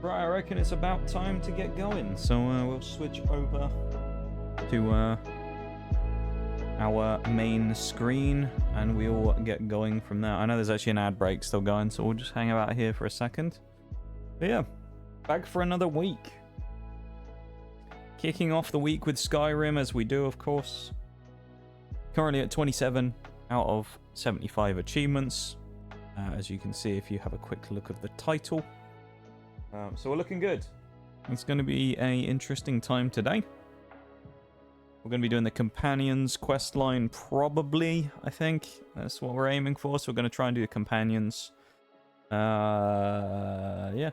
Right, I reckon it's about time to get going. So we'll switch over to our main screen and we'll get going from there. I know there's actually an ad break still going, so we'll just hang about here for a second. But yeah, back for another week. Kicking off the week with Skyrim, as we do, of course. Currently at 27 out of 75 achievements. As you can see if you have a quick look of the title. So we're looking good. It's going to be an interesting time today. We're going to be doing the Companions quest line, probably, I think. That's what we're aiming for, so we're going to try and do the Companions. Yeah.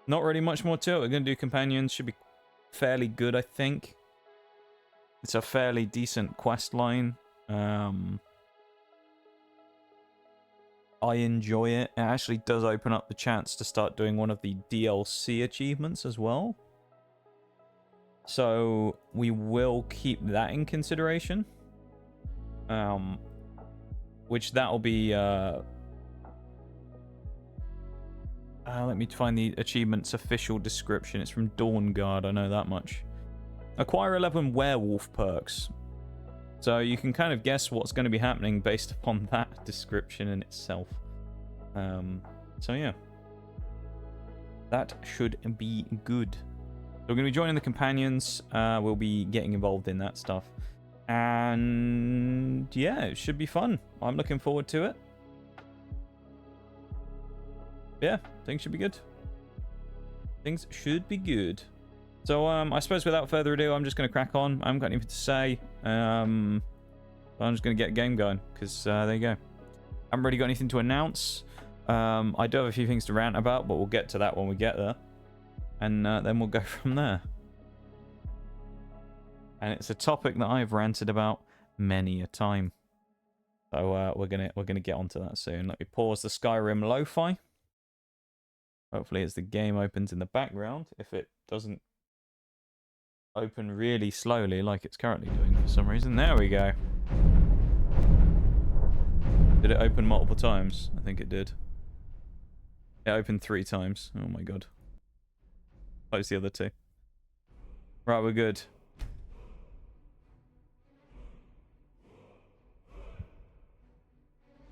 Not really much more to it. We're going to do Companions. Should be fairly good, I think. It's a fairly decent quest line. I enjoy it. It actually does open up the chance to start doing one of the DLC achievements as well. So we will keep that in consideration. Which that'll be... let me find the achievement's official description. It's from Dawnguard, I know that much. Acquire 11 werewolf perks. So you can kind of guess what's going to be happening based upon that description in itself. So yeah. That should be good. So we're going to be joining the Companions. We'll be getting involved in that stuff. And yeah, it should be fun. I'm looking forward to it. Yeah, things should be good. Things should be good. So, I suppose without further ado, I'm just going to crack on. I haven't got anything to say. I'm just going to get a game going, because there you go. I haven't really got anything to announce. I do have a few things to rant about, but we'll get to that when we get there. And then we'll go from there. And it's a topic that I've ranted about many a time. So we're gonna get onto that soon. Let me pause the Skyrim lo-fi. Hopefully as the game opens in the background. If it doesn't open really slowly like it's currently doing for some reason. There we go. Did it open multiple times? I think it did. It opened 3 times. Oh my god. Close the other 2. Right, we're good.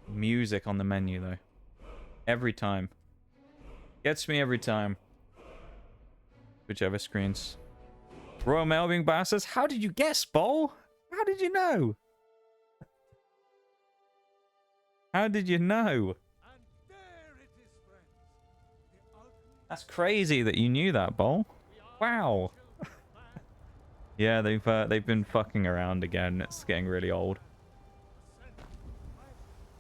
Music on the menu though. Every time. Gets me every time. Whichever screens. Royal Melving Bastards. How did you guess, Bo? How did you know? How did you know? That's crazy that you knew that, Bo. Wow. Yeah, they've been fucking around again. It's getting really old.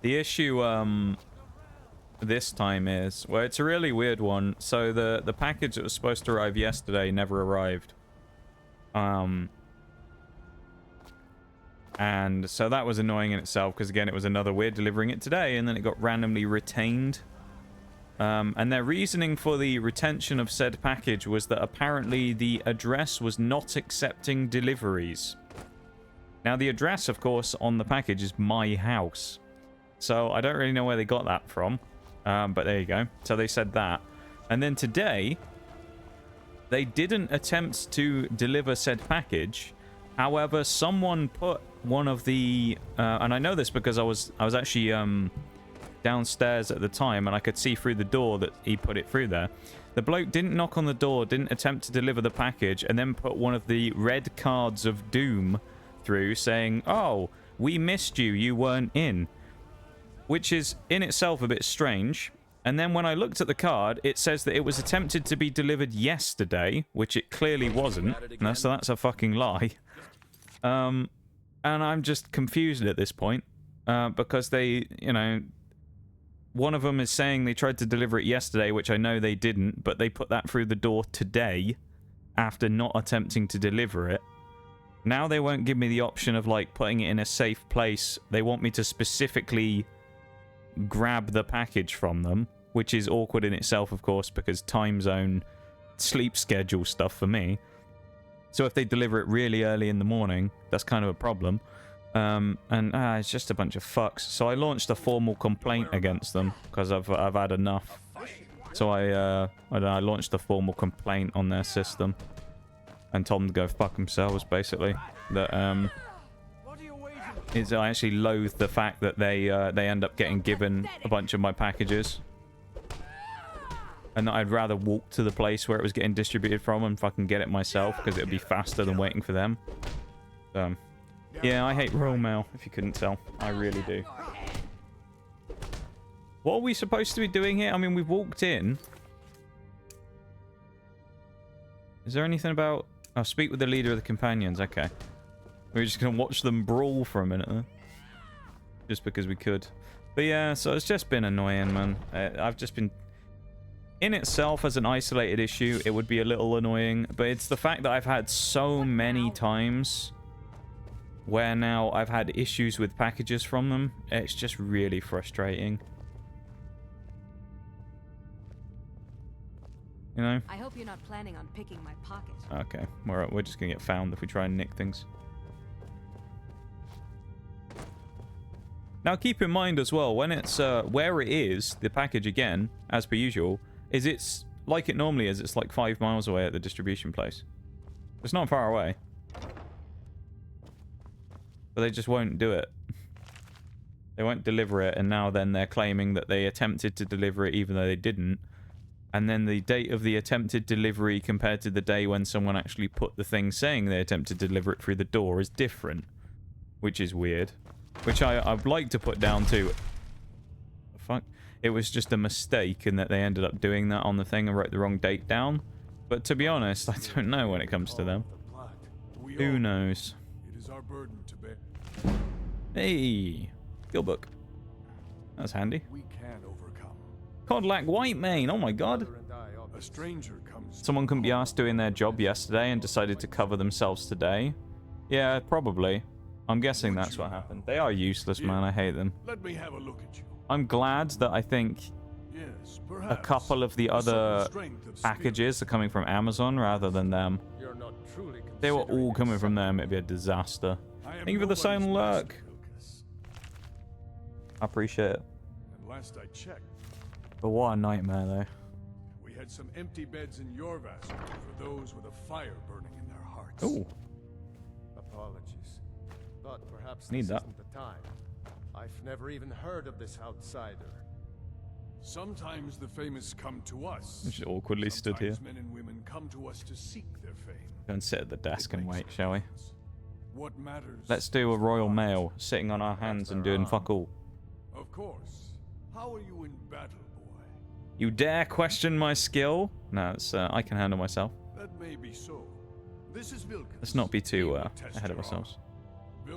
The issue this time is, well, it's a really weird one. So the package that was supposed to arrive yesterday never arrived. And so that was annoying in itself, because again, it was another we're delivering it today, and then it got randomly retained. And their reasoning for the retention of said package was that apparently the address was not accepting deliveries. Now, the address, of course, on the package is my house. So I don't really know where they got that from. But there you go. So they said that. And then today, they didn't attempt to deliver said package. However, someone put one of the... and I know this because I was actually downstairs at the time, and I could see through the door that he put it through there. The bloke didn't knock on the door, didn't attempt to deliver the package, and then put one of the red cards of doom through saying, "Oh, we missed you, you weren't in." Which is in itself a bit strange. And then when I looked at the card, it says that it was attempted to be delivered yesterday, which it clearly wasn't. So that's a fucking lie. And I'm just confused at this point. Because they, you know... One of them is saying they tried to deliver it yesterday, which I know they didn't, but they put that through the door today after not attempting to deliver it. Now they won't give me the option of, like, putting it in a safe place. They want me to specifically grab the package from them, which is awkward in itself, of course, because time zone, sleep schedule stuff for me. So if they deliver it really early in the morning, that's kind of a problem. And it's just a bunch of fucks. So I launched a formal complaint against them because I've had enough. So I launched a formal complaint on their system and told them to go fuck themselves, basically. That I actually loathe the fact that they end up getting given a bunch of my packages, and that I'd rather walk to the place where it was getting distributed from and fucking get it myself, because it would be faster than waiting for them. Yeah, I hate Royal Mail, if you couldn't tell. I really do. What are we supposed to be doing here? I mean, we've walked in. Is there anything about... Oh, speak with the leader of the companions. Okay. We're just going to watch them brawl for a minute, huh? Just because we could. But yeah, so it's just been annoying, man. I've just been... In itself, as an isolated issue, it would be a little annoying. But it's the fact that I've had so many times where now I've had issues with packages from them. It's just really frustrating. You know? I hope you're not planning on picking my pocket. Okay, we're just gonna get found if we try and nick things. Now keep in mind as well, when it's where it is, the package again, as per usual, is it's like it normally is. It's like 5 miles away at the distribution place. It's not far away, but they just won't do it. They won't deliver it, and now then they're claiming that they attempted to deliver it even though they didn't. And then the date of the attempted delivery compared to the day when someone actually put the thing saying they attempted to deliver it through the door is different. Which is weird. Which I'd like to put down to... Fuck. It was just a mistake in that they ended up doing that on the thing and wrote the wrong date down. But to be honest, I don't know when it comes to them. Who knows? It is our burden to bear. Hey! Skill book. That's handy. We can overcome. Codlac Whitemane, oh my god. A stranger comes. Someone couldn't be asked doing their job yesterday and decided to cover themselves today. Yeah, probably. I'm guessing that's what happened. They are useless, man. I hate them. Let me have a look at you. I'm glad that I think Yes, a perhaps. couple of the other packages are coming from Amazon rather than them. You're not truly If they were all coming from them, it'd be a disaster. Thank you for the silent lurk. I appreciate it. And last I checked, But what a nightmare, though. we had some empty beds in your vessel for those with a fire burning in their hearts. Ooh. Apologies, but perhaps Need this that. isn't the time. I've never even heard of this outsider. Sometimes the famous come to us. We just awkwardly stood here. Sometimes men and women come to us to seek their fame. Go and sit at the desk It and makes wait, no shall we? difference. What matters? Let's do a is the Royal cause. Mail, sitting on our hands and doing fuck all. Of course. How are you in battle, boy? You dare question my skill? No, it's, I can handle myself. That may be so. This is Vilkas. Let's not be He too will test ahead of your ourselves. armor.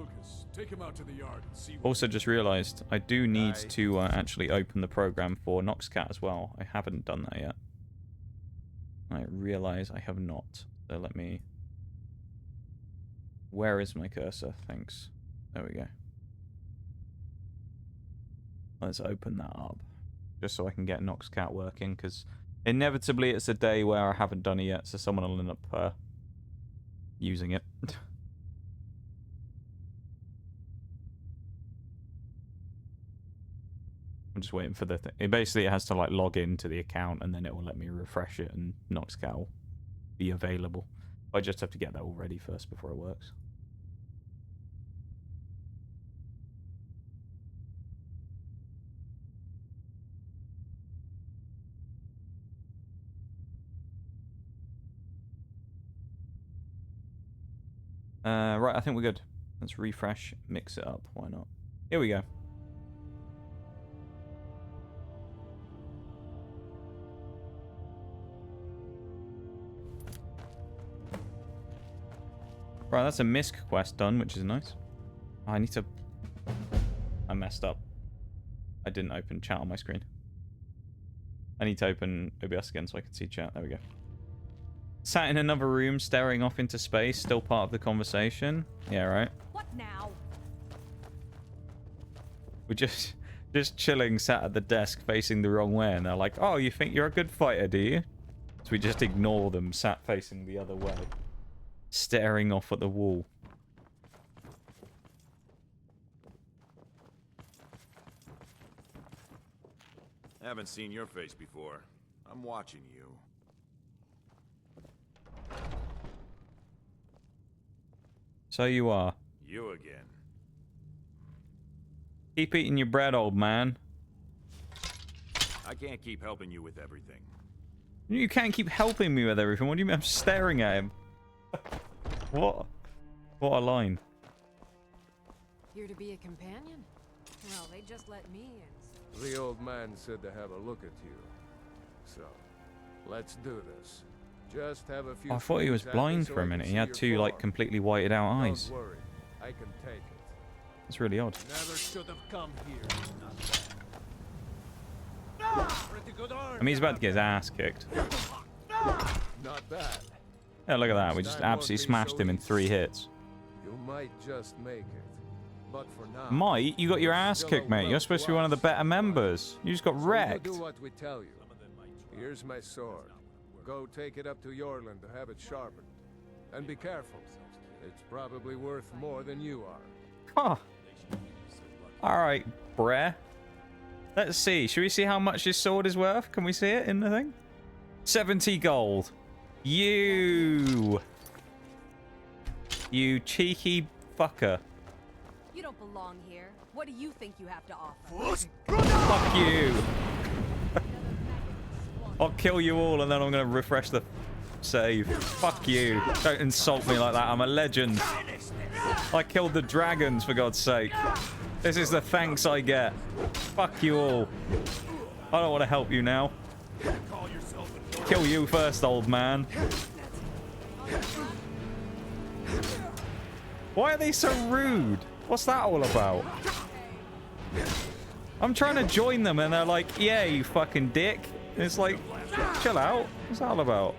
Vilkas, take him out to the yard and see what Also just realised I do need Aye. to actually open the program for Noxcat as well. I haven't done that yet. I realise I have not. So let me... Where is my cursor? Thanks. There we go. Let's open that up. Just so I can get Noxcat working, because inevitably it's a day where I haven't done it yet, so someone will end up using it. I'm just waiting for the thing. It basically has to like log into the account and then it will let me refresh it and Noxcat will be available. I just have to get that all ready first before it works. Right, I think we're good. Let's refresh, mix it up. Why not? Here we go. Right, that's a misc quest done, which is nice. Oh, I need to... I messed up. I didn't open chat on my screen. I need to open OBS again so I can see chat. There we go. Sat in another room, staring off into space, still part of the conversation. Yeah, right. What now? We're just chilling, sat at the desk, facing the wrong way, and they're like, "Oh, you think you're a good fighter, do you?" So we just ignore them, sat facing the other way, staring off at the wall. Haven't seen your face before. I'm watching you. So you are. You again. Keep eating your bread, old man. I can't keep helping you with everything. You can't keep helping me with everything. What do you mean? I'm staring at him. What? What a line. Here to be a companion? Well, they just let me in, so... The old man said to have a look at you. So, let's do this. Just have a few... I thought he was blind for a minute. He had two, like, completely whited out eyes. Don't worry. I can take it. That's really odd. Never should have come here. Pretty good arm. I mean, he's about to get his ass kicked. Not bad. Yeah, look at that. We just absolutely smashed him in 3 hits. You might just make it. But for now... Might? You got your ass kicked, mate. You're supposed to be one of the better members. You just got wrecked. So you do what we tell you. Here's my sword. Go take it up to Yorland to have it sharpened. And be careful. It's probably worth more than you are. Huh. Alright, breh. Let's see. Should we see how much this sword is worth? Can we see it in the thing? 70 gold. You cheeky fucker. You don't belong here. What do you think you have to offer? Fuck you. I'll kill you all and then I'm going to refresh the save. Fuck you. Don't insult me like that. I'm a legend. I killed the dragons, for God's sake. This is the thanks I get. Fuck you all. I don't want to help you now. Kill you first, old man. Why are they so rude? What's that all about? I'm trying to join them and they're like, yeah, you fucking dick. And it's like, chill out. What's that all about?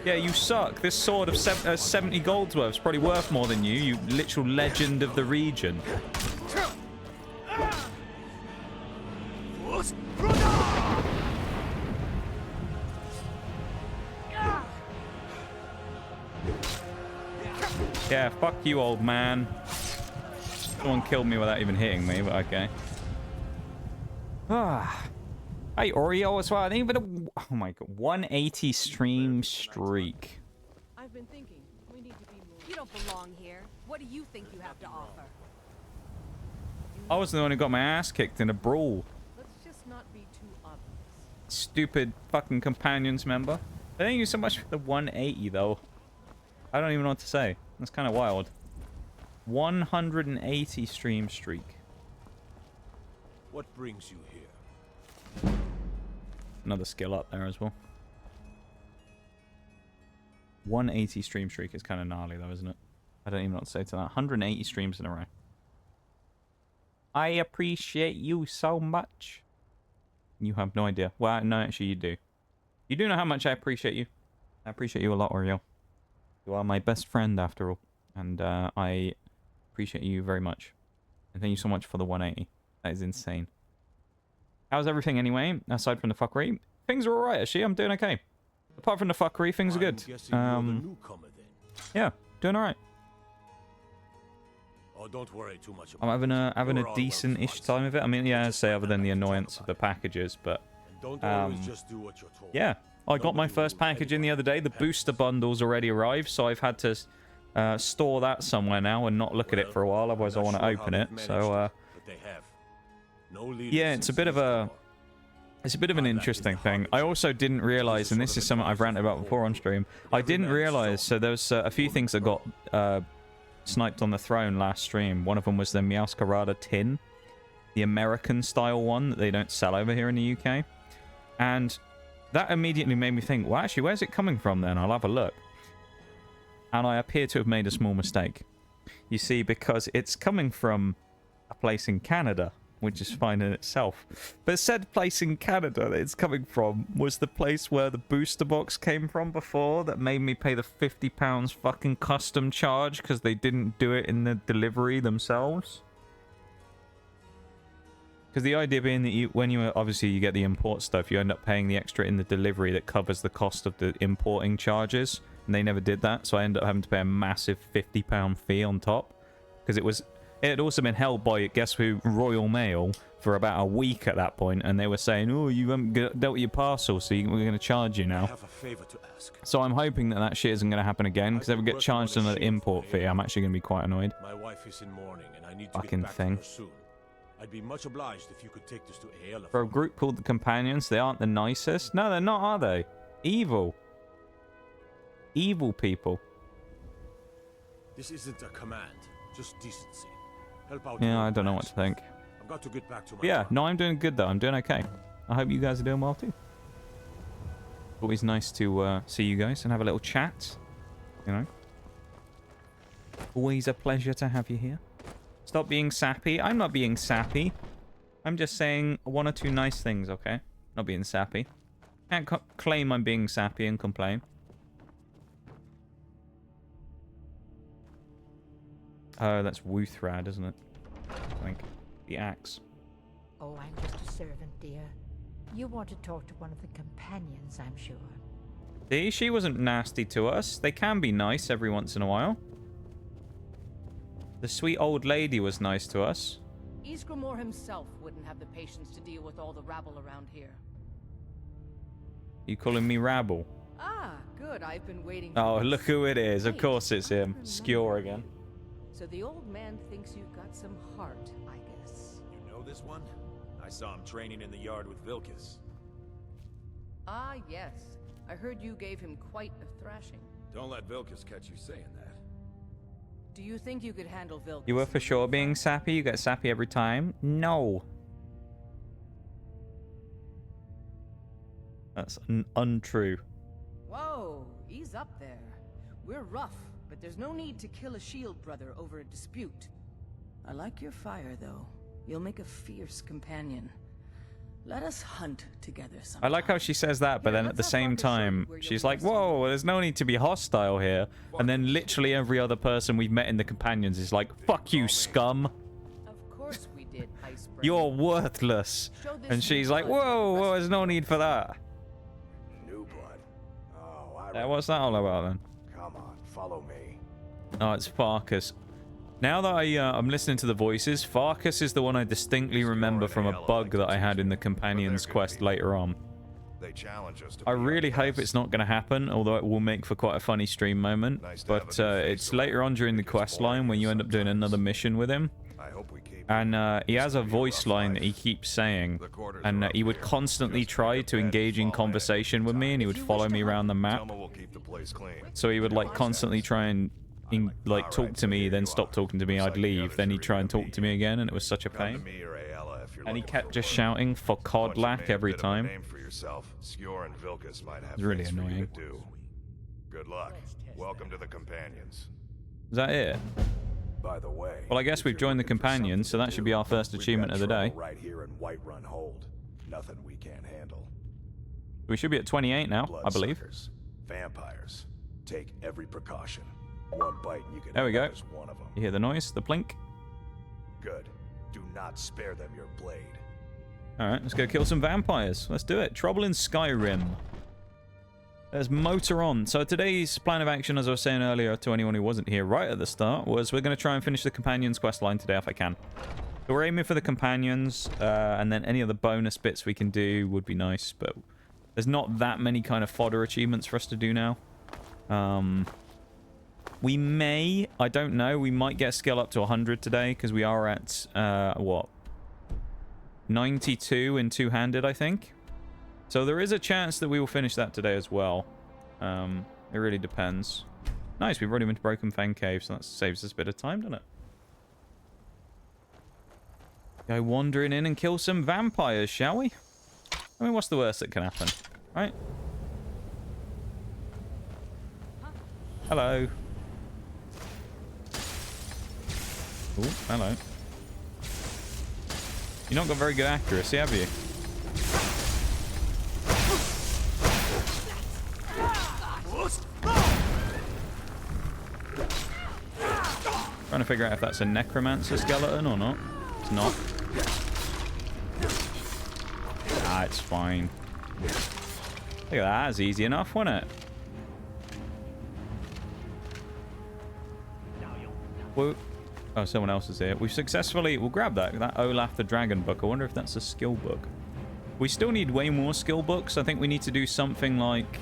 Yeah, you suck. This sword of 70 gold's worth is probably worth more than you, you literal legend of the region. Yeah, fuck you, old man. Someone killed me without even hitting me, but okay. Ah. Hey, Oreo as well. I think, but oh my god, 180 stream streak. I've been thinking. We need to be more... You don't belong here. What do you think you have to offer? I was the one who got my ass kicked in a brawl. Let's just not be too obvious. Stupid fucking companions member. Thank you so much for the 180 though. I don't even know what to say. That's kind of wild. 180 stream streak. What brings you here? Another skill up there as well. 180 stream streak is kind of gnarly though, isn't it? I don't even know what to say to that. 180 streams in a row. I appreciate you so much. You have no idea. Well, no, actually you do. You do know how much I appreciate you. I appreciate you a lot, Oriel. You are my best friend after all. And I appreciate you very much. And thank you so much for the 180. That is insane. How's everything anyway? Aside from the fuckery, things are alright actually. I'm doing okay. Apart from the fuckery, things are good. Yeah, doing alright. Oh, don't worry too much I'm having a decent-ish time of it. I mean, yeah, I'd say other than the annoyance of the packages, but yeah, I got my first package in the other day. The booster bundle's already arrived, so I've had to store that somewhere now and not look at it for a while. Otherwise, I want to open it. So yeah, it's a bit of an interesting thing. I also didn't realize, and this is something I've ranted about before on stream, I didn't realize, so there was a few things that got sniped on the throne last stream. One of them was the Meowscarada tin, the American style one that they don't sell over here in the UK. And that immediately made me think, well, actually, where's it coming from then? I'll have a look. And I appear to have made a small mistake. You see, because it's coming from a place in Canada, which is fine in itself. But said place in Canada that it's coming from was the place where the booster box came from before that made me pay the £50 fucking custom charge because they didn't do it in the delivery themselves. Because the idea being that when you obviously you get the import stuff, you end up paying the extra in the delivery that covers the cost of the importing charges. And they never did that, so I ended up having to pay a massive £50 fee on top. Because it was It had also been held by, guess who, Royal Mail for about a week at that point, and they were saying, oh, you haven't dealt with your parcel, so we're going to charge you now. I have a favor to ask. So I'm hoping that that shit isn't going to happen again, because if we get charged another import fee, I'm actually going to be quite annoyed. My wife is in mourning, and I need to Fucking get back thing. to her soon. I'd be much obliged if you could take this to Aela. For a group called the Companions, they aren't the nicest. No, they're not, are they? Evil. Evil people. This isn't a command, just decency. Help out. Yeah, your I don't know what friends. to think. I've got to get back to my But yeah, work. no, I'm doing good though. I'm doing okay. I hope you guys are doing well too. Always nice to see you guys and have a little chat. You know. Always a pleasure to have you here. Stop being sappy. I'm not being sappy. I'm just saying one or two nice things, okay? Not being sappy. Can't claim I'm being sappy and complain. Oh, that's Wuthrad, isn't it? I think. The axe. Oh, I'm just a servant, dear. You want to talk to one of the companions, I'm sure. See, she wasn't nasty to us. They can be nice every once in a while. The sweet old lady was nice to us. Ysgramor himself wouldn't have the patience to deal with all the rabble around here. You calling me rabble? Ah, good. I've been waiting. Oh, for look this. who it is. Of Wait, course it's I him. remember. Skjor again. So the old man thinks you've got some heart, I guess. You know this one? I saw him training in the yard with Vilkas. Ah, yes. I heard you gave him quite a thrashing. Don't let Vilkas catch you saying that. Do you think you could handle Vilkas? You were for in sure real being fight? sappy? You get sappy every time? No. That's untrue. Whoa, ease up there. We're rough, but there's no need to kill a shield brother over a dispute. I like your fire, though. You'll make a fierce companion. Let us hunt together I sometime. like how she says that, but Here, then at let's the have same Parker show you time, where you'll she's be like, received. whoa, there's no need to be hostile here. And then literally every other person we've met in the Companions is like, fuck you, scum. Of course we did, Icebreaker. You're worthless. Show this And she's like, new blood to the whoa, rest there's no need for that. New blood. Oh, What's that all about then? Come on, follow me. Oh, it's Farkas. Now that I'm listening to the voices, Farkas is the one I distinctly remember from a bug that I had in the Companions quest later on. They challenge us to I be really our hope best. it's not going to happen, although it will make for quite a funny stream moment. Nice to have But a new face it's around later on during the because quest line boring when you is end up doing sometimes. another mission with him. I hope we keep And he This has a could be a voice rough line that he life. keeps saying. The quarters And are he up would here. constantly Just try pick to a bed engage in and fall in conversation with me, and he would If you follow wish to me around the map. Thelma will keep the place clean. So he would like constantly try and like talk to me, then stop talking to me, I'd leave, then he'd try and talk to me again, and it was such a Come to pain. me or Aela if you're And he looking kept for just work. shouting for Once you Codlack made a every bit of a time. name for yourself, Skjor and Vilkas might have It's really things for you annoying. to do. Good luck. Welcome to the Companions. Is that it? By the way, Well, I guess if we've you're joined the looking for Companions, so something that to should do, be our first we've achievement got of the day. trouble right here in Whiterun Hold. Nothing we can't handle. We should be at 28 now, I believe. Bloodsuckers, vampires. Take every precaution. One bite and you can There we end go. up as one of them. You hear the noise, the plink? Good. Do not spare them your blade. Alright, let's go kill some vampires. Let's do it. Trouble in Skyrim. There's motor on. So today's plan of action, as I was saying earlier to anyone who wasn't here right at the start, was we're going to try and finish the Companions quest line today if I can. So we're aiming for the Companions, and then any other bonus bits we can do would be nice, but there's not that many kind of fodder achievements for us to do now. We may, I don't know, we might get skill up to 100 today, because we are at, what? 92 in two-handed, I think. So there is a chance that we will finish that today as well. It really depends. Nice, we've already been to Broken Fang Cave, so that saves us a bit of time, doesn't it? Go wandering in and kill some vampires, shall we? I mean, what's the worst that can happen, right? Hello. Oh, hello. You've not got very good accuracy, have you? Trying to figure out if that's a necromancer skeleton or not. It's not. Ah, it's fine. Look at that, that's easy enough, wasn't it? Whoop. Oh, someone else is here. We've successfully... We'll grab that Olaf the Dragon book. I wonder if that's a skill book. We still need way more skill books. I think we need to do something like...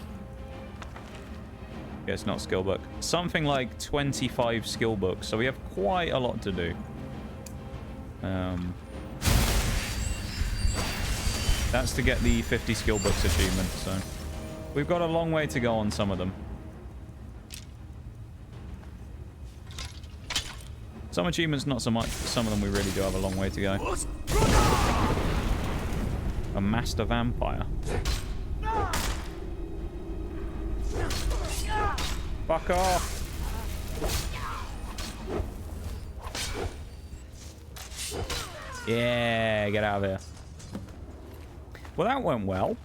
Yeah, it's not skill book. Something like 25 skill books. So we have quite a lot to do. That's to get the 50 skill books achievement. So we've got a long way to go on some of them. Some achievements, not so much. Some of them we really do have a long way to go. A master vampire. Fuck off. Yeah, get out of here. Well, that went well.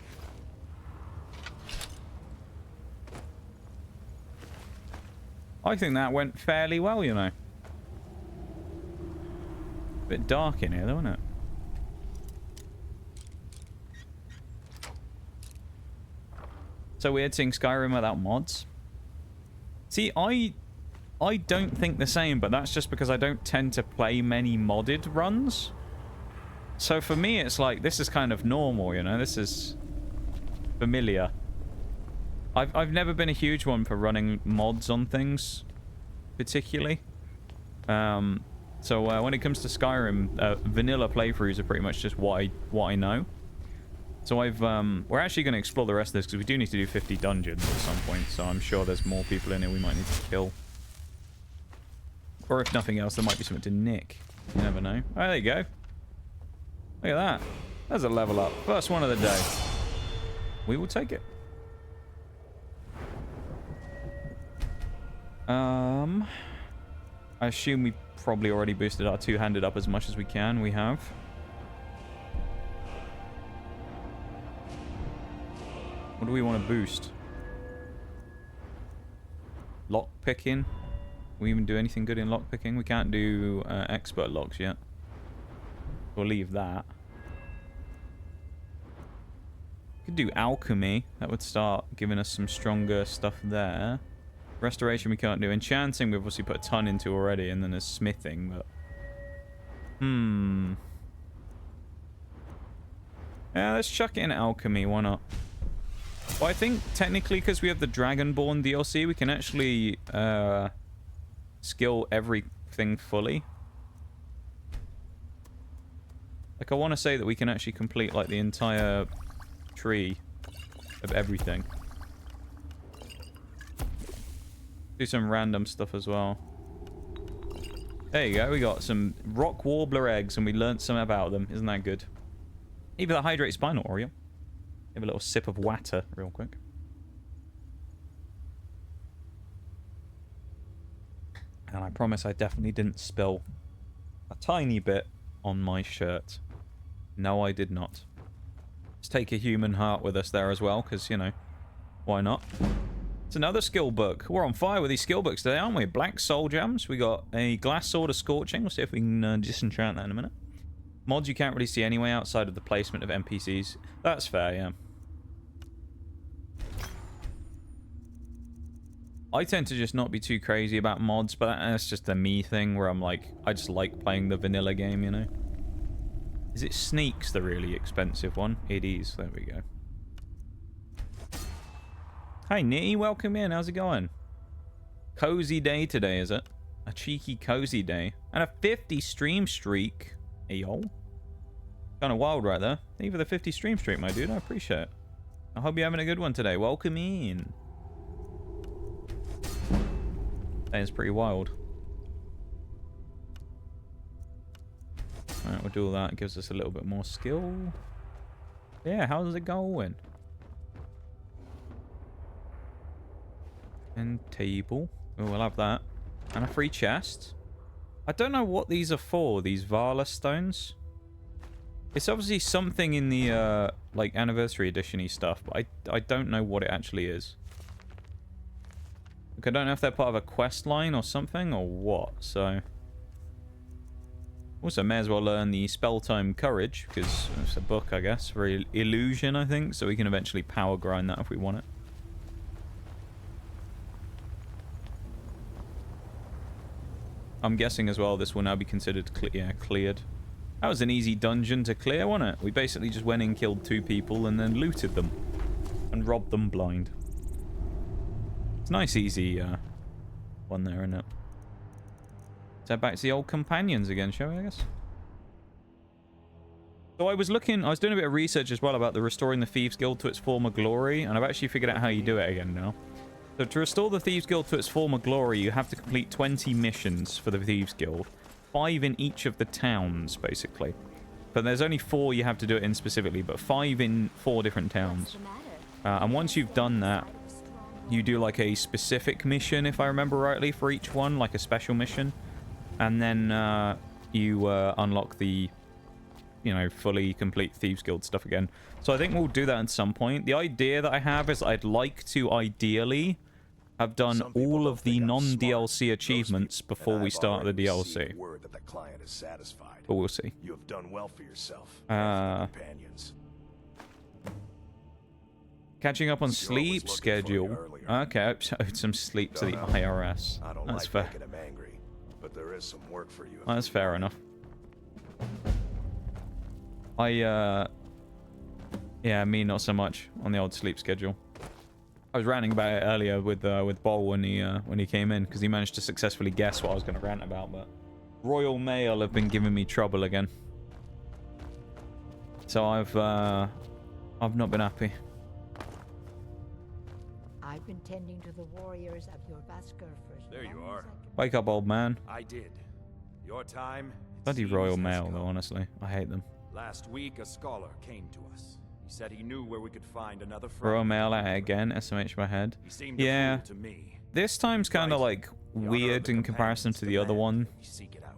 I think that went fairly well, you know. Bit dark in here, though, isn't it? So weird seeing Skyrim without mods. See, I don't think the same, but that's just because I don't tend to play many modded runs. So for me, it's like, this is kind of normal, you know? This is familiar. I've never been a huge one for running mods on things, particularly. So when it comes to Skyrim, vanilla playthroughs are pretty much just what I know. So we're actually going to explore the rest of this because we do need to do 50 dungeons at some point. So I'm sure there's more people in here we might need to kill. Or if nothing else, there might be something to nick. You never know. Oh, there you go. Look at that. There's a level up. First one of the day. We will take it. I assume we probably already boosted our two-handed up as much as we can. We have. What do we want to boost? Lock picking. We even do anything good in lock picking? We can't do expert locks yet. We'll leave that. Could do alchemy. That would start giving us some stronger stuff there. Restoration we can't do. Enchanting we've obviously put a ton into already, and then there's smithing, but... Yeah, let's chuck it in alchemy, why not? Well, I think technically because we have the Dragonborn DLC, we can actually skill everything fully. Like, I want to say that we can actually complete, like, the entire tree of everything. Do some random stuff as well. There you go. We got some rock warbler eggs, and we learnt some about them. Isn't that good? Even the hydrate spinal Oreo. Have a little sip of water real quick. And I promise I definitely didn't spill a tiny bit on my shirt. No, I did not. Let's take a human heart with us there as well, because, you know, why not? It's another skill book. We're on fire with these skill books today, aren't we? Black Soul Gems. We got a Glass Sword of Scorching. We'll see if we can disenchant that in a minute. Mods you can't really see anyway outside of the placement of NPCs. That's fair, yeah. I tend to just not be too crazy about mods, but that's just a me thing where I'm like, I just like playing the vanilla game, you know? Is it Sneaks, the really expensive one? It is. There we go. Hi, Nitty. Welcome in. How's it going? Cozy day today, is it? A cheeky cozy day. And a 50 stream streak. Hey, yo. Kind of wild right there. Thank you for the 50 stream streak, my dude. I appreciate it. I hope you're having a good one today. Welcome in. That is pretty wild. Alright, we'll do all that. It gives us a little bit more skill. Yeah, how's it going? And table. Oh, we'll have that. And a free chest. I don't know what these are for, these Vala stones. It's obviously something in the, like, anniversary edition-y stuff, but I don't know what it actually is. Like, I don't know if they're part of a quest line or something, or what, so... Also, may as well learn the Spell-Time Courage, because it's a book, I guess, for illusion, I think, so we can eventually power grind that if we want it. I'm guessing as well this will now be considered cleared. That was an easy dungeon to clear, wasn't it? We basically just went in, killed 2 people, and then looted them. And robbed them blind. It's a nice, easy one there, isn't it? So back to the old companions again, shall we, I guess? So I was doing a bit of research as well about the restoring the Thieves Guild to its former glory, and I've actually figured out how you do it again now. So to restore the Thieves Guild to its former glory, you have to complete 20 missions for the Thieves Guild. 5 in each of the towns, basically. But there's only 4 you have to do it in specifically, but 5 in 4 different towns. And once you've done that, you do like a specific mission, if I remember rightly, for each one, like a special mission. And then you unlock the, you know, fully complete Thieves Guild stuff again. So I think we'll do that at some point. The idea that I have is I'd like to ideally have done all of the non-DLC achievements before we start the DLC. Word that the client is satisfied. But we'll see. You have done well for yourself. And for your companions. Catching up on You're always sleep looking for you schedule. earlier. Okay, I owed some sleep to the IRS. I don't That's like fair. making him angry, but there is some work for you. That's fair enough. Yeah, me not so much on the old sleep schedule. I was ranting about it earlier with Bol when he came in, because he managed to successfully guess what I was going to rant about, but Royal Mail have been giving me trouble again. So I've not been happy. I've been tending to the warriors of your Vasker for as There you long are. as I can- Wake up, old man. I did. Your time. it Bloody seems, Royal has Mail, come. though, honestly. I hate them. Last week, a scholar came to us. He said he knew where we could find another Royal friend. Mail at it again, SMH my head. He seemed Yeah. a fool to me. This time's kind of like The honor of weird the in comparison companions to the other demand one. that we seek it out.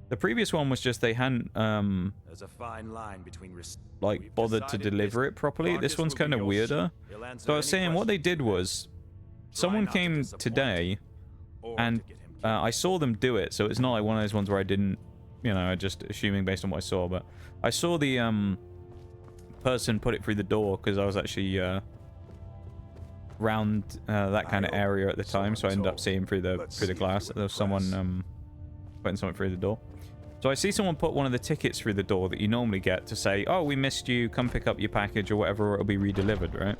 The previous one was just they hadn't There's a fine line between like We've bothered to decided deliver this it properly. This Marcus one's will be kind of yours. weirder. He'll answer So I was any saying what they questions did you was Try someone not to came disappoint today or and to get him killed. I saw them do it, so it's not like one of those ones where I didn't, you know, I just assuming based on what I saw, but I saw the person put it through the door because I was actually round that kind of area at the time, so I ended up seeing through the glass that there was someone putting something through the door. So I see someone put one of the tickets through the door that you normally get to say, oh, we missed you, come pick up your package or whatever, or it'll be redelivered, right?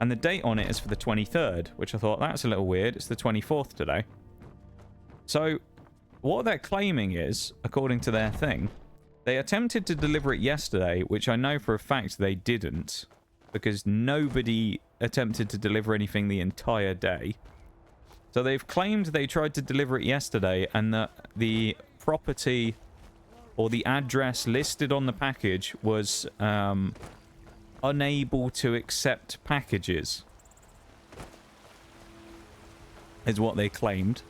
And the date on it is for the 23rd, which I thought, that's a little weird. It's the 24th today. So what they're claiming is, according to their thing, they attempted to deliver it yesterday, which I know for a fact they didn't, because nobody attempted to deliver anything the entire day. So they've claimed they tried to deliver it yesterday and that the property or the address listed on the package was unable to accept packages, is what they claimed.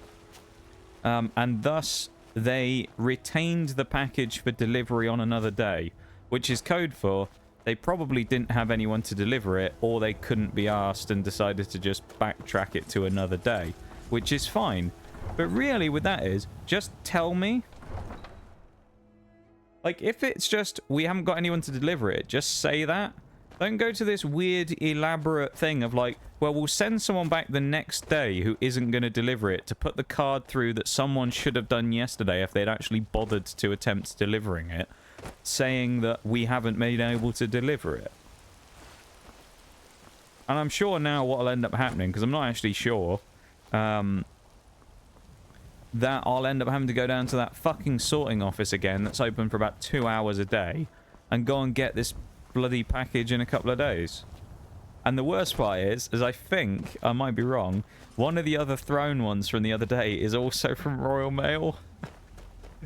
And thus they retained the package for delivery on another day, which is code for they probably didn't have anyone to deliver it, or they couldn't be asked and decided to just backtrack it to another day, which is fine. But really what that is, just tell me. Like, if it's just we haven't got anyone to deliver it, just say that. Don't go to this weird elaborate thing of like, well, we'll send someone back the next day who isn't going to deliver it to put the card through that someone should have done yesterday if they'd actually bothered to attempt delivering it, saying that we haven't been able to deliver it. And I'm sure now what will end up happening, because I'm not actually sure, that I'll end up having to go down to that fucking sorting office again that's open for about 2 hours a day and go and get this bloody package in a couple of days. And the worst part is I think, I might be wrong, one of the other thrown ones from the other day is also from Royal Mail.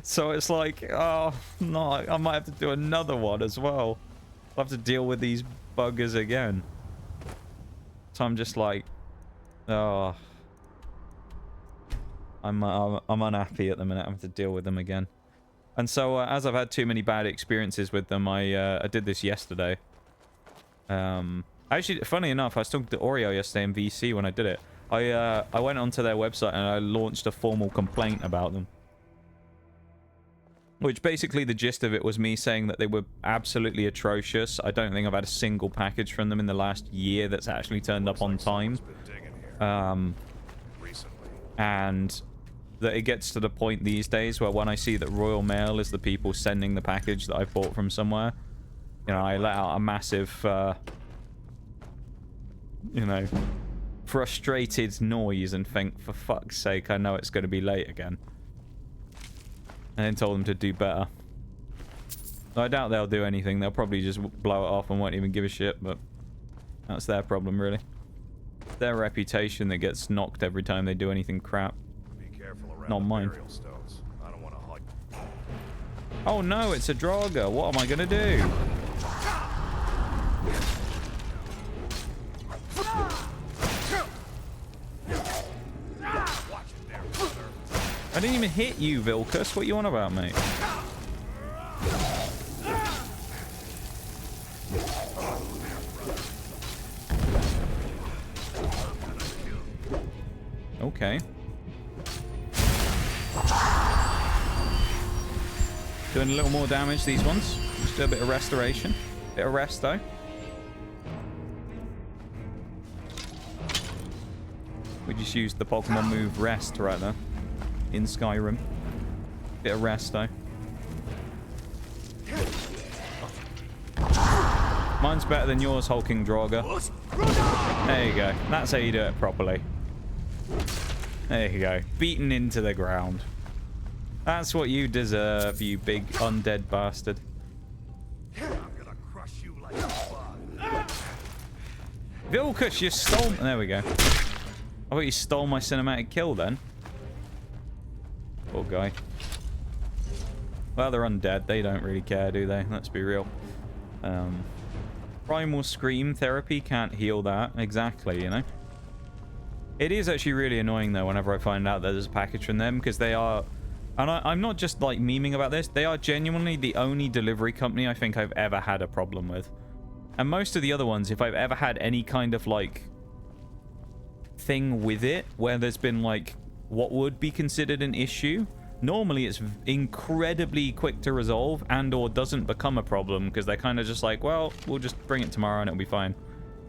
So it's like, oh, no, I might have to do another one as well. I'll have to deal with these buggers again. So I'm just like, oh, I'm unhappy at the minute. I have to deal with them again. And so as I've had too many bad experiences with them, I did this yesterday. Actually, funny enough, I was talking to Oreo yesterday in VC when I did it. I went onto their website and I launched a formal complaint about them. Which basically the gist of it was me saying that they were absolutely atrocious. I don't think I've had a single package from them in the last year that's actually turned up on time. And that it gets to the point these days where when I see that Royal Mail is the people sending the package that I bought from somewhere, you know, I let out a massive, you know, frustrated noise and think, for fuck's sake, I know it's going to be late again. And then told them to do better. I doubt they'll do anything. They'll probably just blow it off and won't even give a shit, but that's their problem, really. Their reputation that gets knocked every time they do anything crap. Be careful around Not the mine. burial stones. I don't want to hug. Oh no, it's a Draugr. What am I gonna do? I didn't even hit you, Vilkas. What you on about, mate? Okay. Doing a little more damage, these ones. Just do a bit of restoration. Bit of resto. We just used the Pokemon move Rest right there. In Skyrim. Bit of resto. Mine's better than yours, hulking Draugr. There you go. That's how you do it properly. There you go. Beaten into the ground. That's what you deserve, you big undead bastard. I'm gonna crush you like a bug. Vilkas, you stole... There we go. I thought you stole my cinematic kill then. Poor guy. Well, they're undead. They don't really care, do they? Let's be real. Primal Scream therapy can't heal that. Exactly, you know? It is actually really annoying, though, whenever I find out that there's a package from them, because they are... And I'm not just, like, memeing about this. They are genuinely the only delivery company I think I've ever had a problem with. And most of the other ones, if I've ever had any kind of, like, thing with it, where there's been, like, what would be considered an issue, normally it's incredibly quick to resolve and or doesn't become a problem, because they're kind of just like, well, we'll just bring it tomorrow and it'll be fine.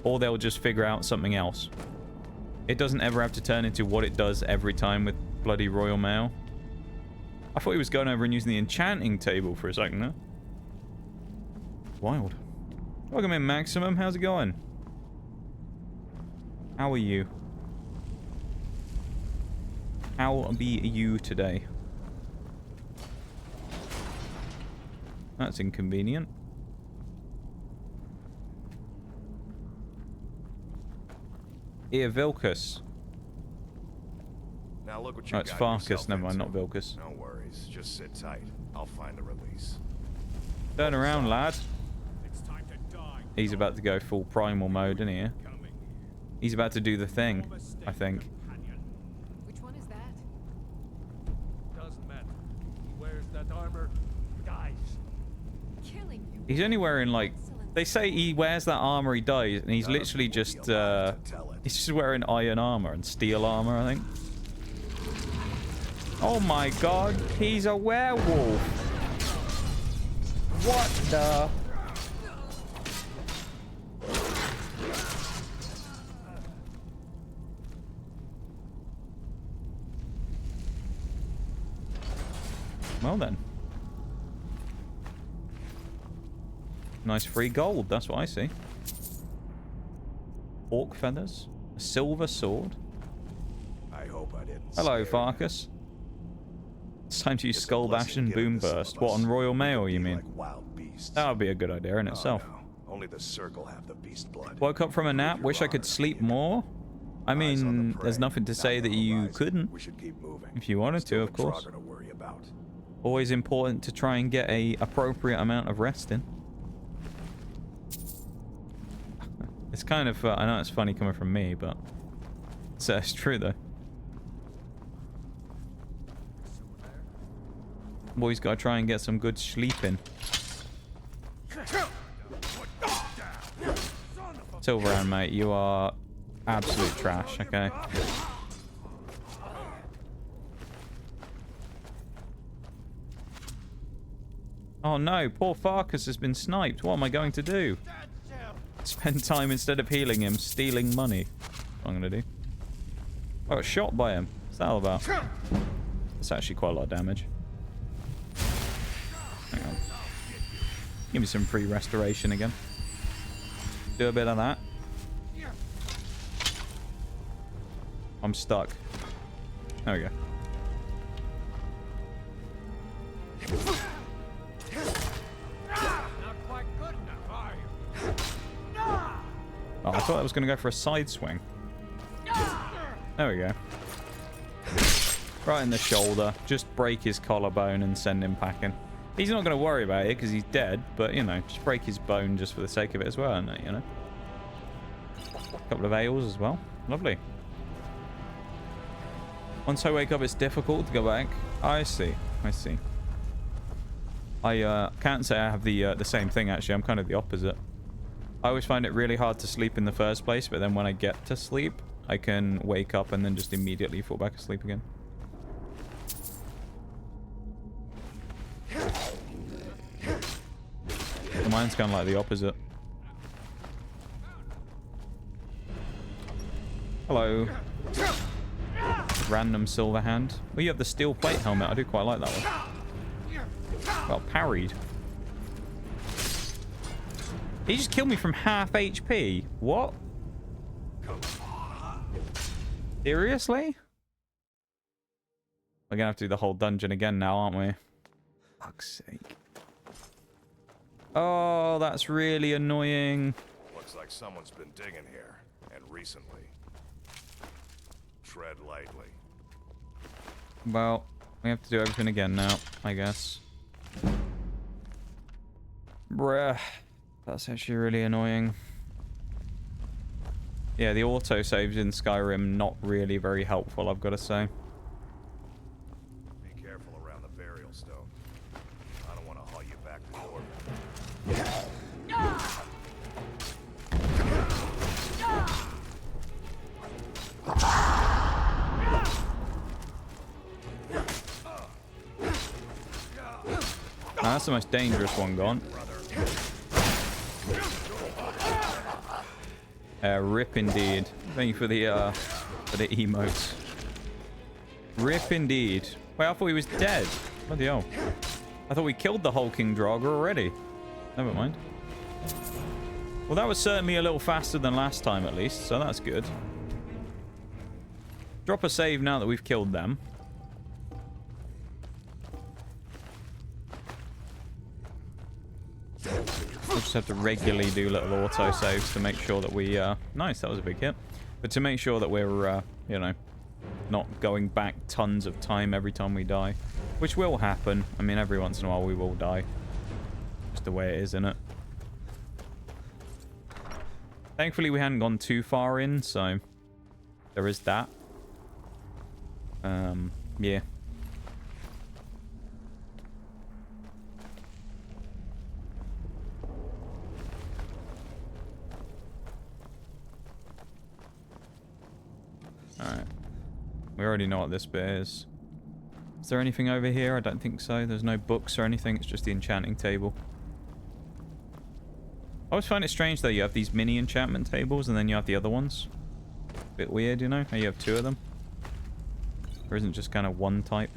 Or they'll just figure out something else. It doesn't ever have to turn into what it does every time with bloody Royal Mail. I thought he was going over and using the enchanting table for a second there. Wild. Welcome in, Maximum. How's it going? How are you? How be you today? That's inconvenient. Here, Vilkas. Now look what you Oh, it's got Farkas. yourself Never mind, into. not Vilkas. No worries. Just sit tight. I'll find the release. Turn around, lad. It's time to die. He's about to go full primal mode, isn't he? Coming. He's about to do the thing, I think. Which one is that? Doesn't matter. He wears that armor, dies. Killing you. He's only wearing, like... They say he wears that armor, he dies, and he's literally just, he's just wearing iron armor and steel armor, I think. Oh my god, he's a werewolf! What the... Well then. Nice free gold, that's what I see. Orc feathers. A silver sword. I hope I didn't. Hello, scare you. Farkas. It's time to use It's a Skull Bash blessing and given Boom to some Burst. of What, us. on Royal Mail, you Be mean? like wild beasts. That would be a good idea in Oh, itself. no. Only the circle have the beast blood. Woke up from a nap, wish I could sleep more. I Eyes on the mean, there's prey, nothing to not say the that you horizon. couldn't. We should keep moving. If you wanted to, Still of a course. Draugr to worry about. Always important to try and get a appropriate amount of rest in. It's kind of, I know it's funny coming from me, but it's true though. Boy's got to try and get some good sleep in. Silverhand, mate, you are absolute trash, okay? Oh no, poor Farkas has been sniped. What am I going to do? Spend time instead of healing him, stealing money. That's what I'm going to do. I got shot by him. What's that all about? It's actually quite a lot of damage. Hang on. Give me some free restoration again. Do a bit of that. I'm stuck. There we go. Oh, I thought I was going to go for a side swing. There we go. Right in the shoulder. Just break his collarbone and send him packing. He's not going to worry about it because he's dead, but, you know, just break his bone just for the sake of it as well, isn't it, you know? A couple of ales as well. Lovely. Once I wake up, it's difficult to go back. I see. I see. I can't say I have the same thing, actually. I'm kind of the opposite. I always find it really hard to sleep in the first place, but then when I get to sleep, I can wake up and then just immediately fall back asleep again. Mine's kind of like the opposite. Hello. Random silver hand. Oh, you have the steel plate helmet. I do quite like that one. Well, parried. He just killed me from half HP. What? Seriously? We're gonna have to do the whole dungeon again now, aren't we? Fuck's sake. Oh, that's really annoying. Looks like someone's been digging here, and recently. Tread lightly. Well, we have to do everything again now, I guess. Bruh. That's actually really annoying. Yeah, the autosaves in Skyrim not really very helpful, I've got to say. Be careful around the burial stone. I don't want to haul you back to Jordan. That's the most dangerous one gone. Rip indeed. Thank you for the emotes. Rip indeed. Wait, I thought he was dead. Bloody hell. I thought we killed the whole King Draugr already. Never mind. Well, that was certainly a little faster than last time, at least, so that's good. Drop a save now that we've killed them. We'll just have to regularly do little auto saves to make sure that we nice, that was a big hit, but to make sure that we're you know, not going back tons of time every time we die, which will happen. I mean, every once in a while we will die, just the way it is, isn't it? Thankfully we hadn't gone too far in, so there is that. Yeah. Alright. We already know what this bit is. Is there anything over here? I don't think so. There's no books or anything. It's just the enchanting table. I always find it strange though. You have these mini enchantment tables and then you have the other ones. Bit weird, you know? How you have two of them. Or isn't just kind of one type?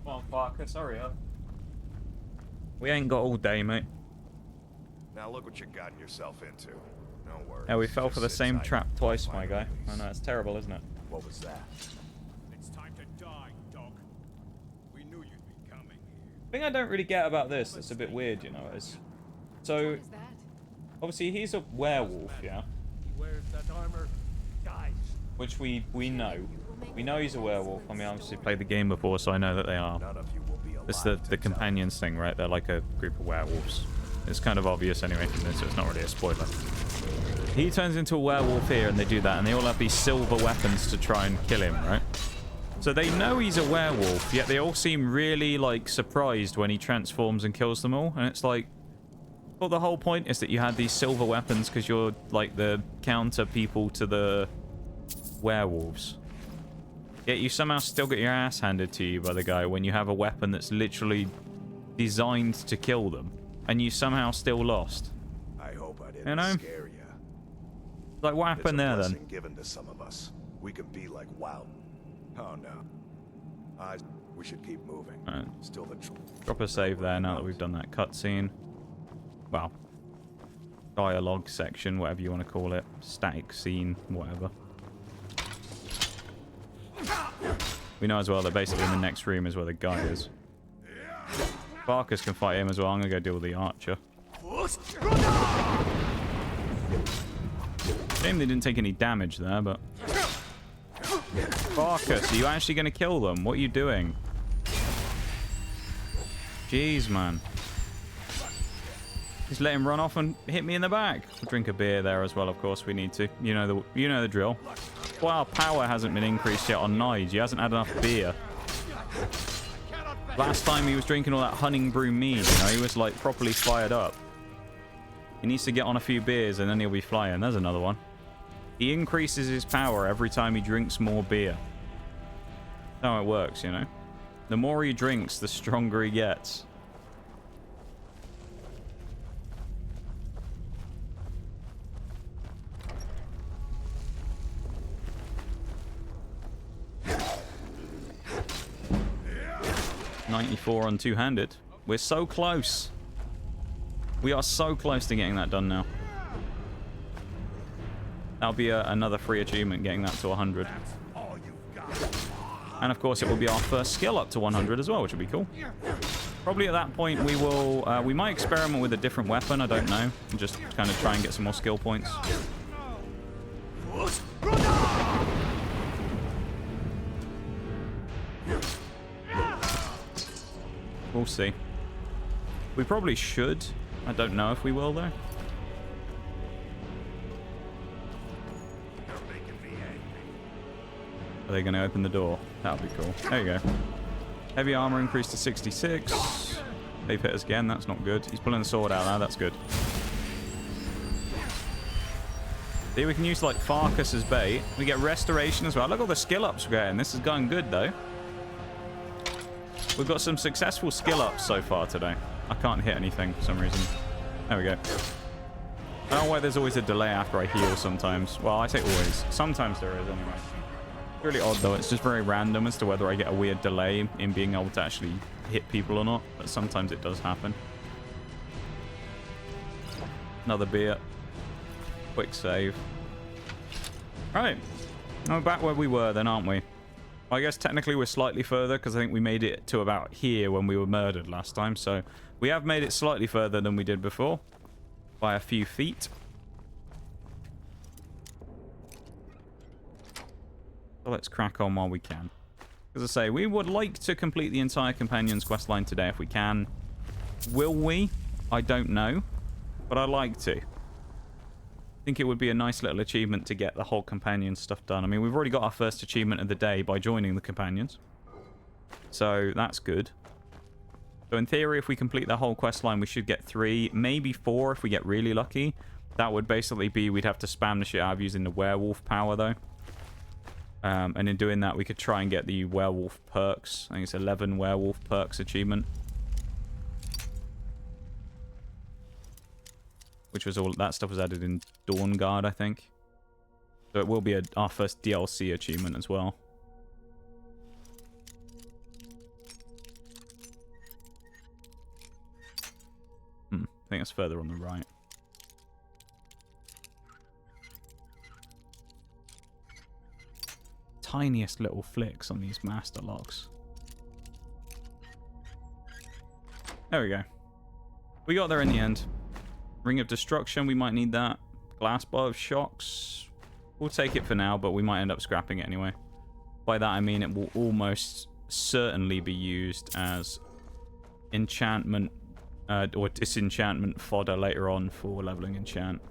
Come on, Farkas, hurry up. We ain't got all day, mate. Now look what you're gotten yourself into. No worries. Yeah, we fell Just for the sit same tight. trap twice, my Find guy. release. I know, it's terrible, isn't it? What was that? It's time to die, dog. We knew you'd be coming. The thing I don't really get about this that's a bit weird, you know, is... So, What is that? obviously he's a werewolf, yeah? He wears that armor, dies. Which we know. We know he's a werewolf. I mean, I obviously played the game before, so I know that they are. None of you will be alive. It's to the tell. companions thing, right? They're like a group of werewolves. It's kind of obvious anyway from this, so it's not really a spoiler. He turns into a werewolf here, and they do that, and they all have these silver weapons to try and kill him, right? So they know he's a werewolf, yet they all seem really, like, surprised when he transforms and kills them all. And it's like, well, the whole point is that you had these silver weapons because you're, like, the counter people to the werewolves. Yet you somehow still get your ass handed to you by the guy when you have a weapon that's literally designed to kill them. And you somehow still lost. I hope I didn't You know? scare you. Like, what happened there, then? Given to some of us. We can be like wild. Oh, no. We should keep moving. Right. Still the Drop a save there now that we've done that cutscene. Well, dialogue section, whatever you want to call it. Static scene, whatever. We know as well that basically in the next room is where the guy is. Farkas can fight him as well. I'm going to go deal with the archer. Shame they didn't take any damage there, but... Farkas, are you actually going to kill them? What are you doing? Jeez, man. Just let him run off and hit me in the back. We'll drink a beer there as well, of course. We need to. You know the drill. Well, our power hasn't been increased yet on Nige. He hasn't had enough beer. Last time he was drinking all that Hunning Brew mead, you know, he was like properly fired up. He needs to get on a few beers and then he'll be flying. There's another one. He increases his power every time he drinks more beer. That's how it works, you know. The more he drinks, the stronger he gets. .94 on two-handed. We're so close. We are so close to getting that done now. That'll be another free achievement, getting that to 100. And of course, it will be our first skill up to 100 as well, which will be cool. Probably at that point, we will... we might experiment with a different weapon, I don't know. And just kind of try and get some more skill points. We'll see. We probably should. I don't know if we will, though. Are they going to open the door? That'll be cool. There you go. Heavy armor increased to 66. They've hit us again. That's not good. He's pulling the sword out now. That's good. See, we can use, like, Farkas as bait. We get restoration as well. Look at all the skill ups we're getting. This is going good, though. We've got some successful skill ups so far today. I can't hit anything for some reason. There we go. I don't know why there's always a delay after I heal sometimes. Well, I say always. Sometimes there is anyway. It's really odd though. It's just very random as to whether I get a weird delay in being able to actually hit people or not. But sometimes it does happen. Another beer. Quick save. Right. We're back where we were then, aren't we? I guess technically we're slightly further because I think we made it to about here when we were murdered last time. So we have made it slightly further than we did before by a few feet. So let's crack on while we can. As I say, we would like to complete the entire Companions questline today if we can. Will we? I don't know. But I'd like to. I think it would be a nice little achievement to get the whole Companion stuff done. I mean, we've already got our first achievement of the day by joining the Companions. So that's good. So in theory, if we complete the whole quest line, we should get 3, maybe 4 if we get really lucky. That would basically be we'd have to spam the shit out of using the werewolf power, though. And in doing that, we could try and get the werewolf perks. I think it's 11 werewolf perks achievement. Which was all... That stuff was added in Dawnguard, I think. So it will be our first DLC achievement as well. I think that's further on the right. Tiniest little flicks on these master locks. There we go. We got there in the end. Ring of Destruction, we might need that. Glass Bar of Shocks. We'll take it for now, but we might end up scrapping it anyway. By that I mean it will almost certainly be used as enchantment or disenchantment fodder later on for leveling enchant.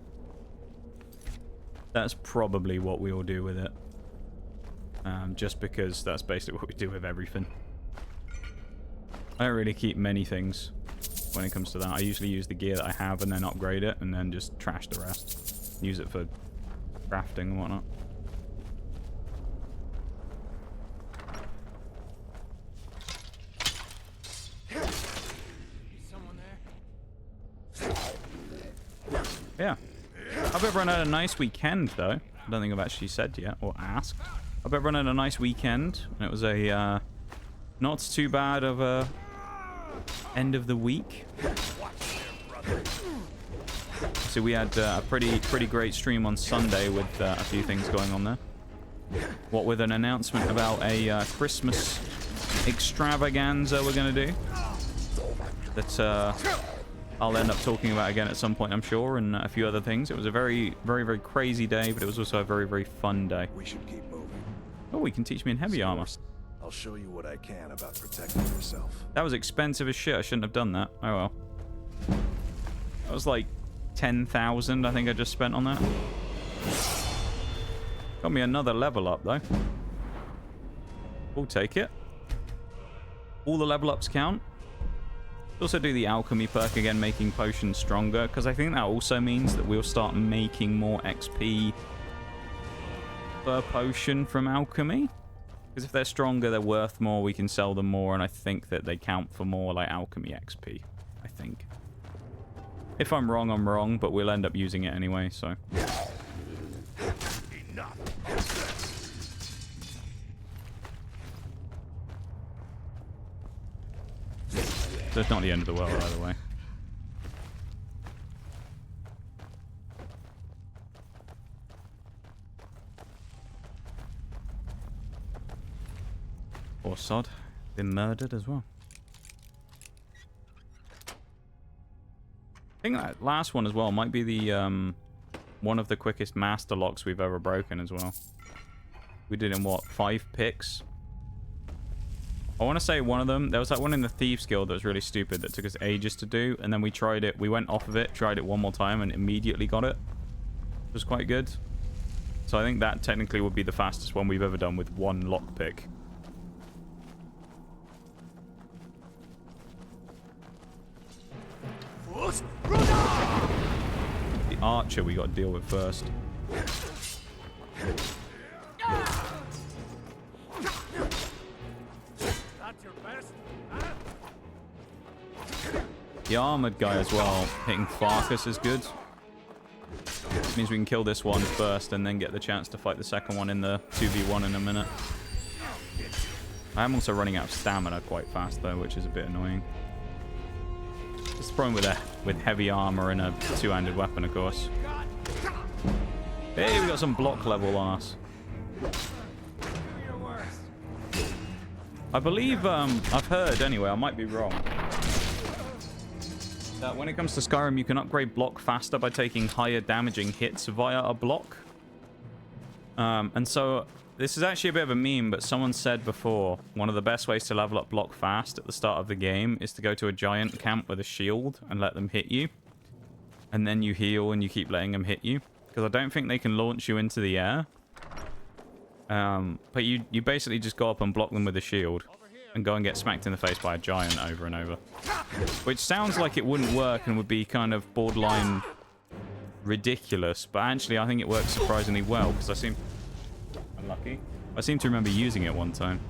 That's probably what we will do with it. Just because that's basically what we do with everything. I don't really keep many things when it comes to that. I usually use the gear that I have and then upgrade it and then just trash the rest. Use it for crafting and whatnot. Someone there? Yeah. hope everyone had a nice weekend, though. I don't think I've actually said yet or asked. I hope everyone had a nice weekend. And it was a not too bad of a end of the week. So we had a pretty great stream on Sunday with a few things going on there. What with an announcement about a Christmas extravaganza we're going to do. That I'll end up talking about again at some point, I'm sure, and a few other things. It was a very crazy day, but it was also a very fun day. We should keep moving. Oh, he can teach me in heavy armor. I'll show you what I can about protecting yourself. That was expensive as shit. I shouldn't have done that. Oh well. That was like 10,000 I think I just spent on that. Got me another level up though. We'll take it. All the level ups count. Also do the alchemy perk again, making potions stronger, because I think that also means that we'll start making more XP per potion from alchemy. Because if they're stronger, they're worth more, we can sell them more, and I think that they count for more like alchemy XP, I think. If I'm wrong, but we'll end up using it anyway, so. Enough. So it's not the end of the world either way. Poor sod. Been murdered as well. I think that last one as well might be the one of the quickest master locks we've ever broken as well. We did in what, 5 picks? I want to say one of them, there was that one in the Thieves Guild that was really stupid that took us ages to do, and then we tried it, we went off of it, tried it one more time, and immediately got it. It was quite good. So I think that technically would be the fastest one we've ever done with one lockpick. The archer we got to deal with first. The armored guy as well, hitting Farkas is good. Means we can kill this one first and then get the chance to fight the second one in the 2v1 in a minute. I am also running out of stamina quite fast though, which is a bit annoying. It's the problem with heavy armor and a two-handed weapon, of course. Hey, we got some block level on us. I believe, I've heard anyway, I might be wrong, that when it comes to Skyrim, you can upgrade block faster by taking higher damaging hits via a block. And so, this is actually a bit of a meme, but someone said before, one of the best ways to level up block fast at the start of the game is to go to a giant camp with a shield and let them hit you. And then you heal and you keep letting them hit you. Because I don't think they can launch you into the air. But you basically just go up and block them with a shield. And go and get smacked in the face by a giant over and over. Which sounds like it wouldn't work and would be kind of borderline ridiculous. But actually I think it works surprisingly well. Because I seem to remember using it one time.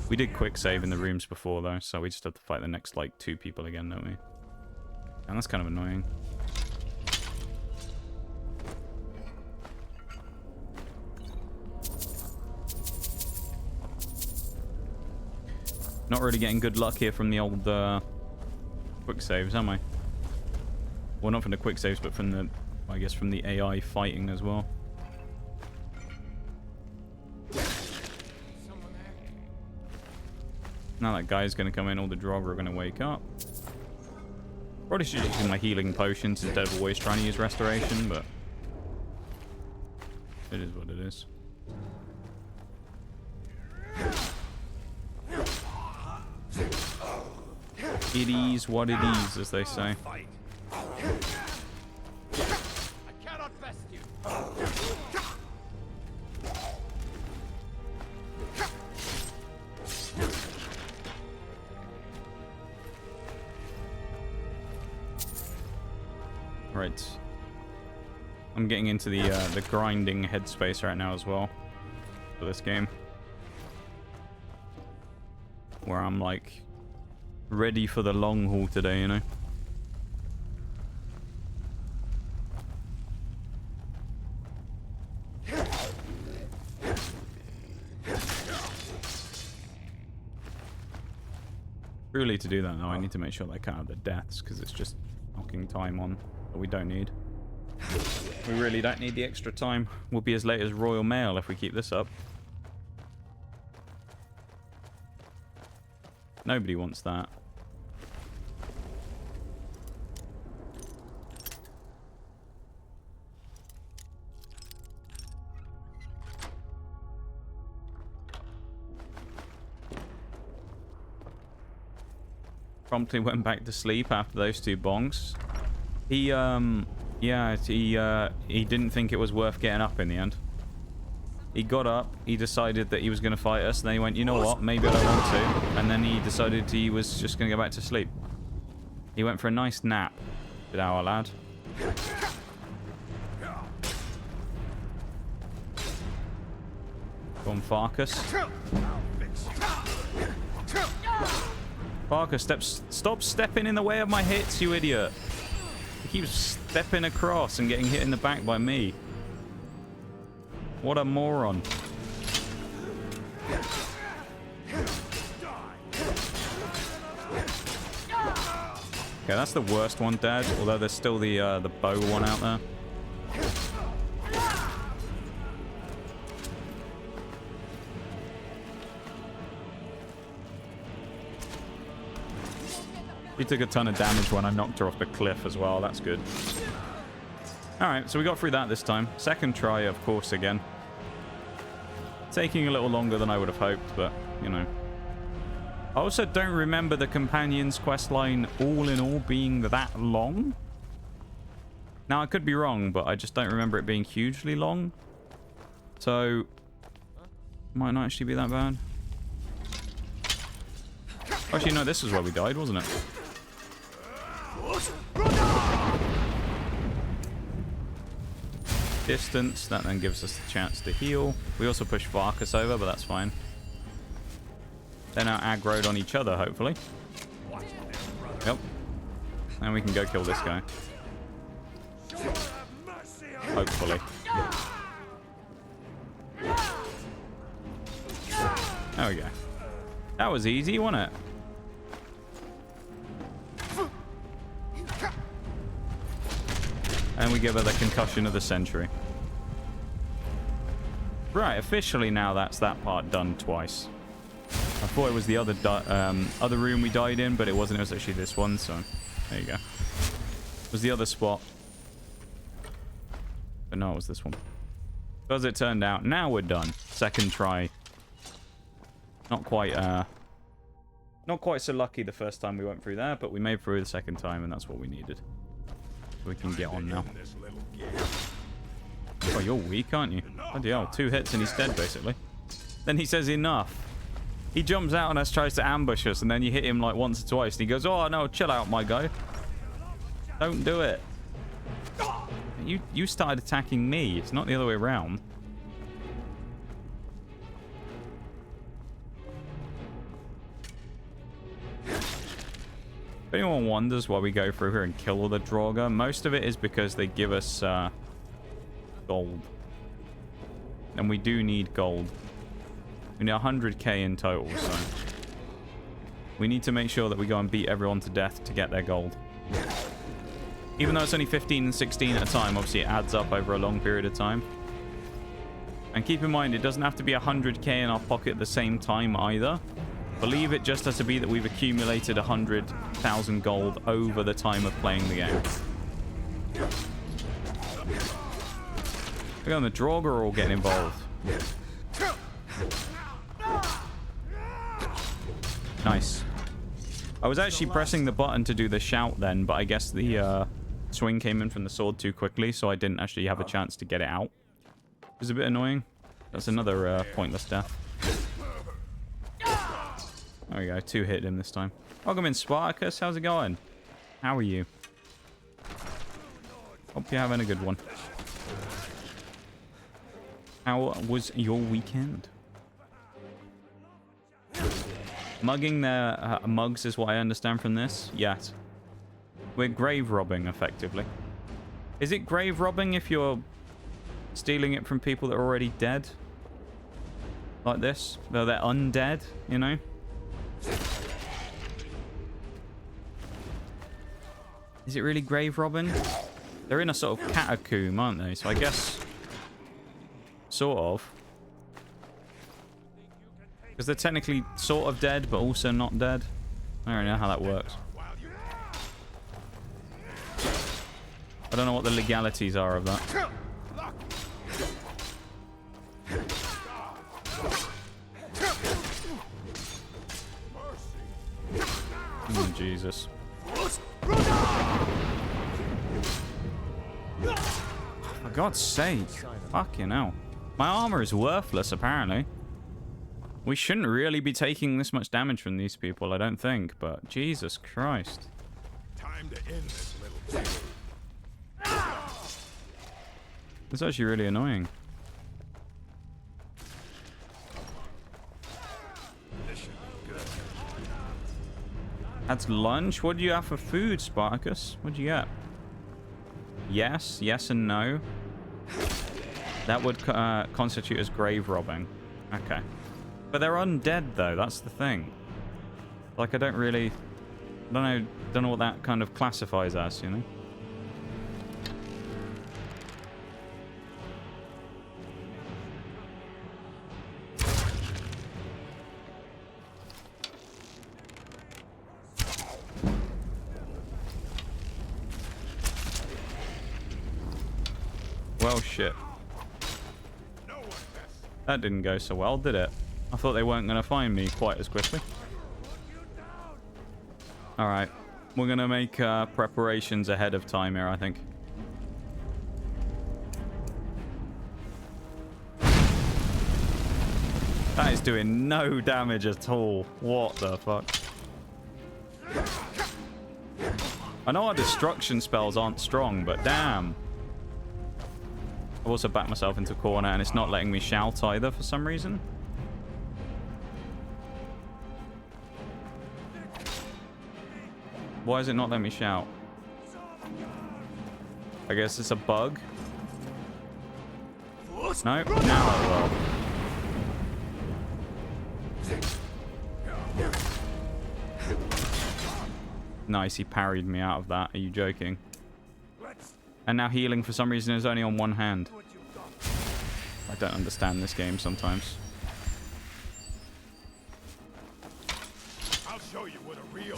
We did quick save in the rooms before though. So we just have to fight the next like 2 people again, don't we? And that's kind of annoying. Not really getting good luck here from the old quick saves, am I? Well, not from the quick saves, but from the, I guess, from the AI fighting as well. Now that guy's going to come in, all the Draugr are going to wake up. Probably should use my healing potions instead of always trying to use restoration, but it is what it is. It is what it is, as they say. I cannot best you. Right. I'm getting into the grinding headspace right now as well for this game, where I'm like ready for the long haul today, you know. Really, to do that, though, I need to make sure they cut out the deaths, because it's just knocking time on that we don't need. We really don't need the extra time. We'll be as late as Royal Mail if we keep this up. Nobody wants that. Promptly went back to sleep after those 2 bongs. He didn't think it was worth getting up in the end. He got up, he decided that he was going to fight us, and then he went, you know what, maybe I don't want to. And then he decided he was just going to go back to sleep. He went for a nice nap, did our lad. Go on, Farkas. Farkas, stop stepping in the way of my hits, you idiot. He keeps stepping across and getting hit in the back by me. What a moron. Okay, that's the worst one, Dad. Although there's still the bow one out there. She took a ton of damage when I knocked her off the cliff as well. That's good. Alright, so we got through that this time. Second try, of course, again. Taking a little longer than I would have hoped, but, you know. I also don't remember the Companion's questline all in all being that long. Now, I could be wrong, but I just don't remember it being hugely long. So, might not actually be that bad. Actually, no, this is where we died, wasn't it? Distance, that then gives us the chance to heal. We also push Farkas over, but that's fine. They're now aggroed on each other, hopefully. Yep. And we can go kill this guy. Hopefully. There we go. That was easy, wasn't it? And we give her the concussion of the century. Right, officially now that's that part done twice. I thought it was the other room we died in, but it wasn't. It was actually this one, so there you go. It was the other spot. But no, it was this one. So as it turned out, now we're done. Second try. Not quite so lucky the first time we went through there, but we made through the second time, and that's what we needed. We can get on now. Oh, you're weak, aren't you? Bloody hell, 2 hits and he's dead, basically. Then he says enough. He jumps out on us, tries to ambush us, and then you hit him like once or twice, and he goes, oh, no, chill out, my guy. Don't do it. You started attacking me. It's not the other way around. If anyone wonders why we go through here and kill all the Draugr, most of it is because they give us gold. And we do need gold. We need 100k in total, so we need to make sure that we go and beat everyone to death to get their gold. Even though it's only 15 and 16 at a time, obviously it adds up over a long period of time. And keep in mind, it doesn't have to be 100k in our pocket at the same time either. I believe it just has to be that we've accumulated 100,000 gold over the time of playing the game. We're going the Draugr are all getting involved. Nice. I was actually pressing the button to do the shout then, but I guess the swing came in from the sword too quickly, so I didn't actually have a chance to get it out. It was a bit annoying. That's another pointless death. There we go, 2 hit him this time. Welcome in, Spartacus. How's it going? How are you? Hope you're having a good one. How was your weekend? Mugging their mugs is what I understand from this. Yes. We're grave robbing, effectively. Is it grave robbing if you're stealing it from people that are already dead? Like this? Though they're undead, you know? Is it really grave robbing? They're in a sort of catacomb, aren't they? So I guess... Sort of. Because they're technically sort of dead, but also not dead. I don't know how that works. I don't know what the legalities are of that. Oh, Jesus. For God's sake. Fucking hell. My armor is worthless, apparently. We shouldn't really be taking this much damage from these people, I don't think, but Jesus Christ. Time to end this little thing. It's actually really annoying. That's lunch? What do you have for food, Spartacus? What do you get? Yes, yes and no. That would constitute as grave robbing. Okay. But they're undead, though. That's the thing. Like, I don't know what that kind of classifies as, you know? Well, shit. That didn't go so well, did it? I thought they weren't going to find me quite as quickly. Alright. We're going to make preparations ahead of time here, I think. That is doing no damage at all. What the fuck? I know our destruction spells aren't strong, but damn. I've also backed myself into a corner and it's not letting me shout either for some reason. Why is it not letting me shout? I guess it's a bug. No? Now it will. Nice, he parried me out of that. Are you joking? And now healing for some reason is only on one hand. I don't understand this game sometimes. I'll show you what a real...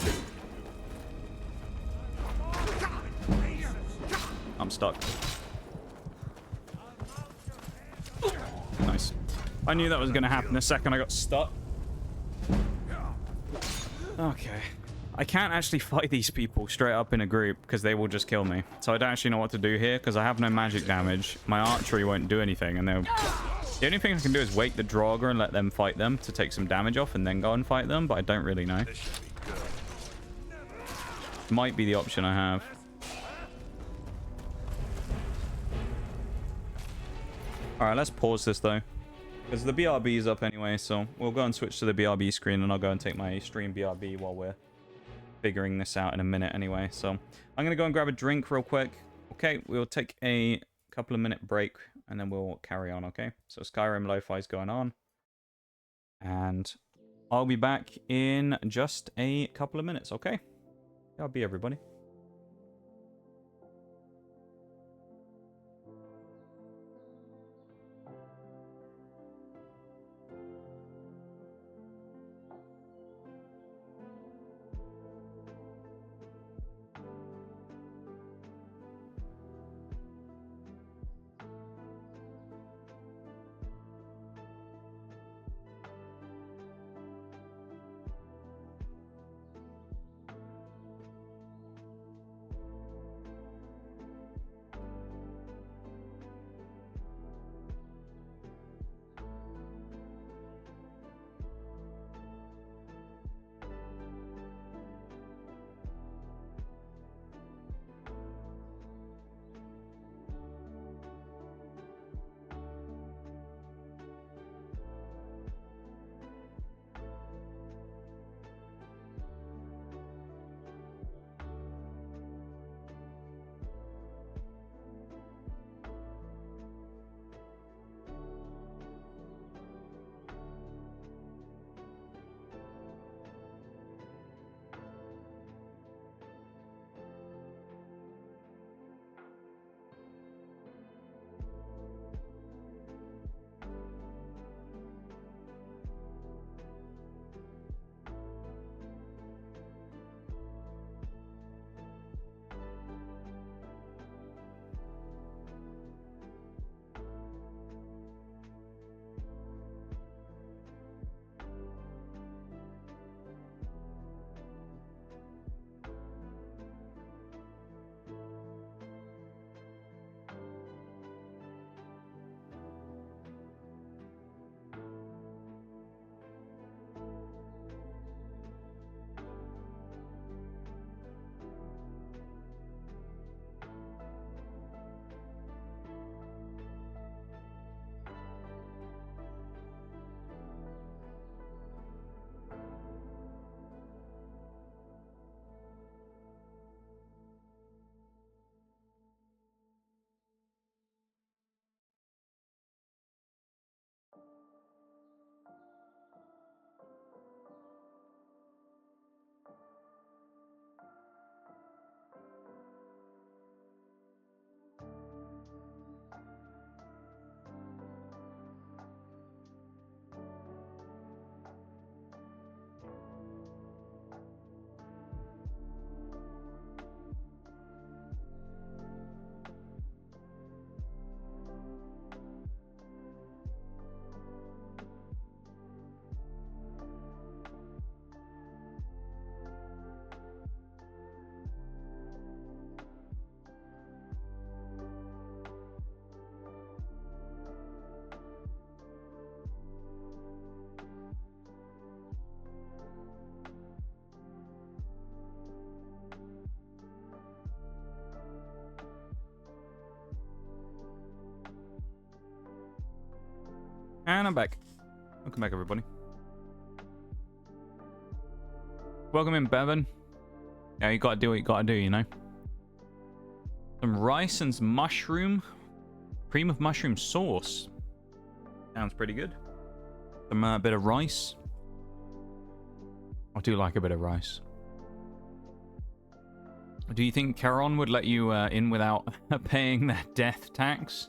I'm stuck. Nice. I knew that was going to happen the second I got stuck. Okay. I can't actually fight these people straight up in a group because they will just kill me. So I don't actually know what to do here because I have no magic damage. My archery won't do anything, and they'll... The only thing I can do is wake the Draugr and let them fight them to take some damage off and then go and fight them, but I don't really know. Might be the option I have. Alright, let's pause this though. Because the BRB is up anyway, so we'll go and switch to the BRB screen and I'll go and take my stream BRB while we're figuring this out in a minute anyway. So I'm going to go and grab a drink real quick. Okay, we'll take a couple of minute break and then we'll carry on, okay? So Skyrim Lo-Fi is going on. And I'll be back in just a couple of minutes, okay? BRB, everybody. And I'm back. Welcome back, everybody. Welcome in, Bevan. Yeah, you gotta do what you gotta do, you know. Some rice and some mushroom. Cream of mushroom sauce. Sounds pretty good. Some bit of rice. I do like a bit of rice. Do you think Charon would let you in without paying their death tax?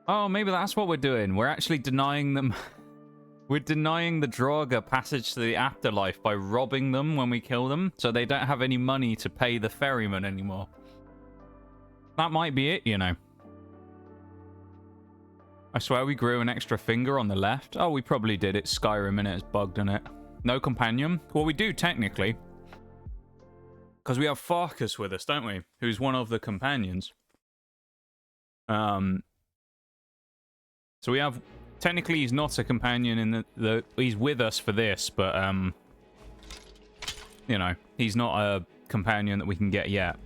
Oh, maybe that's what we're doing. We're actually denying them. We're denying the Draugr passage to the afterlife by robbing them when we kill them, so they don't have any money to pay the ferryman anymore. That might be it, you know. I swear we grew an extra finger on the left. Oh, we probably did. It's Skyrim and it's bugged in it. No companion. Well, we do technically. Because we have Farkas with us, don't we? Who's one of the companions. So we have... Technically, he's not a companion in the... He's with us for this, but, you know, he's not a companion that we can get yet.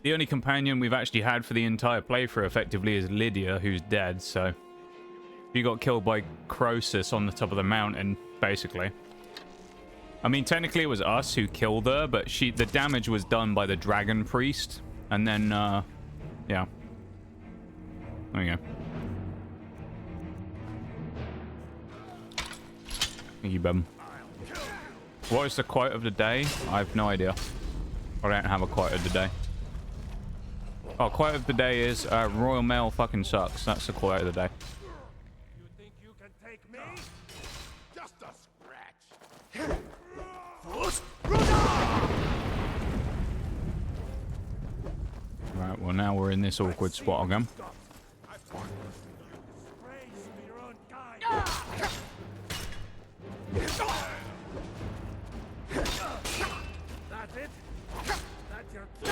The only companion we've actually had for the entire playthrough, effectively, is Lydia, who's dead, so... She got killed by Croesus on the top of the mountain, basically. I mean, technically, it was us who killed her, but the damage was done by the Dragon Priest. And then, yeah. There you go. Thank you, Bum. What is the quote of the day? I have no idea. I don't have a quote of the day. Oh, quote of the day is Royal Mail fucking sucks. That's the quote of the day. You think you can take me? Just a scratch. Right, well now we're in this awkward spot again. That's it? That's your kill?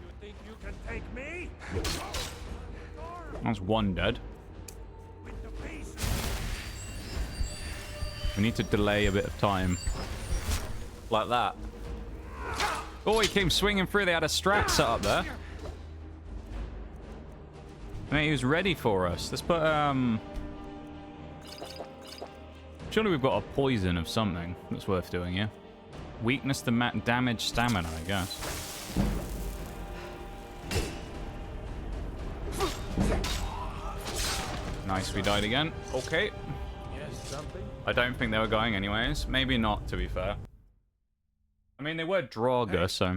You think you can take me? That's one dead. We need to delay a bit of time. Like that. Oh, he came swinging through. They had a strat set up there. I mean, he was ready for us. Let's put, surely we've got a poison of something that's worth doing, yeah? Weakness to damage stamina, I guess. Nice, we died again. Okay. Yes, something? I don't think they were going anyways. Maybe not, to be fair. I mean, they were Draugr, so...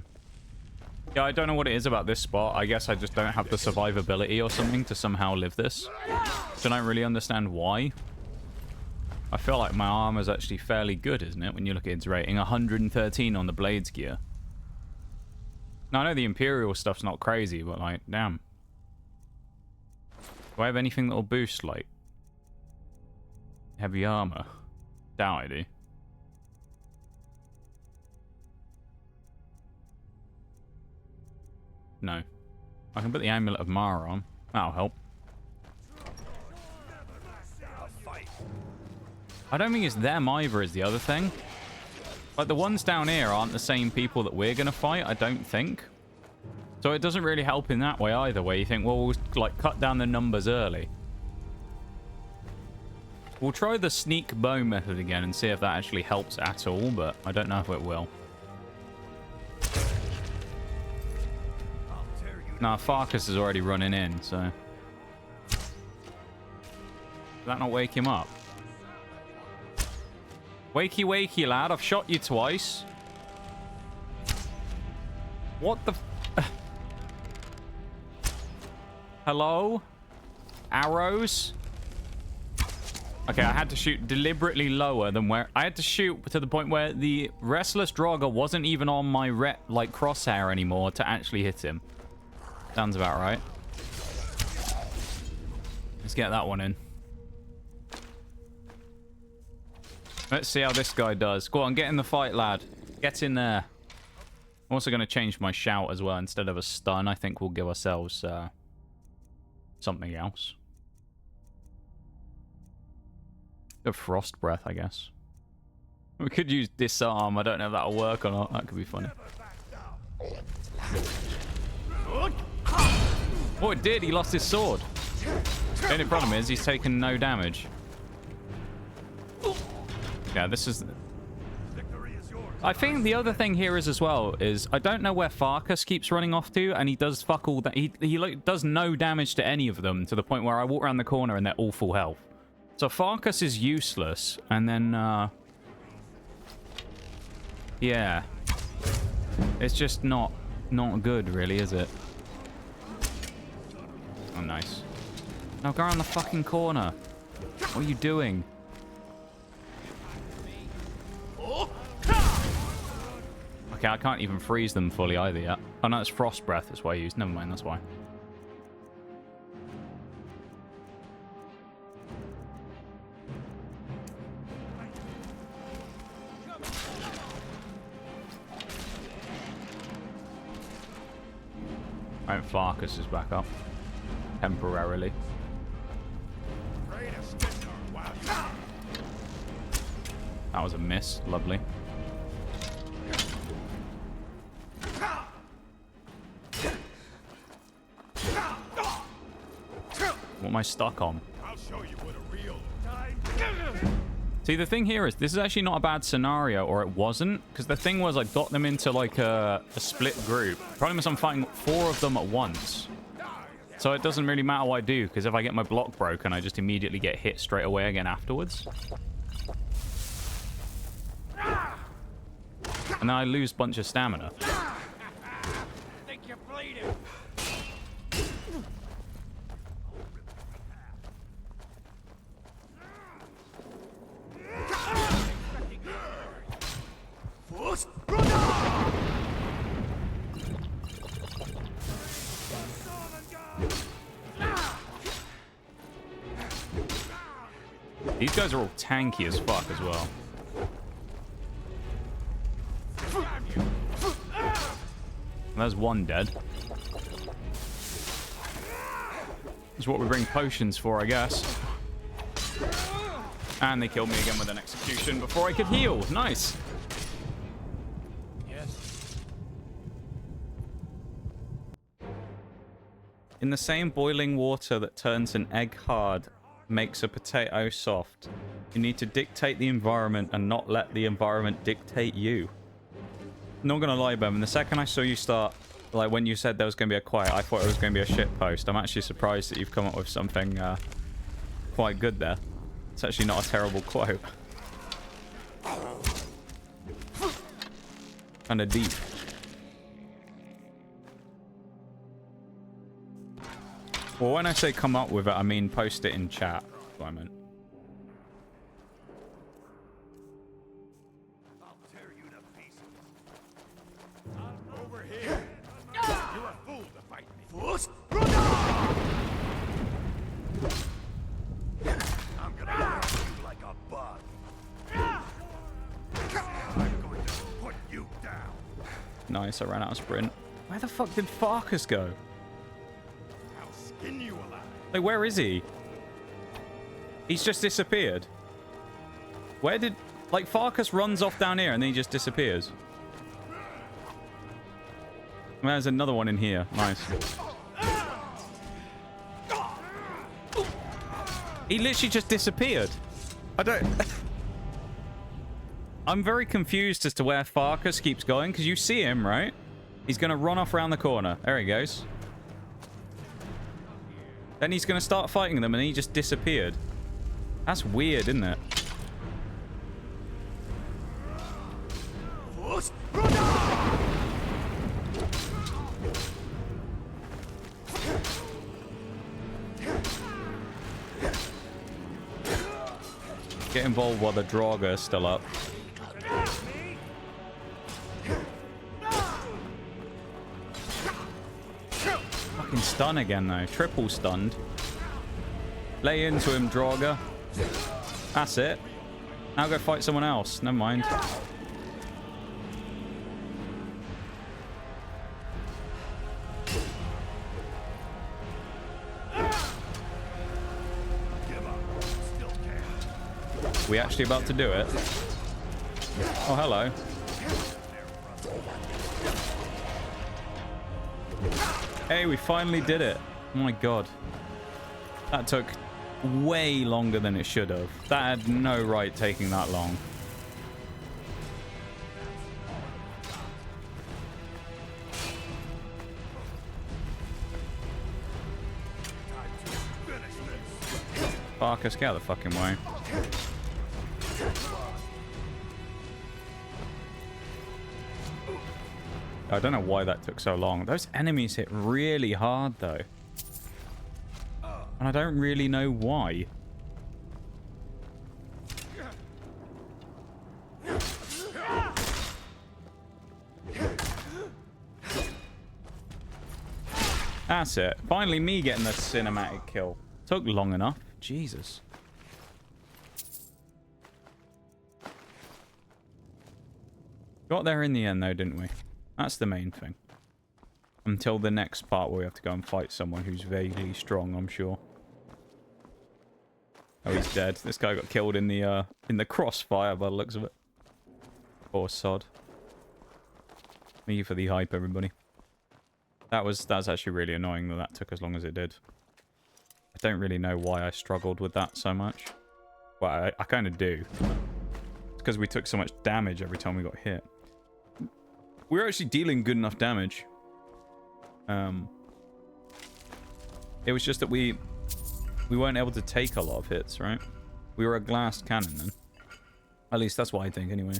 Yeah, I don't know what it is about this spot. I guess I just don't have the survivability or something to somehow live this. So I don't really understand why. I feel like my armor's actually fairly good, isn't it? When you look at its rating. 113 on the Blades gear. Now, I know the Imperial stuff's not crazy, but like, damn. Do I have anything that'll boost, like... heavy armor? Doubt I do. No. I can put the Amulet of Mara on. That'll help. I don't think it's them either is the other thing. Like, the ones down here aren't the same people that we're going to fight, I don't think. So it doesn't really help in that way either, where you think, well, we'll, like, cut down the numbers early. We'll try the sneak bow method again and see if that actually helps at all, but I don't know if it will. Nah, Farkas is already running in, so... Did that not wake him up? Wakey, wakey, lad. I've shot you twice. What the... Hello? Arrows? Okay, I had to shoot deliberately lower than where... I had to shoot to the point where the Restless Draugr wasn't even on my crosshair anymore to actually hit him. Sounds about right. Let's get that one in. Let's see how this guy does. Go on, get in the fight, lad. Get in there. I'm also going to change my shout as well. Instead of a stun, I think we'll give ourselves something else. A frost breath, I guess. We could use disarm. I don't know if that'll work or not. That could be funny. Oh, it did. He lost his sword. The only problem is he's taken no damage. Yeah, this is... I think the other thing here is as well is I don't know where Farkas keeps running off to, and he does fuck all that. He like, does no damage to any of them to the point where I walk around the corner and they're all full health. So Farkas is useless, and then yeah, it's just not good, really, is it? Oh, nice. Now go around the fucking corner. What are you doing? Okay, I can't even freeze them fully either yet. Oh no, it's Frost Breath. That's what I used. Never mind, that's why. Alright, Farkas is back up. Temporarily. That was a miss. Lovely. What am I stuck on? I'll show you what a real See, the thing here is, this is actually not a bad scenario, or it wasn't, because the thing was I got them into like a split group. The problem is I'm fighting 4 of them at once. So it doesn't really matter what I do, because if I get my block broken, I just immediately get hit straight away again afterwards. And then I lose a bunch of stamina. I think you're bleeding. These guys are all tanky as fuck as well. There's one dead. That's what we bring potions for, I guess. And they killed me again with an execution before I could heal. Nice. Yes. In the same boiling water that turns an egg hard, makes a potato soft. You need to dictate the environment and not let the environment dictate you. Not gonna lie, Bowman, the second I saw you start, like when you said there was gonna be a quiet, I thought it was gonna be a shit post. I'm actually surprised that you've come up with something quite good there. It's actually not a terrible quote. Kinda deep. Well, when I say come up with it, I mean post it in chat. That's what I meant. I'll tear you to pieces. Over here. You're a fool to fight me. I'm gonna hurt you like a bug. I'm going to put you down. Nice, I ran out of sprint. Where the fuck did Farkas go? I'll skin you alive. Like, where is he? He's just disappeared. Where did... Like, Farkas runs off down here and then he just disappears. There's another one in here. Nice. He literally just disappeared. I don't... I'm very confused as to where Farkas keeps going, because you see him, right? He's going to run off around the corner. There he goes. Then he's going to start fighting them, and he just disappeared. That's weird, isn't it? Get involved while the Draugr is still up. Fucking stun again, though. Triple stunned. Lay into him, Draugr. That's it. Now go fight someone else. Never mind. We actually about to do it? Oh, hello. Hey, we finally did it. Oh my god. That took way longer than it should have. That had no right taking that long. Farkas, get out of the fucking way. I don't know why that took so long. Those enemies hit really hard, though. And I don't really know why. That's it. Finally me getting the cinematic kill. Took long enough. Jesus. Got there in the end, though, didn't we? That's the main thing. Until the next part where we have to go and fight someone who's vaguely strong, I'm sure. Oh, he's dead. This guy got killed in the crossfire by the looks of it. Poor sod. Thank you for the hype, everybody. That's actually really annoying that took as long as it did. I don't really know why I struggled with that so much. Well, I kind of do. It's because we took so much damage every time we got hit. We were actually dealing good enough damage. It was just that we weren't able to take a lot of hits, right? We were a glass cannon then. At least that's what I think anyway.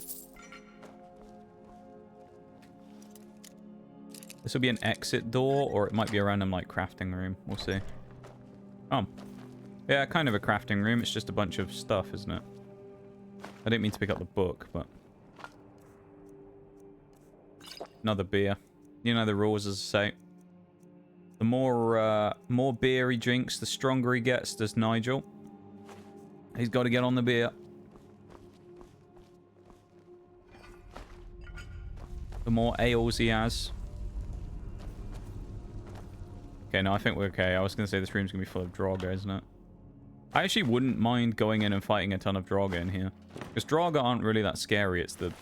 This will be an exit door, or it might be a random like crafting room. We'll see. Oh. Yeah, kind of a crafting room. It's just a bunch of stuff, isn't it? I didn't mean to pick up the book, but... Another beer. You know the rules, as I say. The more beer he drinks, the stronger he gets, does Nigel. He's got to get on the beer. The more ales he has. Okay, no, I think we're okay. I was going to say this room's going to be full of Draugr, isn't it? I actually wouldn't mind going in and fighting a ton of Draugr in here. Because Draugr aren't really that scary. It's the...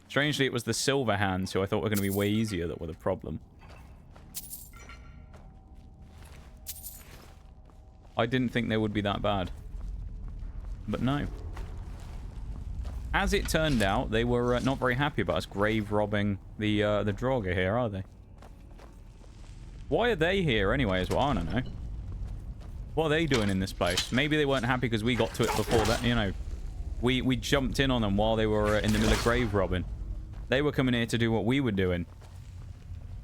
Strangely, it was the Silver Hands who I thought were going to be way easier that were the problem. I didn't think they would be that bad. But no. As it turned out, they were not very happy about us grave robbing the Draugr here, are they? Why are they here anyway, is what I don't know. What are they doing in this place? Maybe they weren't happy because we got to it before that, you know. We jumped in on them while they were in the middle of grave robbing. They were coming here to do what we were doing.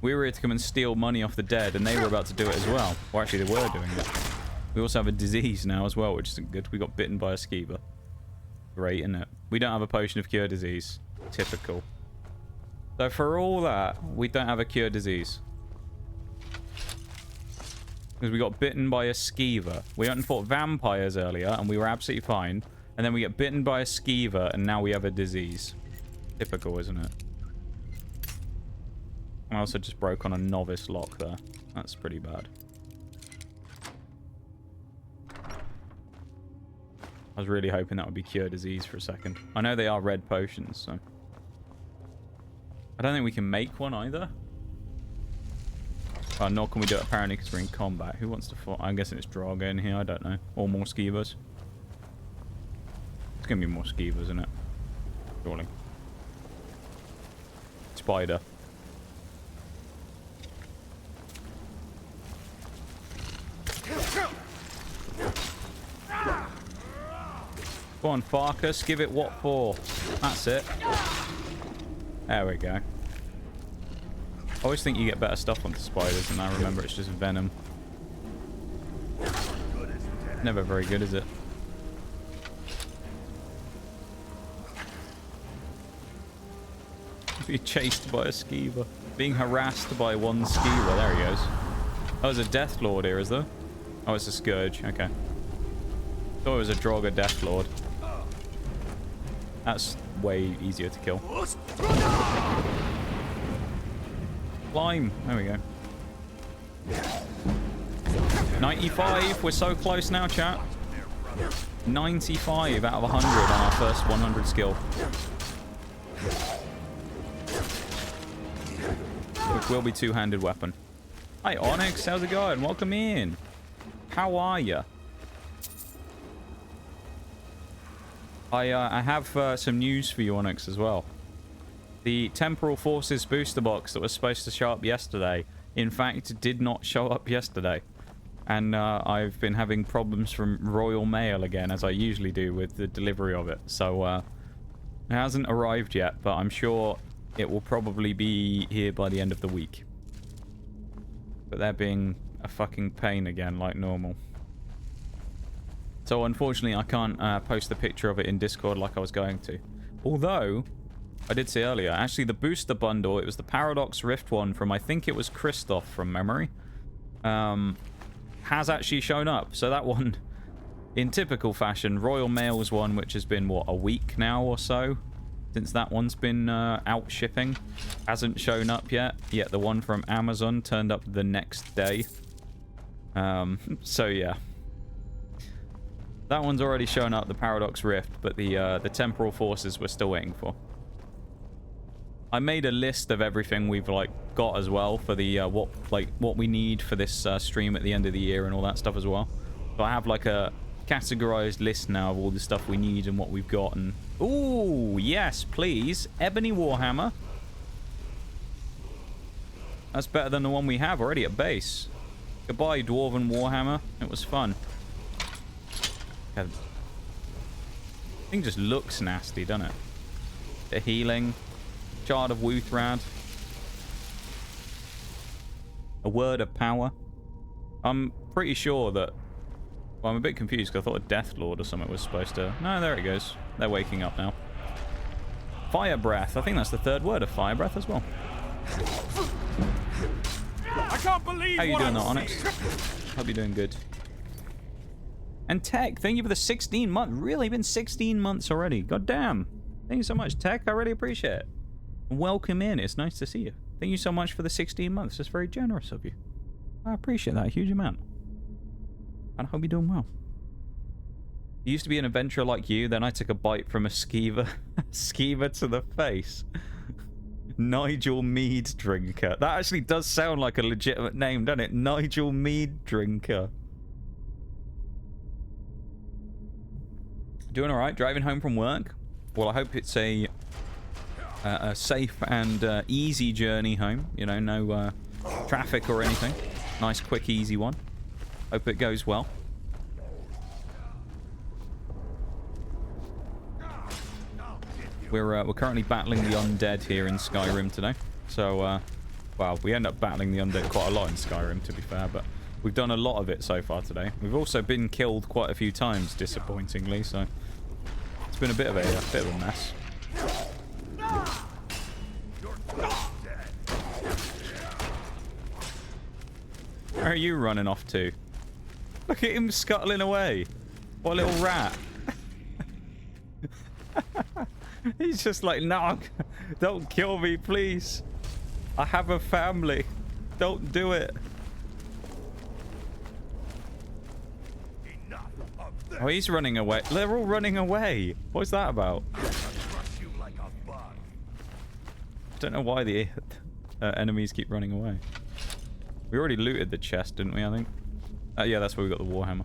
We were here to come and steal money off the dead, and they were about to do it as well. Or actually, they were doing it. We also have a disease now as well, which isn't good. We got bitten by a skeever. Great, isn't it? We don't have a potion of cure disease. Typical. So for all that, we don't have a cure disease. Because we got bitten by a skeever. We went and fought vampires earlier, and we were absolutely fine. And then we get bitten by a skeever, and now we have a disease. Typical, isn't it? I also just broke on a novice lock there. That's pretty bad. I was really hoping that would be cure disease for a second. I know they are red potions, so... I don't think we can make one either. Well, nor can we do it apparently because we're in combat. Who wants to fight? I'm guessing it's Draugr in here, I don't know. Or more skeevers. It's going to be more skeevers, isn't it? Surely. Spider. Go on, Farkas. Give it what for. That's it. There we go. I always think you get better stuff onto spiders, and I remember it's just venom. Never very good, is it? Being chased by a skeever. Being harassed by one skeever. There he goes. Oh, there's a Death Lord here, is there? Oh, it's a Scourge. Okay. Thought it was a Draugr Death Lord. That's way easier to kill. Climb. There we go. 95. We're so close now, chat. 95 out of 100 on our first 100 skill. Which will be two-handed weapon. Hi, Onyx. How's it going? Welcome in. How are you? I have some news for you, Onyx, as well. The Temporal Forces booster box that was supposed to show up yesterday, in fact, did not show up yesterday. And I've been having problems from Royal Mail again, as I usually do with the delivery of it. So it hasn't arrived yet, but I'm sure it will probably be here by the end of the week. But they're being a fucking pain again, like normal. So unfortunately, I can't post the picture of it in Discord like I was going to. Although, I did say earlier, actually the booster bundle, it was the Paradox Rift one from, I think it was Christoph from memory, has actually shown up. So that one, in typical fashion, Royal Mail's one, which has been, what, a week now or so since that one's been out shipping, hasn't shown up yet. Yet the one from Amazon turned up the next day. So yeah. That one's already shown up, the Paradox Rift, but the Temporal Forces we're still waiting for. I made a list of everything we've like got as well for the what we need for this stream at the end of the year and all that stuff as well. So I have like a categorized list now of all the stuff we need and what we've got. And ooh, yes, please, Ebony Warhammer. That's better than the one we have already at base. Goodbye, Dwarven Warhammer. It was fun. Thing just looks nasty, doesn't it? The healing. Shard of Wuthrad. A Word of Power. I'm pretty sure that... Well, I'm a bit confused because I thought a Death Lord or something was supposed to... No, there it goes. They're waking up now. Fire Breath. I think that's the third word of Fire Breath as well. I can't believe How you doing, Onyx? Hope you're doing good. And Tech, thank you for the 16 months. Really been 16 months already. God damn. Thank you so much, Tech. I really appreciate it. Welcome in. It's nice to see you. Thank you so much for the 16 months. That's very generous of you. I appreciate that a huge amount. And I hope you're doing well. I used to be an adventurer like you, then I took a bite from a skeever. Skeever to the face. Nigel Mead Drinker. That actually does sound like a legitimate name, doesn't it? Nigel Mead Drinker. Doing alright? Driving home from work? Well, I hope it's a safe and easy journey home. You know, no traffic or anything. Nice, quick, easy one. Hope it goes well. We're currently battling the undead here in Skyrim today. So, well, we end up battling the undead quite a lot in Skyrim, to be fair, but we've done a lot of it so far today. We've also been killed quite a few times, disappointingly, so it's been a bit of a mess. Where are you running off to? Look at him scuttling away. What a little rat. He's just like, no, don't kill me, please. I have a family. Don't do it. Oh, he's running away. They're all running away. What's that about? I don't know why the enemies keep running away. We already looted the chest, didn't we, I think? Yeah, that's where we got the Warhammer.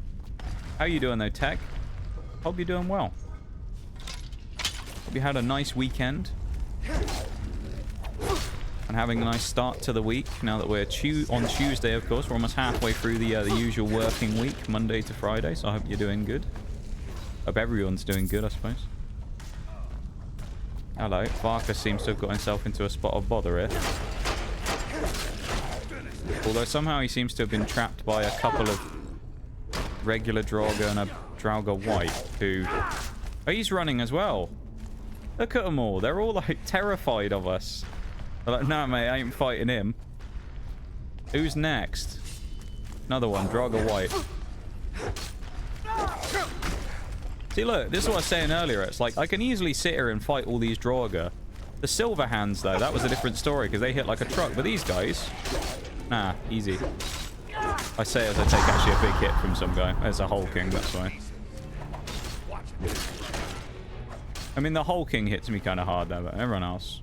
How you doing, though, Tech? Hope you're doing well. Hope you had a nice weekend. And having a nice start to the week, now that we're on Tuesday, of course. We're almost halfway through the usual working week, Monday to Friday, so I hope you're doing good. Hope everyone's doing good, I suppose. Hello. Varka seems to have got himself into a spot of bother here. Although somehow he seems to have been trapped by a couple of regular Draugr and a Draugr White, who... Oh, he's running as well. Look at them all. They're all, like, terrified of us. They're like, nah, mate, I ain't fighting him. Who's next? Another one, Draugr White. See, look, this is what I was saying earlier. It's like, I can easily sit here and fight all these Draugr. The Silver Hands, though, that was a different story, because they hit like a truck. But these guys... Nah, easy. I say as I take actually a big hit from some guy. There's a Hulking, that's why. I mean, the Hulking hits me kind of hard, though, but everyone else...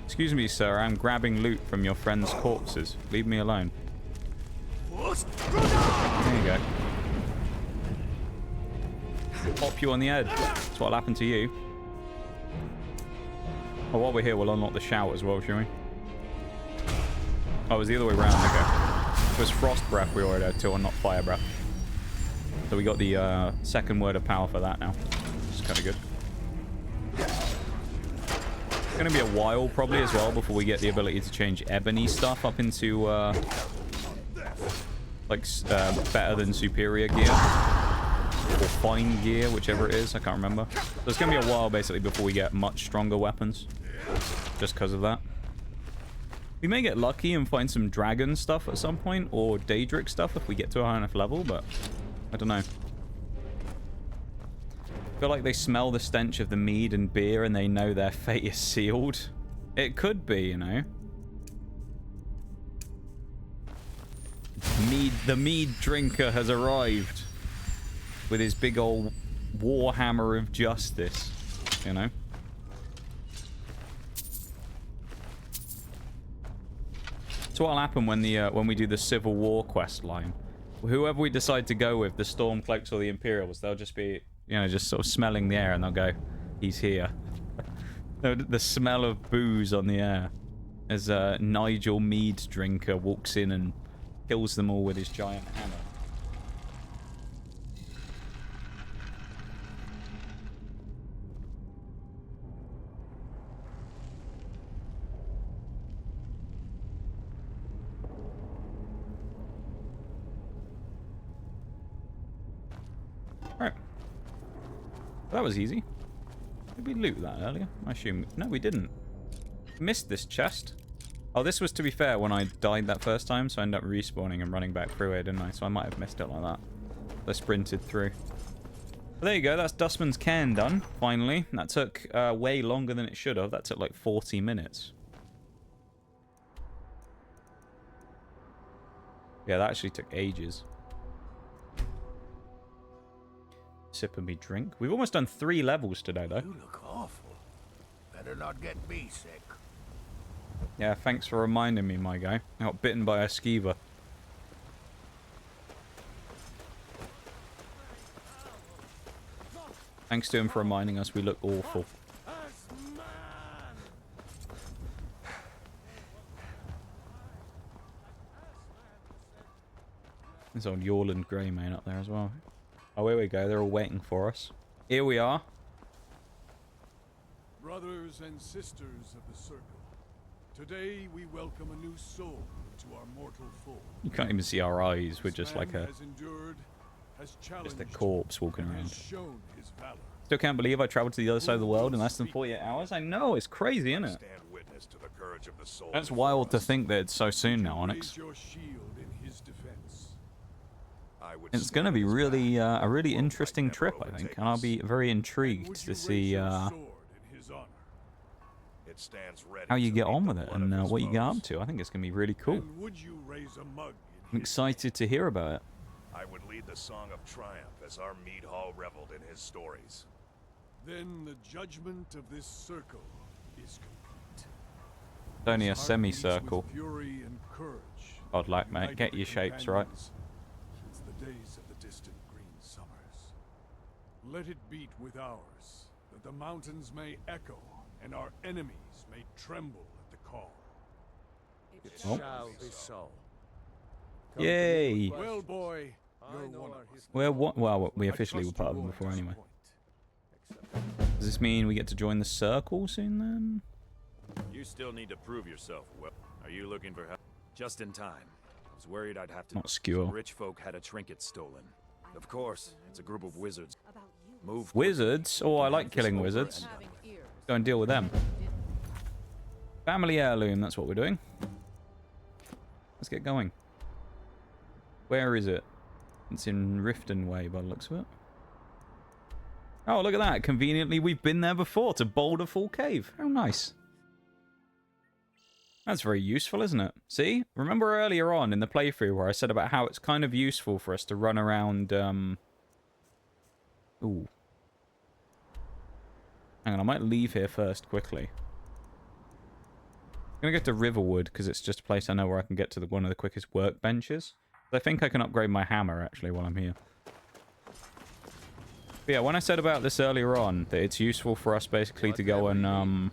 Excuse me, sir, I'm grabbing loot from your friend's corpses. Leave me alone. There you go. pop you on the head. That's what'll happen to you. Oh, while we're here, we'll unlock the shout as well, shall we? Oh, it was the other way around. Okay. It was frost breath we already had to, and not fire breath. So we got the second word of power for that now. Which is kind of good. It's going to be a while probably as well before we get the ability to change ebony stuff up into better than superior gear. Or fine gear, whichever it is. I can't remember. So it's going to be a while basically before we get much stronger weapons. Just because of that. We may get lucky and find some dragon stuff at some point. Or Daedric stuff if we get to a high enough level. But I don't know. I feel like they smell the stench of the mead and beer and they know their fate is sealed. It could be, you know. The mead drinker has arrived with his big old warhammer of justice, you know. So what'll happen when we do the Civil War quest line? Whoever we decide to go with, the Stormcloaks or the Imperials, they'll just be, you know, just sort of smelling the air and they'll go, he's here. The smell of booze on the air as Nigel Mead drinker walks in and kills them all with his giant hammer. Alright. That was easy. Did we loot that earlier? I assume... No, we didn't. Missed this chest. Oh, this was, to be fair, when I died that first time, so I ended up respawning and running back through it, didn't I? So I might have missed it like that. I sprinted through. But there you go, that's Dustman's Cairn done, finally. That took way longer than it should have. That took like 40 minutes. Yeah, that actually took ages. Sip of me drink. We've almost done 3 levels today, though. You look awful. Better not get me sick. Yeah, thanks for reminding me, my guy. I got bitten by a skeever. Thanks to him for reminding us we look awful. There's old Yorland Greymane up there as well. Oh, here we go. They're all waiting for us. Here we are. Brothers and sisters of the Circle, today we welcome a new soul to our mortal fold. You can't even see our eyes. We're just This like man a... has endured, has just a challenged, corpse walking and around. has shown his valor. Still can't believe I traveled to the other side of the world in less than 48 hours. I know, it's crazy, isn't it? Stand witness to the courage of the soul. That's wild to think that it's so soon now, Onyx. Raise your shield in his defense. I would It's going to be stand really back. a really Will interesting never trip, I think, overtake and I'll us. be very Would intrigued you to raise see your sword in his honor? It stands ready how you to get meet on the with it blood and of his what you get up foes. to. I think it's going to be really cool. And would you raise a mug I'm in his excited to hear about it. I would lead the song of triumph as our mead hall reveled in his stories. Then the judgment of this circle is complete. It's only a His heart beats with semicircle. fury and courage. God, like, mate, United get the your shapes right. companions Since the days of the distant green summers. Let it beat with ours, that the mountains may echo and our enemies may tremble at the call. It Oh. shall be so. Yay! Well, boy, you're I know one our of us. history. Well, what? Well, we I officially were trust part of you them won't before anyway. disappoint. Does this mean we get to join the circle soon then? You still need to prove yourself. Well, are you looking for help? Just in time. I was worried I'd have to. Not skewer. Some rich folk had a trinket stolen. Of course, it's a group of wizards. Move. Wizards? Oh, I like killing wizards. Go and deal with them. Family heirloom, that's what we're doing. Let's get going. Where is it? It's in Riften Way by the looks of it. Oh, look at that. Conveniently, we've been there before to Boulderfall Cave. How nice. That's very useful, isn't it? See? Remember earlier on in the playthrough where I said about how it's kind of useful for us to run around, Ooh. Hang on, I might leave here first quickly. I'm going to go to Riverwood because it's just a place I know where I can get to one of the quickest workbenches. I think I can upgrade my hammer, actually, while I'm here. But yeah, when I said about this earlier on, that it's useful for us basically to go and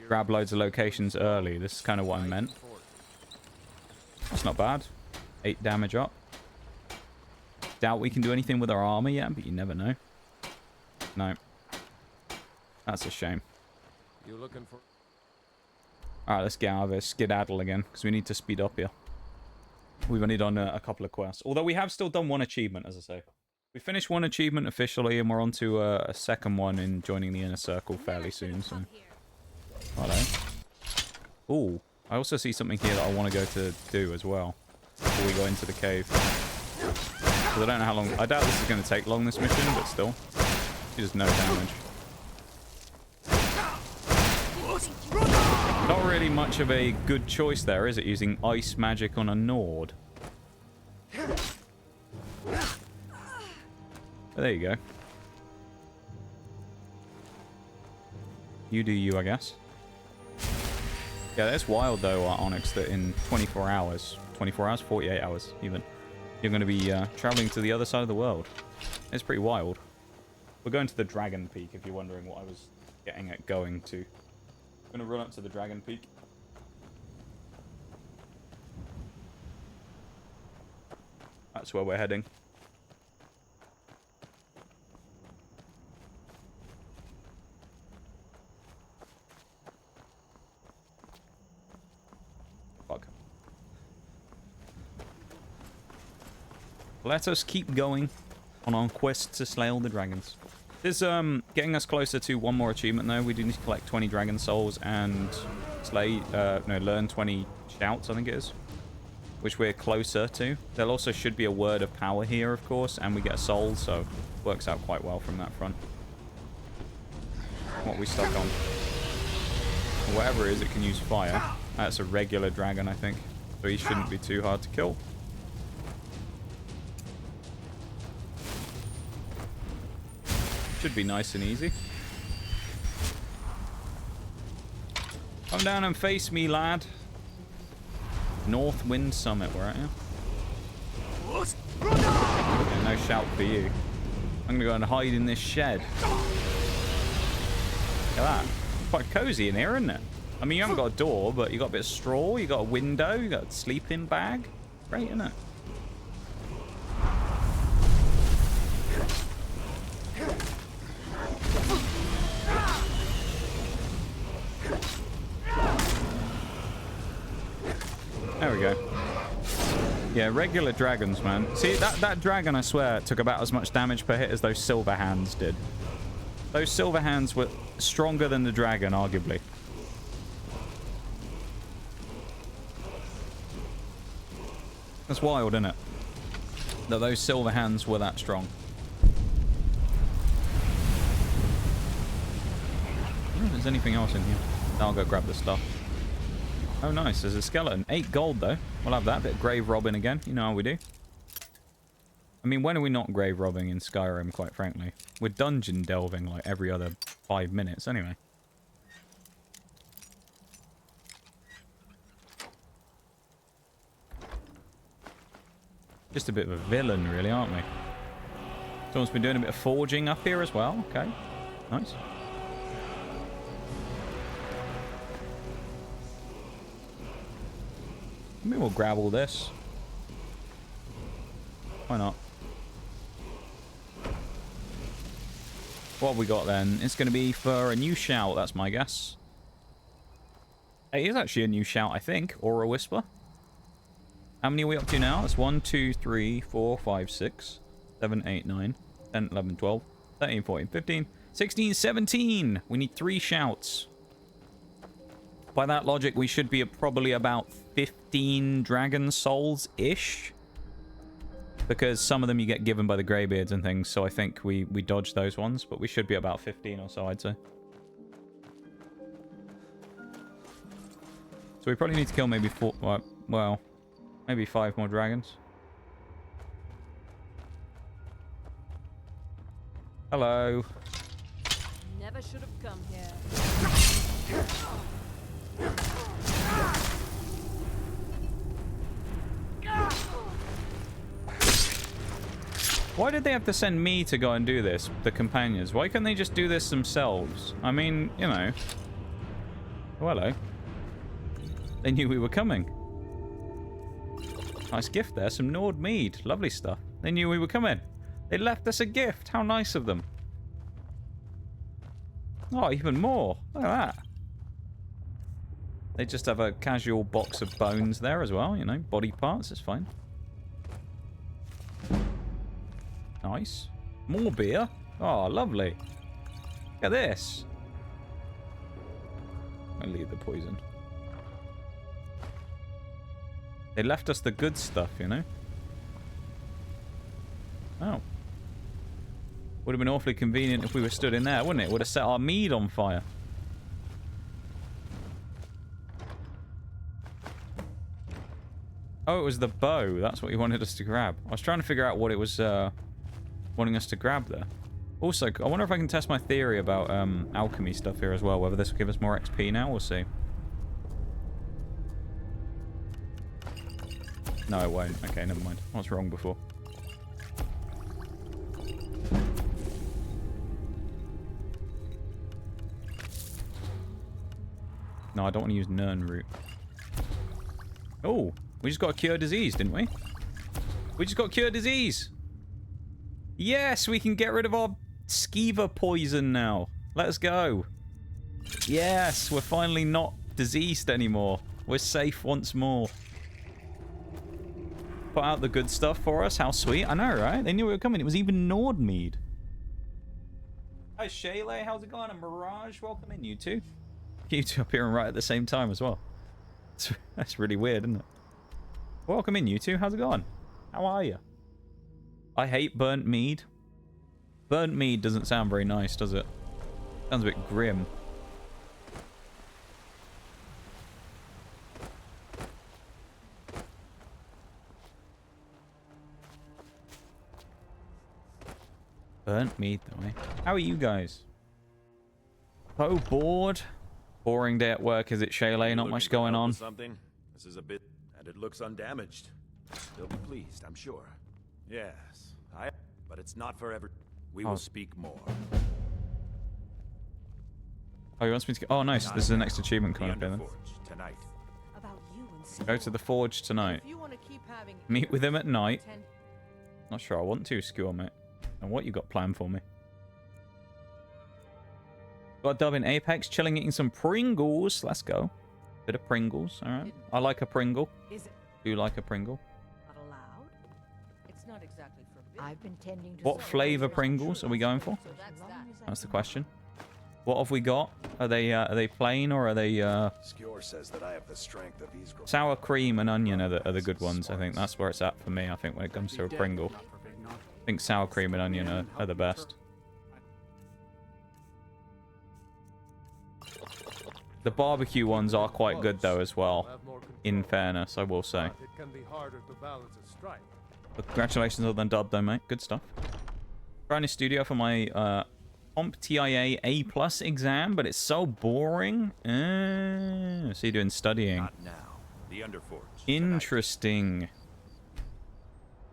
grab loads of locations early, this is kind of what I meant. That's not bad. 8 damage up. Doubt we can do anything with our armor yet, but you never know. No. That's a shame. You looking for? Alright, let's get out of this skedaddle again, because we need to speed up here. We've only done a couple of quests. Although we have still done one achievement, as I say. We finished one achievement officially, and we're on to a second one in joining the Inner Circle fairly soon. So, hello. Ooh, I also see something here that I want to go to do as well before we go into the cave. Because I don't know how long. I doubt this is going to take long, this mission, but still, just no damage. Not really much of a good choice there, is it? Using ice magic on a Nord. But there you go. You do you, I guess. Yeah, that's wild though, Onyx, that in 24 hours, 48 hours even, you're going to be traveling to the other side of the world. It's pretty wild. We're going to the Dragon Peak, if you're wondering what I was getting at going to. I'm going to run up to the Dragon Peak. That's where we're heading. Fuck. Let us keep going on our quest to slay all the dragons. This is getting us closer to one more achievement though. We do need to collect 20 dragon souls and learn 20 shouts, I think it is. Which we're closer to. There also should be a word of power here, of course, and we get a soul, so it works out quite well from that front. What we stuck on. Whatever it is, it can use fire. That's a regular dragon, I think. So he shouldn't be too hard to kill. Should be nice and easy. Come down and face me, lad. Northwind Summit, we're at here. Yeah, no shout for you. I'm gonna go and hide in this shed. Look at that. Quite cozy in here, isn't it? I mean, you haven't got a door, but you got a bit of straw, you got a window, you got a sleeping bag. Great, isn't it? There we go. Yeah, regular dragons, man. See, that dragon, I swear, took about as much damage per hit as those silver hands did. Those silver hands were stronger than the dragon, arguably. That's wild, isn't it? That those silver hands were that strong. I don't know if there's anything else in here. I'll go grab the stuff. Oh, nice. There's a skeleton. 8 gold, though. We'll have that. Bit of grave robbing again. You know how we do. I mean, when are we not grave robbing in Skyrim, quite frankly? We're dungeon delving like every other 5 minutes, anyway. Just a bit of a villain, really, aren't we? Someone's been doing a bit of forging up here as well. Okay. Nice. Maybe we'll grab all this. Why not? What have we got then? It's going to be for a new shout, that's my guess. It is actually a new shout, I think. Or a whisper. How many are we up to now? That's 1, 2, 3, 4, 5, 6, 7, 8, 9, 10, 11, 12, 13, 14, 15, 16, 17. We need 3 shouts. By that logic, we should be probably about 15 dragon souls-ish. Because some of them you get given by the Greybeards and things, so I think we dodged those ones. But we should be about 15 or so, I'd say. So we probably need to kill maybe 4... Well, maybe 5 more dragons. Hello. Never should have come here. Why did they have to send me to go and do this, the companions? Why couldn't they just do this themselves? I mean, you know. Oh, hello. They knew we were coming. Nice gift there, some Nord mead. Lovely stuff. They knew we were coming. They left us a gift. How nice of them. Oh, even more. Look at that. They just have a casual box of bones there as well, you know, body parts, it's fine. Nice. More beer. Oh, lovely. Look at this. I'll leave the poison. They left us the good stuff, you know. Oh. Would have been awfully convenient if we were stood in there, wouldn't it? Would have set our mead on fire. Oh, it was the bow. That's what he wanted us to grab. I was trying to figure out what it was wanting us to grab there. Also, I wonder if I can test my theory about alchemy stuff here as well. Whether this will give us more XP now. We'll see. No, it won't. Okay, never mind. I was wrong before. No, I don't want to use Nern root. Oh, we just got a cure disease, didn't we? We just got cure disease. Yes, we can get rid of our skeever poison now. Let's go. Yes, we're finally not diseased anymore. We're safe once more. Put out the good stuff for us. How sweet. I know, right? They knew we were coming. It was even Nord mead. Hi, Shaylay. How's it going? And Mirage, welcome in, you two. You two appearing right at the same time as well. That's really weird, isn't it? Welcome in, you two. How's it going? How are you? I hate burnt mead. Burnt mead doesn't sound very nice, does it? Sounds a bit grim. Burnt mead, though, eh? How are you guys? Oh, bored. Boring day at work, is it, Shaylay? Not much going on. Something. This is a bit, and it looks undamaged. They'll be pleased, I'm sure. Yes, but it's not forever. We will speak more. Oh, he wants me to go. Oh, nice. This is the next achievement coming up here, then. Tonight. Go to the Forge tonight. Meet with him at night. Not sure I want to, Skewer, mate. And what you got planned for me? Got a dub in Apex, chilling, eating some Pringles. Let's go. Bit of Pringles, all right. I like a Pringle. Do like a Pringle. Not allowed? It's not exactly forbidden. I've been tending to What flavor Pringles are we going for? That's the question. What have we got? Are they plain or are they Skewer says that I have the strength of Ysgrim. sour cream and onion are the good ones? I think that's where it's at for me. I think when it comes to a Pringle, I think sour cream and onion are the best. The barbecue ones are quite good though as well. In fairness, I will say. But congratulations on the dub though, mate. Good stuff. Brand new studio for my CompTIA A+ exam, but it's so boring. So you're doing studying. Not now. The Underforge. Interesting.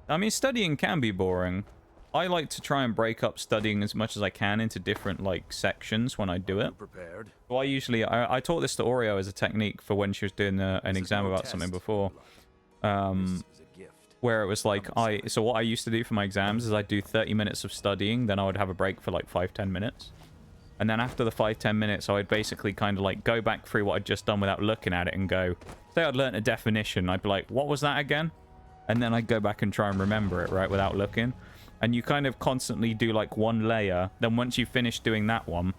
I mean, studying can be boring. I like to try and break up studying as much as I can into different, like, sections when I do it. Prepared? So I taught this to Oreo as a technique for when she was doing an exam about something before. Where it was like, so what I used to do for my exams is I'd do 30 minutes of studying, then I would have a break for like 5-10 minutes. And then after the 5-10 minutes, I would basically kind of like go back through what I'd just done without looking at it and go, say I'd learnt a definition, I'd be like, what was that again? And then I'd go back and try and remember it, right, without looking. And you kind of constantly do like one layer, then once you finish doing that one,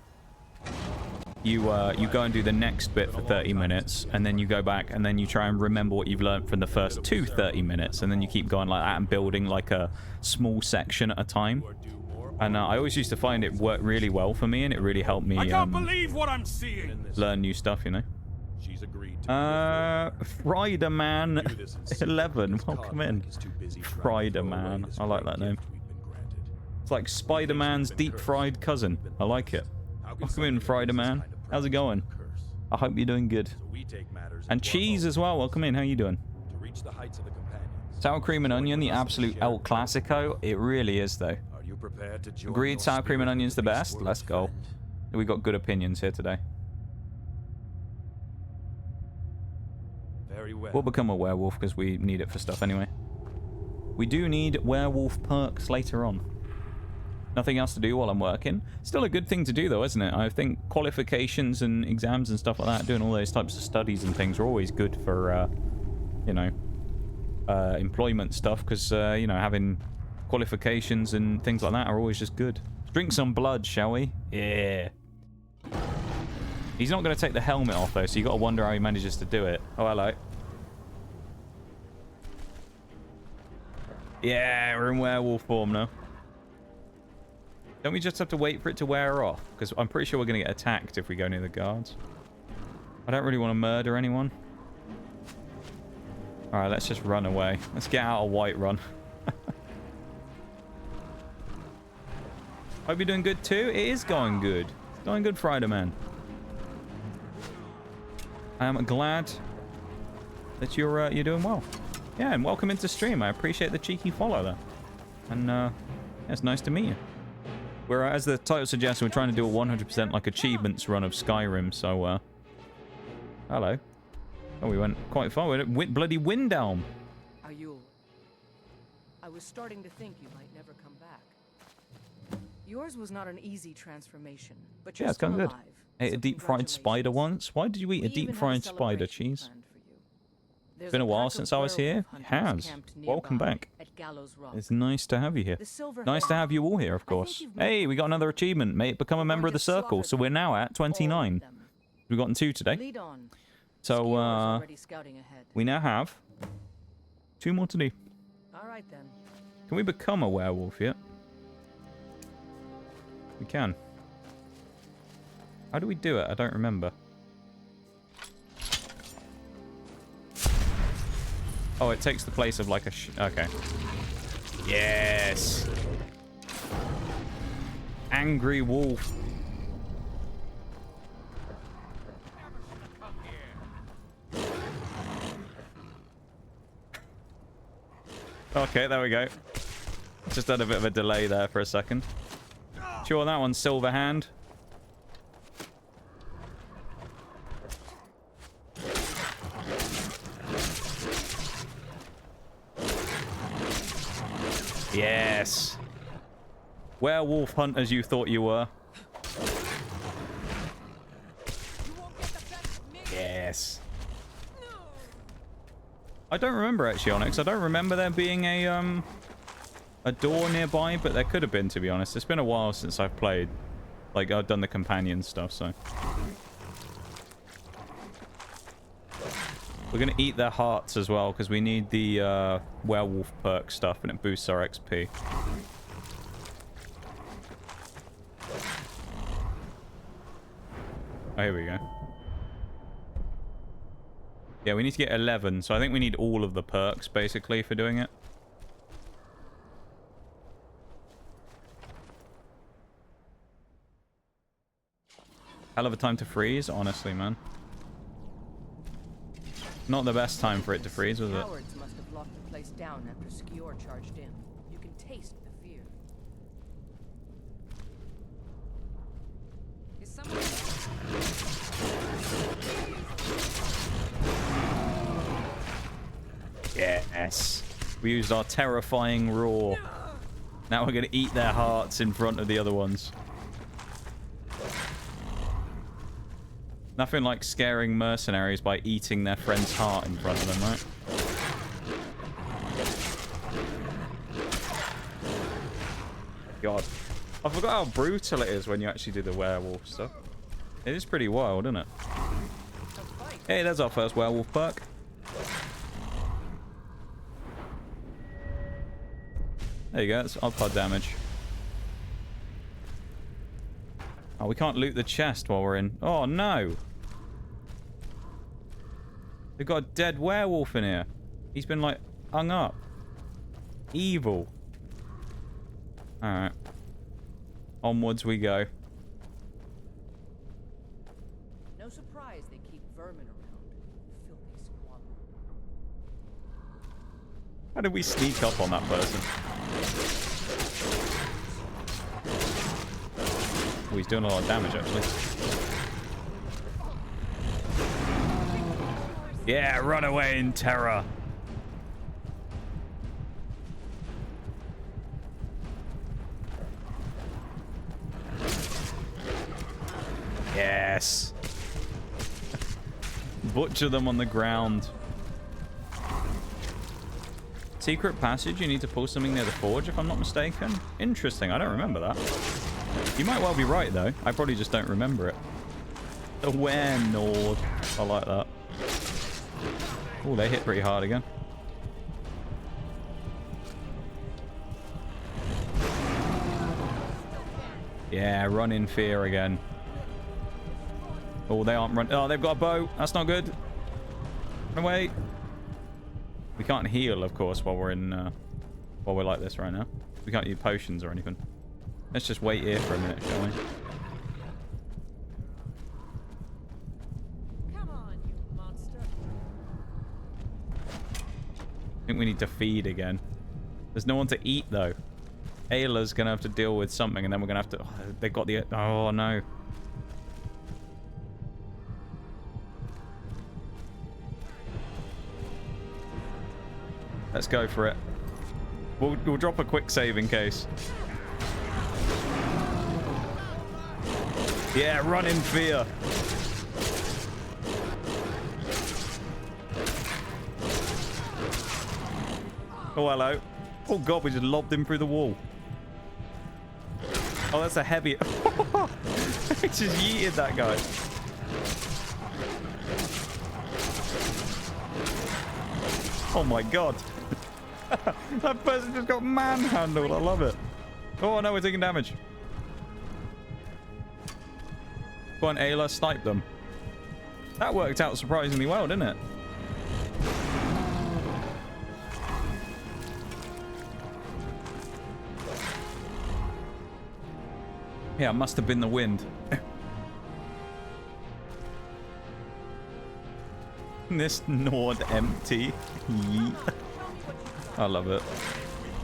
you go and do the next bit for 30 minutes, and then you go back and then you try and remember what you've learned from the first 30 minutes, and then you keep going like that and building like a small section at a time. And I always used to find it worked really well for me, and it really helped me I can't believe what I'm seeing. Learn new stuff, you know. She's agreed to Friderman 11, welcome in. Friderman, I like that name. It's like Spider-Man's deep-fried cousin. I like it. Welcome in, Friderman. How's it going? I hope you're doing good. And Cheese as well. Welcome in. How you doing? To reach the heights of the companions, Sour cream and onion, the absolute El Clasico. It really is, though. Are you prepared to join Agreed, your sour cream and spirit onion's with the beast best. world, Let's go. friend? We got good opinions here today. Very well. We'll become a werewolf because we need it for stuff anyway. We do need werewolf perks later on. Nothing else to do while I'm working. Still a good thing to do though, isn't it? I think qualifications and exams and stuff like that, doing all those types of studies and things are always good for, you know, employment stuff because, you know, having qualifications and things like that are always just good. Drink some blood, shall we? Yeah. He's not going to take the helmet off though, so you got to wonder how he manages to do it. Oh, hello. Yeah, we're in werewolf form now. Don't we just have to wait for it to wear off? Because I'm pretty sure we're going to get attacked if we go near the guards. I don't really want to murder anyone. Alright, let's just run away. Let's get out of Whiterun. Hope you're doing good too. It is going good. It's going good, Friday-Man. I am glad that you're doing well. Yeah, and welcome into stream. I appreciate the cheeky follow there. And yeah, it's nice to meet you. We're, as the title suggests, we're trying to do a 100% like achievements run of Skyrim, so hello. Oh, we went quite far. We're at bloody Windhelm. Are you... I was starting to think you might never come back. Yours was not an easy transformation, but you're Yeah, it's still going good. alive. Ate so a deep fried spider once. Why did you eat a We deep even have a fried spider? celebration Cheese. planned for you. There's Been a while pack of since I was here. werewolf It hunters has. camped Welcome nearby back. at Gallows Rock. It's nice to have you here. The Silver Nice to Hand. have you all here, of I think course. you've made Hey, we got another achievement, mate. Become a member of the circle. So we're now at 29. We've gotten 2 today. Lead on. So Skewer's already scouting ahead. we now have 2 more to do. All right then. Can we become a werewolf yet? We can. How do we do it? I don't remember. Oh, it takes the place of like a okay. Yes. Angry wolf. Okay, there we go. Just had a bit of a delay there for a second. Sure, that one's Silver Hand. Yes. Werewolf hunters you thought you were. Yes. I don't remember actually, Onyx. I don't remember there being a door nearby, but there could have been, to be honest. It's been a while since I've played. Like, I've done the companion stuff, so. We're going to eat their hearts as well, because we need the werewolf perk stuff, and it boosts our XP. Oh, here we go. Yeah, we need to get 11, so I think we need all of the perks, basically, for doing it. Hell of a time to freeze, honestly, man. Not the best time for it to freeze, was it? Cowards must have locked the place down after Skewer charged in. You can taste the fear. Is someone... Yes. We used our terrifying roar. Now we're going to eat their hearts in front of the other ones. Nothing like scaring mercenaries by eating their friend's heart in front of them, right? God. I forgot how brutal it is when you actually do the werewolf stuff. It is pretty wild, isn't it? Hey, there's our first werewolf perk. There you go, that's odd damage. Oh, we can't loot the chest while we're in. Oh, no. We've got a dead werewolf in here. He's been, like, hung up. Evil. Alright. Onwards we go. No surprise they keep vermin around. Filthy squalor. How did we sneak up on that person? Oh, he's doing a lot of damage, actually. Yeah, run away in terror. Yes. Butcher them on the ground. Secret passage, you need to pull something near the forge, if I'm not mistaken. Interesting, I don't remember that. You might well be right, though. I probably just don't remember it. The Were Nord. I like that. Oh, they hit pretty hard again. Yeah, run in fear again. Oh, they aren't running. Oh, they've got a bow. That's not good. Run away. We can't heal, of course, while we're in, while we're like this right now. We can't use potions or anything. Let's just wait here for a minute, shall we? Come on, you monster. I think we need to feed again. There's no one to eat, though. Ayla's gonna have to deal with something, and then we're gonna have to... Oh, they've got the... Oh, no. Let's go for it. We'll drop a quick save in case. Yeah, run in fear. Oh, hello. Oh, God, we just lobbed him through the wall. Oh, that's a heavy... He just yeeted that guy. Oh, my God. That person just got manhandled. I love it. Oh, no, we're taking damage. Go on, Ayla, snipe them. That worked out surprisingly well, didn't it? Yeah, it must have been the wind. This Nord empty. Yeet. I love it.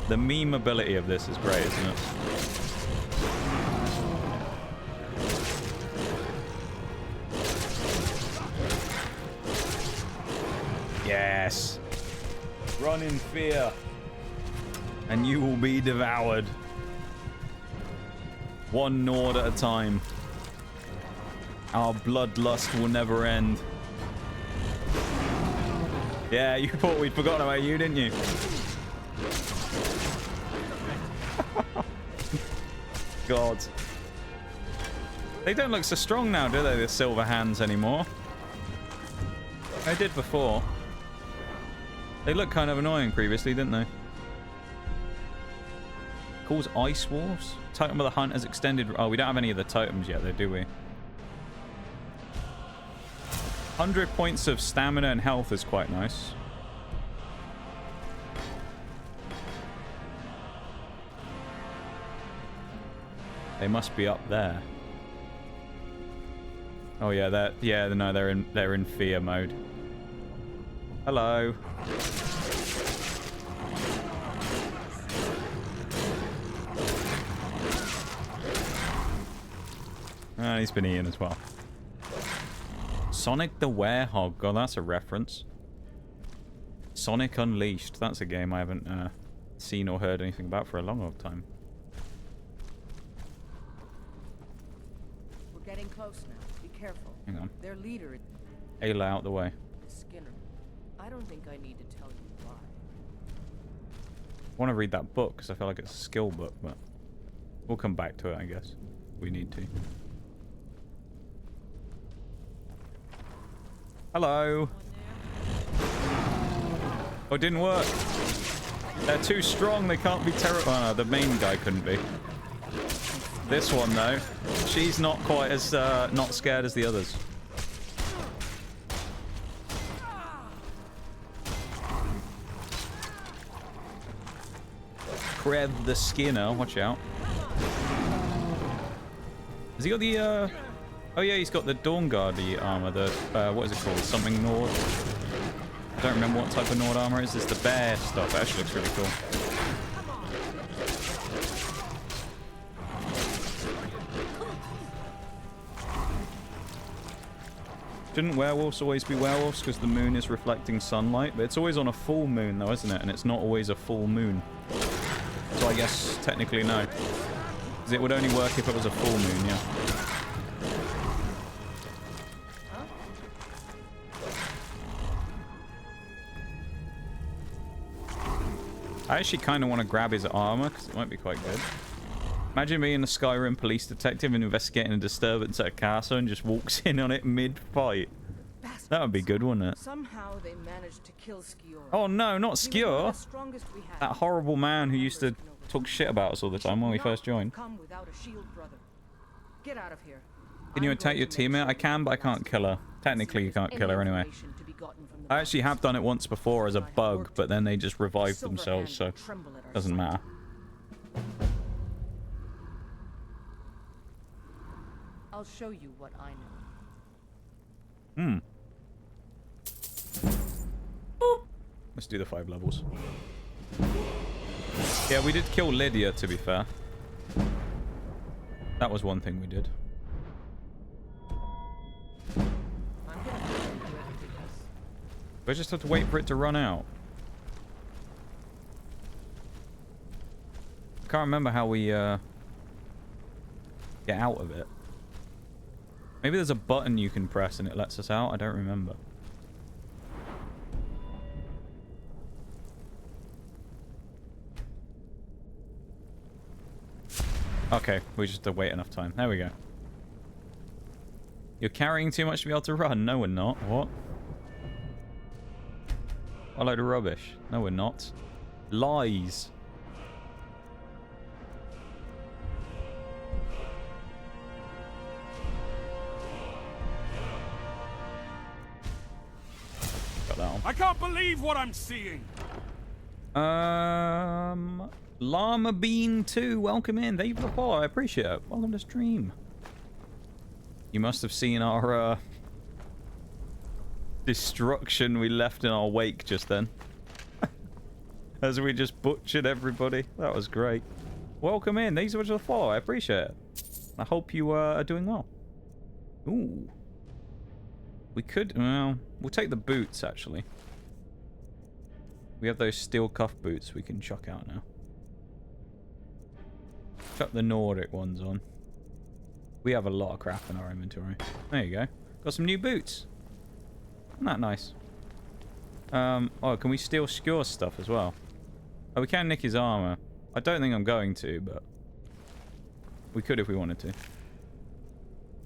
The meme ability of this is great, isn't it? Yes. Run in fear. And you will be devoured. One Nord at a time. Our bloodlust will never end. Yeah, you thought we'd forgotten about you, didn't you? God. They don't look so strong now, do they, the silver hands anymore? They did before. They looked kind of annoying previously, didn't they? Calls Ice Wolves. Totem of the Hunt has extended... Oh, we don't have any of the totems yet, though, do we? 100 points of stamina and health is quite nice. They must be up there. Oh yeah, no, they're in fear mode. Hello. Ah, he's been eaten as well. Sonic the Werehog. God, that's a reference. Sonic Unleashed. That's a game I haven't seen or heard anything about for a long, long time. We're getting close now. Be careful. Hang on. Their leader... Ayla out the way. Skinner. I don't think I need to tell you why. I want to read that book because I feel like it's a skill book, but we'll come back to it, I guess. We need to. Hello. Oh, it didn't work. They're too strong. They can't be terrible. Oh, no, the main guy couldn't be. This one, though, she's not quite as not scared as the others. Krev the Skinner. Watch out. Has he got the... Oh yeah, he's got the Dawnguard armor, the, what is it called? Something Nord? don't remember what type of Nord armor is. It's the bear stuff. It actually looks really cool. Shouldn't werewolves always be werewolves because the moon is reflecting sunlight? But it's always on a full moon though, isn't it? And it's not always a full moon. So I guess technically no. Because it would only work if it was a full moon, yeah. I actually kind of want to grab his armor because it might be quite good. Imagine being a Skyrim police detective and investigating a disturbance at a castle and just walks in on it mid-fight. That would be good, wouldn't it? Somehow they managed to kill Skior. Oh no, not Skior! That horrible man who used to talk shit about us all the time when we first joined. Come without a shield, brother. Get out of here. Can you attack your teammate? I can, but I can't kill her. Technically, you can't kill her anyway. I actually have done it once before as a bug, but then they just revived themselves, so it doesn't matter. I'll show you what I know. Let's do the 5 levels. Yeah, we did kill Lydia, to be fair. That was one thing we did. We just have to wait for it to run out. I can't remember how we get out of it. Maybe there's a button you can press and it lets us out. I don't remember. Okay, we just have to wait enough time. There we go. You're carrying too much to be able to run. No, we're not. What? A load of rubbish. No, we're not. Lies. Got that one. I can't believe what I'm seeing. Llama Bean 2, welcome in. Thank you for the follow. I appreciate it. Welcome to stream. You must have seen our destruction we left in our wake just then. As we just butchered everybody. That was great. Welcome in. Thanks so much for the follow. I appreciate it. I hope you are doing well. Ooh. We could, well, we'll take the boots actually. We have those steel cuff boots we can chuck out now. Chuck the Nordic ones on. We have a lot of crap in our inventory. There you go. Got some new boots. Isn't that nice? Oh, can we steal Skjor's stuff as well? Oh, we can nick his armor. I don't think I'm going to, but we could if we wanted to.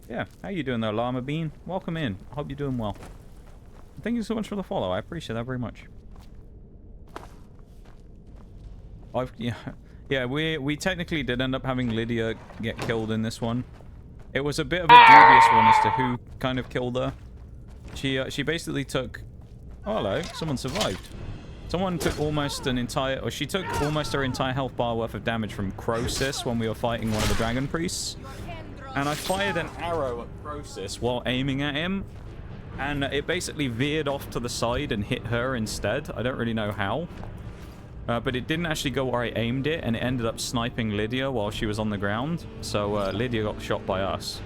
Yeah, how you doing there, Llama Bean? Welcome in. I hope you're doing well. Thank you so much for the follow. I appreciate that very much. Yeah, we technically did end up having Lydia get killed in this one. It was a bit of a dubious one as to who kind of killed her. She basically took... Oh, hello. Someone survived. Someone took almost an entire... Or she took almost her entire health bar worth of damage from Croesus when we were fighting one of the Dragon Priests. And I fired an arrow at Croesus while aiming at him. And it basically veered off to the side and hit her instead. I don't really know how. But it didn't actually go where I aimed it, and it ended up sniping Lydia while she was on the ground. So Lydia got shot by us.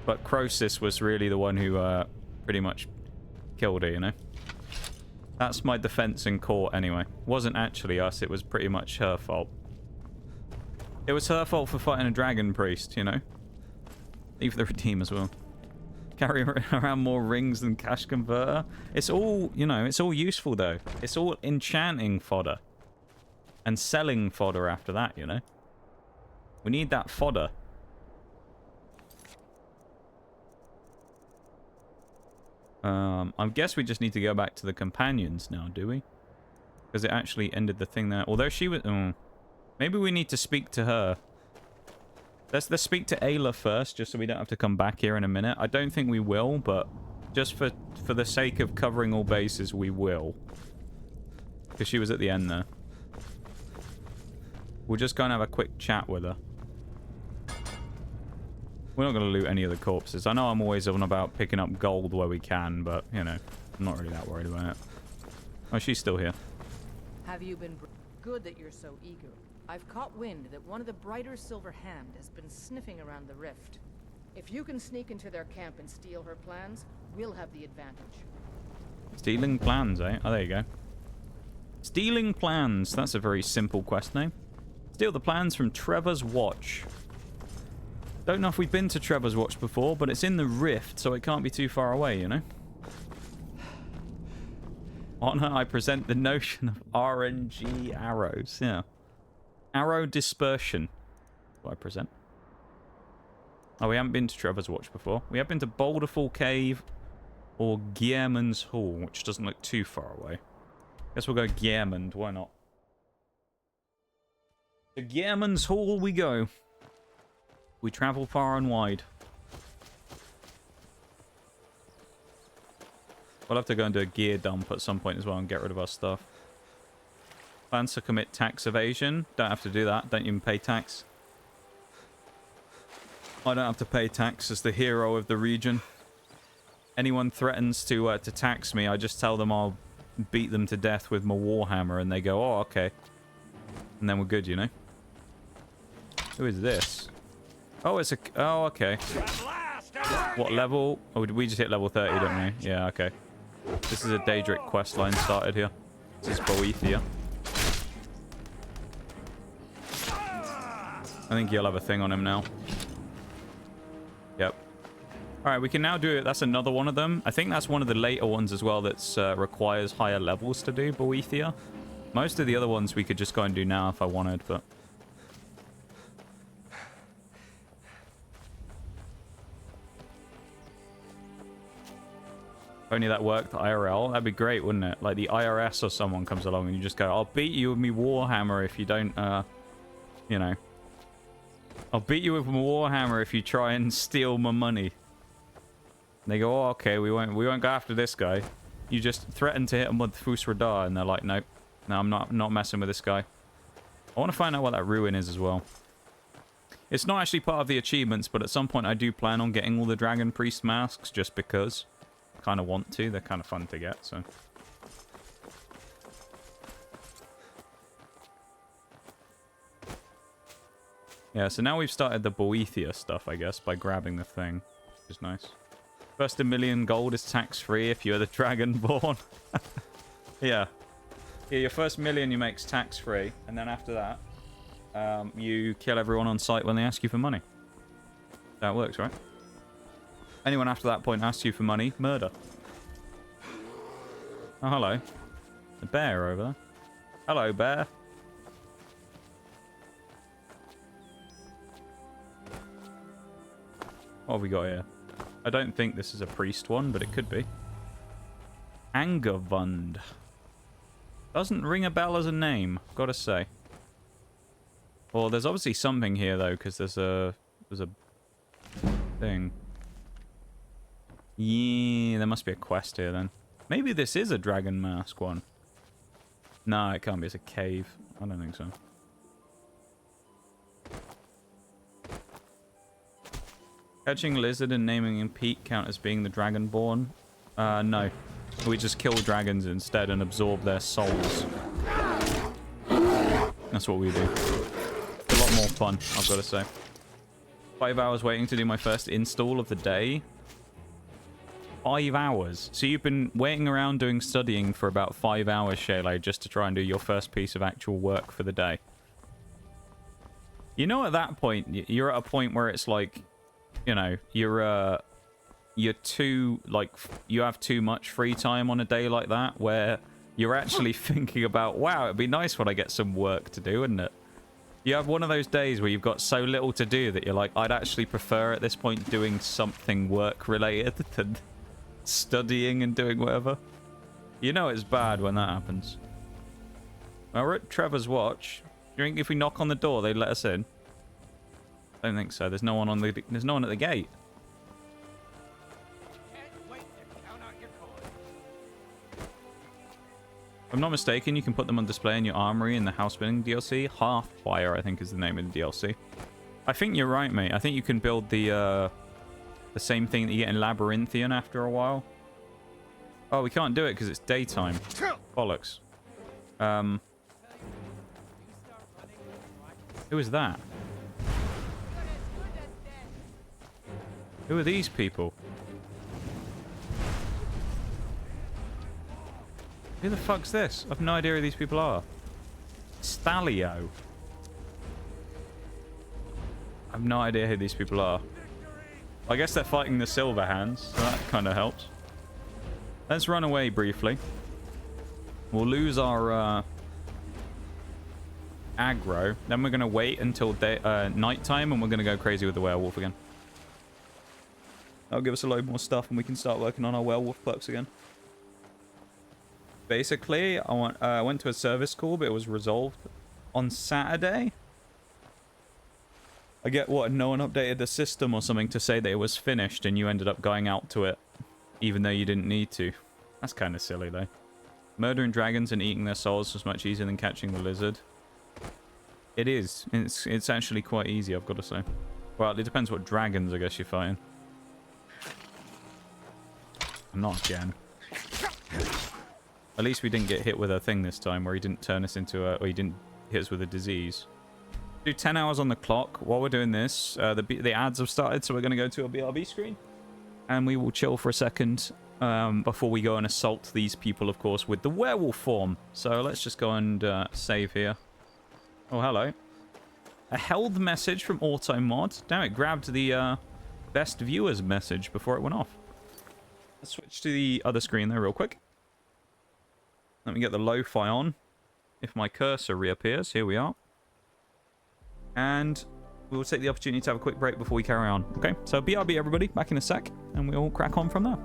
But Croesus was really the one who pretty much killed her, you know? That's my defense in court anyway. Wasn't actually us, it was pretty much her fault. It was her fault for fighting a dragon priest, you know? Leave the redeem as well. Carry around more rings than cash converter. It's all, you know, it's all useful though. It's all enchanting fodder. And selling fodder after that, you know? We need that fodder. I guess we just need to go back to the companions now, do we? Because it actually ended the thing there. Although she was... maybe we need to speak to her. Let's speak to Ayla first, just so we don't have to come back here in a minute. I don't think we will, but just for the sake of covering all bases, we will. Because she was at the end there. We'll just go and have a quick chat with her. We're not going to loot any of the corpses. I know I'm always on about picking up gold where we can, but, you know, I'm not really that worried about it. Oh, she's still here. Have you been... Good that you're so eager. I've caught wind that one of the Brighter Silver Hand has been sniffing around the rift. If you can sneak into their camp and steal her plans, we'll have the advantage. Stealing plans, eh? Oh, there you go. Stealing plans. That's a very simple quest name. Steal the plans from Trevor's Watch. Don't know if we've been to Trevor's Watch before, but it's in the rift, so it can't be too far away, you know? On her, I present the notion of RNG arrows. Yeah. Arrow dispersion. What I present. Oh, we haven't been to Trevor's Watch before. We have been to Boulderfall Cave or Gearman's Hall, which doesn't look too far away. Guess we'll go Gearmand. Why not? To Gearman's Hall we go. We travel far and wide. We'll have to go and do a gear dump at some point as well and get rid of our stuff. Plans to commit tax evasion. Don't have to do that. Don't even pay tax. I don't have to pay tax as the hero of the region. Anyone threatens to tax me, I just tell them I'll beat them to death with my warhammer, and they go, "Oh, okay." And then we're good, you know. Who is this? Oh, it's a... Oh, okay. What level? Oh, we just hit level 30, didn't we? Yeah, okay. This is a Daedric quest line started here. This is Boethia. I think he'll have a thing on him now. Yep. Alright, we can now do it. That's another one of them. I think that's one of the later ones as well that requires higher levels to do, Boethia. Most of the other ones we could just go and do now if I wanted, but... If only that worked IRL. That'd be great, wouldn't it? Like the IRS or someone comes along and you just go, "I'll beat you with me warhammer if you don't, you know. I'll beat you with my warhammer if you try and steal my money." And they go, "Oh, okay, we won't go after this guy." You just threaten to hit him with Fus Radar, and they're like, "Nope, no, I'm not messing with this guy." I want to find out what that ruin is as well. It's not actually part of the achievements, but at some point I do plan on getting all the Dragon Priest masks just because. Kind of want to. They're kind of fun to get, so. Yeah, so now we've started the Boethia stuff, I guess, by grabbing the thing, which is nice. First $1 million gold is tax-free if you're the Dragonborn. Yeah. Yeah, your first $1 million you make's tax-free, and then after that, you kill everyone on sight when they ask you for money. That works, right? Anyone after that point asks you for money, murder. Oh, hello. A bear over there. Hello, bear. What have we got here? I don't think this is a priest one, but it could be. Angervund. Doesn't ring a bell as a name, gotta say. Well, there's obviously something here, though, because there's a thing. Yeah, there must be a quest here then. Maybe this is a Dragon Mask one. No, it can't be. It's a cave. I don't think so. Catching lizard and naming him Pete count as being the Dragonborn? No. We just kill dragons instead and absorb their souls. That's what we do. It's a lot more fun, I've got to say. 5 hours waiting to do my first install of the day. 5 hours. So you've been waiting around doing studying for about 5 hours, Shayla, just to try and do your first piece of actual work for the day. You know, at that point, you're at a point where it's like, you know, you're too, like, you have too much free time on a day like that, where you're actually thinking about, wow, it'd be nice when I get some work to do, wouldn't it? You have one of those days where you've got so little to do that you're like, I'd actually prefer at this point doing something work-related than studying and doing whatever. You know it's bad when that happens. Well, we're at Trevor's Watch. Do you think if we knock on the door, they'd let us in? I don't think so. There's no one on the. There's no one at the gate. If I'm not mistaken, you can put them on display in your armory in the Housebinding DLC. Hearthfire, I think, is the name of the DLC. I think you're right, mate. I think you can build the same thing that you get in Labyrinthian after a while. Oh, we can't do it because it's daytime. Bollocks. Who is that? Who are these people? Who the fuck's this? I've no idea who these people are. Stalio. I have no idea who these people are. I guess they're fighting the Silver Hands, so that kind of helps. Let's run away briefly. We'll lose our aggro. Then we're going to wait until nighttime, and we're going to go crazy with the werewolf again. That'll give us a load more stuff, and we can start working on our werewolf perks again. Basically, I went to a service call, but it was resolved on Saturday. I get what, no one updated the system or something to say that it was finished, and you ended up going out to it, even though you didn't need to. That's kind of silly, though. Murdering dragons and eating their souls was much easier than catching the lizard. It is. It's actually quite easy, I've got to say. Well, it depends what dragons, I guess, you're fighting. Not again. At least we didn't get hit with a thing this time, where he didn't turn us into a... or he didn't hit us with a disease. Do 10 hours on the clock. While we're doing this, the ads have started, so we're going to go to a BRB screen. And we will chill for a second before we go and assault these people, of course, with the werewolf form. So let's just go and save here. Oh, hello. A held message from AutoMod. Damn, it grabbed the best viewers message before it went off. Let's switch to the other screen there real quick. Let me get the lo-fi on. If my cursor reappears, here we are. And we'll take the opportunity to have a quick break before we carry on. Okay, so BRB everybody, back in a sec, and we'll crack on from there.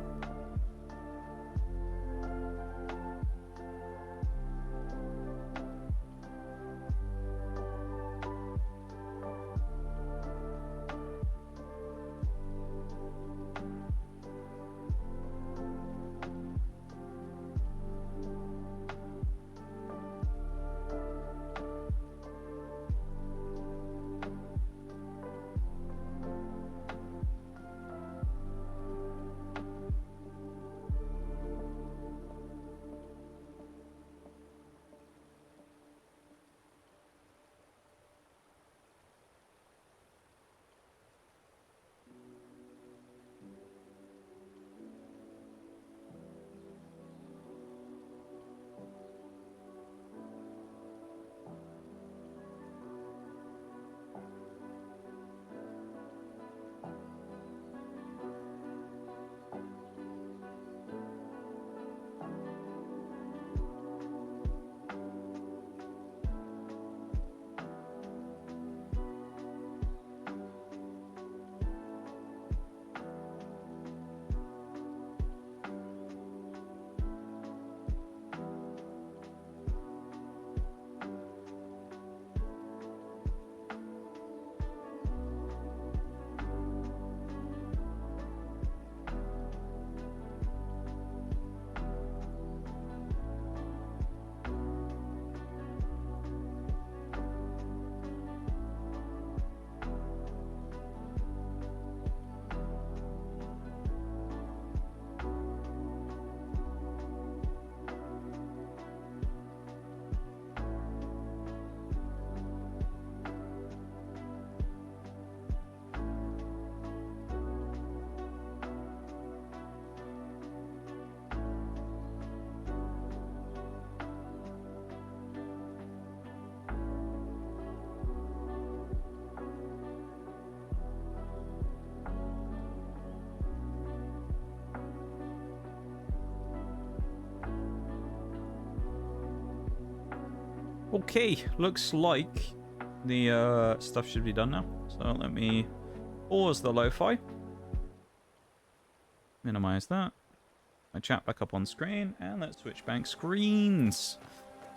Okay, looks like the stuff should be done now. So let me pause the lo-fi. Minimize that. My chat back up on screen. And let's switch back screens.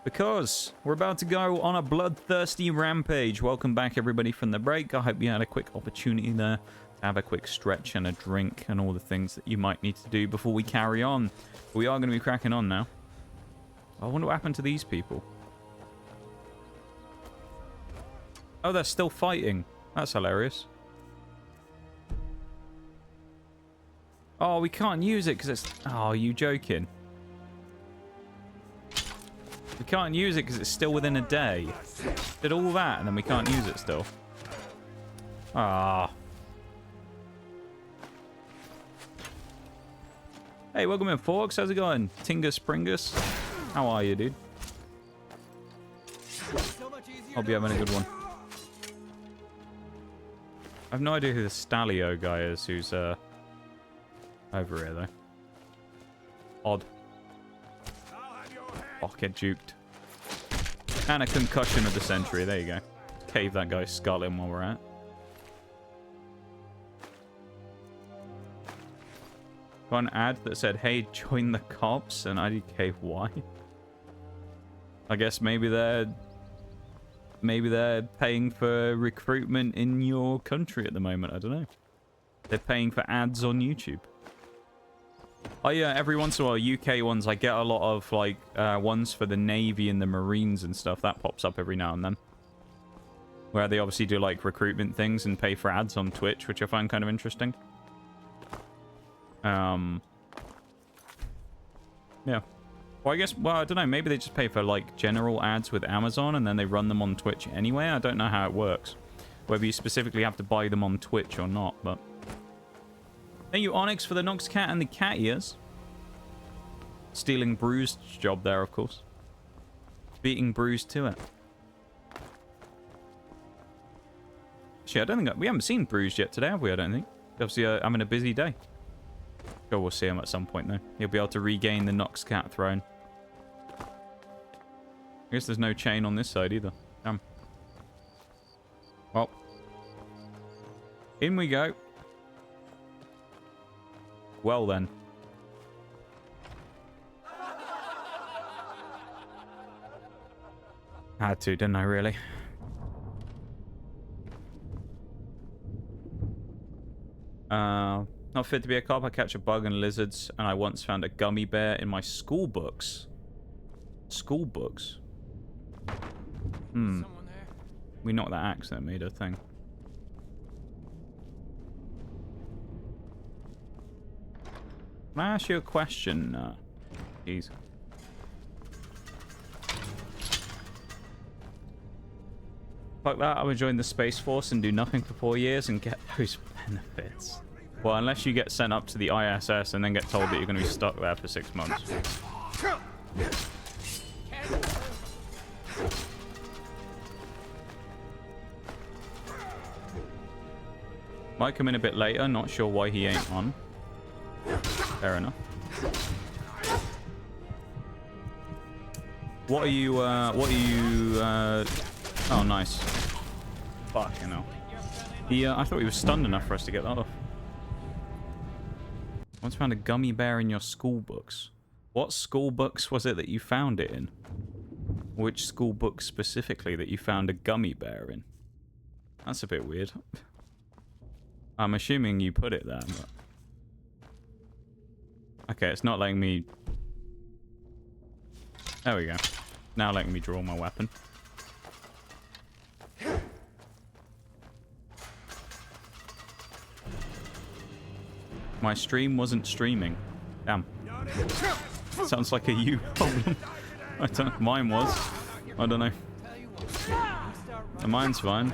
Because we're about to go on a bloodthirsty rampage. Welcome back, everybody, from the break. I hope you had a quick opportunity there to have a quick stretch and a drink and all the things that you might need to do before we carry on. We are going to be cracking on now. I wonder what happened to these people. Oh, they're still fighting. That's hilarious. Oh, we can't use it because it's... Oh, are you joking? can't use it because it's still within a day. Did all that and then we can't use it still. Ah. Hey, welcome in, Forks. How's it going? Tingus Springus. How are you, dude? Hope you're having a good one. I have no idea who the Stalio guy is who's over here, though. Odd. Oh, get juked. And a concussion of the century. There you go. Cave that guy's skull in while we're at. Got an ad that said, hey, join the cops, and IDK, why? I guess maybe they're paying for recruitment in your country at the moment. I don't know. They're paying for ads on YouTube. Oh yeah, every once in a while, UK ones, I get a lot of like ones for the Navy and the Marines and stuff. That pops up every now and then. Where they obviously do like recruitment things and pay for ads on Twitch, which I find kind of interesting. Yeah. Well, I guess, well, I don't know. Maybe they just pay for like general ads with Amazon and then they run them on Twitch anyway. I don't know how it works. Whether you specifically have to buy them on Twitch or not, but... Thank you, Onyx, for the Nox Cat and the cat ears. Stealing Bruised job there, of course. Beating Bruised to it. Actually, I don't think... we haven't seen Bruised yet today, have we? I don't think. Obviously, I'm in a busy day. Sure, we'll see him at some point, though. He'll be able to regain the Nox Cat throne. I guess there's no chain on this side, either. Damn. Well. In we go. Well, then. Had to, didn't I, really? Not fit to be a cop. I catch a bug and lizards, and I once found a gummy bear in my school books. School books? Hmm. We knocked that axe that made a thing. Can I ask you a question? Jeez. Fuck that, I would join the Space Force and do nothing for 4 years and get those benefits. Well, unless you get sent up to the ISS and then get told that you're going to be stuck there for 6 months. Might come in a bit later, not sure why he ain't on. Fair enough. What are you, oh, nice. Fuck, you know. I thought he was stunned enough for us to get that off. Once found a gummy bear in your school books. What school books was it that you found it in? Which school book specifically that you found a gummy bear in? That's a bit weird. I'm assuming you put it there, but... Okay, it's not letting me... There we go. Now letting me draw my weapon. My stream wasn't streaming. Damn. Sounds like a you problem. I don't know. Mine was. I don't know. Mine's fine.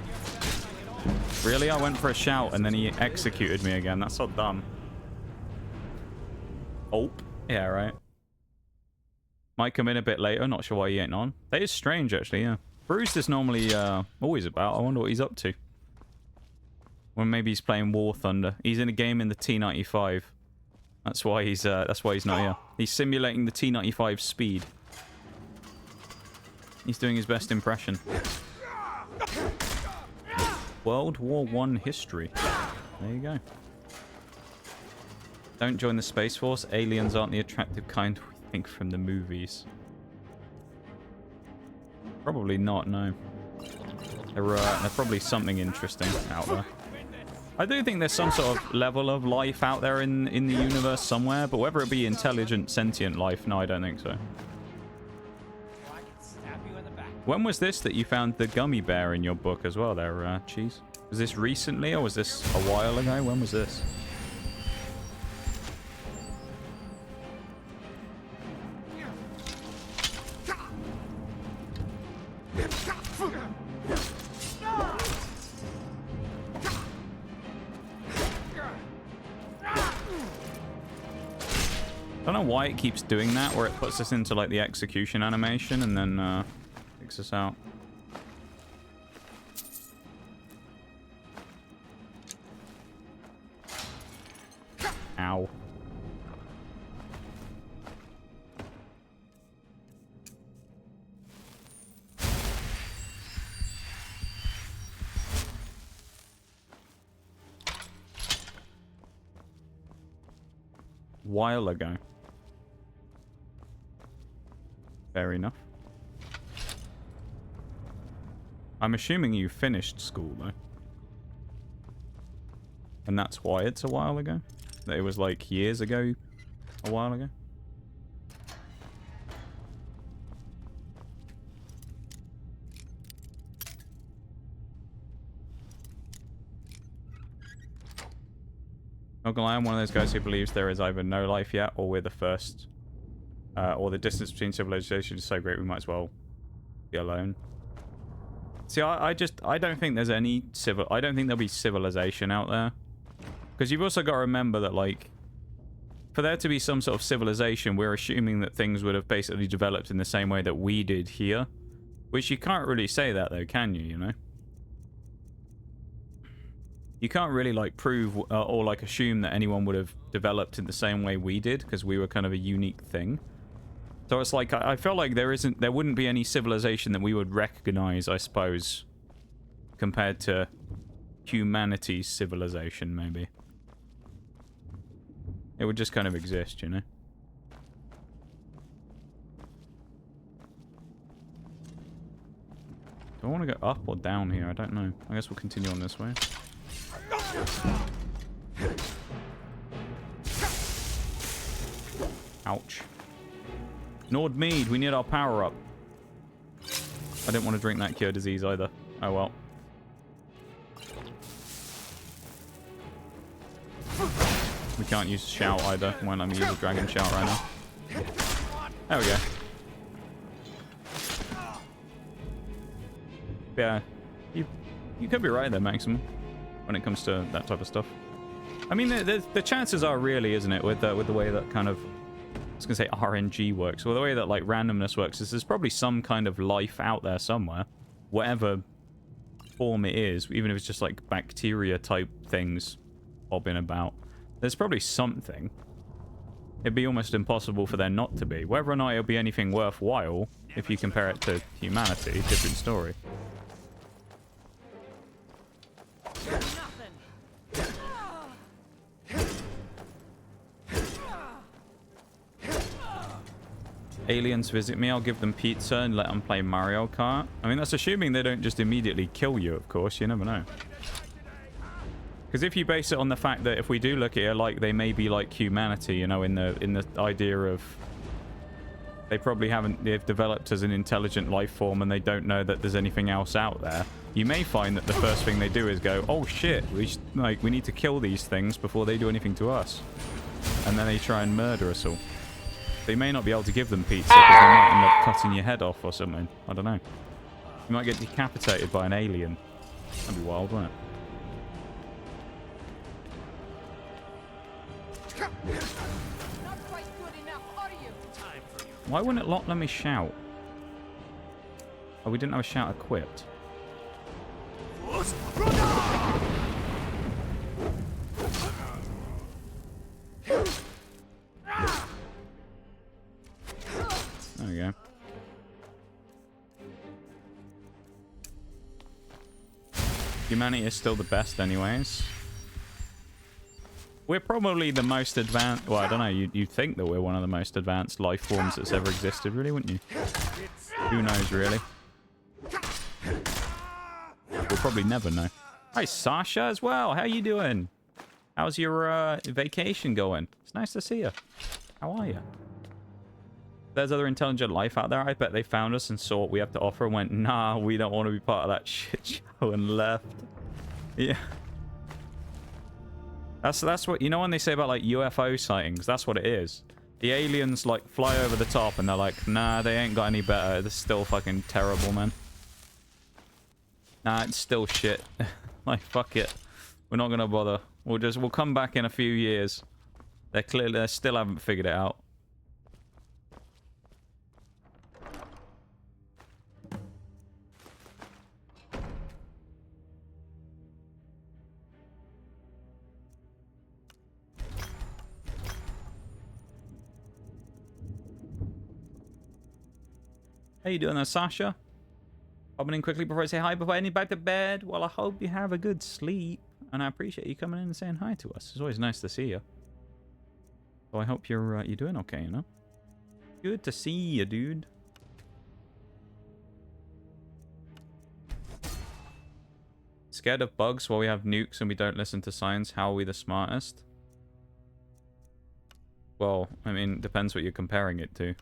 Really? I went for a shout and then he executed me again. That's so dumb. Oh. Yeah, right. Might come in a bit later. Not sure why he ain't on. That is strange, actually, yeah. Bruce is normally always about. I wonder what he's up to. Well, maybe he's playing War Thunder. He's in a game in the T-95. That's why he's not here. He's simulating the T-95 speed. He's doing his best impression. World War I history. There you go. Don't join the Space Force. Aliens aren't the attractive kind we think from the movies. Probably not, no. They're probably something interesting out there. I do think there's some sort of level of life out there in the universe somewhere, but whether it be intelligent, sentient life, no, I don't think so. When was this that you found the gummy bear in your book as well there, Cheese? Was this recently or was this a while ago? When was this? I don't know why it keeps doing that, where it puts us into like the execution animation and then kicks us out. Ow. While ago. Fair enough. I'm assuming you finished school, though. And that's why it's a while ago? That it was like years ago, a while ago? Not gonna lie, I'm one of those guys who believes there is either no life yet, or we're the first. Or the distance between civilization is so great we might as well be alone. See, I don't think there's any I don't think there'll be civilization out there. Because you've also got to remember that, like, for there to be some sort of civilization, we're assuming that things would have basically developed in the same way that we did here. Which you can't really say that, though, can you, you know? You can't really, like, prove or, like, assume that anyone would have developed in the same way we did, because we were kind of a unique thing. So it's like, I feel like there wouldn't be any civilization that we would recognize, I suppose, compared to humanity's civilization, maybe. It would just kind of exist, you know? Do I want to go up or down here? I don't know. I guess we'll continue on this way. Ouch. Nord Mead, we need our power up. I didn't want to drink that cure disease either. Oh well. We can't use shout either. Won't let me use a dragon shout right now. There we go. Yeah, you could be right there, Maximum, when it comes to that type of stuff. I mean, the chances are really, isn't it, with the way that kind of, I was gonna say RNG works, or the way that like randomness works, is there's probably some kind of life out there somewhere, whatever form it is, even if it's just like bacteria type things bobbing about. There's probably something. It'd be almost impossible for there not to be. Whether or not it'll be anything worthwhile, if you compare it to humanity, different story. Aliens visit me, I'll give them pizza and let them play Mario Kart. I mean, that's assuming they don't just immediately kill you, of course. You never know. Because if you base it on the fact that if we do look at it like they may be like humanity, you know, in the idea of they've developed as an intelligent life form and they don't know that there's anything else out there, you may find that the first thing they do is go, oh shit, we need to kill these things before they do anything to us. And then they try and murder us all. They may not be able to give them pizza because they might end up cutting your head off or something. I don't know. You might get decapitated by an alien. That'd be wild, wouldn't it? Why wouldn't it let me shout? Oh, we didn't have a shout equipped. There we go. Humanity is still the best anyways. We're probably the most advanced... Well, I don't know. You'd think that we're one of the most advanced life forms that's ever existed, really, wouldn't you? Who knows, really? We'll probably never know. Hi, Sasha, as well. How you doing? How's your vacation going? It's nice to see you. How are you? There's other intelligent life out there. I bet they found us and saw what we have to offer and went, nah, we don't want to be part of that shit show, and left. Yeah. That's what, you know when they say about like UFO sightings, that's what it is. The aliens like fly over the top and they're like, nah, they ain't got any better. This is still fucking terrible, man. Nah, it's still shit. Like, fuck it. We're not gonna bother. We'll come back in a few years. They still haven't figured it out. How you doing there, Sasha? Coming in quickly before I say hi, before I head back to bed. Well, I hope you have a good sleep. And I appreciate you coming in and saying hi to us. It's always nice to see you. So I hope you're doing okay, you know? Good to see you, dude. Scared of bugs while we have nukes and we don't listen to science? How are we the smartest? Well, I mean, depends what you're comparing it to.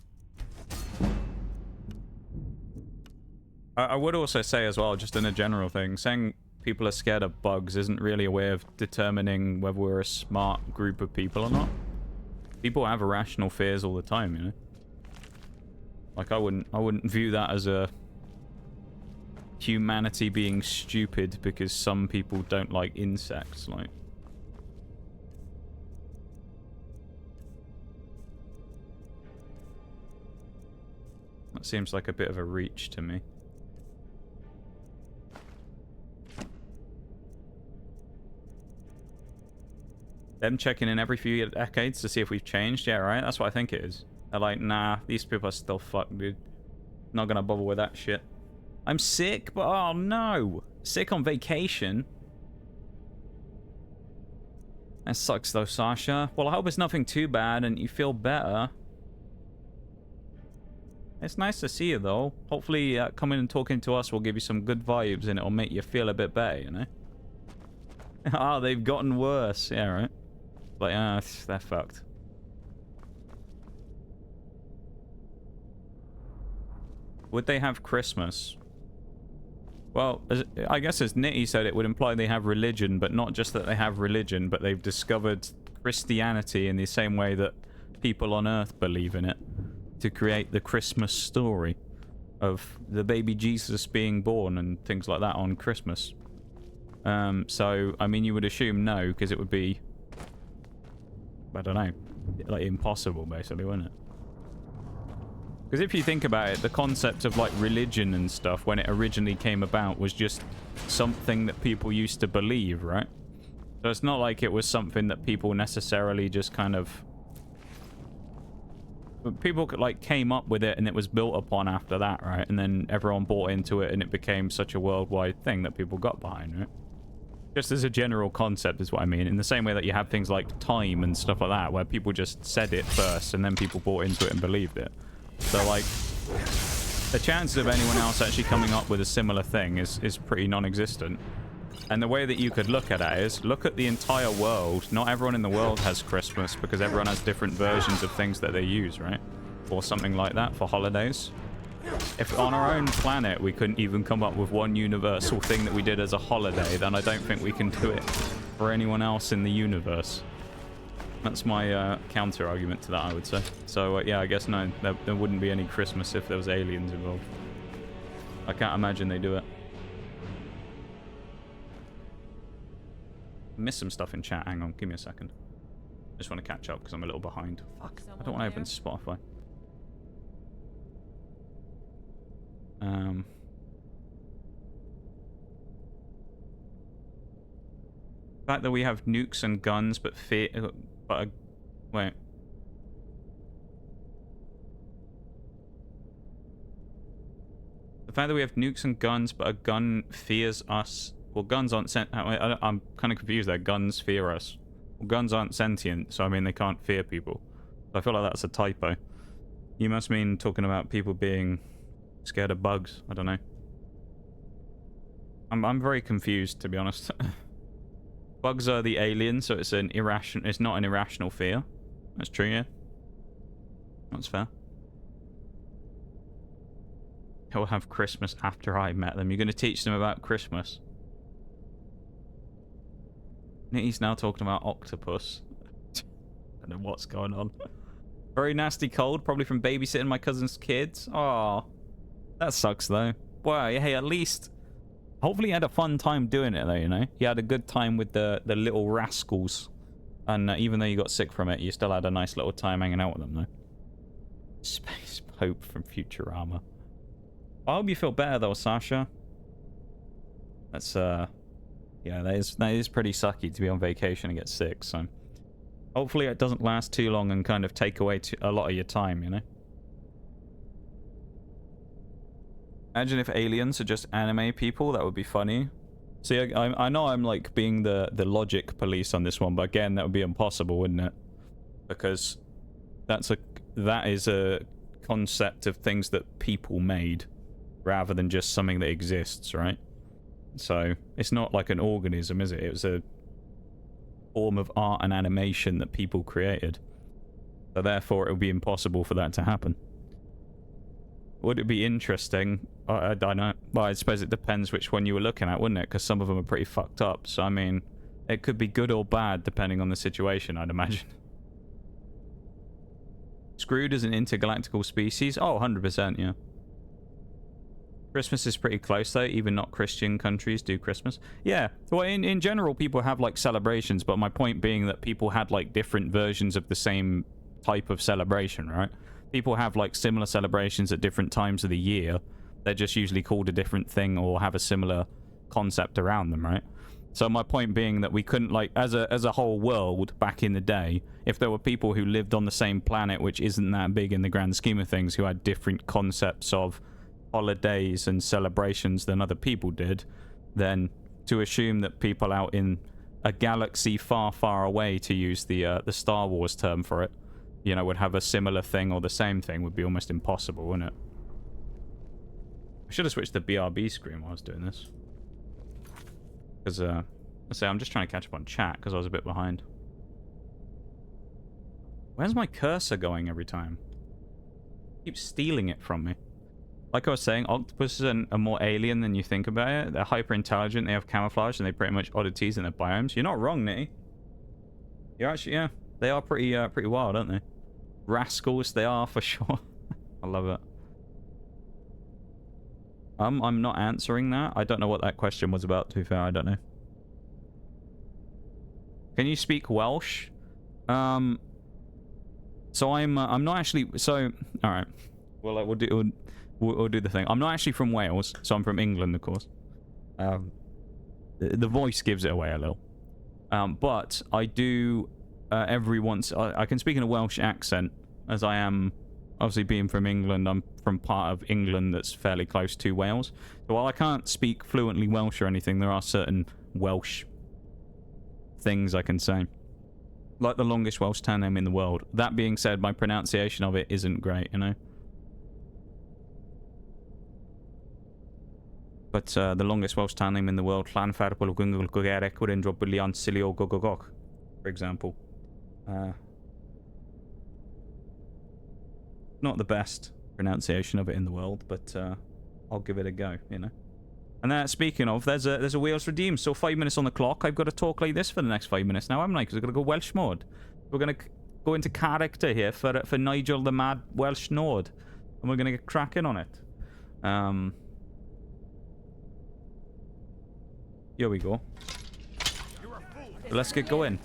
I would also say as well, just in a general thing, saying people are scared of bugs isn't really a way of determining whether we're a smart group of people or not. People have irrational fears all the time, you know? Like, I wouldn't view that as a humanity being stupid because some people don't like insects, like. That seems like a bit of a reach to me. Them checking in every few decades to see if we've changed. Yeah, right? That's what I think it is. They're like, nah, these people are still fucked, dude. Not gonna bother with that shit. I'm sick, but oh no. Sick on vacation. That sucks though, Sasha. Well, I hope it's nothing too bad and you feel better. It's nice to see you though. Hopefully coming and talking to us will give you some good vibes and it'll make you feel a bit better, you know? Oh, they've gotten worse. Yeah, right? Like, they're fucked. Would they have Christmas? Well, I guess as Nitty said, it would imply they have religion, but not just that they have religion, but they've discovered Christianity in the same way that people on Earth believe in it, to create the Christmas story of the baby Jesus being born and things like that on Christmas. So, I mean, you would assume no, because it would be, I don't know, like impossible, basically, wouldn't it? Because if you think about it, the concept of like religion and stuff when it originally came about was just something that people used to believe, right? So it's not like it was something that people necessarily just kind of... People like came up with it and it was built upon after that, right? And then everyone bought into it and it became such a worldwide thing that people got behind, right? Just as a general concept is what I mean. In the same way that you have things like time and stuff like that, where people just said it first and then people bought into it and believed it. So, like, the chances of anyone else actually coming up with a similar thing is pretty non-existent. And the way that you could look at it is, look at the entire world. Not everyone in the world has Christmas because everyone has different versions of things that they use, right? Or something like that for holidays. If on our own planet we couldn't even come up with one universal thing that we did as a holiday, then I don't think we can do it for anyone else in the universe. That's my counter argument to that, I would say. So yeah, I guess no, there wouldn't be any Christmas if there was aliens involved. I can't imagine they do it. Missed some stuff in chat. Hang on, give me a second. Just want to catch up because I'm a little behind. Fuck, I don't want to open Spotify. The fact that we have nukes and guns, but wait. The fact that we have nukes and guns, but a gun fears us. Well, guns aren't sent. I'm kind of confused there. Guns fear us. Well, guns aren't sentient, so I mean they can't fear people. So I feel like that's a typo. You must mean talking about people being scared of bugs. I don't know. I'm very confused, to be honest. Bugs are the aliens, so it's an irrational. It's not an irrational fear. That's true, yeah. That's fair. He'll have Christmas after I met them. You're going to teach them about Christmas. He's now talking about octopus. I don't know what's going on. Very nasty cold, probably from babysitting my cousin's kids. Oh, that sucks though. Well, hey, at least hopefully you had a fun time doing it though, you know? You had a good time with the little rascals. And even though you got sick from it, you still had a nice little time hanging out with them though. Space Pope from Futurama. I hope you feel better though, Sasha. That's yeah, that is pretty sucky to be on vacation and get sick, so hopefully it doesn't last too long and kind of take away a lot of your time, you know? Imagine if aliens are just anime people. That would be funny. See, I know I'm like being the logic police on this one, but again, that would be impossible, wouldn't it? Because that is a concept of things that people made, rather than just something that exists, right? So it's not like an organism, is it? It was a form of art and animation that people created. So therefore, it would be impossible for that to happen. Would it be interesting? I don't know. Well, I suppose it depends which one you were looking at, wouldn't it? Because some of them are pretty fucked up. So, I mean, it could be good or bad depending on the situation, I'd imagine. Screwed as an intergalactical species? Oh, 100%, yeah. Christmas is pretty close, though. Even not Christian countries do Christmas. Yeah. Well, in general, people have, like, celebrations. But my point being that people had, like, different versions of the same type of celebration, right? People have, like, similar celebrations at different times of the year. They're just usually called a different thing or have a similar concept around them, right? So my point being that we couldn't, like, as a whole world back in the day, if there were people who lived on the same planet, which isn't that big in the grand scheme of things, who had different concepts of holidays and celebrations than other people did, then to assume that people out in a galaxy far, far away, to use the Star Wars term for it, you know, would have a similar thing or the same thing would be almost impossible, wouldn't it? I should have switched to BRB screen while I was doing this. Because, let's say I'm just trying to catch up on chat because I was a bit behind. Where's my cursor going every time? It keeps stealing it from me. Like I was saying, octopuses are more alien than you think about it. They're hyper intelligent, they have camouflage, and they pretty much oddities in their biomes. You're not wrong, Nitty. You're actually, yeah. They are pretty wild, aren't they? Rascals, they are for sure. I love it. I'm not answering that. I don't know what that question was about, to be fair. I don't know. Can you speak Welsh? So I'm not actually... So, alright. Well, we'll do the thing. I'm not actually from Wales, so I'm from England, of course. The voice gives it away a little. But I do... every once... I can speak in a Welsh accent, as I am... Obviously, being from England, I'm from part of England that's fairly close to Wales. So while I can't speak fluently Welsh or anything, there are certain Welsh things I can say. Like the longest Welsh town name in the world. That being said, my pronunciation of it isn't great, you know? But the longest Welsh town name in the world, for example. Not the best pronunciation of it in the world, but I'll give it a go, you know. And speaking of, there's a Wheels Redeemed, so 5 minutes on the clock. I've got to talk like this for the next 5 minutes now, haven't I? Because I've got to go Welsh mode. We're going to go into character here for Nigel the Mad Welsh Nord, and we're going to get cracking on it. Here we go. Let's get going.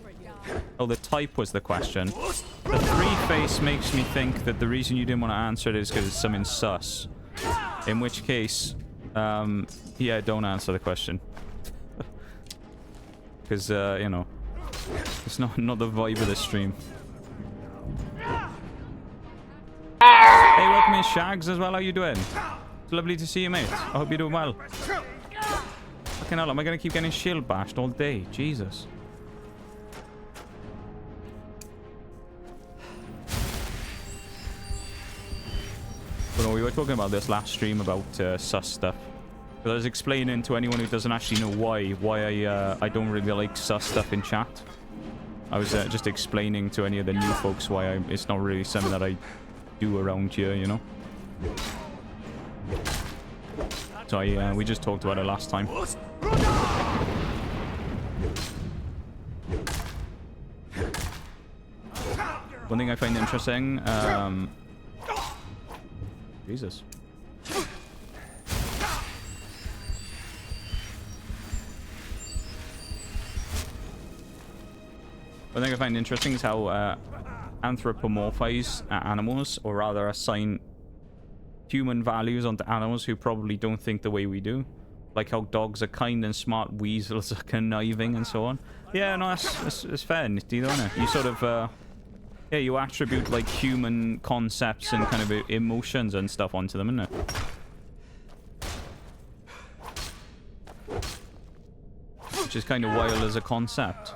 Oh, the type was the question. The 3-face makes me think that the reason you didn't want to answer it is because it's something sus. In which case, yeah, don't answer the question. Because, you know, it's not the vibe of the stream. Hey, welcome in, Shags, as well. How you doing? It's lovely to see you, mate. I hope you're doing well. Fucking hell, am I going to keep getting shield bashed all day? Jesus. But no, we were talking about this last stream about sus stuff. But I was explaining to anyone who doesn't actually know why I don't really like sus stuff in chat. I was just explaining to any of the new folks why it's not really something that I do around here, you know. So we just talked about it last time. One thing I find interesting, Jesus. One thing I find interesting is how anthropomorphize animals, or rather assign human values onto animals who probably don't think the way we do. Like how dogs are kind and smart, weasels are conniving and so on. Yeah, no, that's fair, Nitty, though, isn't it? You sort of, yeah, you attribute, like, human concepts and kind of emotions and stuff onto them, isn't it? which is kind of wild as a concept.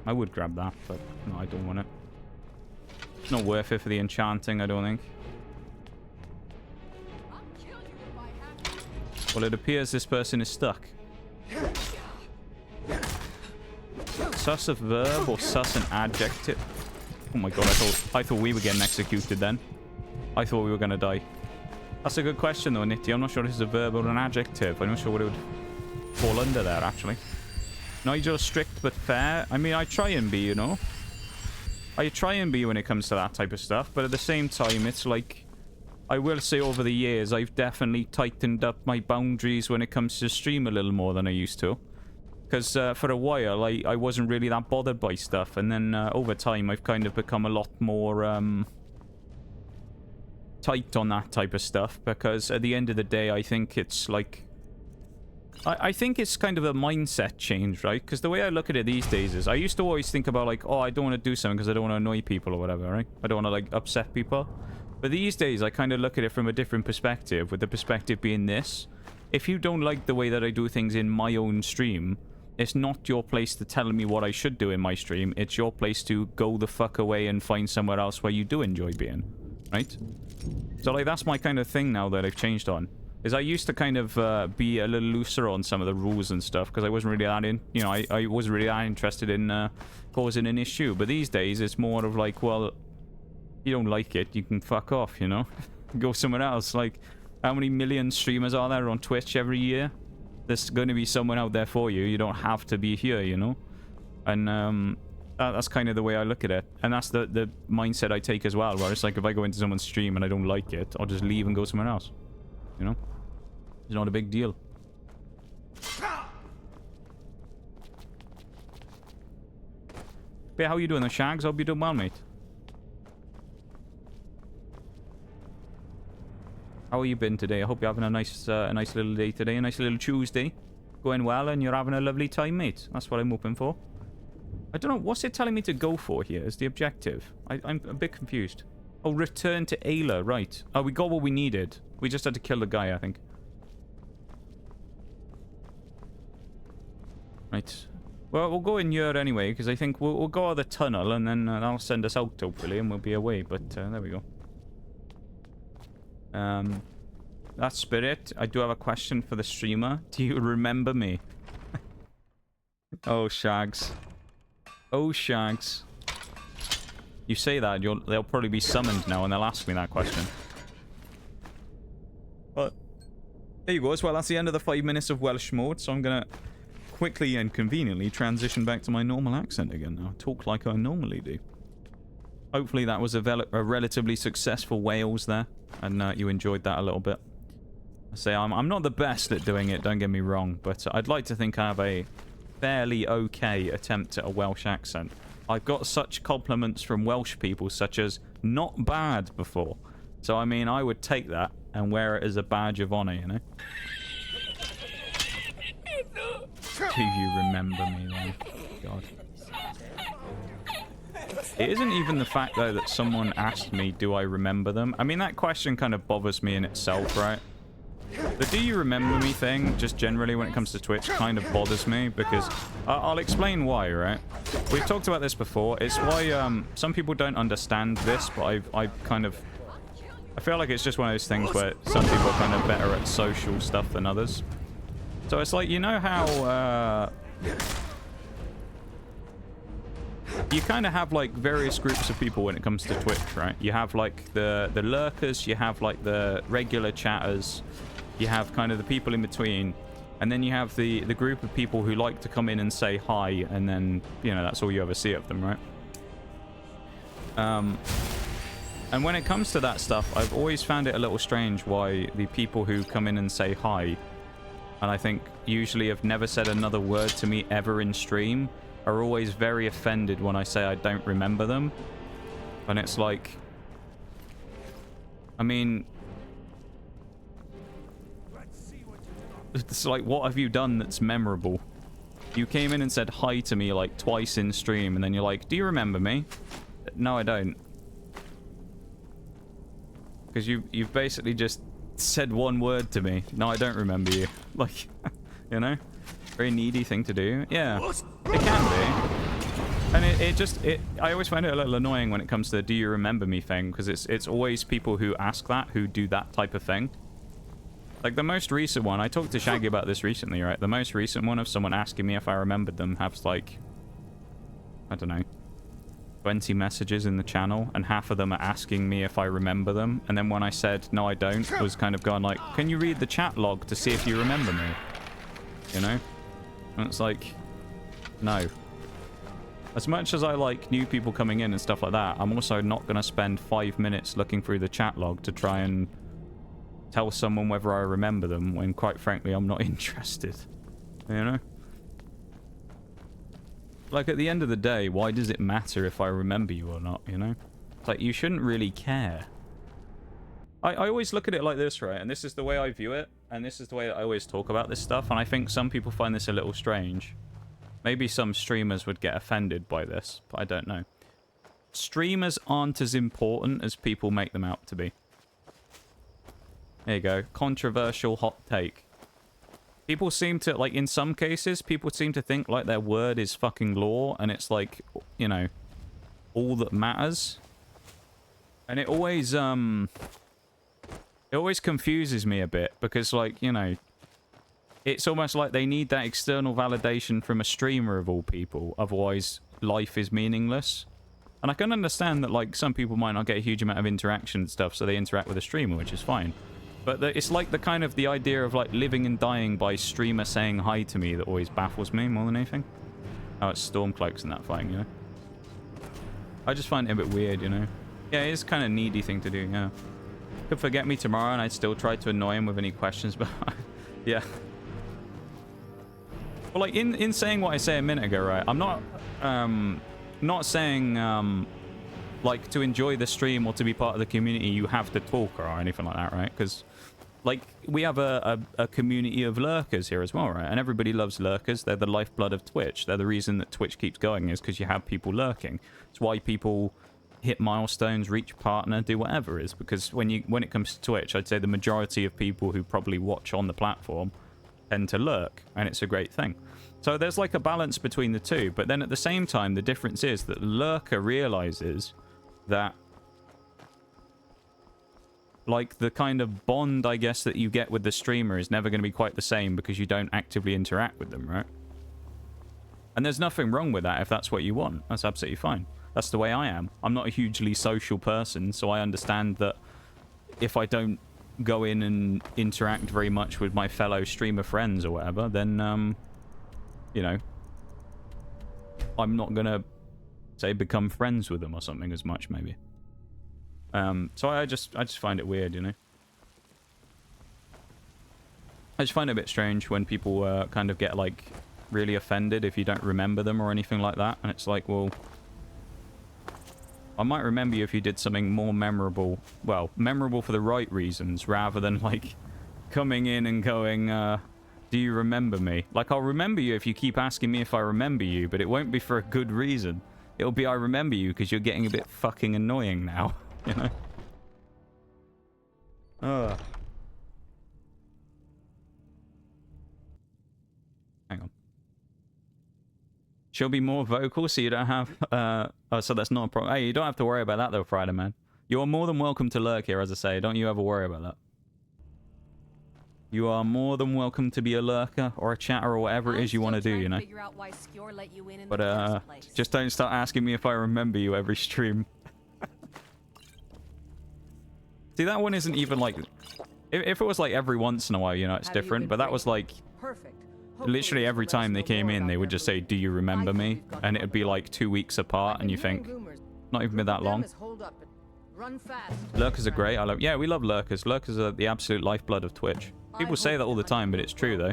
I would grab that, but no, I don't want it. It's not worth it for the enchanting, I don't think. Well, it appears this person is stuck. Sus a verb or sus an adjective? Oh my god, I thought we were getting executed then. I thought we were gonna die. That's a good question though, Nitty. I'm not sure if it's a verb or an adjective. I'm not sure what it would fall under there, actually. Nigel, strict but fair. I mean, I try and be, you know. I try and be when it comes to that type of stuff, but at the same time, it's like... I will say over the years, I've definitely tightened up my boundaries when it comes to stream a little more than I used to. Because for a while, I wasn't really that bothered by stuff, and then over time, I've kind of become a lot more tight on that type of stuff, because at the end of the day, I think it's like... I think it's kind of a mindset change, right? Because the way I look at it these days is, I used to always think about like, oh, I don't want to do something because I don't want to annoy people or whatever, right? I don't want to like upset people. But these days, I kind of look at it from a different perspective, with the perspective being this. If you don't like the way that I do things in my own stream, it's not your place to tell me what I should do in my stream. It's your place to go the fuck away and find somewhere else where you do enjoy being, right? So like, that's my kind of thing now that I've changed on. Is I used to kind of be a little looser on some of the rules and stuff because I wasn't really that I wasn't really that interested in causing an issue. But these days it's more of like, well, you don't like it, you can fuck off, you know? Go somewhere else. Like, how many million streamers are there on Twitch every year? There's going to be someone out there for you. You don't have to be here, you know? And that's kind of the way I look at it. And that's the mindset I take as well, where it's like, if I go into someone's stream and I don't like it, I'll just leave and go somewhere else, you know? It's not a big deal. But how you doing, the Shags? Hope you doing well, mate. How have you been today? I hope you're having a nice little day today, a nice little Tuesday. Going well, and you're having a lovely time, mate. That's what I'm hoping for. I don't know, what's it telling me to go for here as the objective? I'm a bit confused. Oh, return to Ayla, right. Oh, we got what we needed. We just had to kill the guy, I think. Right. Well, we'll go in here anyway, because I think we'll go out the tunnel, and then that'll send us out, hopefully, and we'll be away. But there we go. That's Spirit. I do have a question for the streamer. Do you remember me? Oh, Shags. Oh, Shags. You say that, they'll probably be summoned now, and they'll ask me that question. But there you go. As well, that's the end of the 5 minutes of Welsh mode, so I'm gonna quickly and conveniently transition back to my normal accent again now. Talk like I normally do. Hopefully that was a relatively successful Wales there, and you enjoyed that a little bit. I say I'm not the best at doing it, don't get me wrong, but I'd like to think I have a fairly okay attempt at a Welsh accent. I've got such compliments from Welsh people, such as not bad before. So I mean, I would take that and wear it as a badge of honor, you know? Do you remember me then? God. It isn't even the fact, though, that someone asked me, do I remember them? I mean, that question kind of bothers me in itself, right? The do you remember me thing, just generally when it comes to Twitch, kind of bothers me, because I'll explain why, right? We've talked about this before. It's why some people don't understand this, but I feel like it's just one of those things where some people are kind of better at social stuff than others. So it's like, you know how you kind of have like various groups of people when it comes to Twitch, right? You have like the lurkers, you have like the regular chatters, you have kind of the people in between, and then you have the group of people who like to come in and say hi, and then, you know, that's all you ever see of them, right? And when it comes to that stuff, I've always found it a little strange why the people who come in and say hi, and I think usually have never said another word to me ever in stream, are always very offended when I say I don't remember them. And it's like, I mean, it's like, what have you done that's memorable? You came in and said hi to me like twice in stream, and then you're like, do you remember me? No, I don't. Because you've basically just said one word to me. No, I don't remember you. Like, you know? Very needy thing to do. Yeah, it can be. And I always find it a little annoying when it comes to the do you remember me thing, because it's always people who ask that, who do that type of thing. Like the most recent one, I talked to Shaggy about this recently, right? The most recent one of someone asking me if I remembered them has like, I don't know, 20 messages in the channel, and half of them are asking me if I remember them. And then when I said, no, I don't, was kind of going like, can you read the chat log to see if you remember me? You know? And it's like, no. As much as I like new people coming in and stuff like that, I'm also not going to spend 5 minutes looking through the chat log to try and tell someone whether I remember them when, quite frankly, I'm not interested. You know? Like, at the end of the day, why does it matter if I remember you or not, you know? It's like, you shouldn't really care. I always look at it like this, right? And this is the way I view it, and this is the way that I always talk about this stuff, and I think some people find this a little strange. Maybe some streamers would get offended by this, but I don't know. Streamers aren't as important as people make them out to be. There you go. Controversial hot take. People seem to, like, in some cases, people seem to think, like, their word is fucking law, and it's, like, you know, all that matters. And it always confuses me a bit, because, like, you know, it's almost like they need that external validation from a streamer of all people, otherwise life is meaningless. And I can understand that, like, some people might not get a huge amount of interaction and stuff, so they interact with a streamer, which is fine. But it's like the kind of the idea of, like, living and dying by streamer saying hi to me that always baffles me more than anything. Oh, it's Stormcloaks and that fighting, you know? I just find it a bit weird, you know? Yeah, it is kind of needy thing to do, yeah. Could forget me tomorrow and I'd still try to annoy him with any questions, but yeah. Well, like, in saying what I said a minute ago, right, I'm not saying, like, to enjoy the stream or to be part of the community, you have to talk or anything like that, right? Because, like, we have a community of lurkers here as well, right? And everybody loves lurkers. They're the lifeblood of Twitch. They're the reason that Twitch keeps going is because you have people lurking. It's why people hit milestones, reach partner, do whatever it is. Because when it comes to Twitch, I'd say the majority of people who probably watch on the platform tend to lurk, and it's a great thing. So there's like a balance between the two, but then at the same time, the difference is that lurker realizes that, like, the kind of bond, I guess, that you get with the streamer is never going to be quite the same because you don't actively interact with them, right? And there's nothing wrong with that if that's what you want. That's absolutely fine. That's the way I am. I'm not a hugely social person, so I understand that if I don't go in and interact very much with my fellow streamer friends or whatever, then, you know, I'm not going to, say, become friends with them or something as much, maybe. So I just find it weird, you know? I just find it a bit strange when people kind of get, like, really offended if you don't remember them or anything like that. And it's like, well, I might remember you if you did something more memorable. Well, memorable for the right reasons, rather than, like, coming in and going, do you remember me? Like, I'll remember you if you keep asking me if I remember you, but it won't be for a good reason. It'll be I remember you because you're getting a bit fucking annoying now, you know? Ugh. Hang on. She'll be more vocal so you don't have... oh, so that's not a problem. Hey, you don't have to worry about that though, Friday Man. You're more than welcome to lurk here, as I say. Don't you ever worry about that. You are more than welcome to be a lurker or a chatter or whatever it is you want to do, you know? But, just don't start asking me if I remember you every stream. See, that one isn't even like... If it was like every once in a while, you know, it's different. But that was like... Literally every time they came in, they would just say, do you remember me? And it would be like 2 weeks apart, and you think, not even been that long. Lurkers are great. Yeah, we love lurkers. Lurkers are the absolute lifeblood of Twitch. People say that all the time, but it's true, though.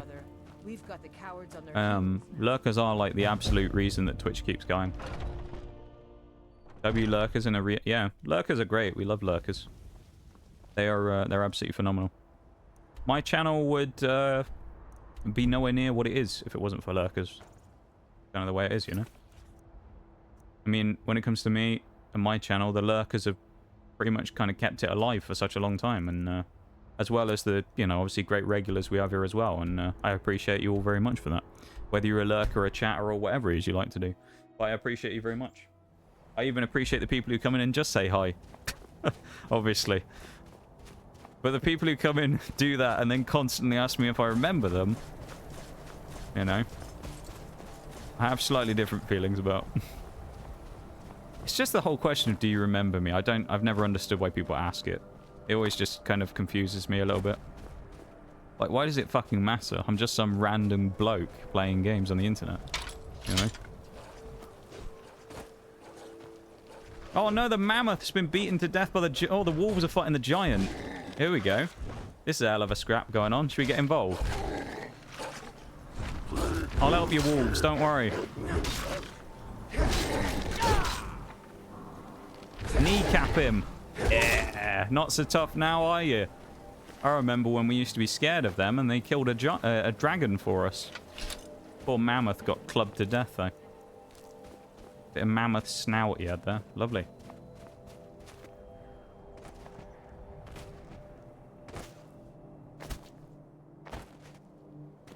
Lurkers are like the absolute reason that Twitch keeps going. Lurkers in a yeah, lurkers are great. We love lurkers. They're absolutely phenomenal. My channel would be nowhere near what it is if it wasn't for lurkers. Kind of the way it is, you know. I mean, when it comes to me and my channel, the lurkers have pretty much kind of kept it alive for such a long time, and as well as the, you know, obviously great regulars we have here as well, and I appreciate you all very much for that. Whether you're a lurker, a chatter, or whatever it is you like to do. But I appreciate you very much. I even appreciate the people who come in and just say hi. Obviously. But the people who come in, do that, and then constantly ask me if I remember them, you know, I have slightly different feelings about. It's just the whole question of, do you remember me? I've never understood why people ask it. It always just kind of confuses me a little bit. Like, why does it fucking matter? I'm just some random bloke playing games on the internet, you know? Oh no, the mammoth's been beaten to death by the... Oh, the wolves are fighting the giant. Here we go. This is a hell of a scrap going on. Should we get involved? I'll help you, wolves. Don't worry. Kneecap him. Yeah. Not so tough now, are you? I remember when we used to be scared of them and they killed a dragon for us. Poor mammoth got clubbed to death, though. Bit of mammoth snout he had there. Lovely.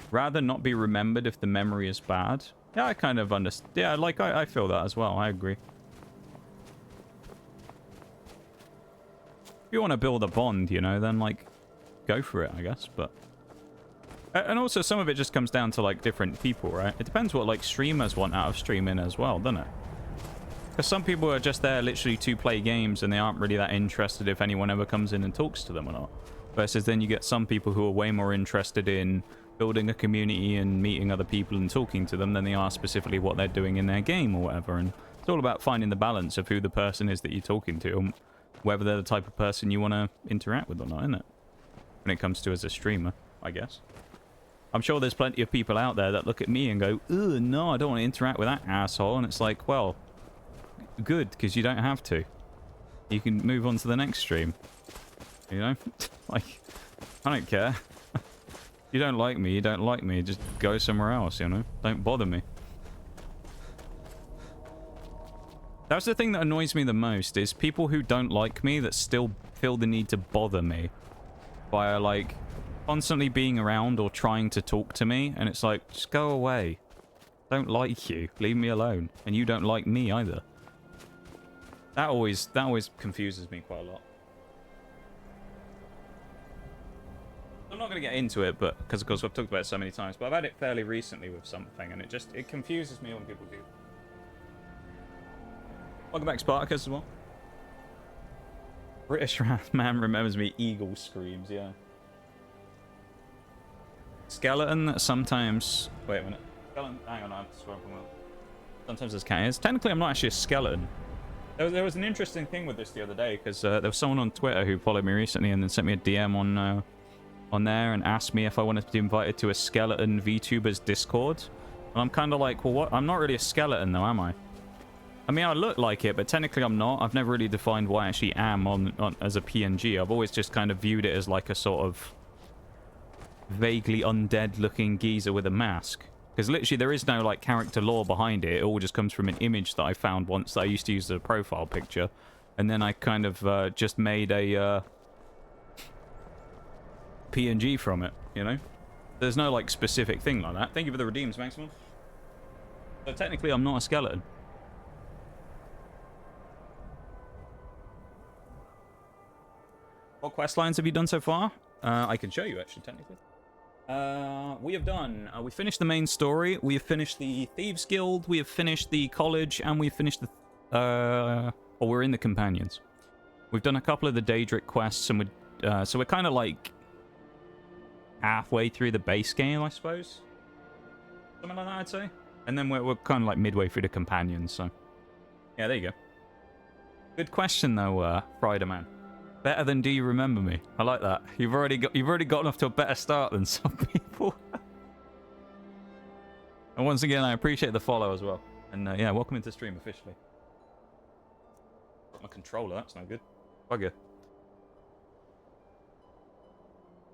Rather not be remembered if the memory is bad. Yeah, I kind of understand. Yeah, like, I feel that as well. I agree. If you want to build a bond, you know, then, like, go for it, I guess. But... And also, some of it just comes down to, like, different people, right? It depends what, like, streamers want out of streaming as well, doesn't it? Because some people are just there literally to play games and they aren't really that interested if anyone ever comes in and talks to them or not. Versus then you get some people who are way more interested in building a community and meeting other people and talking to them than they are specifically what they're doing in their game or whatever. And it's all about finding the balance of who the person is that you're talking to and whether they're the type of person you want to interact with or not, isn't it? When it comes to as a streamer, I guess. I'm sure there's plenty of people out there that look at me and go, ugh, no, I don't want to interact with that asshole. And it's like, well, good, because you don't have to. You can move on to the next stream. You know? Like, I don't care. You don't like me, you don't like me. Just go somewhere else, you know? Don't bother me. That's the thing that annoys me the most, is people who don't like me that still feel the need to bother me by, like, constantly being around or trying to talk to me. And it's like, just go away. Don't like you. Leave me alone. And you don't like me either. That always confuses me quite a lot. I'm not going to get into it, but because of course I've talked about it so many times, but I've had it fairly recently with something, and it confuses me when people do. Welcome back, Spartacus, as well. British man remembers me. Eagle screams, yeah. Skeleton sometimes. Wait a minute. Skeleton. Hang on, I'm scrolling. Sometimes there's cat ears. Technically, I'm not actually a skeleton. There was an interesting thing with this the other day because there was someone on Twitter who followed me recently and then sent me a DM on there and asked me if I wanted to be invited to a skeleton VTubers Discord. And I'm kind of like, well, what? I'm not really a skeleton though, am I? I mean, I look like it, but technically I'm not. I've never really defined what I actually am on as a PNG. I've always just kind of viewed it as like a sort of vaguely undead-looking geezer with a mask. Because literally there is no like character lore behind it. It all just comes from an image that I found once that I used to use as a profile picture. And then I kind of just made a PNG from it, you know? There's no like specific thing like that. Thank you for the redeems, Maximum. So technically I'm not a skeleton. What quest lines have you done so far? I can show you actually, technically. We have done, we finished the main story, we have finished the Thieves Guild, we have finished the college, and we've finished the, well, we're in the Companions. We've done a couple of the Daedric quests, and so we're kind of like halfway through the base game, I suppose. Something like that, I'd say. And then we're kind of like midway through the Companions, so. Yeah, there you go. Good question, though, Friday Man. Better than do you remember me? I like that. You've already gotten off to a better start than some people. And once again, I appreciate the follow as well. And yeah, welcome into stream officially. Got my controller, that's no good. Bugger.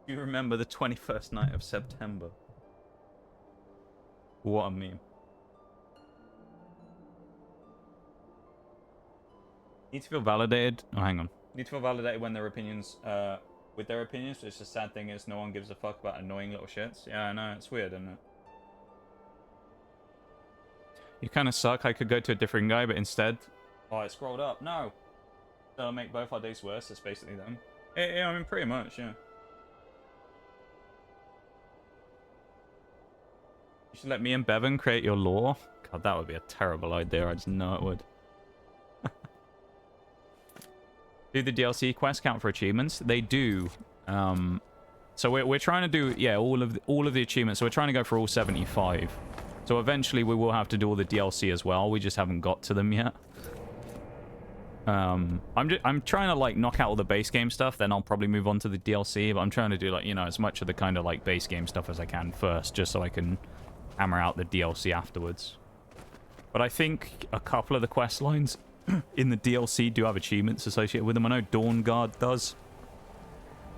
You remember the 21st night of September? What a meme. Need to feel validated. Oh, hang on. Need to feel validated when their opinions, with their opinions, but it's a sad thing is no one gives a fuck about annoying little shits. Yeah, I know, it's weird, isn't it? You kind of suck. I could go to a different guy, but instead... Oh, it scrolled up. No! That'll make both our days worse. That's basically them. Yeah, I mean, pretty much, yeah. You should let me and Bevan create your lore. God, that would be a terrible idea. I just know it would. Do the DLC quests count for achievements? They do. So we're trying to do, yeah, all of the achievements. So we're trying to go for all 75. So eventually we will have to do all the DLC as well. We just haven't got to them yet. I'm trying to like knock out all the base game stuff, then I'll probably move on to the DLC, but I'm trying to do like, you know, as much of the kind of like base game stuff as I can first, just so I can hammer out the DLC afterwards. But I think a couple of the quest lines in the DLC do have achievements associated with them. I know Dawnguard does,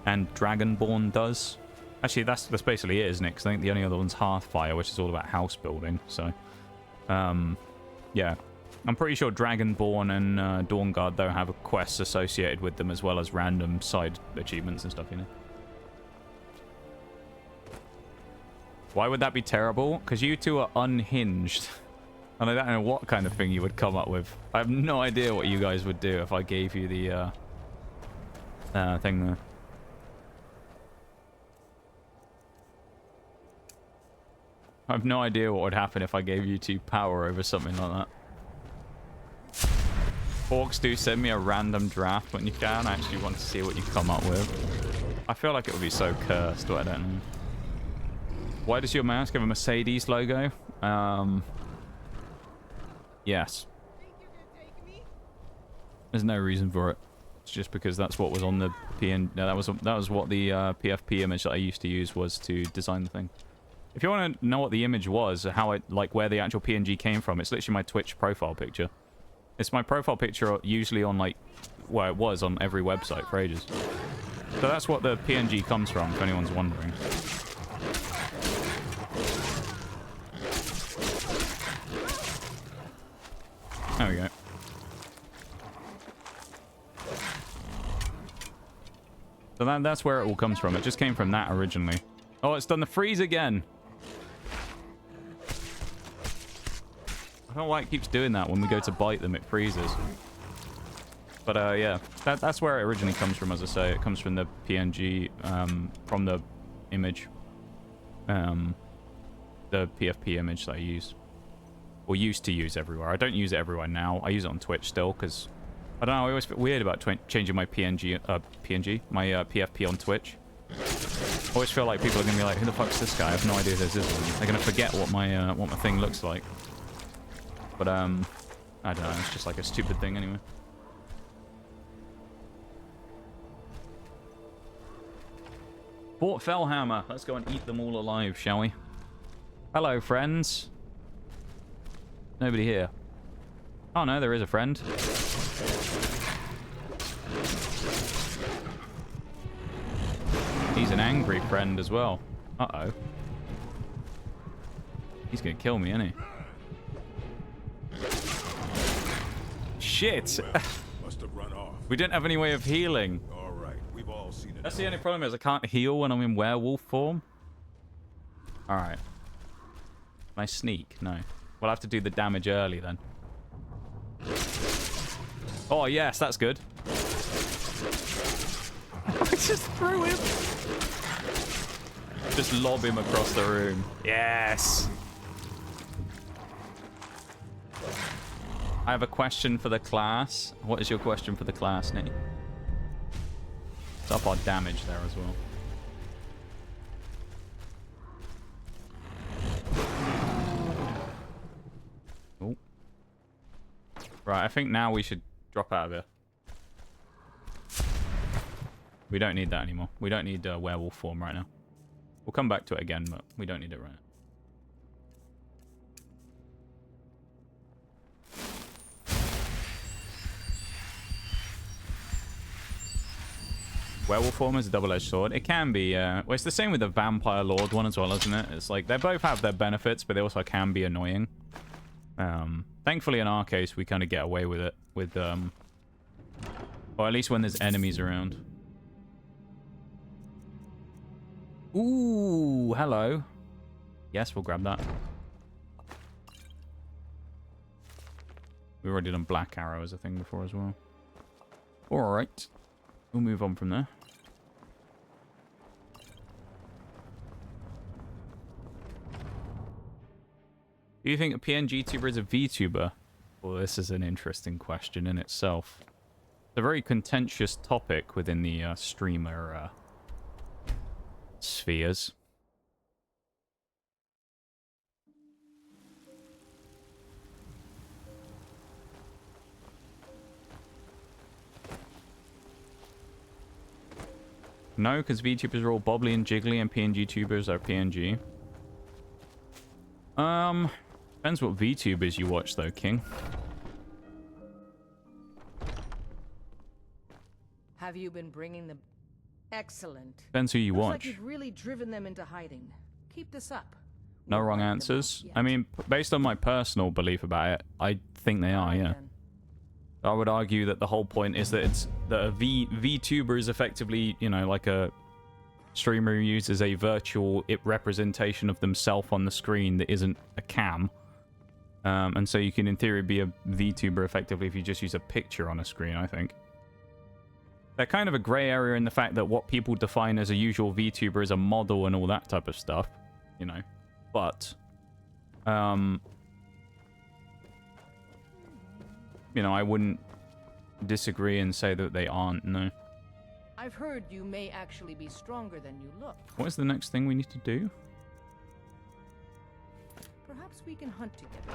and Dragonborn does. Actually, that's basically it, isn't it? Because I think the only other one's Hearthfire, which is all about house building. So, yeah. I'm pretty sure Dragonborn and Dawnguard, though, have quests associated with them, as well as random side achievements and stuff, you know? Why would that be terrible? Because you two are unhinged. And I don't know what kind of thing you would come up with. I have no idea what you guys would do if I gave you the thing there. I have no idea what would happen if I gave you two power over something like that. Orcs, do send me a random draft when you can. I actually want to see what you come up with. I feel like it would be so cursed, but I don't know. Why does your mouse have a Mercedes logo? Yes. There's no reason for it. It's just because that's what was on the that was what the PFP image that I used to use was to design the thing. If you want to know what the image was, how it, like where the actual PNG came from, it's literally my Twitch profile picture. It's my profile picture usually on like, well, it was on every website for ages. So that's what the PNG comes from, if anyone's wondering. There we go. So that's where it all comes from. It just came from that originally. Oh, it's done the freeze again. I don't know why it keeps doing that. When we go to bite them, it freezes. But yeah, that's where it originally comes from, as I say. It comes from the PNG, from the image. The PFP image that I use. Or used to use everywhere. I don't use it everywhere now. I use it on Twitch still, because... I don't know, I always feel weird about changing my my PFP on Twitch. I always feel like people are going to be like, who the fuck's this guy? I have no idea who this is. They're going to forget what my thing looks like. But, I don't know, it's just like a stupid thing anyway. Fort Fellhammer. Let's go and eat them all alive, shall we? Hello, friends. Nobody here. Oh no, there is a friend. He's an angry friend as well. Uh-oh. He's gonna kill me, isn't he? Shit! Must have run off. We didn't have any way of healing. All right, we've all seen it. That's the only problem, is I can't heal when I'm in werewolf form. Alright. Can I sneak? No. We'll have to do the damage early then. Oh yes, that's good. I just threw him. Just lob him across the room. Yes. I have a question for the class. What is your question for the class, Nick? It's up our damage there as well. Oh. Right, I think now we should drop out of here. We don't need that anymore. We don't need werewolf form right now. We'll come back to it again, but we don't need it right now. Werewolf form is a double-edged sword. It can be, well, it's the same with the Vampire Lord one as well, isn't it? It's like, they both have their benefits, but they also can be annoying. Thankfully, in our case, we kind of get away with it. With, oh, Or at least when there's enemies around. Ooh, hello. Yes, we'll grab that. We've already done Black Arrow as a thing before as well. Alright. We'll move on from there. Do you think a PNG tuber is a VTuber? Well, this is an interesting question in itself. It's a very contentious topic within the streamer spheres. No, because VTubers are all bobbly and jiggly and PNG tubers are PNG. Depends what VTubers you watch though, King. Have you been bringing them? Excellent. Depends who you Looks watch. like you've really driven them into hiding. Keep this up. No We'll wrong find them answers. out yet. I mean, based on my personal belief about it, I think they are, yeah. Then. I would argue that the whole point is that it's that a VTuber is effectively, you know, like a streamer who uses a virtual representation of themselves on the screen that isn't a cam. And so you can, in theory, be a VTuber effectively if you just use a picture on a screen, I think. They're kind of a grey area in the fact that what people define as a usual VTuber is a model and all that type of stuff, you know. But, you know, I wouldn't disagree and say that they aren't, no. I've heard you may actually be stronger than you look. What is the next thing we need to do? Perhaps we can hunt together.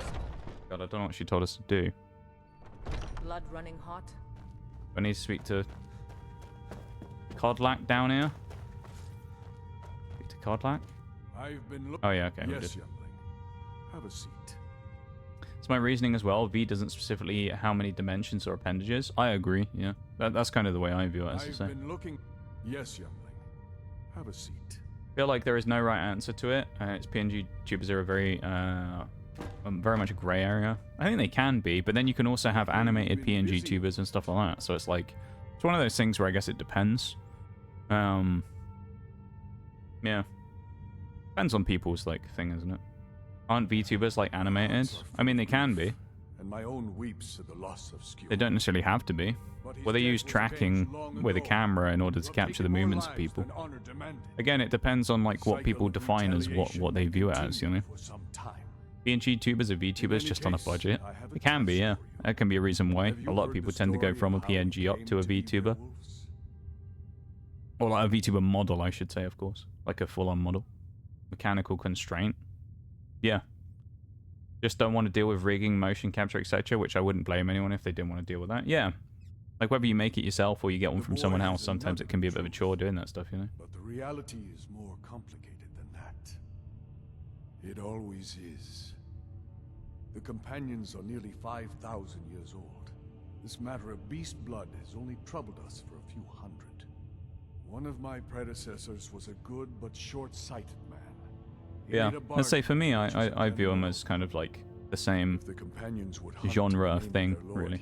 God, I don't know what she told us to do. Blood running hot. I need to speak to Codlac down here. Speak to Codlac? I've been looking. Oh yeah, okay. we Yes, did. youngling. Have a seat. It's my reasoning as well. V doesn't specifically how many dimensions or appendages. I agree, yeah. That's kind of the way I view it, as I I've say. been looking. Yes, youngling. Have a seat. I feel like there is no right answer to it. It's PNG tubers are a very much a grey area. I think they can be, but then you can also have animated PNG tubers and stuff like that. So it's like, it's one of those things where I guess it depends. Yeah. Depends on people's like thing, isn't it? Aren't VTubers like animated? I mean, they can be. And my own weeps at the loss of skill. They don't necessarily have to be. Well, they use tracking with a camera in order to capture the movements of people. Again, it depends on like what people define as what they view it as, you know. PNG tubers or VTubers just on a budget. It can be, yeah. That can be a reason why. A lot of people tend to go from a PNG up to a VTuber. Or like a VTuber model, I should say, of course. Like a full-on model. Mechanical constraint. Yeah. Just don't want to deal with rigging, motion capture, etc., which I wouldn't blame anyone if they didn't want to deal with that. Yeah. Like whether you make it yourself or you get one from someone else, sometimes it can be a bit of a chore doing that stuff, you know? But the reality is more complicated than that. It always is. The companions are nearly 5,000 years old. This matter of beast blood has only troubled us for a few hundred. One of my predecessors was a good but short-sighted man. Yeah, let's say for me, I view them as kind of like the same genre of thing, really.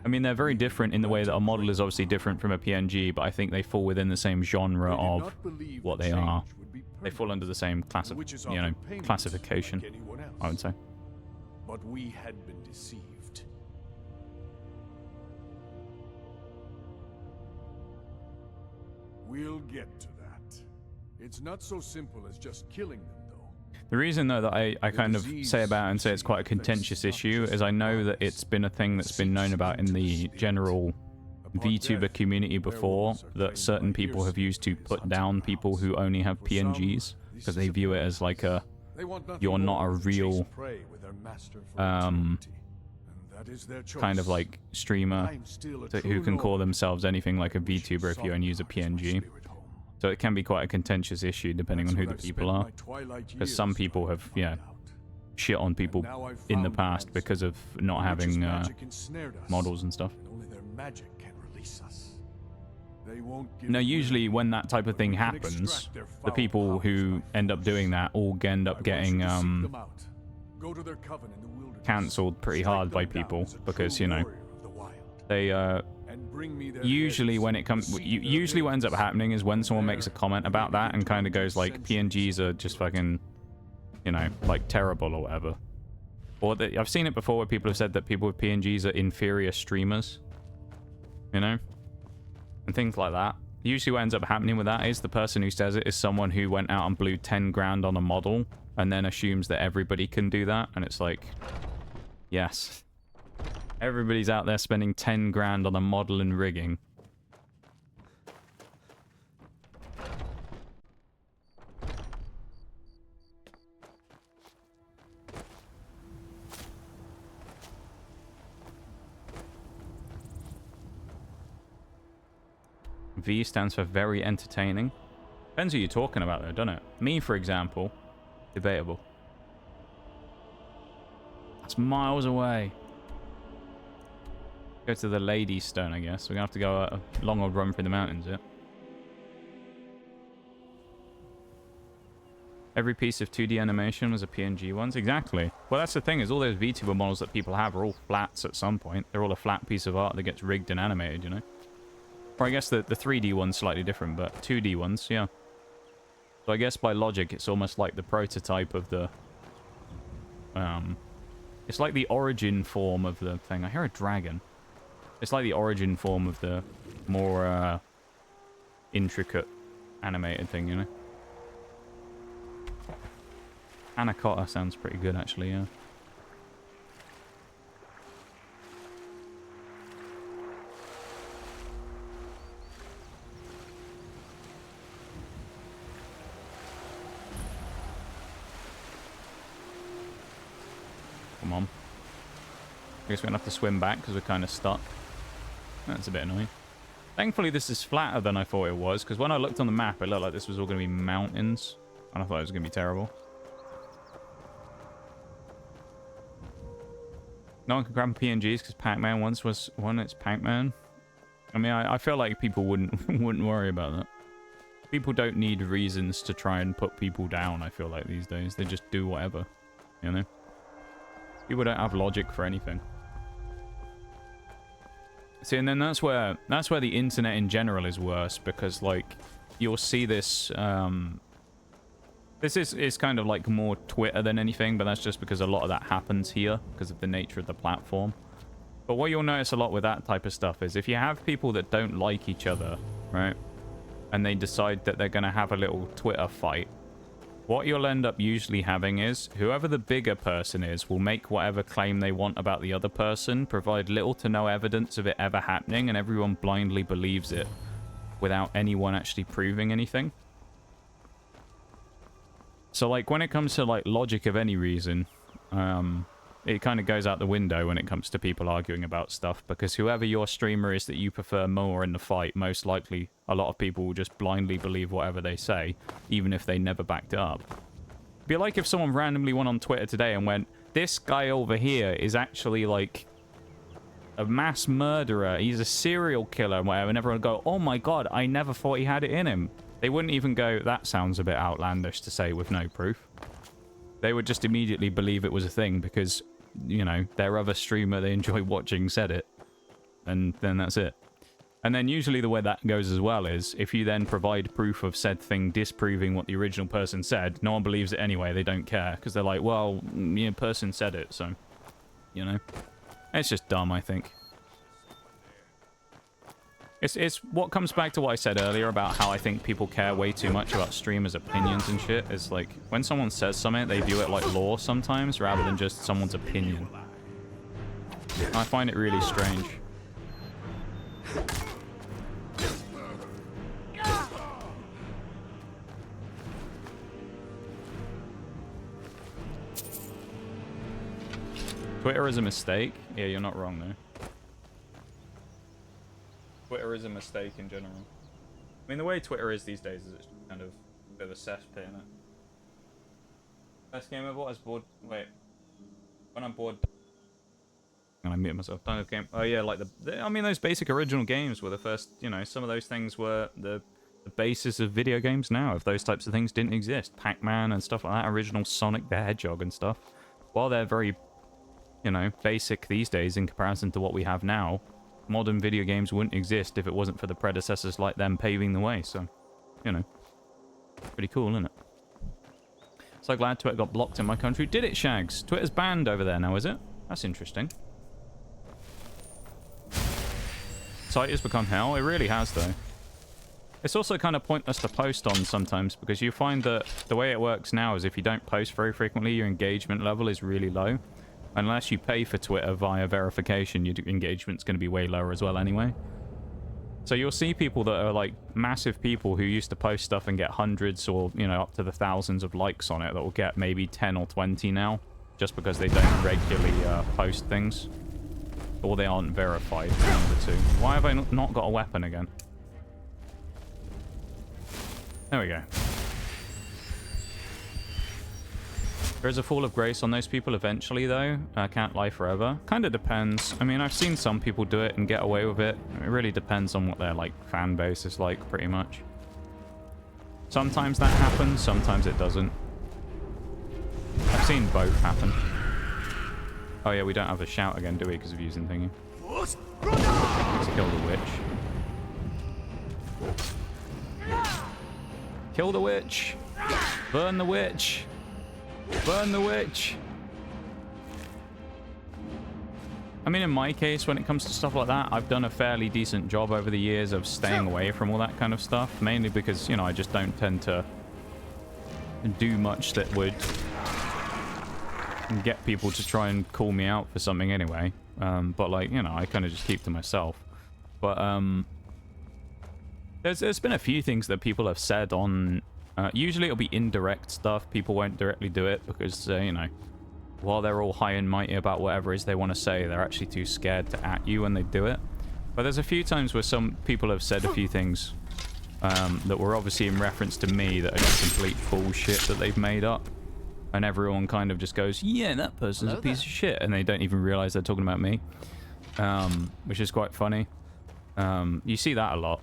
I mean, they're very different in the way that a model is obviously different from a PNG, but I think they fall within the same genre of what they are. They fall under the same class of, you know, classification, I would say. But we had been deceived. We'll get to that. It's not so simple as just killing them, though. The reason, though, that I kind of say about it and say it's quite a contentious issue is I know that it's been a thing that's been known about in the general VTuber community before, that certain people have used to put down people who only have PNGs, because they view it as like a, you're not a real kind of like streamer who can call themselves anything like a VTuber if you only use a PNG. So it can be quite a contentious issue depending on who the people are, because some people have, yeah, shit on people in the past because of not having models and stuff. Now, usually when that type of thing happens, the people who end up doing that all end up getting cancelled pretty hard by people because, you know, they and bring me their usually heads. when it comes, See usually their what ends up heads. happening is when someone makes a There, comment about that and kind of goes like centuries. PNGs are just fucking, you know, like terrible or whatever. Or that I've seen it before where people have said that people with PNGs are inferior streamers, you know, and things like that. Usually what ends up happening with that is the person who says it is someone who went out and blew 10 grand on a model and then assumes that everybody can do that. And it's like, yes, everybody's out there spending 10 grand on a model and rigging. V stands for very entertaining. Depends who you're talking about though, doesn't it? Me, for example, debatable. That's miles away. Go to the Lady Stone, I guess. We're gonna have to go a long old run through the mountains, yeah? Every piece of 2D animation was a PNG once. Exactly. Well, that's the thing, is all those VTuber models that people have are all flats at some point. They're all a flat piece of art that gets rigged and animated, you know? Or I guess the 3D one's slightly different, but 2D ones, yeah. So I guess by logic, it's almost like the prototype of the... It's like the origin form of the thing. I hear a dragon. It's like the origin form of the more intricate animated thing, you know? Anacotta sounds pretty good, actually, yeah. Come on. I guess we're gonna have to swim back because we're kind of stuck. That's a bit annoying. Thankfully, this is flatter than I thought it was, because when I looked on the map, it looked like this was all going to be mountains, and I thought it was going to be terrible. No one can grab PNGs because Pac-Man once was one. It's Pac-Man. I mean, I feel like people wouldn't worry about that. People don't need reasons to try and put people down, I feel like, these days. They just do whatever, you know? People don't have logic for anything. See, and then that's where the internet in general is worse, because, like, you'll see this, this is kind of like more Twitter than anything, but that's just because a lot of that happens here, because of the nature of the platform. But what you'll notice a lot with that type of stuff is if you have people that don't like each other, right, and they decide that they're going to have a little Twitter fight, what you'll end up usually having is whoever the bigger person is will make whatever claim they want about the other person, provide little to no evidence of it ever happening, and everyone blindly believes it without anyone actually proving anything. So, like, when it comes to, like, logic of any reason, it kind of goes out the window when it comes to people arguing about stuff, because whoever your streamer is that you prefer more in the fight, most likely a lot of people will just blindly believe whatever they say, even if they never backed it up. It'd be like if someone randomly went on Twitter today and went, this guy over here is actually, like, a mass murderer, he's a serial killer and whatever, and everyone would go, oh my god, I never thought he had it in him. They wouldn't even go, that sounds a bit outlandish to say with no proof. They would just immediately believe it was a thing because, you know, their other streamer they enjoy watching said it. And then that's it. And then usually the way that goes as well is if you then provide proof of said thing disproving what the original person said, no one believes it anyway, they don't care. Because they're like, well, yeah, person said it, so, you know. It's just dumb, I think. It's what comes back to what I said earlier about how I think people care way too much about streamers' opinions and shit. It's like, when someone says something, they view it like law sometimes, rather than just someone's opinion. I find it really strange. Twitter is a mistake? Yeah, you're not wrong, though. Twitter is a mistake in general. I mean, the way Twitter is these days is it's kind of a bit of a cesspit, isn't it? Best game ever? I was bored. Wait. When I'm bored... I'm gonna mute myself. Kind of game. Oh, yeah, like I mean, those basic original games were the first, you know, some of those things were the basis of video games now. If those types of things didn't exist. Pac-Man and stuff like that. Original Sonic the Hedgehog and stuff. While they're very, you know, basic these days in comparison to what we have now, modern video games wouldn't exist if it wasn't for the predecessors like them paving the way. So, you know, pretty cool, isn't it? So glad Twitter got blocked in my country. Did it, Shags? Twitter's banned over there now, is it? That's interesting. Site has become hell. It really has, though. It's also kind of pointless to post on sometimes because you find that the way it works now is if you don't post very frequently, your engagement level is really low. Unless you pay for Twitter via verification, your engagement's going to be way lower as well anyway. So you'll see people that are like massive people who used to post stuff and get hundreds or, you know, up to the thousands of likes on it that will get maybe 10 or 20 now just because they don't regularly post things. Or they aren't verified, one of the two. Why have I not got a weapon again? There we go. There is a fall of grace on those people eventually, though. Can't lie forever. Kind of depends. I mean, I've seen some people do it and get away with it. It really depends on what their, like, fan base is like, pretty much. Sometimes that happens, sometimes it doesn't. I've seen both happen. Oh yeah, we don't have a shout again, do we, because of using thingy. Let's kill the witch. Kill the witch! Burn the witch! Burn the witch! I mean, in my case, when it comes to stuff like that, I've done a fairly decent job over the years of staying away from all that kind of stuff. Mainly because, you know, I just don't tend to do much that would get people to try and call me out for something anyway. But, like, you know, I kind of just keep to myself. But, there's been a few things that people have said on... usually it'll be indirect stuff. People won't directly do it because, you know, while they're all high and mighty about whatever it is they want to say, they're actually too scared to at you when they do it. But there's a few times where some people have said a few things that were obviously in reference to me that are just complete bullshit that they've made up. And everyone kind of just goes, yeah, that person's a piece of shit. And they don't even realize they're talking about me. Which is quite funny. You see that a lot.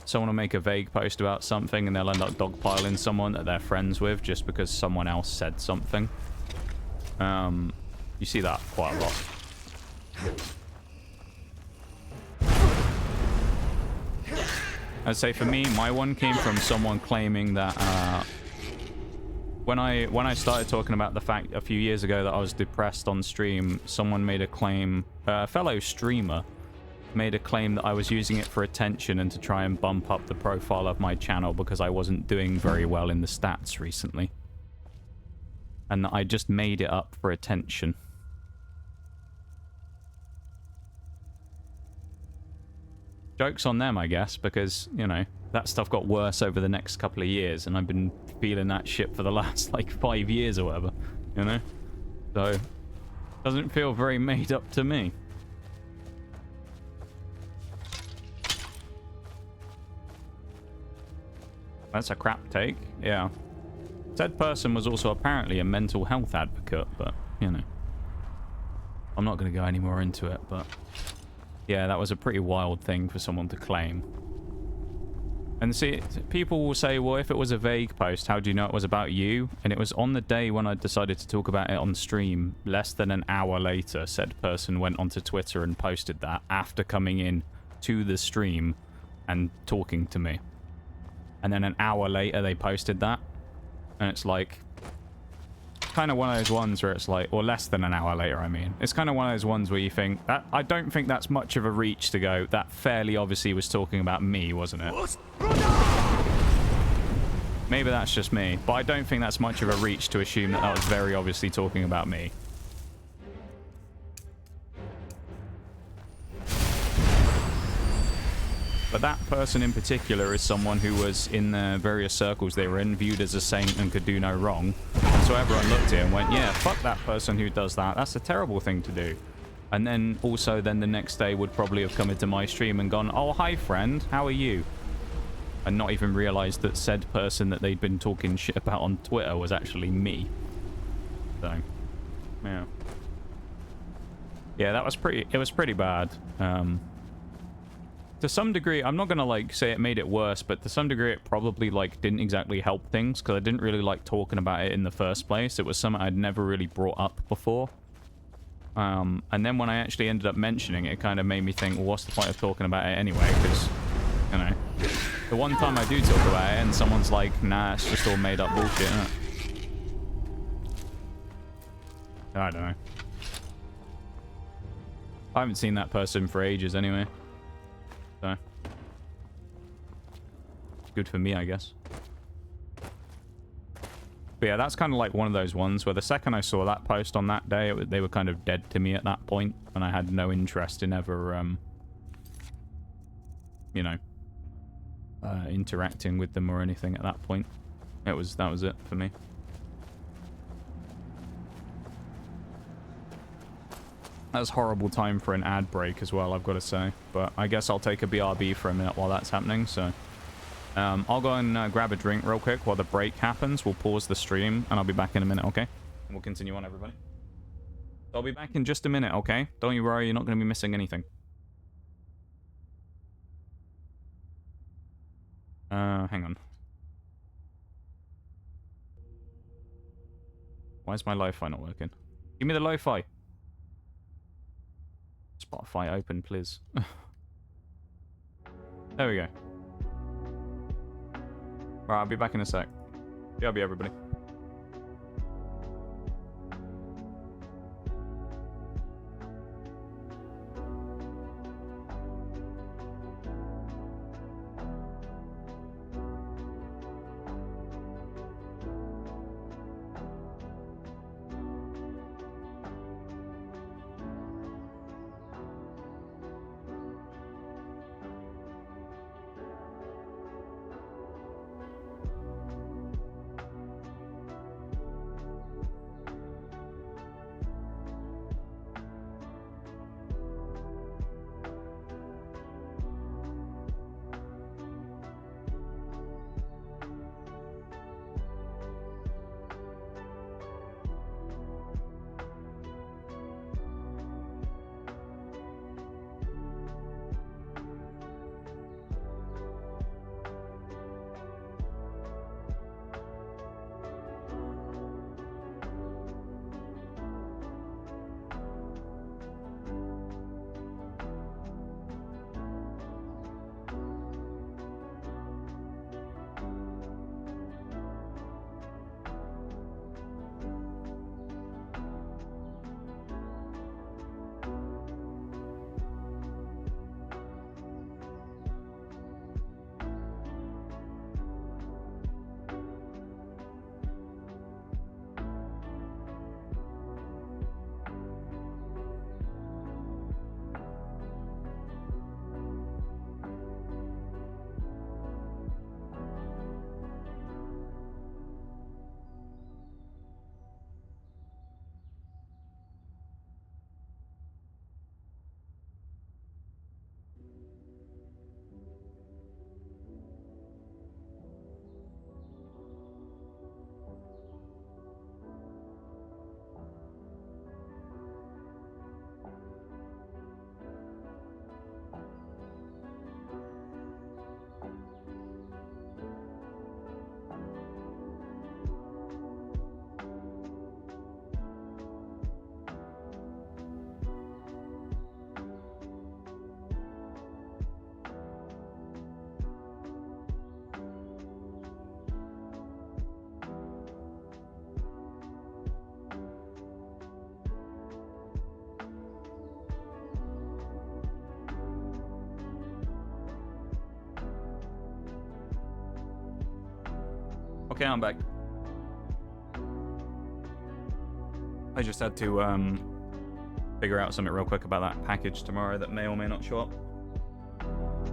Someone will make a vague post about something and they'll end up dogpiling someone that they're friends with just because someone else said something. You see that quite a lot. I'd say for me, my one came from someone claiming that when I started talking about the fact a few years ago that I was depressed on stream, someone made a claim, a fellow streamer made a claim that I was using it for attention and to try and bump up the profile of my channel because I wasn't doing very well in the stats recently. And that I just made it up for attention. Joke's on them, I guess, because, you know, that stuff got worse over the next couple of years and I've been feeling that shit for the last, like, 5 years or whatever, you know? So, doesn't feel very made up to me. That's a crap take, yeah. Said person was also apparently a mental health advocate, but, you know. I'm not going to go any more into it, but... yeah, that was a pretty wild thing for someone to claim. And see, people will say, well, if it was a vague post, how do you know it was about you? And it was on the day when I decided to talk about it on stream. Less than an hour later, said person went onto Twitter and posted that after coming in to the stream and talking to me. And then an hour later, they posted that. And it's like... kind of one of those ones where it's like... or less than an hour later, I mean. It's kind of one of those ones where you think... that, I don't think that's much of a reach to go. That fairly obviously was talking about me, wasn't it? Maybe that's just me. But I don't think that's much of a reach to assume that that was very obviously talking about me. But that person in particular is someone who was in the various circles they were in, viewed as a saint and could do no wrong. So everyone looked at it and went, yeah, fuck that person who does that. That's a terrible thing to do. And then also then the next day would probably have come into my stream and gone, oh, hi, friend. How are you? And not even realized that said person that they'd been talking shit about on Twitter was actually me. So, yeah. Yeah, that was pretty... it was pretty bad. To some degree, I'm not gonna like say it made it worse, but to some degree it probably like didn't exactly help things because I didn't really like talking about it in the first place. It was something I'd never really brought up before. And then when I actually ended up mentioning it, it kind of made me think, well, what's the point of talking about it anyway? Because, you know, the one time I do talk about it and someone's like, nah, it's just all made up bullshit, isn't it? I don't know. I haven't seen that person for ages anyway. So. Good for me, I guess. But yeah, that's kind of like one of those ones where the second I saw that post on that day, they were kind of dead to me at that point, and I had no interest in ever, you know, interacting with them or anything at that point. That was it for me. That's horrible time for an ad break as well, I've got to say. But I guess I'll take a BRB for a minute while that's happening, so... I'll go and grab a drink real quick while the break happens. We'll pause the stream, and I'll be back in a minute, okay? And we'll continue on, everybody. I'll be back in just a minute, okay? Don't you worry, you're not going to be missing anything. Hang on. Why is my lo-fi not working? Give me the lo-fi. Spotify open, please. There we go. Alright, I'll be back in a sec. BRB, everybody. Okay, I'm back. I just had to figure out something real quick about that package tomorrow that may or may not show up.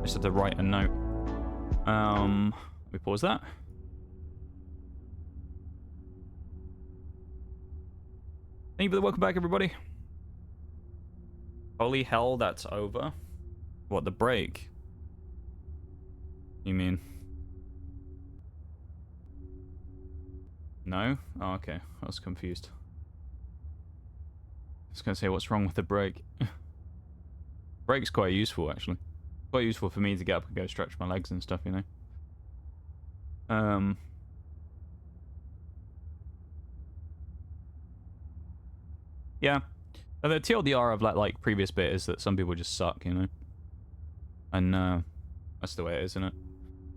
Just had to write a note. Let me pause that. Thank you for the welcome back, everybody. Holy hell, that's over. What, the break? You mean? No? Oh, okay. I was confused. I was going to say, what's wrong with the break? Break's quite useful, actually. Quite useful for me to get up and go stretch my legs and stuff, you know? Yeah. But the TLDR of that like previous bit is that some people just suck, you know. And that's the way it is, isn't it?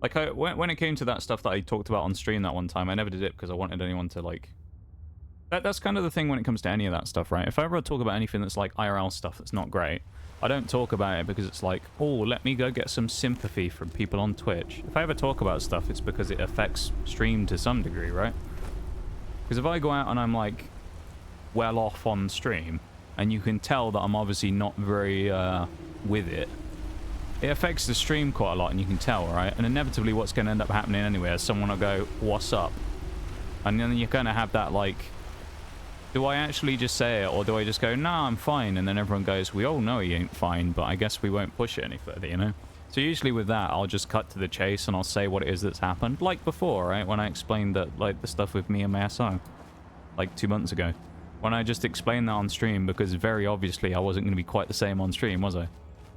Like when it came to that stuff that I talked about on stream that one time, I never did it because I wanted anyone to like. That's kind of the thing when it comes to any of that stuff, right? If I ever talk about anything that's like IRL stuff that's not great, I don't talk about it because it's like, oh, let me go get some sympathy from people on Twitch. If I ever talk about stuff, it's because it affects stream to some degree, right? Because if I go out and I'm like well off on stream, and you can tell that I'm obviously not very with it, it affects the stream quite a lot, and you can tell, right? And inevitably what's going to end up happening anyway is someone will go, what's up? And then you're going to have that like, do I actually just say it, or do I just go, nah, I'm fine? And then everyone goes, we all know he ain't fine, but I guess we won't push it any further, you know? So usually with that, I'll just cut to the chase and I'll say what it is that's happened. Like before, right? When I explained that, like, the stuff with me and my SO. Like 2 months ago. When I just explained that on stream, because very obviously I wasn't going to be quite the same on stream, was I?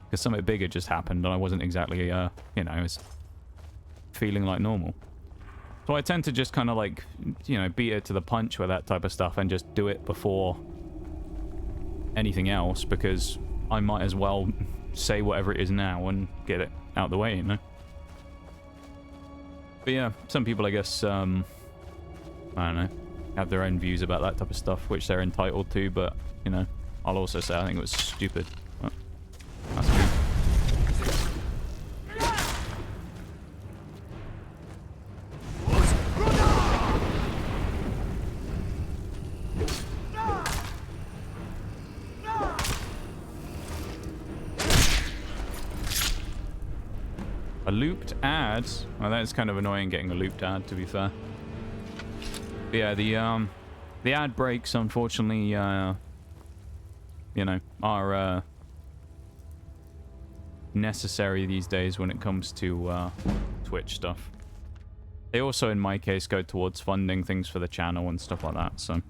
Because something bigger just happened and I wasn't exactly, you know, I was feeling like normal. So I tend to just kind of like, you know, beat it to the punch with that type of stuff and just do it before anything else, because I might as well say whatever it is now and get it out the way, you know? But yeah, some people, I guess, I don't know, have their own views about that type of stuff, which they're entitled to, but, you know, I'll also say I think it was stupid. But that's me. A looped ad? Well, that is kind of annoying getting a looped ad, to be fair. But yeah, the ad breaks, unfortunately, you know, are necessary these days when it comes to Twitch stuff. They also, in my case, go towards funding things for the channel and stuff like that, so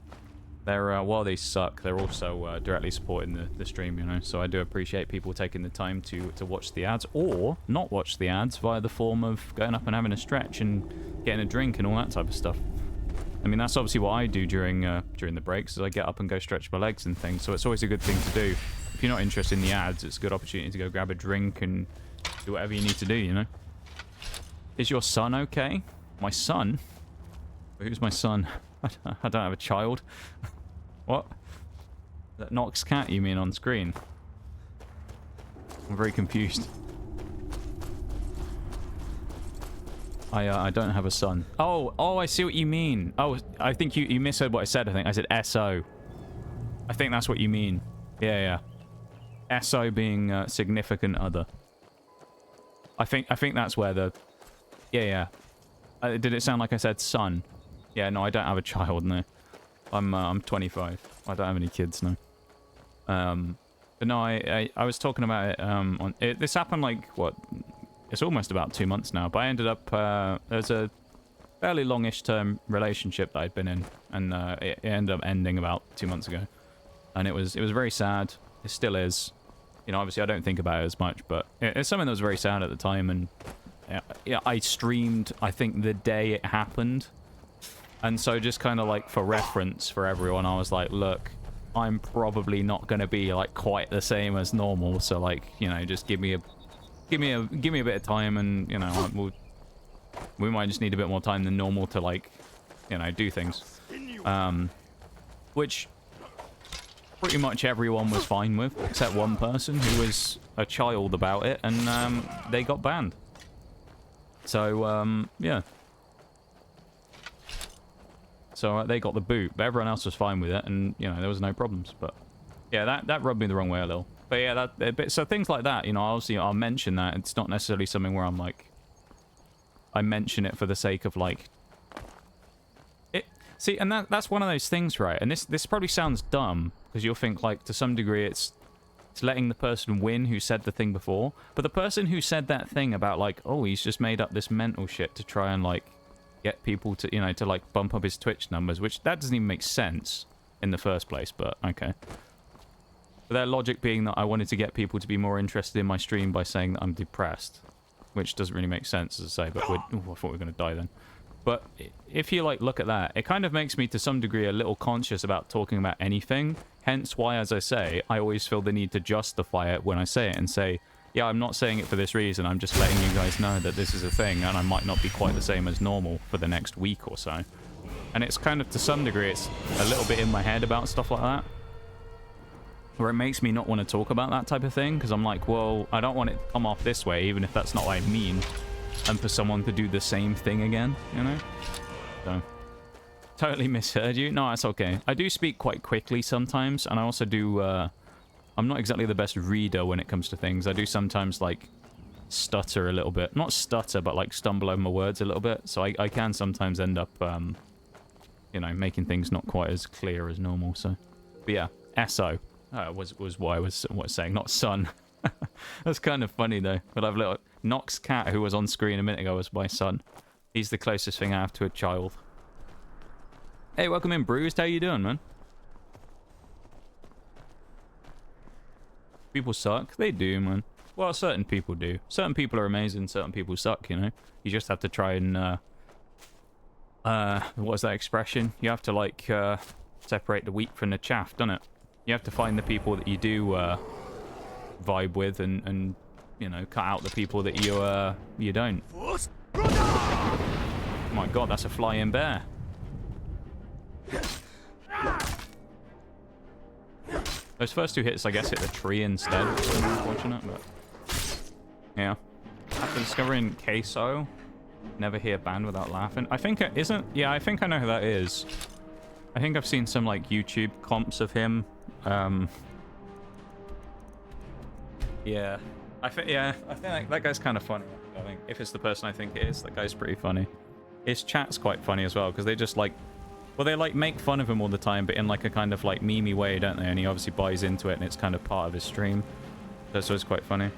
they're, while they suck, they're also directly supporting the stream, you know, so I do appreciate people taking the time to watch the ads, or not watch the ads via the form of going up and having a stretch and getting a drink and all that type of stuff. I mean, that's obviously what I do during the breaks, is I get up and go stretch my legs and things, so it's always a good thing to do. If you're not interested in the ads, it's a good opportunity to go grab a drink and do whatever you need to do, you know? Is your son okay? My son? Who's my son? I don't have a child. What? That Nox cat you mean on screen? I'm very confused. I don't have a son. Oh, I see what you mean. Oh, I think you misheard what I said, I think. I said SO. I think that's what you mean. Yeah. SO being significant other. I think that's where the... Yeah. Did it sound like I said son? Yeah, no, I don't have a child, no. I'm 25. I don't have any kids, no. But no, I was talking about it this happened like, what? It's almost about 2 months now, but I ended up, there's a fairly longish term relationship that I'd been in, and it ended up ending about 2 months ago. And it was very sad. It still is. You know, obviously I don't think about it as much, but it's something that was very sad at the time, and yeah, I streamed, I think, the day it happened. And so just kind of like for reference for everyone, I was like, look, I'm probably not going to be like quite the same as normal, so like, you know, just give me a bit of time, and you know, we might just need a bit more time than normal to like, you know, do things. Which pretty much everyone was fine with, except one person who was a child about it, and they got banned. So yeah. So they got the boot, but everyone else was fine with it, and you know, there was no problems. But yeah, that rubbed me the wrong way a little. But yeah, so things like that, you know, obviously I'll mention that. It's not necessarily something where I'm like, I mention it for the sake of like, it. See, and that's one of those things, right? And this probably sounds dumb, because you'll think like to some degree it's letting the person win who said the thing before. But the person who said that thing about like, oh, he's just made up this mental shit to try and like get people to, you know, to like bump up his Twitch numbers, which that doesn't even make sense in the first place, but okay. But their logic being that I wanted to get people to be more interested in my stream by saying that I'm depressed, which doesn't really make sense, as I say, but I thought we were going to die then. But if you like look at that, it kind of makes me to some degree a little conscious about talking about anything Hence why, as I say, I always feel the need to justify it when I say it and say, yeah, I'm not saying it for this reason. I'm just letting you guys know that this is a thing and I might not be quite the same as normal for the next week or so. And it's kind of, to some degree, it's a little bit in my head about stuff like that, where it makes me not want to talk about that type of thing, because I'm like, well, I don't want it to come off this way, even if that's not what I mean, and for someone to do the same thing again, you know? So, totally misheard you. No, that's okay. I do speak quite quickly sometimes, and I also do, I'm not exactly the best reader when it comes to things. I do sometimes, like, stutter a little bit. Not stutter, but, like, stumble over my words a little bit, so I can sometimes end up, you know, making things not quite as clear as normal, so. But yeah, SO. Was what I was saying, not son. That's kind of funny though. But I've little Nox cat, who was on screen a minute ago, was my son. He's the closest thing I have to a child. Hey, welcome in, Bruised. How you doing, man? People suck. They do, man. Well, certain people do. Certain people are amazing. Certain people suck. You know. You just have to try and what's that expression? You have to like separate the wheat from the chaff, don't it? You have to find the people that you do vibe with, and you know, cut out the people that you don't. Oh my god, that's a flying bear. Those first two hits, I guess, hit the tree instead. It's unfortunate, but yeah. After discovering Queso, never hear banned without laughing. I think it isn't. Yeah, I think I know who that is. I think I've seen some like YouTube comps of him. Yeah, I think like, that guy's kind of funny. I think if it's the person I think it is, that guy's pretty funny. His chat's quite funny as well, because they just like, well, they like make fun of him all the time, but in like a kind of like memey way, don't they? And he obviously buys into it, and it's kind of part of his stream. So it's quite funny.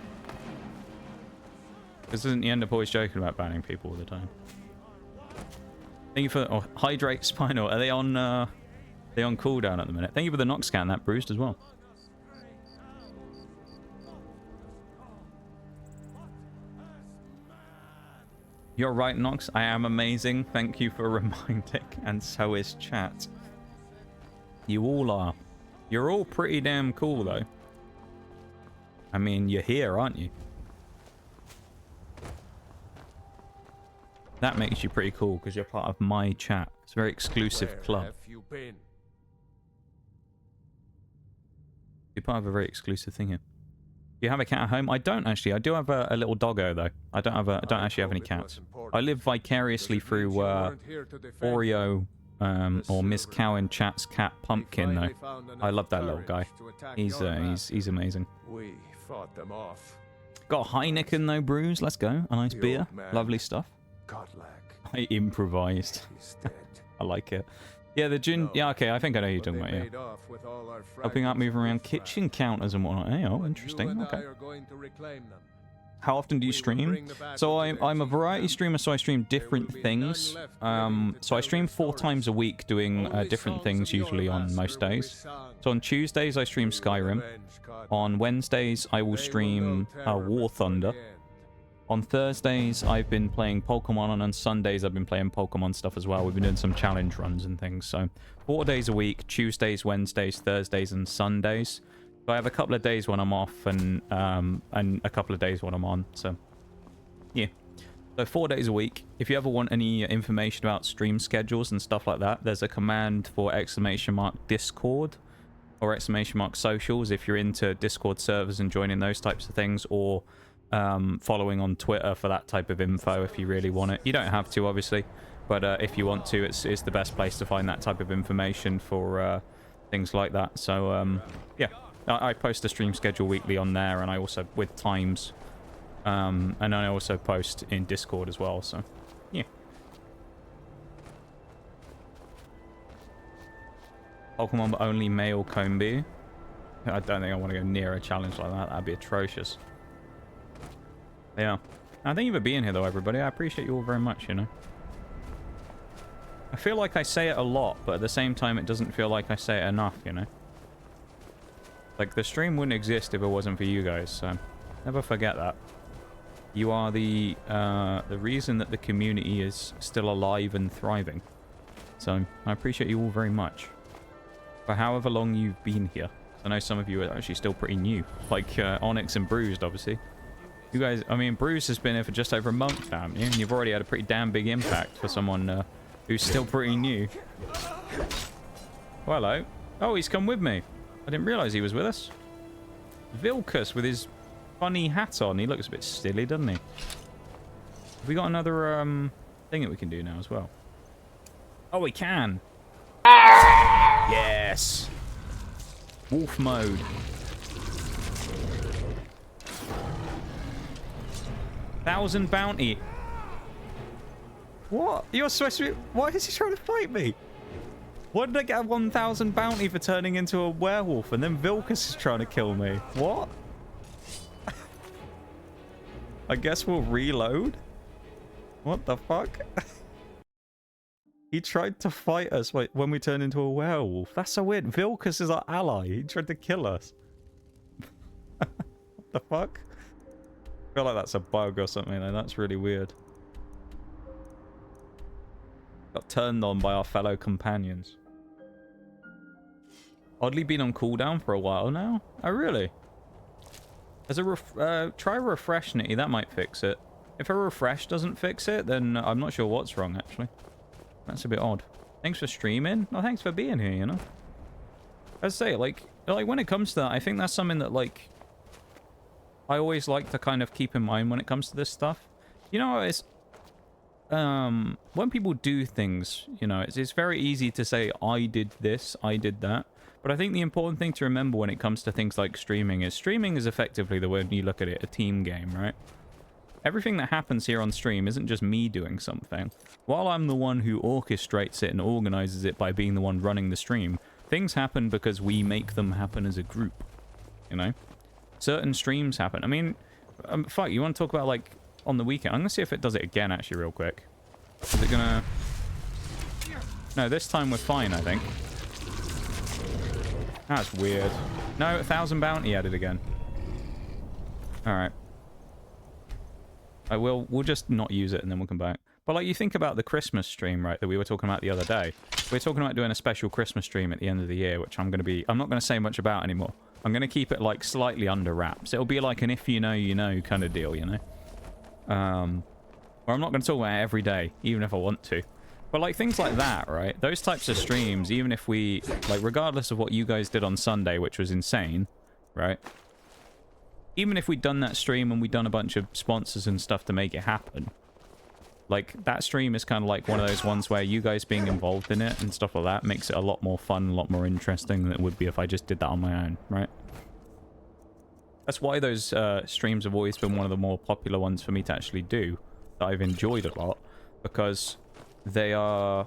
Because doesn't he end up always joking about banning people all the time? Thank you for Hydrate Spinal. Are they on cooldown at the minute? Thank you for the Nox scan, that Bruised as well. You're right, Nox. I am amazing. Thank you for reminding. And so is chat. You all are. You're all pretty damn cool, though. I mean, you're here, aren't you? That makes you pretty cool, because you're part of my chat. It's a very exclusive club. Where have you been? You're part of a very exclusive thing here. Do you have a cat at home? I don't actually. I do have a little doggo though. I don't actually have any cats. I live vicariously through Oreo or Miss Cow in chat's cat Pumpkin though. I love that little guy. He's amazing. We fought them off. Got a Heineken though, Bruise. Let's go. A nice beer. Lovely stuff. Godlike. I improvised. I like it. Yeah, the gin. Yeah, okay. I think I know who you're talking about. Yeah. Helping out moving around kitchen counters and whatnot. Hey, oh, interesting. Okay. How often do you stream? So I'm a variety streamer, so I stream different things. So I stream 4 times a week doing different things usually on most days. So on Tuesdays I stream Skyrim. On Wednesdays I will stream War Thunder. On Thursdays, I've been playing Pokemon, and on Sundays, I've been playing Pokemon stuff as well. We've been doing some challenge runs and things. So 4 days a week, Tuesdays, Wednesdays, Thursdays, and Sundays. So I have a couple of days when I'm off and a couple of days when I'm on. So, yeah. So 4 days a week. If you ever want any information about stream schedules and stuff like that, there's a command for !Discord or !Socials if you're into Discord servers and joining those types of things, or following on Twitter for that type of info if you really want it. You don't have to, obviously, but if you want to, it's the best place to find that type of information for things like that. So yeah, I post the stream schedule weekly on there, and I also with times, and I also post in Discord as well. So yeah. Pokemon but only male Combi. I don't think I want to go near a challenge like that. That'd be atrocious. Yeah. Thank you for being here, though, everybody. I appreciate you all very much, you know. I feel like I say it a lot, but at the same time, it doesn't feel like I say it enough, you know. Like, the stream wouldn't exist if it wasn't for you guys, so never forget that. You are the reason that the community is still alive and thriving. So, I appreciate you all very much. for however long you've been here. I know some of you are actually still pretty new, like Onyx and Bruised, obviously. You guys, I mean, Bruised has been here for just over a month now, and you've already had a pretty damn big impact for someone who's still pretty new. Well, hello. Oh, he's come with me. I didn't realize he was with us. Vilkas with his funny hat on. He looks a bit silly, doesn't he? Have we got another thing that we can do now as well? Oh, we can. Yes. Wolf mode. Thousand bounty. What? You're supposed to be... Why is he trying to fight me? Why did I get 1,000 bounty for turning into a werewolf and then Vilkas is trying to kill me? What? I guess we'll reload? What the fuck? He tried to fight us when we turned into a werewolf. That's so weird. Vilkas is our ally. He tried to kill us. What the fuck? I feel like that's a bug or something. Like, that's really weird. Got turned on by our fellow companions. Oddly been on cooldown for a while now. Oh, really? As a try refresh, Nitty. That might fix it. If a refresh doesn't fix it, then I'm not sure what's wrong, actually. That's a bit odd. Thanks for streaming. Oh, thanks for being here, you know? As I say, like when it comes to that, I think that's something that, like, I always like to kind of keep in mind when it comes to this stuff. You know, it's... when people do things, you know, it's very easy to say, I did this, I did that. But I think the important thing to remember when it comes to things like streaming is effectively, the way you look at it, a team game, right? Everything that happens here on stream isn't just me doing something. While I'm the one who orchestrates it and organizes it by being the one running the stream, things happen because we make them happen as a group, you know? Certain streams happen. I mean, fuck, you want to talk about, like, on the weekend? I'm going to see if it does it again, actually, real quick. Is it going to... No, this time we're fine, I think. That's weird. No, 1,000 bounty added again. Alright. We'll just not use it and then we'll come back. But, like, you think about the Christmas stream, right, that we were talking about the other day. We're talking about doing a special Christmas stream at the end of the year, which I'm not going to say much about anymore. I'm going to keep it, like, slightly under wraps. It'll be like an if you know, you know kind of deal, you know? Or I'm not going to talk about it every day, even if I want to. But, like, things like that, right? Those types of streams, even if we... Like, regardless of what you guys did on Sunday, which was insane, right? Even if we'd done that stream and we'd done a bunch of sponsors and stuff to make it happen, like, that stream is kind of like one of those ones where you guys being involved in it and stuff like that makes it a lot more fun, a lot more interesting than it would be if I just did that on my own, right? That's why those streams have always been one of the more popular ones for me to actually do, that I've enjoyed a lot, because they are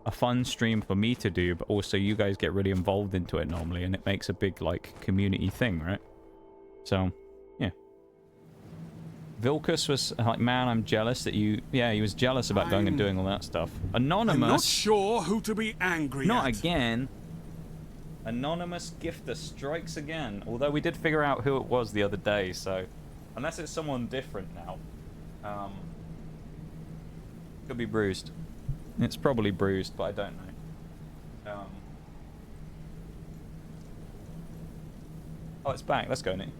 a fun stream for me to do, but also you guys get really involved into it normally, and it makes a big, like, community thing, right? So... Vilkas was like, man, I'm jealous that you... Yeah, he was jealous about going and doing all that stuff. Anonymous... I'm not sure who to be angry Not at. again. Anonymous gifter strikes again. Although we did figure out who it was the other day, so... Unless it's someone different now. Could be Bruised. It's probably Bruised, but I don't know. Oh, it's back. Let's go, Nick.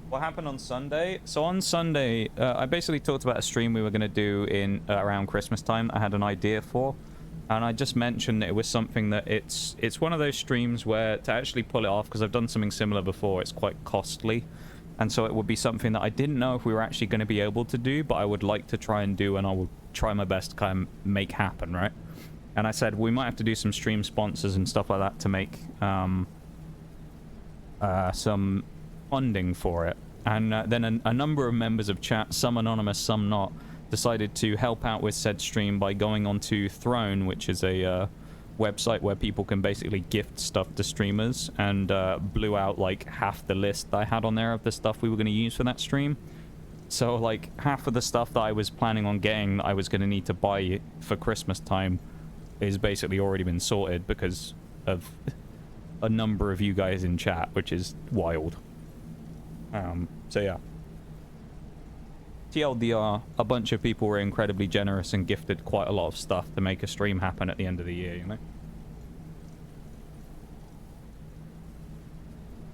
What happened on Sunday? So on Sunday, I basically talked about a stream we were going to do in around Christmas time. I had an idea for, and I just mentioned that it was something that it's one of those streams where to actually pull it off, because I've done something similar before, it's quite costly, and so it would be something that I didn't know if we were actually going to be able to do, but I would like to try and do, and I will try my best to kind of make happen, right? And I said we might have to do some stream sponsors and stuff like that to make some funding for it. And then a number of members of chat, some anonymous, some not, decided to help out with said stream by going onto Throne, which is a website where people can basically gift stuff to streamers, and blew out like half the list I had on there of the stuff we were going to use for that stream. So like half of the stuff that I was planning on getting that I was going to need to buy for Christmas time is basically already been sorted because of a number of you guys in chat, which is wild. So yeah. TLDR, a bunch of people were incredibly generous and gifted quite a lot of stuff to make a stream happen at the end of the year, you know?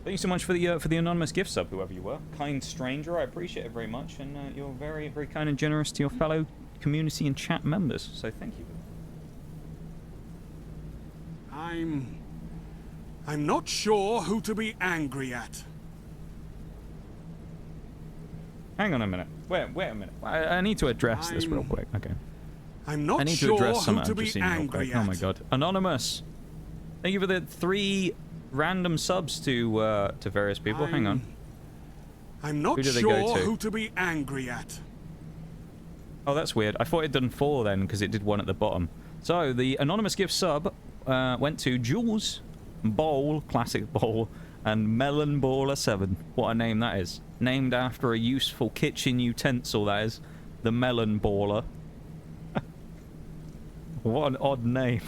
Thank you so much for the anonymous gift sub, whoever you were. Kind stranger, I appreciate it very much, and you're very, very kind and generous to your fellow community and chat members, so thank you. I'm not sure who to be angry at. Hang on a minute. Wait a minute. I need to address this real quick. Okay. I'm not I need to sure address something who to I've be just seen real angry quick. at. Oh my god. Anonymous. Thank you for the 3 random subs to various people. Hang on. I'm not Who do they go sure to? who to be angry at. Oh, that's weird. I thought it'd done 4 then, because it did 1 at the bottom. So, the anonymous gift sub went to Jules, Bowl, Classic Bowl, and Melon Baller 7. What a name that is. Named after a useful kitchen utensil, that is. The Melon Baller. What an odd name.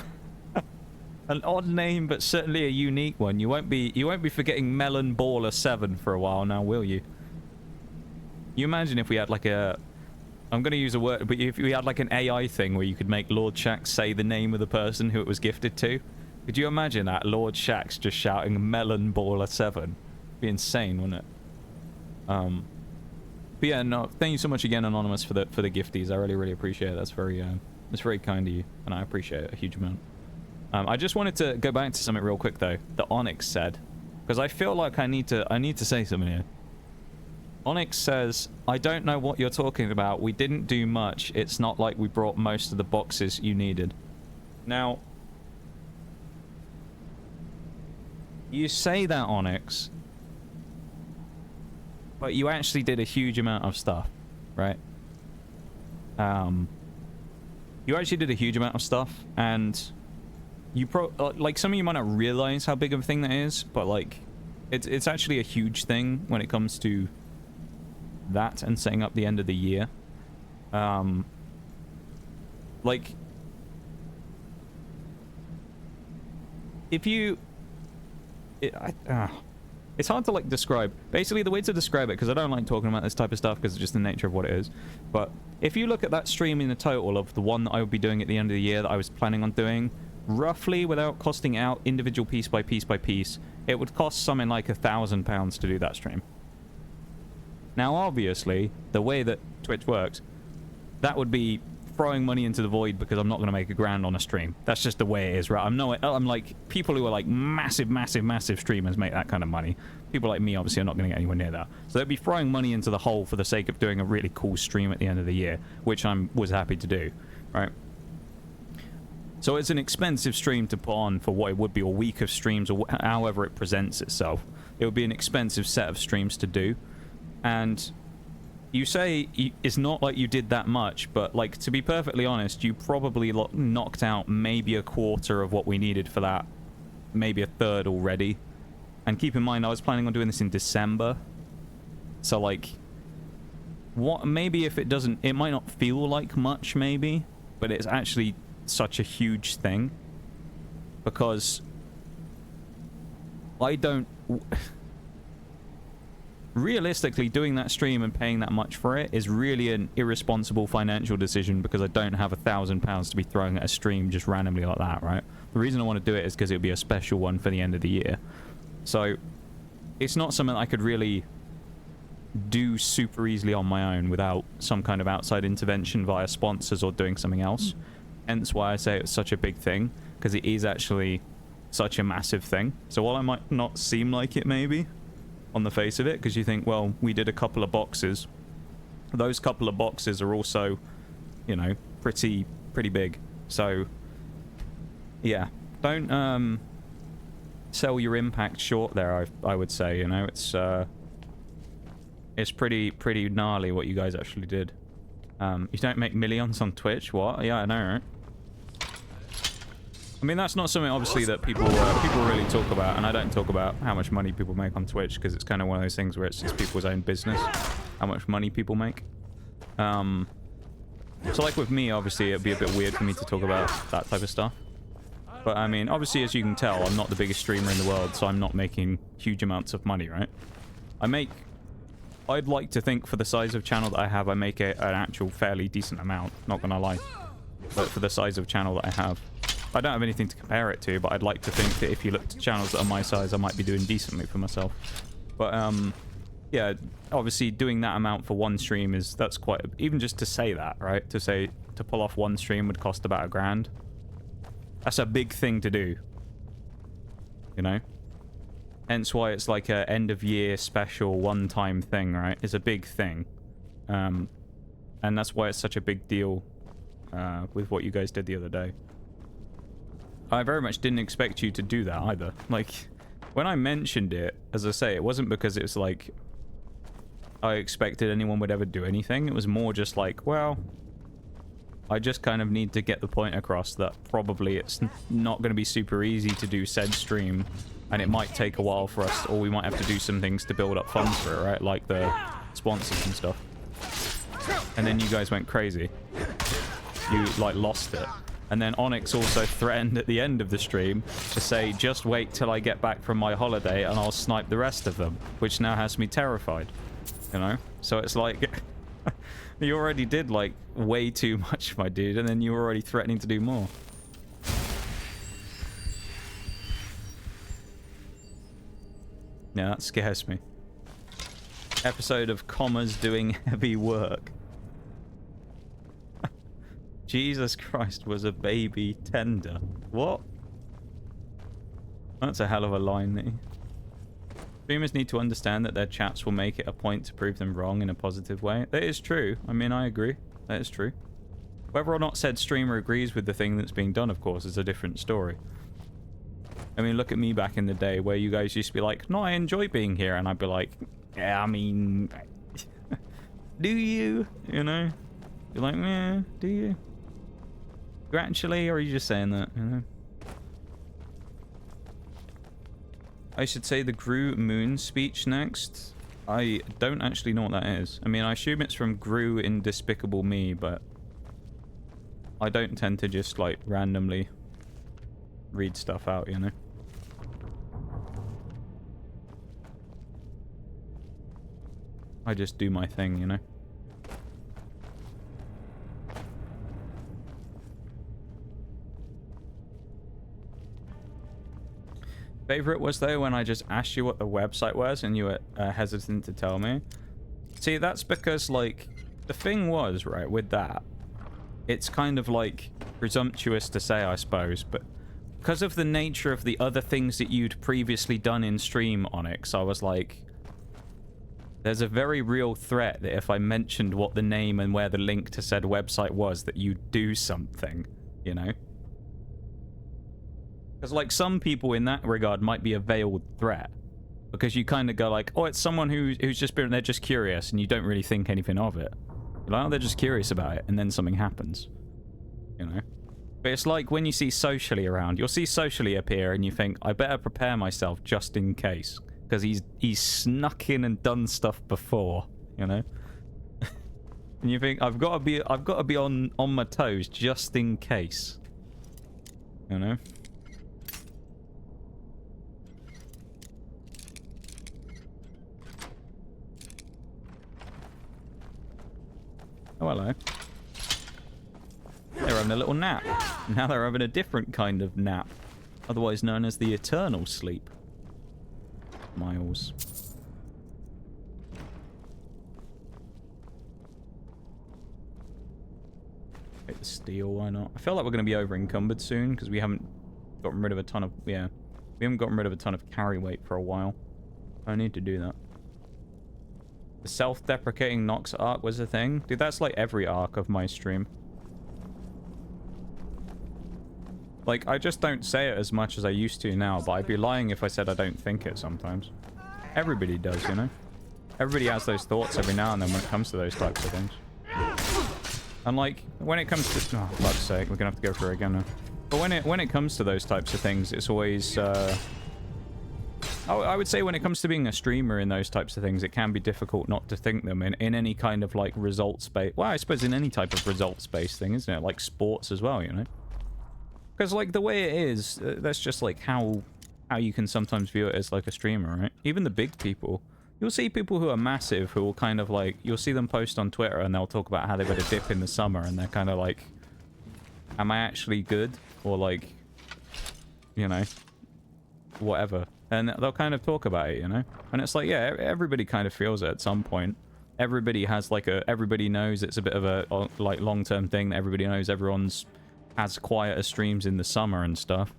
An odd name, but certainly a unique one. You won't be forgetting Melon Baller 7 for a while now, will you? You imagine if we had like a... I'm going to use a word, but if we had like an AI thing where you could make Lord Shaxx say the name of the person who it was gifted to. Could you imagine that? Lord Shaxx just shouting Melon Baller 7. Be insane, wouldn't it? But yeah, no, thank you so much again, Anonymous, for the gifties. I really, really appreciate it. That's very kind of you, and I appreciate it a huge amount. I just wanted to go back to something real quick though, that Onyx said, because I feel like I need to say something here. Onyx says, I don't know what you're talking about. We didn't do much. It's not like we brought most of the boxes you needed. Now, you say that, Onyx, but you actually did a huge amount of stuff, right? You actually did a huge amount of stuff, and you like, some of you might not realize how big of a thing that is, but like, it's actually a huge thing when it comes to that and setting up the end of the year. Like, if you... it's hard to like describe. Basically, the way to describe it, because I don't like talking about this type of stuff because it's just the nature of what it is, but if you look at that stream in the total of the one that I would be doing at the end of the year that I was planning on doing, roughly, without costing out individual piece by piece by piece, it would cost something like £1,000 to do that stream. Now, obviously, the way that Twitch works, that would be throwing money into the void because I'm not going to make $1,000 on a stream. That's just the way it is, right? I'm like, people who are like massive streamers make that kind of money. People like me, obviously, are not going to get anywhere near that. So they'd be throwing money into the hole for the sake of doing a really cool stream at the end of the year, which I was happy to do, right? So it's an expensive stream to put on for what it would be a week of streams, or however it presents itself. It would be an expensive set of streams to do. And you say it's not like you did that much, but like, to be perfectly honest, you probably knocked out maybe a quarter of what we needed for that, maybe a third already. And keep in mind, I was planning on doing this in December, so like, what, maybe if it doesn't, it might not feel like much, maybe, but it's actually such a huge thing, because I don't... Realistically, doing that stream and paying that much for it is really an irresponsible financial decision, because I don't have £1,000 to be throwing at a stream just randomly like that, right? The reason I want to do it is because it would be a special one for the end of the year. So it's not something I could really do super easily on my own without some kind of outside intervention via sponsors or doing something else. Hence why I say it's such a big thing, because it is actually such a massive thing. So while I might not seem like it maybe on the face of it, because you think, well, we did a couple of boxes, those couple of boxes are also, you know, pretty big. So yeah, don't sell your impact short there. I would say, you know, it's pretty gnarly what you guys actually did. You don't make millions on Twitch? What? Yeah, I know, right? I mean, that's not something, obviously, that people really talk about, and I don't talk about how much money people make on Twitch, because it's kind of one of those things where it's just people's own business, how much money people make. So, like with me, obviously, it'd be a bit weird for me to talk about that type of stuff. But, I mean, obviously, as you can tell, I'm not the biggest streamer in the world, so I'm not making huge amounts of money, right? I'd like to think, for the size of channel that I have, I make an actual fairly decent amount, not gonna lie. But for the size of channel that I have, I don't have anything to compare it to, but I'd like to think that if you looked at channels that are my size, I might be doing decently for myself. But yeah, obviously doing that amount for one stream that's quite, even just to say that, right? To pull off one stream would cost about $1,000. That's a big thing to do, you know? Hence why it's like a end of year special one-time thing, right? It's a big thing. And that's why it's such a big deal with what you guys did the other day. I very much didn't expect you to do that either. Like, when I mentioned it, as I say, it wasn't because it's like I expected anyone would ever do anything. It was more just like, well, I just kind of need to get the point across that probably it's not going to be super easy to do said stream, and it might take a while for us, or we might have to do some things to build up funds for it, right? Like the sponsors and stuff. And then you guys went crazy. You, like, lost it. And then Onyx also threatened at the end of the stream to say, just wait till I get back from my holiday and I'll snipe the rest of them, which now has me terrified, you know? So it's like, you already did, like, way too much, my dude, and then you were already threatening to do more. Yeah, that scares me. Episode of commas doing heavy work. Jesus Christ was a baby tender. What? That's a hell of a line, Nicky. Streamers need to understand that their chats will make it a point to prove them wrong in a positive way. That is true. I mean, I agree. That is true. Whether or not said streamer agrees with the thing that's being done, of course, is a different story. I mean, look at me back in the day where you guys used to be like, no, I enjoy being here. And I'd be like, yeah, I mean, do you? You know? You're like, yeah, do you? Actually, or are you just saying that, you know? I should say the Gru Moon speech next. I don't actually know what that is. I mean, I assume it's from Gru in Despicable Me, but I don't tend to just, like, randomly read stuff out, you know? I just do my thing, you know? Favorite was though when I just asked you what the website was and you were hesitant to tell me. See, that's because, like, the thing was, right, with that, it's kind of like presumptuous to say, I suppose, but because of the nature of the other things that you'd previously done in stream, Onyx, I was like, there's a very real threat that if I mentioned what the name and where the link to said website was, that you'd do something, you know? Because, like, some people in that regard might be a veiled threat. Because you kind of go like, oh, it's someone who's just been, they're just curious, and you don't really think anything of it. You're like, oh, they're just curious about it, and then something happens. You know? But it's like when you see Socially around. You'll see Socially appear, and you think, I better prepare myself just in case. Because he's snuck in and done stuff before, you know? And you think, I've got to be on my toes just in case. You know? Oh, hello. They're having a little nap. Now they're having a different kind of nap. Otherwise known as the eternal sleep. Miles. Take the steel, why not? I feel like we're going to be over encumbered soon because we haven't gotten rid of a ton of... Yeah. We haven't gotten rid of a ton of carry weight for a while. I need to do that. The self-deprecating Nox arc was a thing. Dude, that's like every arc of my stream. Like, I just don't say it as much as I used to now, but I'd be lying if I said I don't think it sometimes. Everybody does, you know? Everybody has those thoughts every now and then when it comes to those types of things. And like, when it comes to... Oh, for fuck's sake, we're gonna have to go through it again now. But when it comes to those types of things, it's always... I would say when it comes to being a streamer in those types of things, it can be difficult not to think them in any kind of, like, results-based... Well, I suppose in any type of results-based thing, isn't it? Like sports as well, you know? Because, like, the way it is, that's just, like, how you can sometimes view it as, like, a streamer, right? Even the big people. You'll see people who are massive who will kind of, like... You'll see them post on Twitter and they'll talk about how they've had a dip in the summer and they're kind of like... Am I actually good? Or, like... you know, whatever. And they'll kind of talk about it, you know? And it's like, yeah, everybody kind of feels it at some point. Everybody has like everybody knows it's a bit of a like long-term thing that everybody knows. Everyone's has quieter streams in the summer and stuff.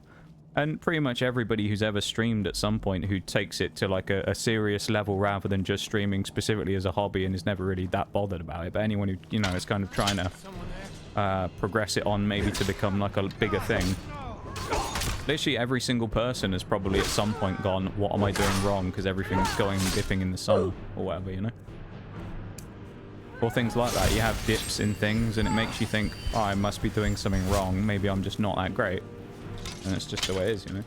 And pretty much everybody who's ever streamed at some point who takes it to like a serious level rather than just streaming specifically as a hobby and is never really that bothered about it. But anyone who, you know, is kind of trying to progress it on maybe to become like a bigger thing. Literally every single person has probably at some point gone, what am I doing wrong? Because everything's going dipping in the summer or whatever, you know? Or things like that. You have dips in things and it makes you think, oh, I must be doing something wrong. Maybe I'm just not that great. And it's just the way it is, you know?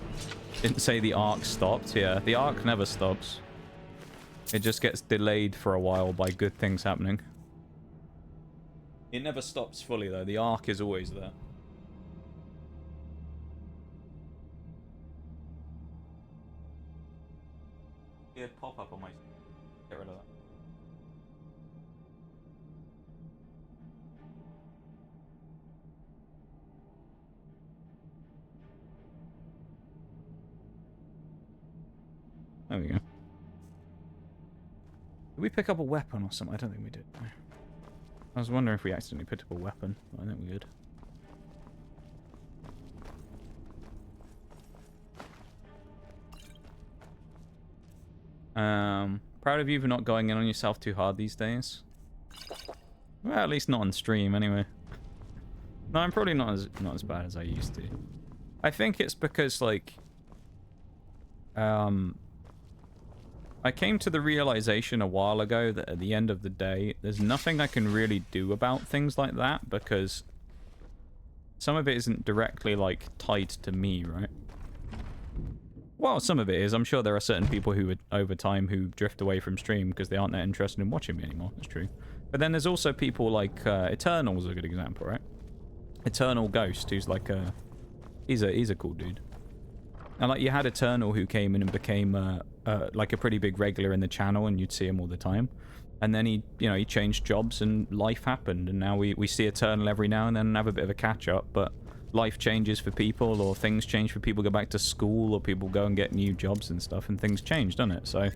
Didn't say the arc stopped. Yeah, the arc never stops. It just gets delayed for a while by good things happening. It never stops fully, though. The arc is always there. Yeah, pop up on my... Get rid of that. There we go. Did we pick up a weapon or something? I don't think we did. I was wondering if we accidentally picked up a weapon. I think we did. Proud of you for not going in on yourself too hard these days. Well, at least not on stream, anyway. No, I'm probably not as bad as I used to. I think it's because, like... I came to the realization a while ago that at the end of the day, there's nothing I can really do about things like that because some of it isn't directly, like, tied to me, right? Well, some of it is. I'm sure there are certain people who would, over time, who drift away from stream because they aren't that interested in watching me anymore. That's true. But then there's also people like Eternal's a good example, right? Eternal Ghost, who's like a... He's a cool dude. And like you had Eternal who came in and became like a pretty big regular in the channel and you'd see him all the time. And then he, you know, he changed jobs and life happened. And now we see Eternal every now and then and have a bit of a catch up. But life changes for people or things change for people, go back to school or people go and get new jobs and stuff and things change, don't it? So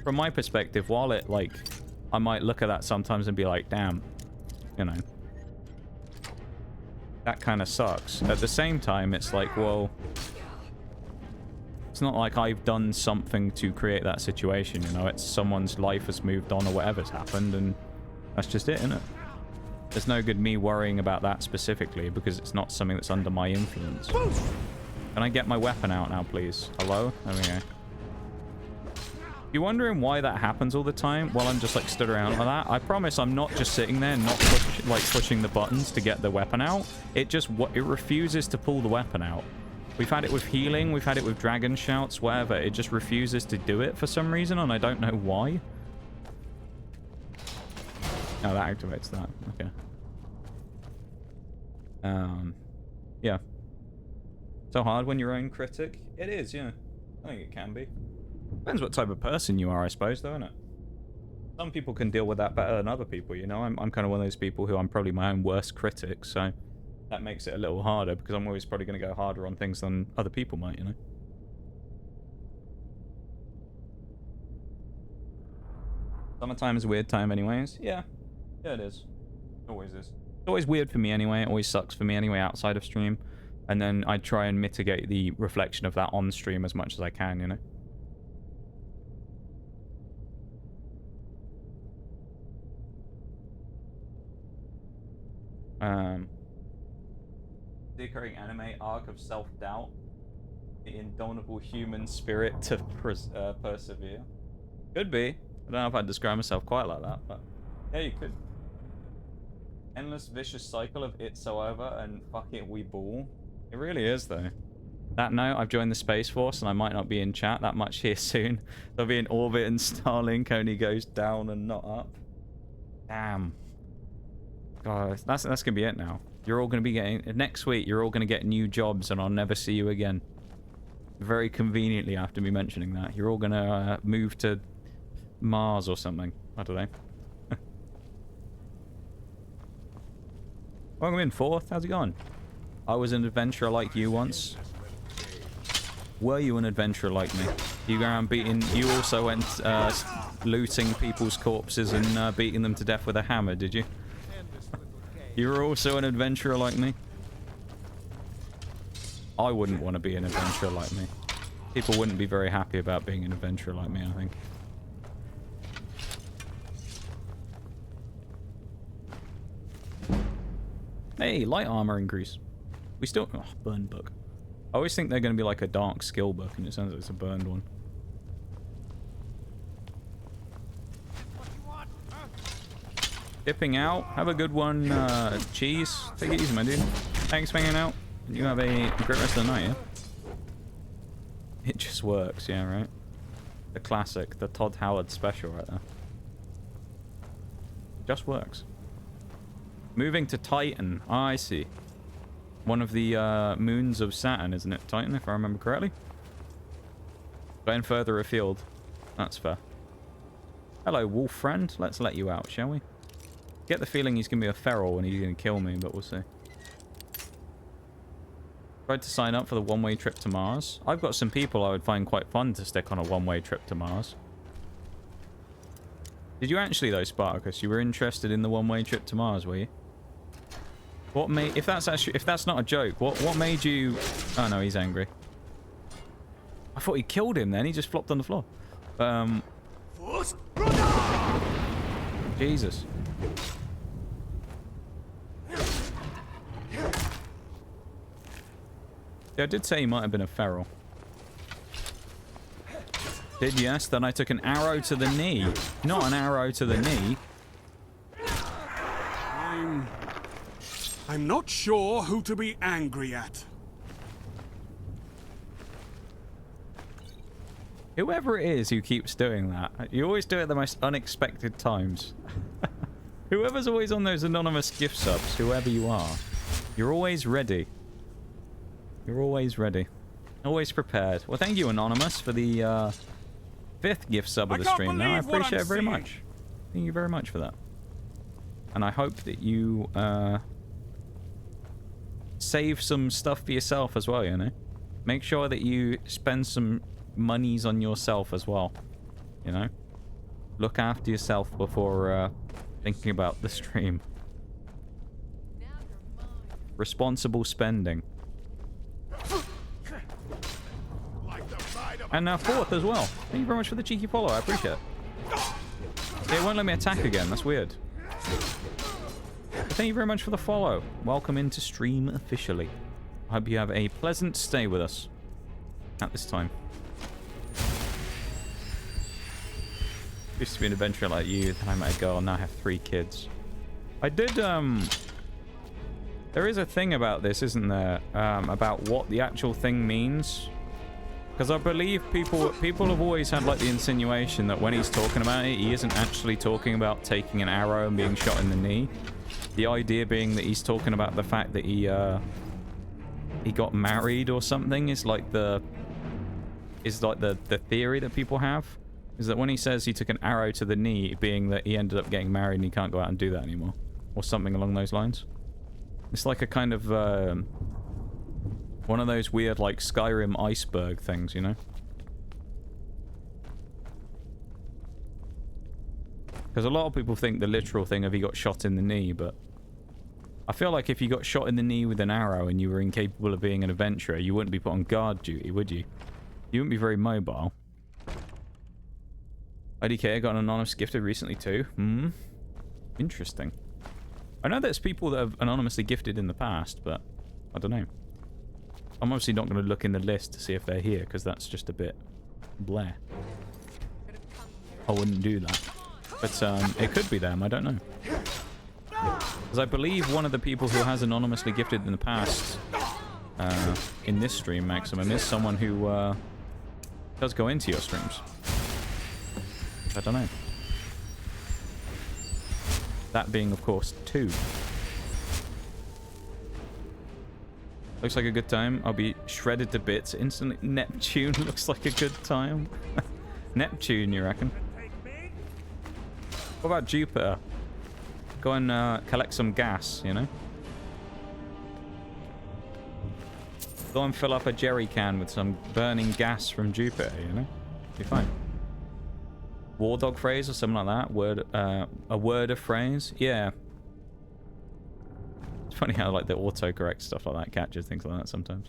from my perspective, while it like, I might look at that sometimes and be like, damn, you know, that kind of sucks. At the same time, it's like, well... It's not like I've done something to create that situation, you know? It's someone's life has moved on or whatever's happened, and that's just it, isn't it? There's no good me worrying about that specifically, because it's not something that's under my influence. Can I get my weapon out now, please? Hello? There we go. You're wondering why that happens all the time while I'm just, like, stood around like that? I promise I'm not just sitting there not pushing the buttons to get the weapon out. It just... it refuses to pull the weapon out. We've had it with healing, we've had it with dragon shouts, whatever. It just refuses to do it for some reason, and I don't know why. Oh, that activates that. Okay. Yeah. So hard when you're your own critic? It is, yeah. I think it can be. Depends what type of person you are, I suppose, though, innit? Some people can deal with that better than other people, you know? I'm kind of one of those people who I'm probably my own worst critic, so... That makes it a little harder, because I'm always probably going to go harder on things than other people might, you know? Summertime is a weird time anyways. Yeah. Yeah, it is. It always is. It's always weird for me anyway. It always sucks for me anyway outside of stream. And then I try and mitigate the reflection of that on stream as much as I can, you know? The occurring anime arc of self-doubt, the indomitable human spirit to persevere. Could be. I don't know if I'd describe myself quite like that, but yeah, you could. Endless vicious cycle of it's so over and fuck it, we ball. It really is, though. That note, I've joined the Space Force and I might not be in chat that much here soon. They'll be in orbit and Starlink only goes down and not up. Damn. God, that's gonna be it now. You're all going to be getting... Next week, you're all going to get new jobs and I'll never see you again. Very conveniently after me mentioning that. You're all going to move to Mars or something. I don't know. Welcome in, Fourth. How's it going? I was an adventurer like you once. Were you an adventurer like me? You go around beating... You also went looting people's corpses and beating them to death with a hammer, did you? You were also an adventurer like me? I wouldn't want to be an adventurer like me. People wouldn't be very happy about being an adventurer like me, I think. Hey, light armor increase. We still... Oh, burned book. I always think they're going to be like a dark skill book, and it sounds like it's a burned one. Dipping out. Have a good one, Cheese. Take it easy, my dude. Thanks for hanging out. You have a great rest of the night, yeah? It just works, yeah, right? The classic, the Todd Howard special right there. Just works. Moving to Titan. Oh, I see. One of the moons of Saturn, isn't it? Titan, if I remember correctly. Going further afield. That's fair. Hello, wolf friend. Let's let you out, shall we? Get the feeling he's going to be a feral and he's going to kill me, but we'll see. Tried to sign up for the one-way trip to Mars. I've got some people I would find quite fun to stick on a one-way trip to Mars. Did you actually, though, Spartacus? You were interested in the one-way trip to Mars, were you? What made... If that's not a joke, what made you... Oh, no, he's angry. I thought he killed him then. He just flopped on the floor. Jesus. Yeah, I did say he might have been a feral. Did, yes. Then I took an arrow to the knee. Not an arrow to the knee. I'm not sure who to be angry at. Whoever it is who keeps doing that, you always do it at the most unexpected times. Whoever's always on those anonymous gift subs, whoever you are, you're always ready. You're always ready. Always prepared. Well, thank you, Anonymous, for the 5th gift sub of the stream. Now, I appreciate it very much. Thank you very much for that. And I hope that you save some stuff for yourself as well, you know? Make sure that you spend some monies on yourself as well, you know? Look after yourself before thinking about the stream. Responsible spending. And now 4th as well. Thank you very much for the cheeky follow. I appreciate it. It won't let me attack again. That's weird. But thank you very much for the follow. Welcome into stream officially. I hope you have a pleasant stay with us at this time. Used to be an adventurer like you. Then I met a girl. Now I have 3 kids. I did, there is a thing about this, isn't there? About what the actual thing means. Because I believe people have always had like the insinuation that when he's talking about it, he isn't actually talking about taking an arrow and being shot in the knee. The idea being that he's talking about the fact that he got married or something is like the theory that people have. Is that when he says he took an arrow to the knee, being that he ended up getting married and he can't go out and do that anymore. Or something along those lines. It's like a kind of one of those weird, like, Skyrim iceberg things, you know? Because a lot of people think the literal thing of he got shot in the knee, but I feel like if you got shot in the knee with an arrow and you were incapable of being an adventurer, you wouldn't be put on guard duty, would you? You wouldn't be very mobile. IDK, I got an anonymous gifted recently too. Interesting. I know there's people that have anonymously gifted in the past, but I don't know. I'm obviously not going to look in the list to see if they're here, because that's just a bit bleh. I wouldn't do that. But it could be them, I don't know. Because I believe one of the people who has anonymously gifted in the past, in this stream, Maximum, is someone who does go into your streams. I don't know. That being, of course, 2. Looks like a good time. I'll be shredded to bits instantly. Neptune looks like a good time. Neptune, you reckon? What about Jupiter? Go and collect some gas, you know? Go and fill up a jerry can with some burning gas from Jupiter, you know? Be fine. War dog phrase or something like that. A word of phrase. Yeah. It's funny how like the autocorrect stuff like that catches things like that sometimes.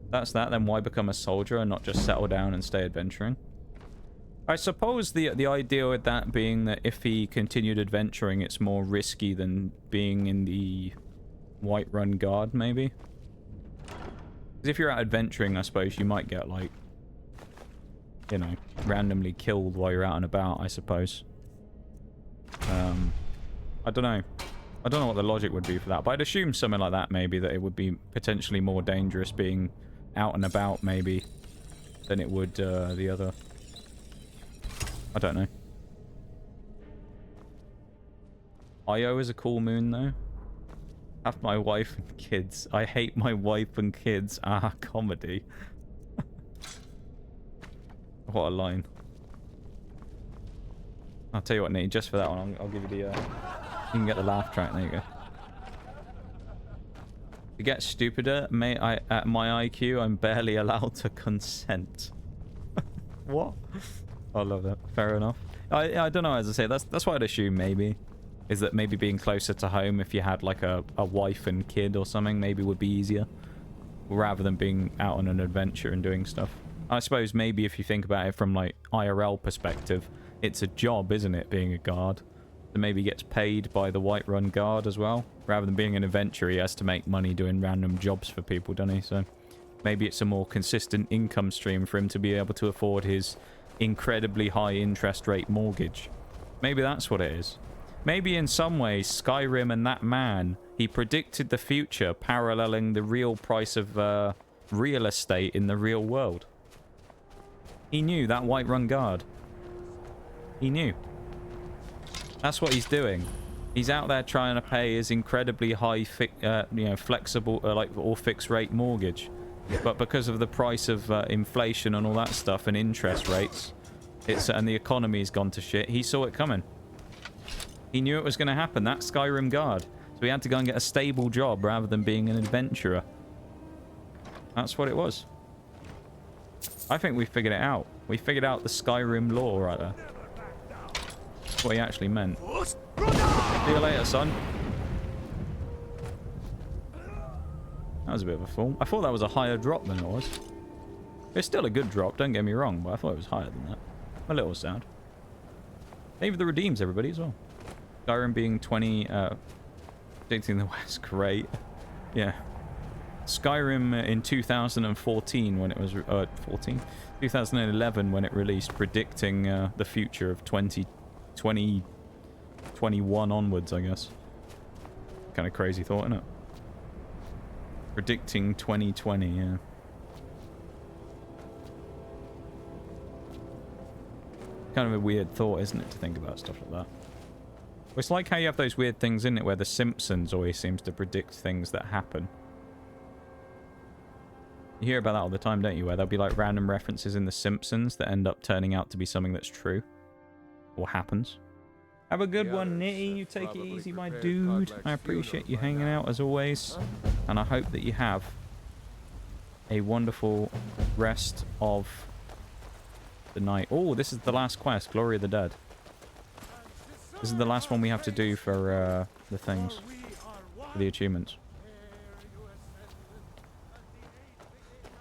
That's that. Then why become a soldier and not just settle down and stay adventuring? I suppose the idea with that being that if he continued adventuring, it's more risky than being in the Whiterun Guard, maybe. Because if you're out adventuring, I suppose you might get, like, you know, randomly killed while you're out and about, I suppose. I don't know. I don't know what the logic would be for that, but I'd assume something like that, maybe, that it would be potentially more dangerous being out and about, maybe, than it would the other... I don't know. Io is a cool moon, though. Have my wife and kids. I hate my wife and kids. Ah, comedy. What a line. I'll tell you what, Nate, just for that one, I'll give you the... you can get the laugh track. There you go. To get stupider, at my IQ, I'm barely allowed to consent. What? I love that. Fair enough. I don't know, as I say, that's what I'd assume, maybe. Is that maybe being closer to home, if you had like a wife and kid or something, maybe would be easier. Rather than being out on an adventure and doing stuff. I suppose maybe if you think about it from like IRL perspective, it's a job, isn't it, being a guard? So maybe he gets paid by the Whiterun Guard as well. Rather than being an adventurer, he has to make money doing random jobs for people, doesn't he? So maybe it's a more consistent income stream for him to be able to afford his incredibly high interest rate mortgage. Maybe that's what it is. Maybe in some ways, Skyrim and that man, he predicted the future paralleling the real price of real estate in the real world. He knew that Whiterun Guard. He knew. That's what he's doing. He's out there trying to pay his incredibly high, you know, flexible, or fixed rate mortgage. But because of the price of inflation and all that stuff and interest rates, and the economy's gone to shit, he saw it coming. He knew it was going to happen. That's Skyrim Guard. So he had to go and get a stable job rather than being an adventurer. That's what it was. I think we figured it out. We figured out the Skyrim lore right there. That's what he actually meant. See you later, son. That was a bit of a fall. I thought that was a higher drop than it was. It's still a good drop, don't get me wrong, but I thought it was higher than that. A little sad. Maybe the redeems, everybody, as well. Skyrim being 20, predicting the West, great. Yeah. Skyrim in 2014 when it was, 2011 when it released, predicting the future of 2021 onwards, I guess. Kind of crazy thought, isn't it? Predicting 2020, yeah. Kind of a weird thought, isn't it, to think about stuff like that? It's like how you have those weird things in it where The Simpsons always seems to predict things that happen. You hear about that all the time, don't you? Where there'll be like random references in The Simpsons that end up turning out to be something that's true. Or happens. Have a good one, Nitty. You take it easy, my dude. I appreciate you hanging out as always. And I hope that you have a wonderful rest of the night. Oh, this is the last quest, Glory of the Dead. This is the last one we have to do for the things. For the achievements.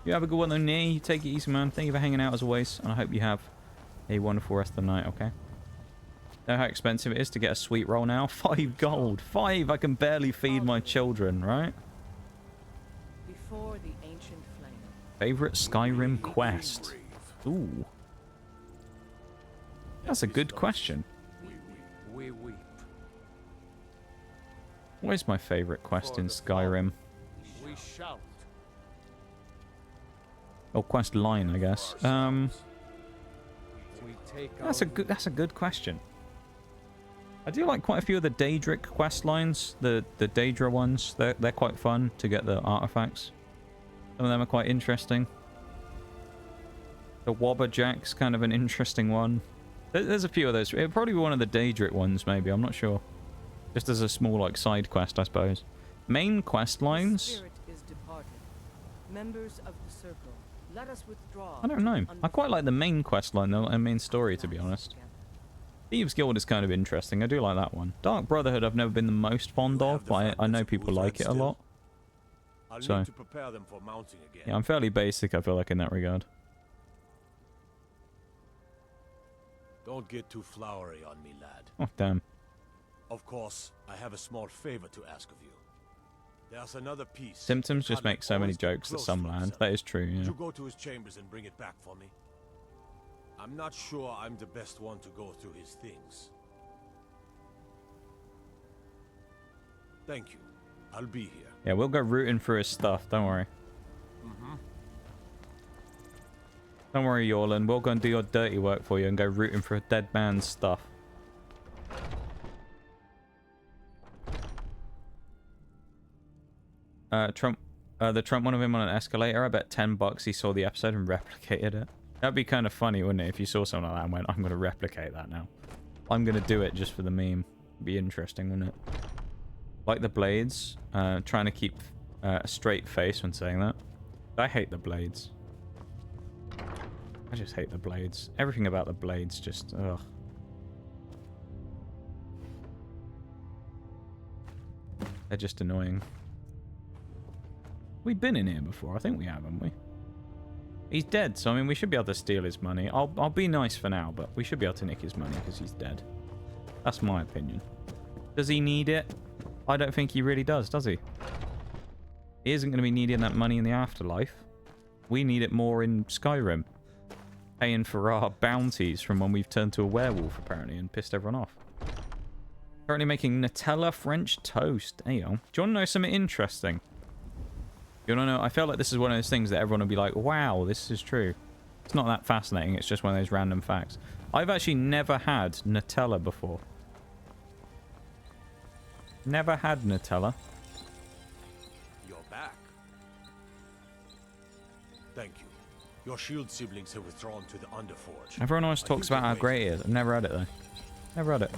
You have a good one though, Nitty. You take it easy, man. Thank you for hanging out as always. And I hope you have a wonderful rest of the night, okay? Know how expensive it is to get a sweet roll now? 5 gold. 5! I can barely feed my children, right? Before the ancient flame. Favorite Skyrim quest? Ooh. That's a good question. We weep. What is my favorite quest in Skyrim? We shout. Oh, quest line, I guess. We take That's a good question. I do like quite a few of the Daedric quest lines, the Daedra ones. They're quite fun to get the artifacts. Some of them are quite interesting. The Wobberjack's kind of an interesting one. There's a few of those. It'd probably be one of the Daedric ones, maybe. I'm not sure. Just as a small, like, side quest, I suppose. Main quest The lines? spirit is departed. Members of the circle, let us withdraw. I don't know. I quite like the main quest line, though, and main story, to be honest. Thieves Guild is kind of interesting. I do like that one. Dark Brotherhood I've never been the most fond of, but I know people like it a lot. I'll So, need to prepare them for mounting again. yeah, I'm fairly basic, I feel like, in that regard. Don't get too flowery on me, lad. Oh, damn. Of course, I have a small favor to ask of you. There's another piece. Symptoms just Kadlec make so many always kept jokes that close some to land. himself. That is true, Would yeah. you go to his chambers and bring it back for me? I'm not sure I'm the best one to go through his things. Thank you. I'll be here. Yeah, we'll go rooting through his stuff, don't worry. Don't worry, Yorlan. We'll go and do your dirty work for you and go rooting for a dead man's stuff. The Trump one of him on an escalator. I bet $10 he saw the episode and replicated it. That'd be kind of funny, wouldn't it? If you saw something like that and went, I'm going to replicate that now. I'm going to do it just for the meme. It'd be interesting, wouldn't it? Like the blades. Trying to keep a straight face when saying that. I hate the blades. I just hate the blades. Everything about the blades just... ugh. They're just annoying. We've been in here before. I think we have, haven't we? He's dead, so I mean, we should be able to steal his money. I'll be nice for now, but we should be able to nick his money because he's dead. That's my opinion. Does he need it? I don't think he really does he? He isn't going to be needing that money in the afterlife. We need it more in Skyrim. Paying for our bounties from when we've turned to a werewolf, apparently, and pissed everyone off. Currently making Nutella French toast. There you go. Do you want to know something interesting? You want to know? I feel like this is one of those things that everyone will be like, wow, this is true. It's not that fascinating. It's just one of those random facts. I've actually never had Nutella before. Never had Nutella. You're back. Thank you. Your shield siblings have withdrawn to the Underforge. Everyone always talks about how great it is. I've never had it, though. Never had it.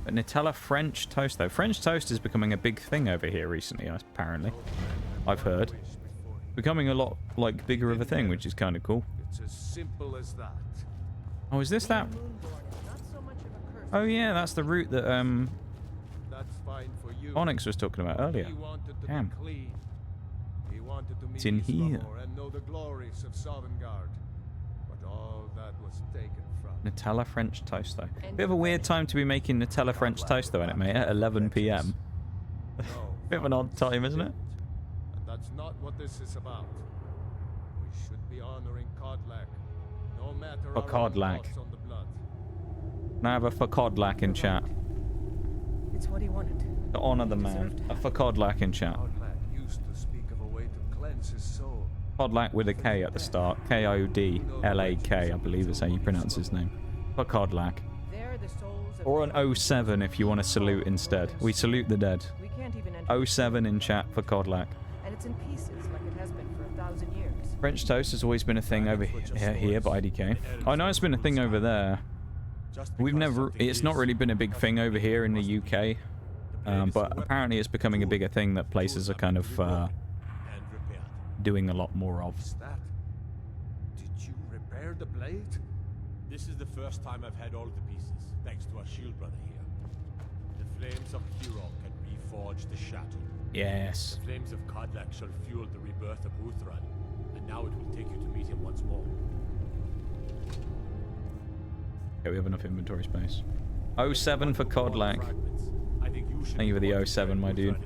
But Nutella French toast, though. French toast is becoming a big thing over here recently, apparently. I've heard. Becoming a lot, like, bigger of a thing, which is kind of cool. It's as simple as that. Oh, is this that? Oh, yeah, that's the route that, That's fine for you. Onyx was talking about earlier. He wanted to Damn. be clean. He wanted to meet It's in here. Islamor and know the glories of Sovngarde. But all that was taken from him. Nutella French toast, though. Bit of a weird time to be making Nutella French toast, though, isn't it, mate? At 11 PM. Bit of an odd time, isn't it? And that's not what this is about. We should be honoring Kadlec, no matter For our own Kadlec. thoughts on the blood. Now have a Fakodlak in chat. It's what he wanted. To honor the man. A Fakodlak in chat. Kadlec used to speak of a way to cleanse his soul. Kodlak with a K at the start. Kodlak, I believe is how you pronounce his name. Fakodlak. They're the souls of Or an 07 if you want to salute instead. We salute the dead. We can't even enter 07 in chat for Kodlak. and it's in pieces like it has been for 1,000 years. French toast has always been a thing over here by IDK. I know it's been a thing over there. We've never... It's not really been a big thing over here in the UK. But apparently it's becoming a bigger thing that places are kind of doing a lot more of. What's that? Did you repair the blade? This is the first time I've had all the pieces, thanks to our shield brother here. The flames of Hero can reforge the Shattered. Yes. The flames of Kadlec shall fuel the rebirth of Uthran, and now it will take you to meet him once more. Okay, we have enough inventory space. 07 for Kodlak. Thank you for the 07, my dude.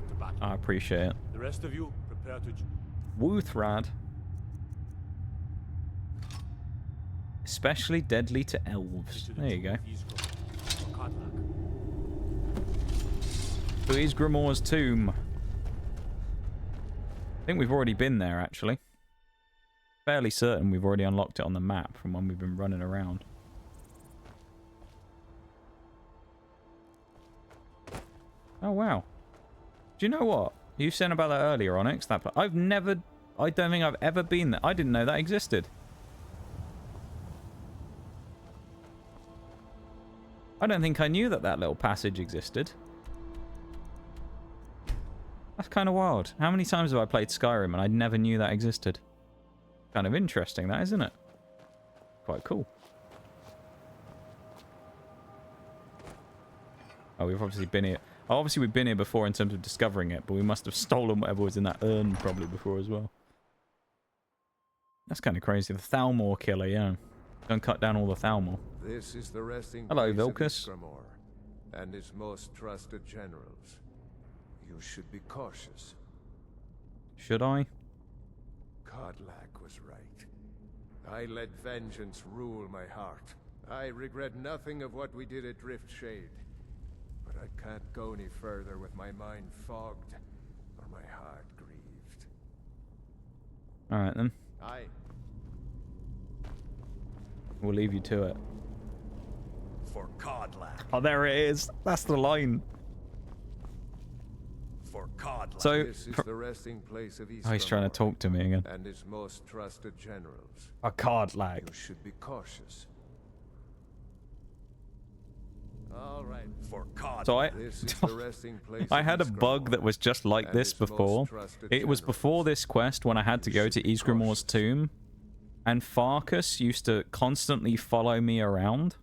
I appreciate it. The rest of you, prepare to... Wuthrad. Especially deadly to elves. There you go. To Isgrimor's tomb. I think we've already been there, actually. Fairly certain we've already unlocked it on the map from when we've been running around. Oh, wow. Do you know what? You said about that earlier, Onyx. That I don't think I've ever been there. I didn't know that existed. I don't think I knew that that little passage existed. That's kind of wild. How many times have I played Skyrim and I never knew that existed? Kind of interesting, that, isn't it? Quite cool. Oh, we've obviously been here. Oh, obviously, we've been here before in terms of discovering it, but we must have stolen whatever was in that urn probably before as well. That's kind of crazy. The Thalmor killer, yeah. Don't cut down all the Thalmor. This is the resting Hello, place of Vilkas. Ysgramor and its most trusted generals. You should be cautious. Should I? Kodlak was right. I let vengeance rule my heart. I regret nothing of what we did at Driftshade. But I can't go any further with my mind fogged or my heart grieved. Alright then. Aye. We'll leave you to it. For Kodlak. Oh, there it is. That's the line. For Kodlak. So, This is the resting place of oh, he's trying to talk to me again. and its most trusted generals. A card lag. You should be cautious. All right. For Kodlak. So This is the resting place I of had a bug Ysgramor that was just like and this its most before. trusted It was generals. before this quest when I had to go to Ysgramor's tomb. And Farkas used to constantly follow me around.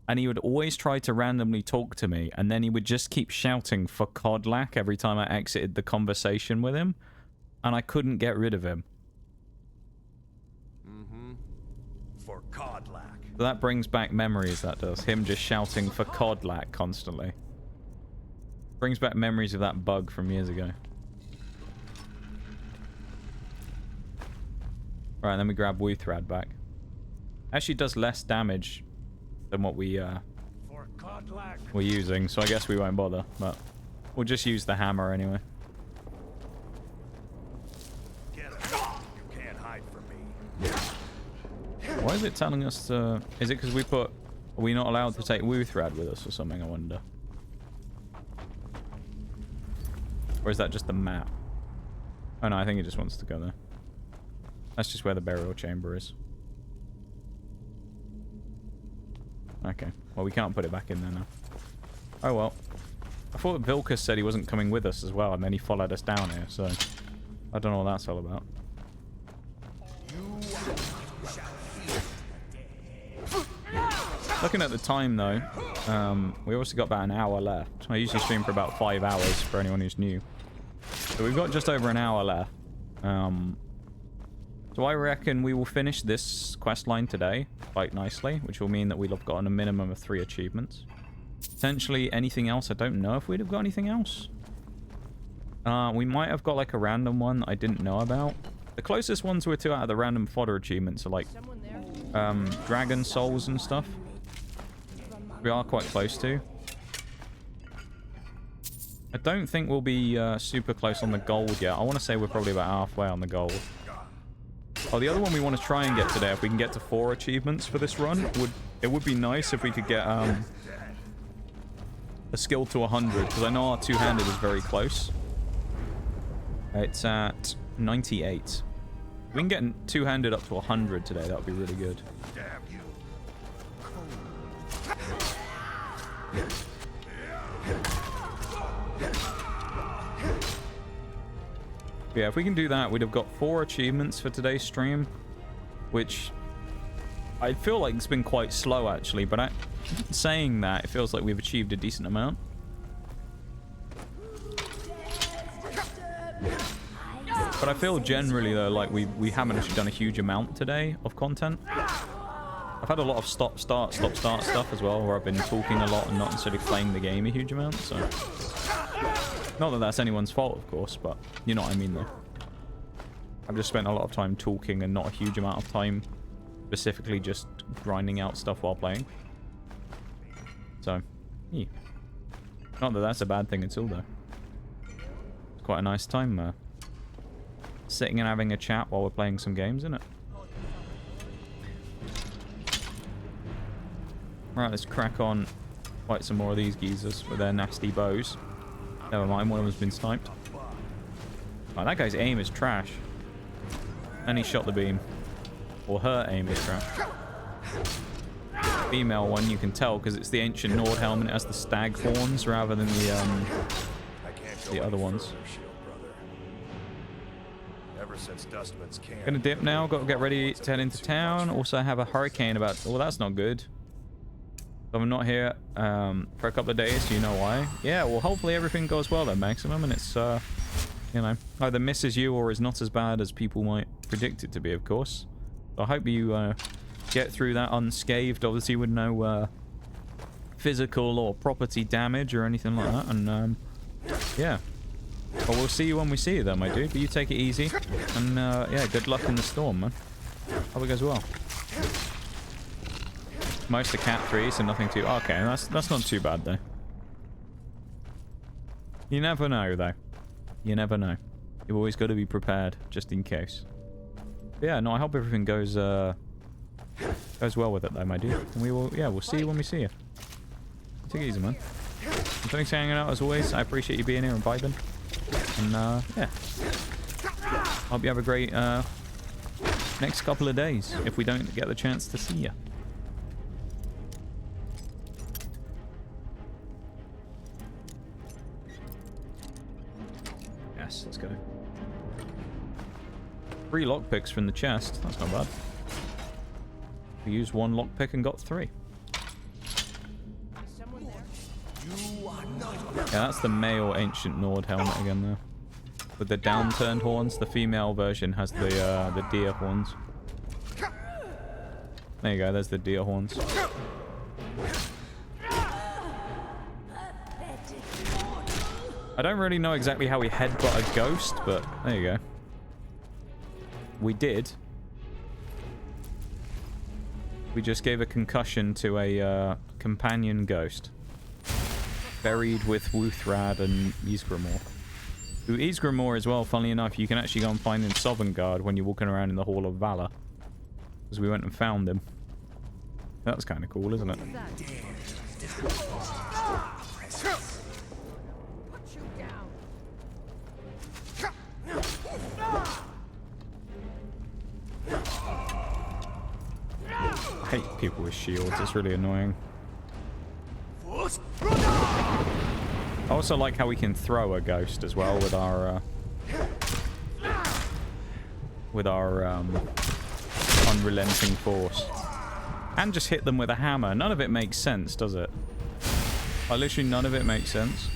And he would always try to randomly talk to me. And then he would just keep shouting for Kodlak every time I exited the conversation with him. And I couldn't get rid of him. For Kodlak. So that brings back memories, that does. Him just shouting for Kodlak constantly. Brings back memories of that bug from years ago. Right, then we grab Wuthrad back. Actually does less damage than what we For Kodlak. were using, so I guess we won't bother, but we'll just use the hammer anyway. Get him. You can't hide from me. Why is it telling us to... Is it because we put... Are we not allowed to take Wuthrad with us or something, I wonder? Or is that just the map? Oh no, I think it just wants to go there. That's just where the burial chamber is. Okay. Well, we can't put it back in there now. Oh well. I thought Vilkas said he wasn't coming with us as well, and then he followed us down here, so... I don't know what that's all about. Looking at the time, though, we also got about an hour left. I usually stream for about 5 hours, for anyone who's new. So we've got just over an hour left. So I reckon we will finish this quest line today quite nicely, which will mean that we'll have gotten a minimum of 3 achievements. Potentially anything else. I don't know if we'd have got anything else. We might have got like a random one that I didn't know about. The closest ones we're to out of the random fodder achievements are like dragon souls and stuff. We are quite close to. I don't think we'll be super close on the gold yet. I want to say we're probably about halfway on the gold. Oh, the other one we want to try and get today, if we can get to 4 achievements for this run, it would be nice if we could get a skill to 100, because I know our two-handed is very close. It's at 98. If we can get two-handed up to 100 today, that would be really good. Yeah, if we can do that, we'd have got 4 achievements for today's stream, which I feel like it's been quite slow actually, but saying that, it feels like we've achieved a decent amount. But I feel generally though, like we haven't actually done a huge amount today of content. I've had a lot of stop, start stuff as well, where I've been talking a lot and not necessarily playing the game a huge amount, so... Not that that's anyone's fault, of course, but you know what I mean, though. I've just spent a lot of time talking and not a huge amount of time specifically just grinding out stuff while playing. So, yeah. Not that that's a bad thing at all, though. It's quite a nice time sitting and having a chat while we're playing some games, isn't it? Right, let's crack on. Fight some more of these geezers with their nasty bows. Never mind, one of them's been sniped. Oh, that guy's aim is trash. And he shot the beam. Or her aim is trash. female one, you can tell because it's the ancient Nord helmet. It has the stag horns rather than the other ones. Ever since Dustman's camp. Gonna dip now. Got to get ready to head into town. Also, I have a hurricane about. Well, that's not good. So I'm not here for a couple of days. Do you know why? Yeah. Well, hopefully everything goes well then, Maximum, and it's you know, either misses you or is not as bad as people might predict it to be. Of course. So I hope you get through that unscathed. Obviously, with no physical or property damage or anything like that. And yeah. Well, we'll see you when we see you, though, my dude. But you take it easy, and yeah, good luck in the storm, man. Hope it goes well. Most are cat 3, so nothing too. Okay, that's not too bad though. You never know, though. You never know. You've always got to be prepared, just in case. But yeah, no, I hope everything goes well with it, though, my dude. And we will, yeah, we'll see you when we see you. Take it easy, man. And thanks for hanging out as always. I appreciate you being here and vibing. And yeah, hope you have a great next couple of days if we don't get the chance to see you. Yes, let's go. 3 lockpicks from the chest. That's not bad. We used 1 lockpick and got 3. Yeah, that's the male ancient Nord helmet again, though. With the downturned horns. The female version has the deer horns. There you go. There's the deer horns. I don't really know exactly how we headbutt a ghost, but there you go. We did. We just gave a concussion to a companion ghost. Buried with Wuthrad and Ysgramor. Who Ysgramor as well, funnily enough, you can actually go and find in Sovngarde when you're walking around in the Hall of Valor. Because we went and found him. That's kind of cool, isn't it? I hate people with shields, it's really annoying. I also like how we can throw a ghost as well with our unrelenting force. And just hit them with a hammer. None of it makes sense, does it? Like, literally none of it makes sense.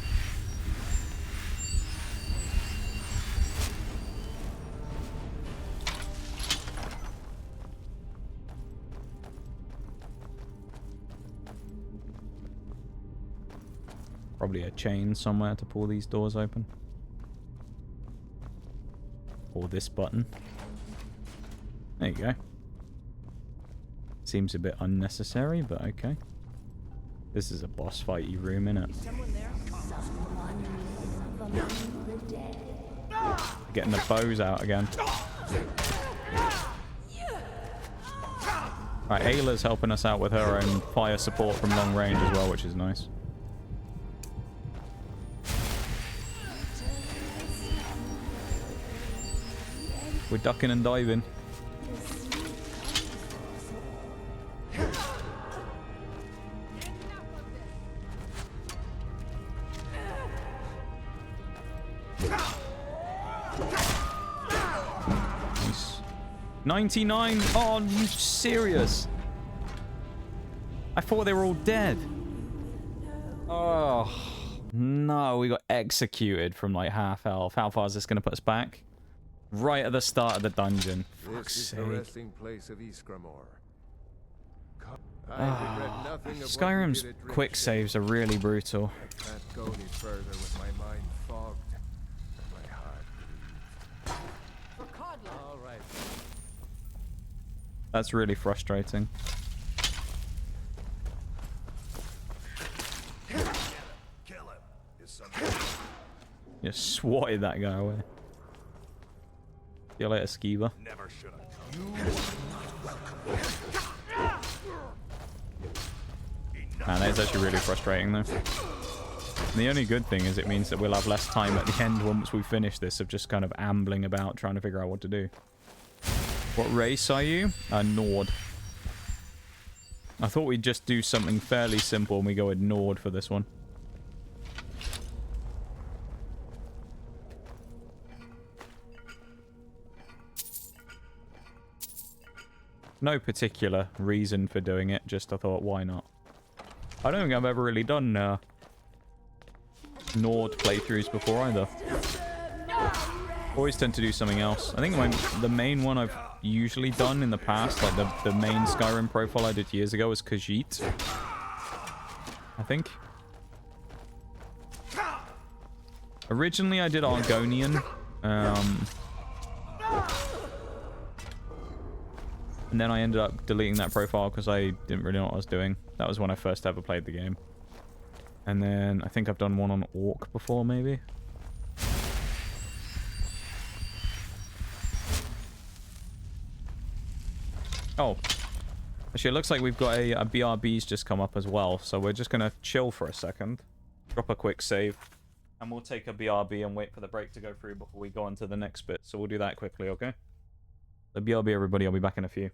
Probably a chain somewhere to pull these doors open. Or this button. There you go. Seems a bit unnecessary, but okay. This is a boss fighty room, innit? Getting the bows out again. Right, Ayla's helping us out with her own fire support from long range as well, which is nice. We're ducking and diving. Nice. 99? Oh, are you serious? I thought they were all dead. Oh, no, we got executed from like half health. How far is this going to put us back? Right at the start of the dungeon. Fuck's sake. The resting place of Ysgramor. I regret nothing of what we Skyrim's did at quick Driftshade. saves are really brutal. Can't go any further with my mind fogged and my heart grieved. All right. That's really frustrating. Kill him. His son. Just swatted that guy away. See you later, Skiba. Never should have come. Man, that is actually really frustrating, though. And the only good thing is it means that we'll have less time at the end once we finish this of just kind of ambling about trying to figure out what to do. What race are you? Nord. I thought we'd just do something fairly simple and we go ignored for this one. No particular reason for doing it, just I thought, why not? I don't think I've ever really done Nord playthroughs before either. Always tend to do something else. I think the main one I've usually done in the past, like the main Skyrim profile I did years ago, was Khajiit. I think. Originally I did Argonian. And then I ended up deleting that profile because I didn't really know what I was doing. That was when I first ever played the game. And then I think I've done one on Orc before, maybe. Oh. Actually, it looks like we've got a BRB's just come up as well. So we're just going to chill for a second. Drop a quick save. And we'll take a BRB and wait for the break to go through before we go on to the next bit. So we'll do that quickly, okay? So BRB, everybody. I'll be back in a few.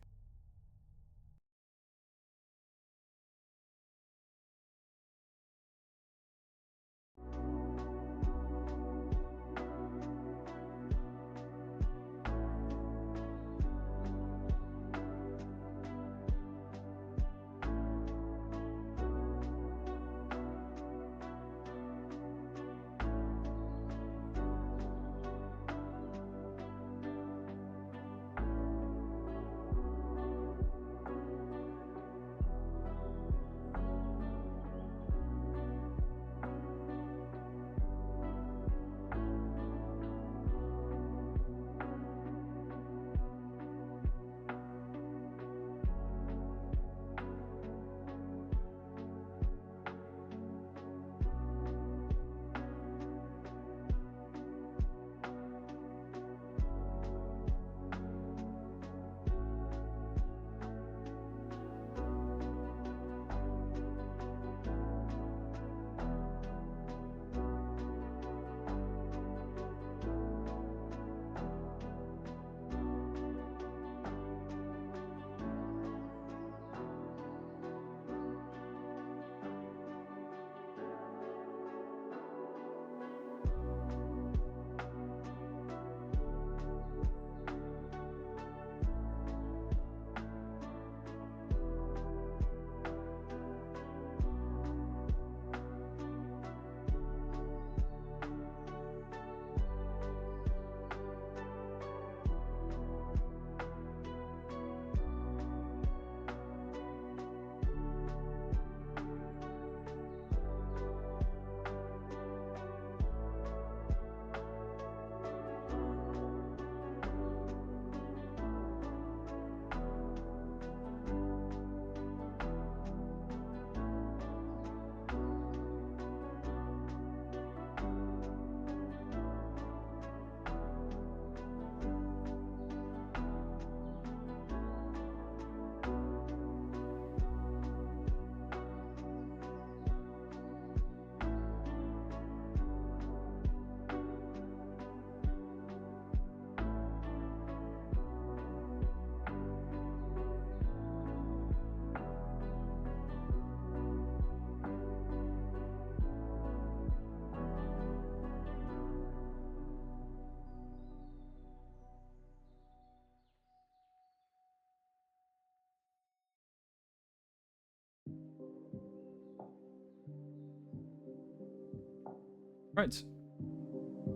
Right.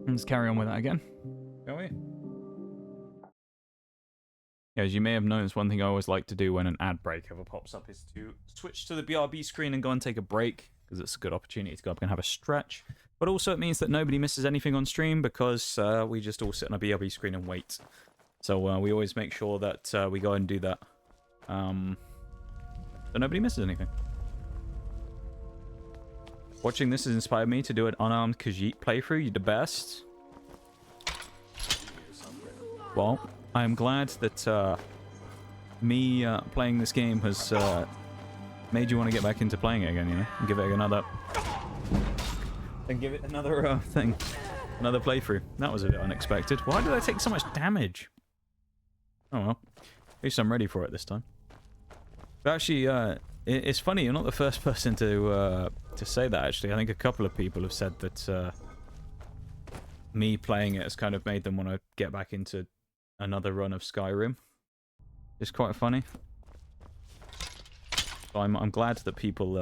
Let's carry on with that again. Shall we? Yeah, as you may have noticed, one thing I always like to do when an ad break ever pops up is to switch to the BRB screen and go and take a break, because it's a good opportunity to go up and have a stretch. But also it means that nobody misses anything on stream, because we just all sit on a BRB screen and wait. So we always make sure that we go and do that. So nobody misses anything. Watching this has inspired me to do an unarmed Khajiit playthrough. You're the best. Well, I am glad that me playing this game has made you want to get back into playing it again, you know? And give it another... And give it another thing. Another playthrough. That was a bit unexpected. Why did I take so much damage? Oh well. At least I'm ready for it this time. But actually, It's funny, you're not the first person to say that, actually. I think a couple of people have said that me playing it has kind of made them want to get back into another run of Skyrim. It's quite funny. So I'm glad that people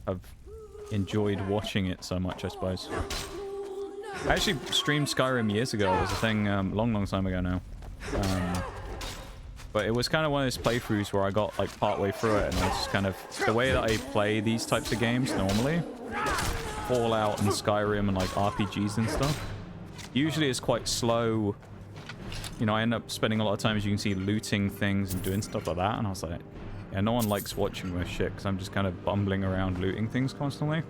have enjoyed watching it so much, I suppose. I actually streamed Skyrim years ago. It was a thing long time ago now. But it was kind of one of those playthroughs where I got like partway through it and I was just kind of... The way that I play these types of games normally, Fallout and Skyrim and like RPGs and stuff, usually it's quite slow. You know, I end up spending a lot of time, as you can see, looting things and doing stuff like that. And I was like, yeah, no one likes watching this shit because I'm just kind of bumbling around looting things constantly.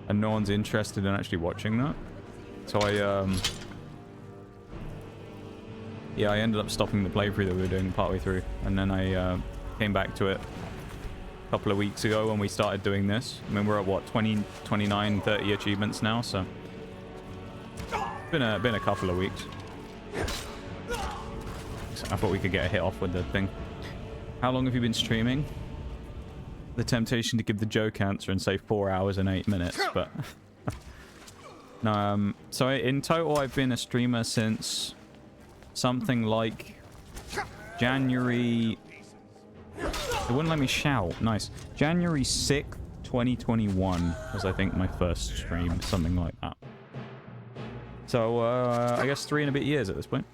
And no one's interested in actually watching that. So yeah, I ended up stopping the playthrough that we were doing partway through, and then I came back to it a couple of weeks ago when we started doing this. I mean, we're at what, 20, 29, 30 achievements now, so been a couple of weeks. So I thought we could get a hit off with the thing. How long have you been streaming? The temptation to give the joke answer and say 4 hours and 8 minutes, but no. So in total, I've been a streamer since something like January... It wouldn't let me shout. Nice. January 6th, 2021 was, I think, my first stream. Something like that. So, I guess 3 and a bit years at this point.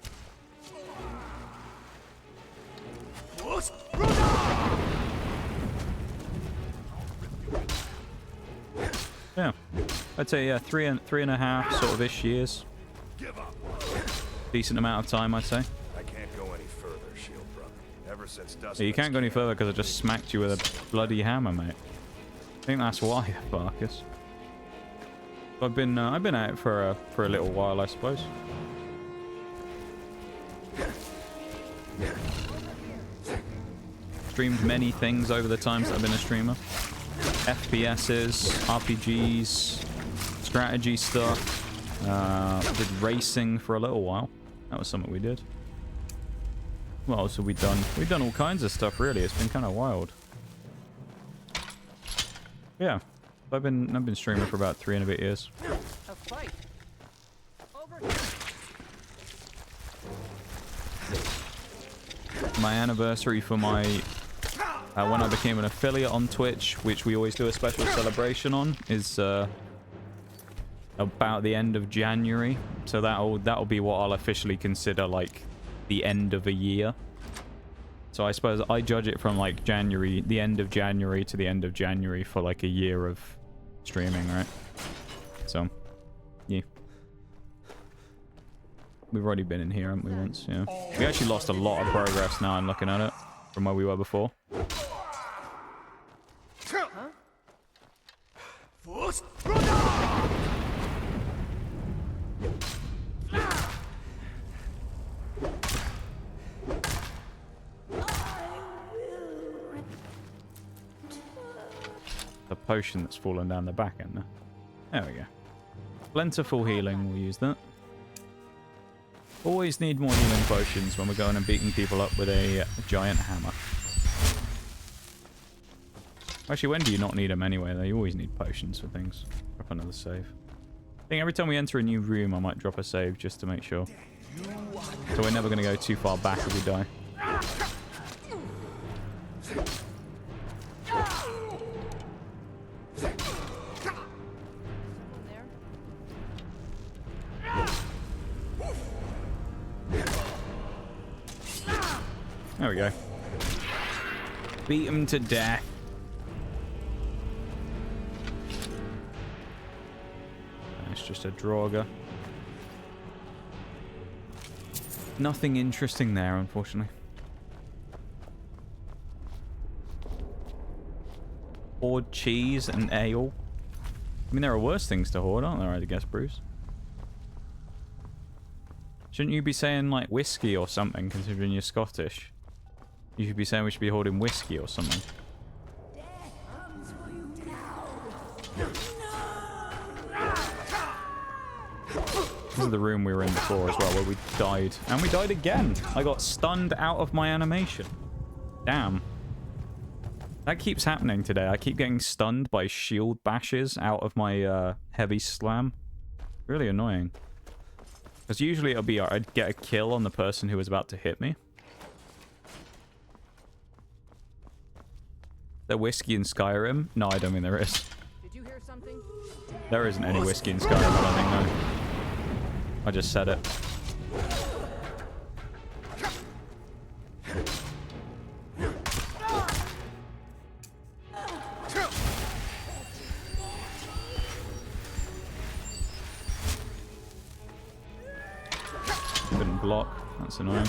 Yeah. I'd say, yeah, three and a half sort of ish years. Decent amount of time, I'd say. I can't go any further, Shield brother. Ever since Dust. Yeah, you can't go any further because I just smacked you with a bloody hammer, mate. I think that's why, Barkus. I've been at it for a little while, I suppose. Streamed many things over the times that I've been a streamer. FPSs, RPGs, strategy stuff. Did racing for a little while. That was something we did. What else have we done? We've done all kinds of stuff, really. It's been kind of wild. Yeah, I've been streaming for about 3 and a bit years. A fight. Over. My anniversary for my when I became an affiliate on Twitch, which we always do a special celebration on, is about the end of January. So that'll be what I'll officially consider like the end of a year. So I suppose I judge it from like January, the end of January to the end of January for like a year of streaming, right? So, yeah. We've already been in here, haven't we, once? Yeah. We actually lost a lot of progress now I'm looking at it from where we were before. The potion that's fallen down the back end there. There we go. Plentiful healing, we'll use that. Always need more healing potions when we're going and beating people up with a giant hammer. Actually, when do you not need them anyway, though? You always need potions for things. Drop another save. I think every time we enter a new room, I might drop a save just to make sure. So we're never going to go too far back if we die. There we go. Beat him to death. It's just a Draugr. Nothing interesting there, unfortunately. Hoard cheese and ale. I mean, there are worse things to hoard, aren't there, I guess, Bruce? Shouldn't you be saying, like, whiskey or something, considering you're Scottish? You should be saying we should be holding whiskey or something. This is the room we were in before as well, where we died. And we died again! I got stunned out of my animation. Damn. That keeps happening today. I keep getting stunned by shield bashes out of my heavy slam. Really annoying. Because usually it'll be I'd get a kill on the person who was about to hit me. There whiskey in Skyrim? No, I don't mean there is. Did you hear something? There isn't any whiskey in Skyrim, I don't think, no. I just said it. Couldn't block. That's annoying.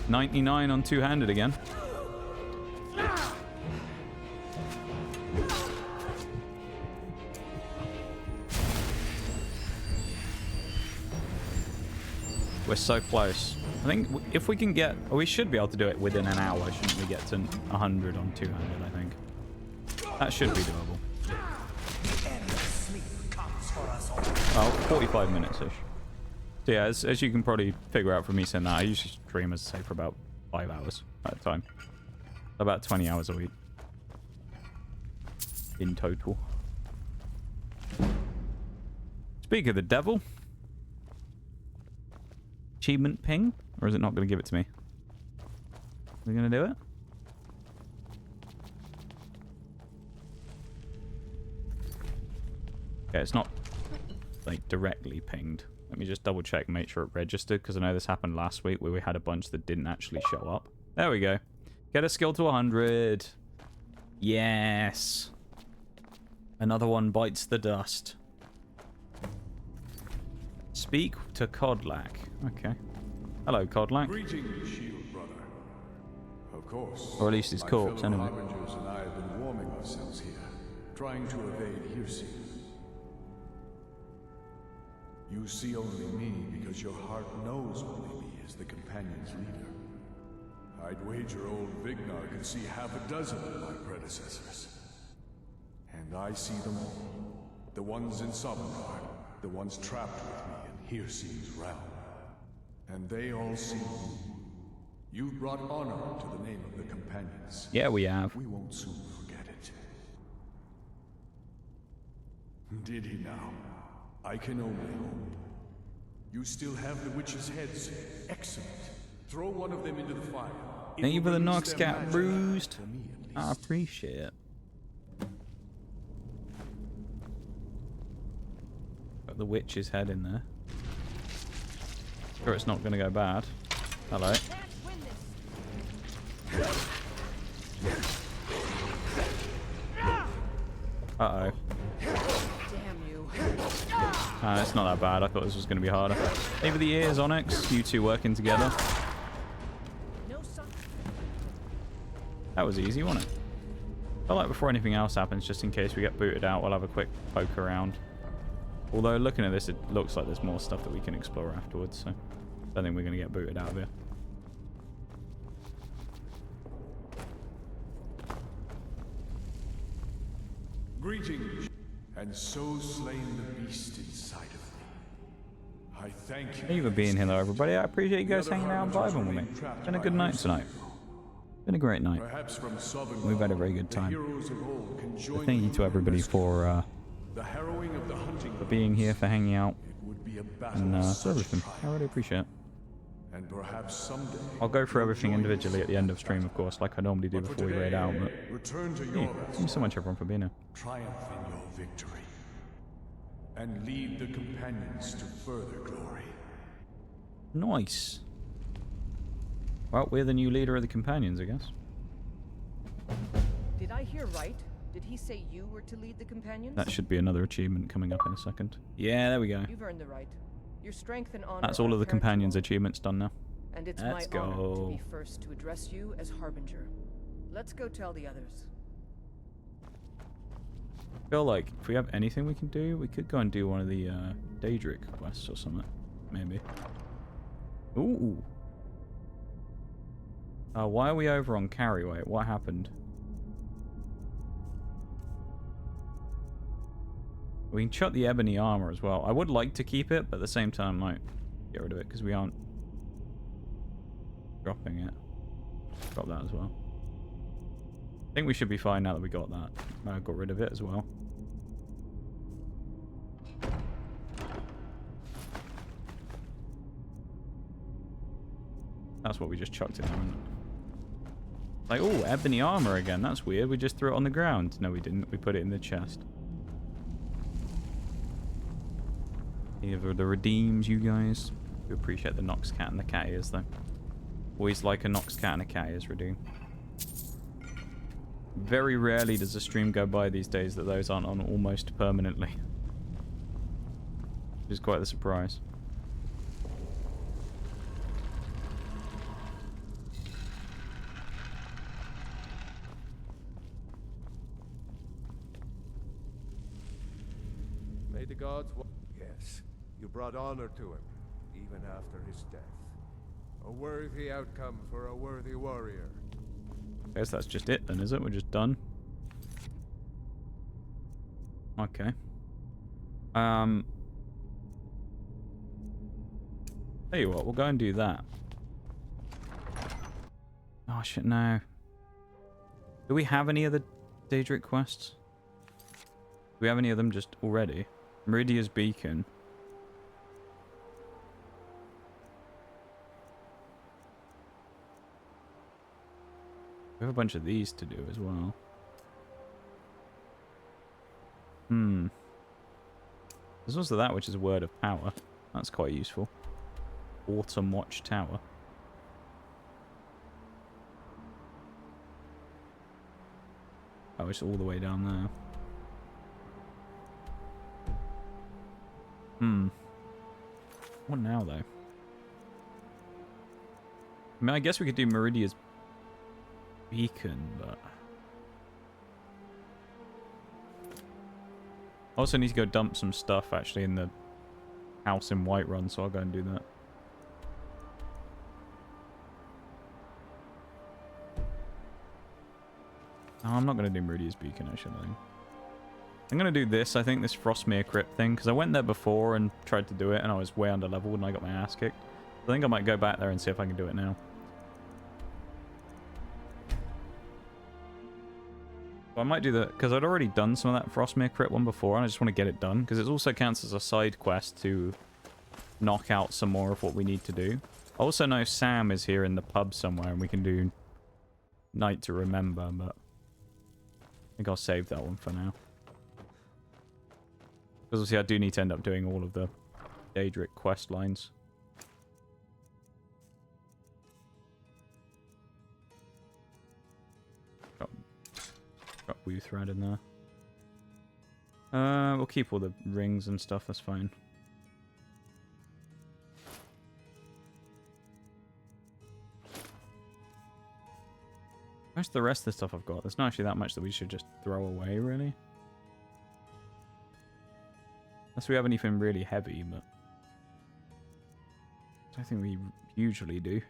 $99 on two-handed again. We're so close. I think if we can get... we should be able to do it within an hour, shouldn't we? Get to 100 on two-handed, I think. That should be doable. Oh, 45 minutes-ish. So yeah, as you can probably figure out from me saying that, I usually stream, as I say, for about 5 hours at a time. About 20 hours a week. In total. Speak of the devil. Achievement ping? Or is it not going to give it to me? Are we going to do it? Okay, it's not like directly pinged. Let me just double check, make sure it registered, because I know this happened last week where we had a bunch that didn't actually show up. There we go. Get a skill to 100. Yes. Another one bites the dust. Speak to Kodlak. Okay. Hello, Kodlak. Greetings, shield brother. Of course. Or at least his my corpse, fellow anyway. Harbingers and I have been warming ourselves here, trying to evade Hircine. You see only me because your heart knows only me as the companion's leader. I'd wager old Vignar could see half a dozen of my predecessors. And I see them all. The ones in Sovngarde, the ones trapped with me in Hircine's realm. And they all see you. You've brought honor to the name of the companions. Yeah, we have. We won't soon forget it. Did he now? I can only hope. You still have the witches' heads. Excellent. Throw one of them into the fire. It Thank you will for the release Nox their Cat magic, bruised. for me at I least. appreciate it. Got the witch's head in there. Sure, it's not going to go bad. Hello. Uh-oh. Damn you. It's not that bad. I thought this was going to be harder. Over the ears, Onyx. You two working together. No son. That was easy, wasn't it? I feel like before anything else happens, just in case we get booted out, we'll have a quick poke around. Although, looking at this, it looks like there's more stuff that we can explore afterwards, so I don't think we're going to get booted out of here. Greetings, and so slain the beast inside of me. I thank you. Thank you for being here, though, everybody. I appreciate you guys The other hanging out and Harbingers vibing with me. remain trapped It's been a by good night Hircine. tonight. Been a great night. Perhaps from Sovngarde, We've had a very good the time. heroes of old can join Thank you you to in everybody rescue. for The harrowing of the hunting being here, grounds. for hanging out, It would be a battle and of for such everything. I triumph. really appreciate it. And perhaps someday I'll go through you'll everything join individually us at the end of stream, of course, like I normally do But for before we raid today, out. But return to hey, your thank you so much, everyone, for being here. triumph in your victory, and lead the companions to further glory. Nice. Well, we're the new leader of the companions, I guess. Did I hear right? Did he say you were to lead the companions? That should be another achievement coming up in a second. Yeah, there we go. You've earned the right. Your strength and honor. That's all are of the apparent to companions' all. achievements done now. And it's Let's my honor to go. be first to address you as Harbinger. Let's go tell the others. I feel like if we have anything we can do, we could go and do one of the Daedric quests or something. Maybe. Ooh. Why are we over on Carryway? What happened? We can chuck the ebony armor as well. I would like to keep it, but at the same time, like, get rid of it because we aren't dropping it. Drop that as well. I think we should be fine now that we got that. Got rid of it as well. That's what we just chucked in there, isn't it? Like, oh, ebony armor again. That's weird. We just threw it on the ground. No, we didn't. We put it in the chest. Either the redeems, you guys. We appreciate the Nox cat and the cat ears, though. Always like a Nox cat and a cat ears redeem. Very rarely does a stream go by these days that those aren't on almost permanently. Which is quite the surprise. May the gods... Yes, you brought honor to him, even after his death. A worthy outcome for a worthy warrior. I guess that's just it then, is it? We're just done. Okay. Tell you what, we'll go and do that. Oh shit, no. Do we have any of the Daedric quests? Do we have any of them just already? Meridia's Beacon. We have a bunch of these to do as well. There's also that which is a Word of Power. That's quite useful. Autumn Watch Tower. Oh, it's all the way down there. What now, though? I mean, I guess we could do Meridia's Beacon, but... I also need to go dump some stuff, actually, in the house in Whiterun, so I'll go and do that. No, I'm not going to do Meridia's Beacon, actually. I'm going to do this, I think, this Frostmere Crypt thing, because I went there before and tried to do it, and I was way under-leveled, and I got my ass kicked. I think I might go back there and see if I can do it now. I might do that, because I'd already done some of that Frostmere Crypt one before, and I just want to get it done, because it also counts as a side quest to knock out some more of what we need to do. I also know Sam is here in the pub somewhere, and we can do Night to Remember, but I think I'll save that one for now. Because obviously I do need to end up doing all of the Daedric quest lines. Got Woo Thread in there. We'll keep all the rings and stuff, that's fine. Where's the rest of the stuff I've got? There's not actually that much that we should just throw away, really. Unless we have anything really heavy, but... I don't think we usually do. We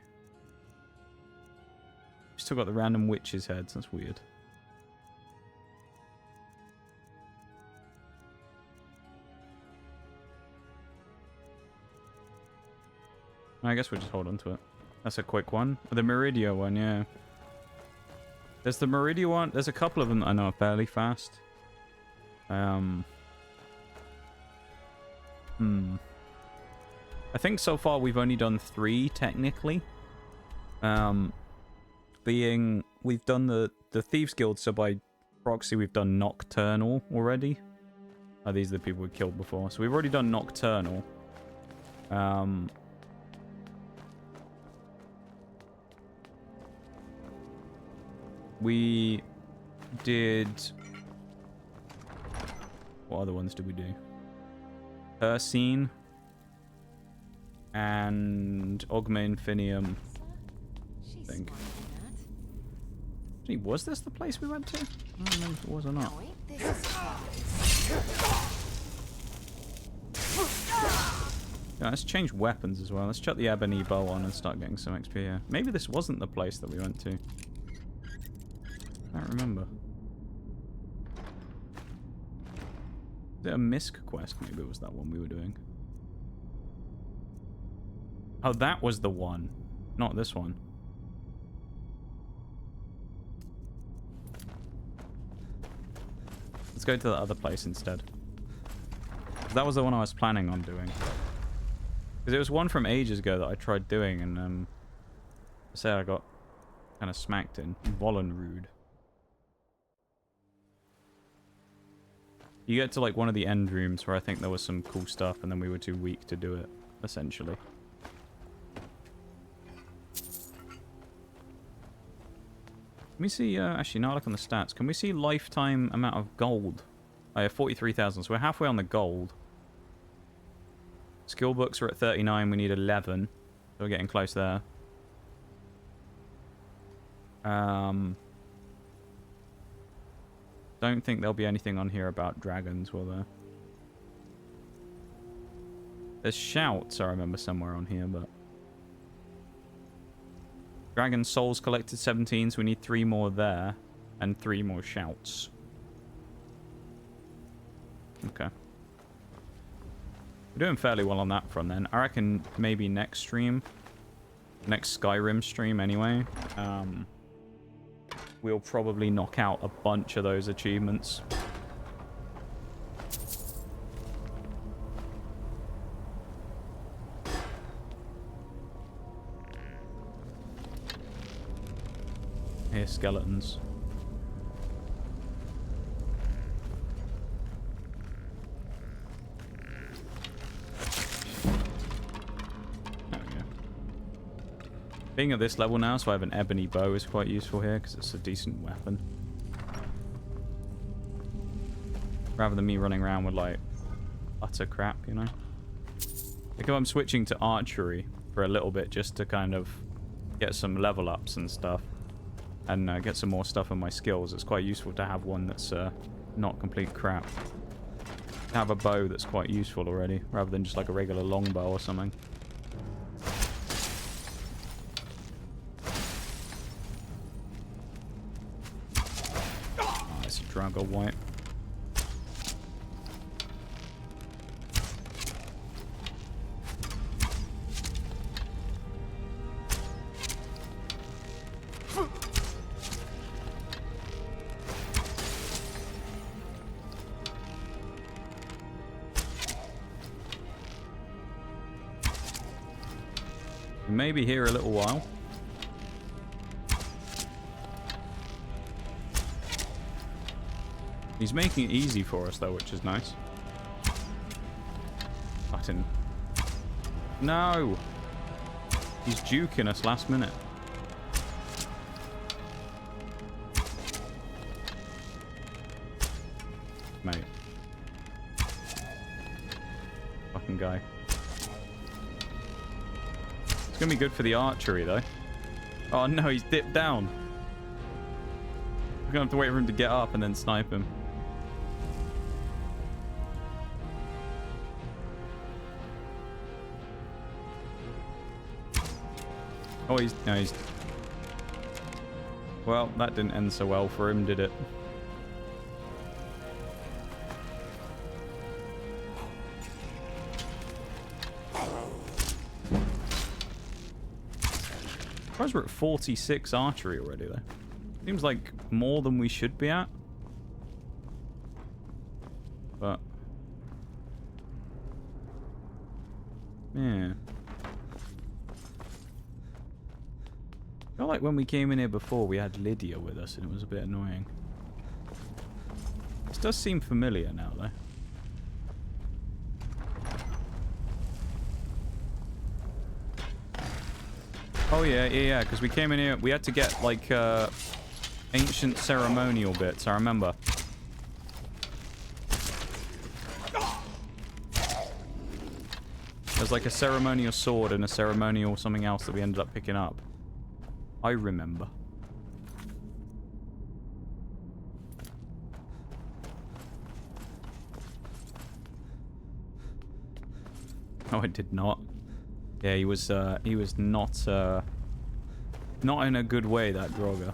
still got the random witches' heads, that's weird. I guess we'll just hold on to it. That's a quick one. The Meridia one, yeah. There's the Meridia one. There's a couple of them that I know are fairly fast. I think so far we've only done 3, technically. Being... We've done the Thieves Guild, so by proxy we've done Nocturnal already. Oh, these are the people we killed before. So we've already done Nocturnal. We did... What other ones did we do? Ursine and Ogma Infinium, I think. Gee, was this the place we went to? I don't remember if it was or not. Yeah, let's change weapons as well. Let's chuck the ebony bow on and start getting some XP here. Maybe this wasn't the place that we went to. I don't remember. Is it a Misk quest? Maybe it was that one we were doing. Oh, that was the one. Not this one. Let's go to the other place instead. That was the one I was planning on doing. Because it was one from ages ago that I tried doing, and I said I got kind of smacked in. Vollenrude. You get to like one of the end rooms where I think there was some cool stuff, and then we were too weak to do it, essentially. Can we see, actually, now I look on the stats. Can we see lifetime amount of gold? I have 43,000, so we're halfway on the gold. Skill books are at 39, we need 11. So we're getting close there. Don't think there'll be anything on here about dragons, will there? There's shouts, I remember, somewhere on here, but... Dragon souls collected 17, so we need 3 more there. And 3 more shouts. Okay. We're doing fairly well on that front then. I reckon maybe next stream, next Skyrim stream anyway, we'll probably knock out a bunch of those achievements. Here, skeletons. There we go. Being at this level now, so I have an ebony bow is quite useful here because it's a decent weapon. Rather than me running around with like utter crap, you know. Like if I'm switching to archery for a little bit just to kind of get some level ups and stuff. And get some more stuff on my skills. It's quite useful to have one that's not complete crap. Have a bow that's quite useful already, rather than just like a regular longbow or something. Oh, it's a Drago White. Maybe here a little while. He's making it easy for us though, which is nice. Button. No! He's juking us last minute. Mate. Fucking guy. It's gonna be good for the archery, though. Oh no, he's dipped down. We're gonna have to wait for him to get up and then snipe him. Oh, he's... No, he's... Well, that didn't end so well for him, did it? I suppose we're at 46 archery already, though. Seems like more than we should be at. But... yeah. I feel like when we came in here before, we had Lydia with us, and it was a bit annoying. This does seem familiar now, though. Oh yeah, because we came in here, we had to get, like, ancient ceremonial bits, I remember. There's like a ceremonial sword and a ceremonial something else that we ended up picking up. I remember. No, I did not. Yeah, he was not in a good way, that Draugr.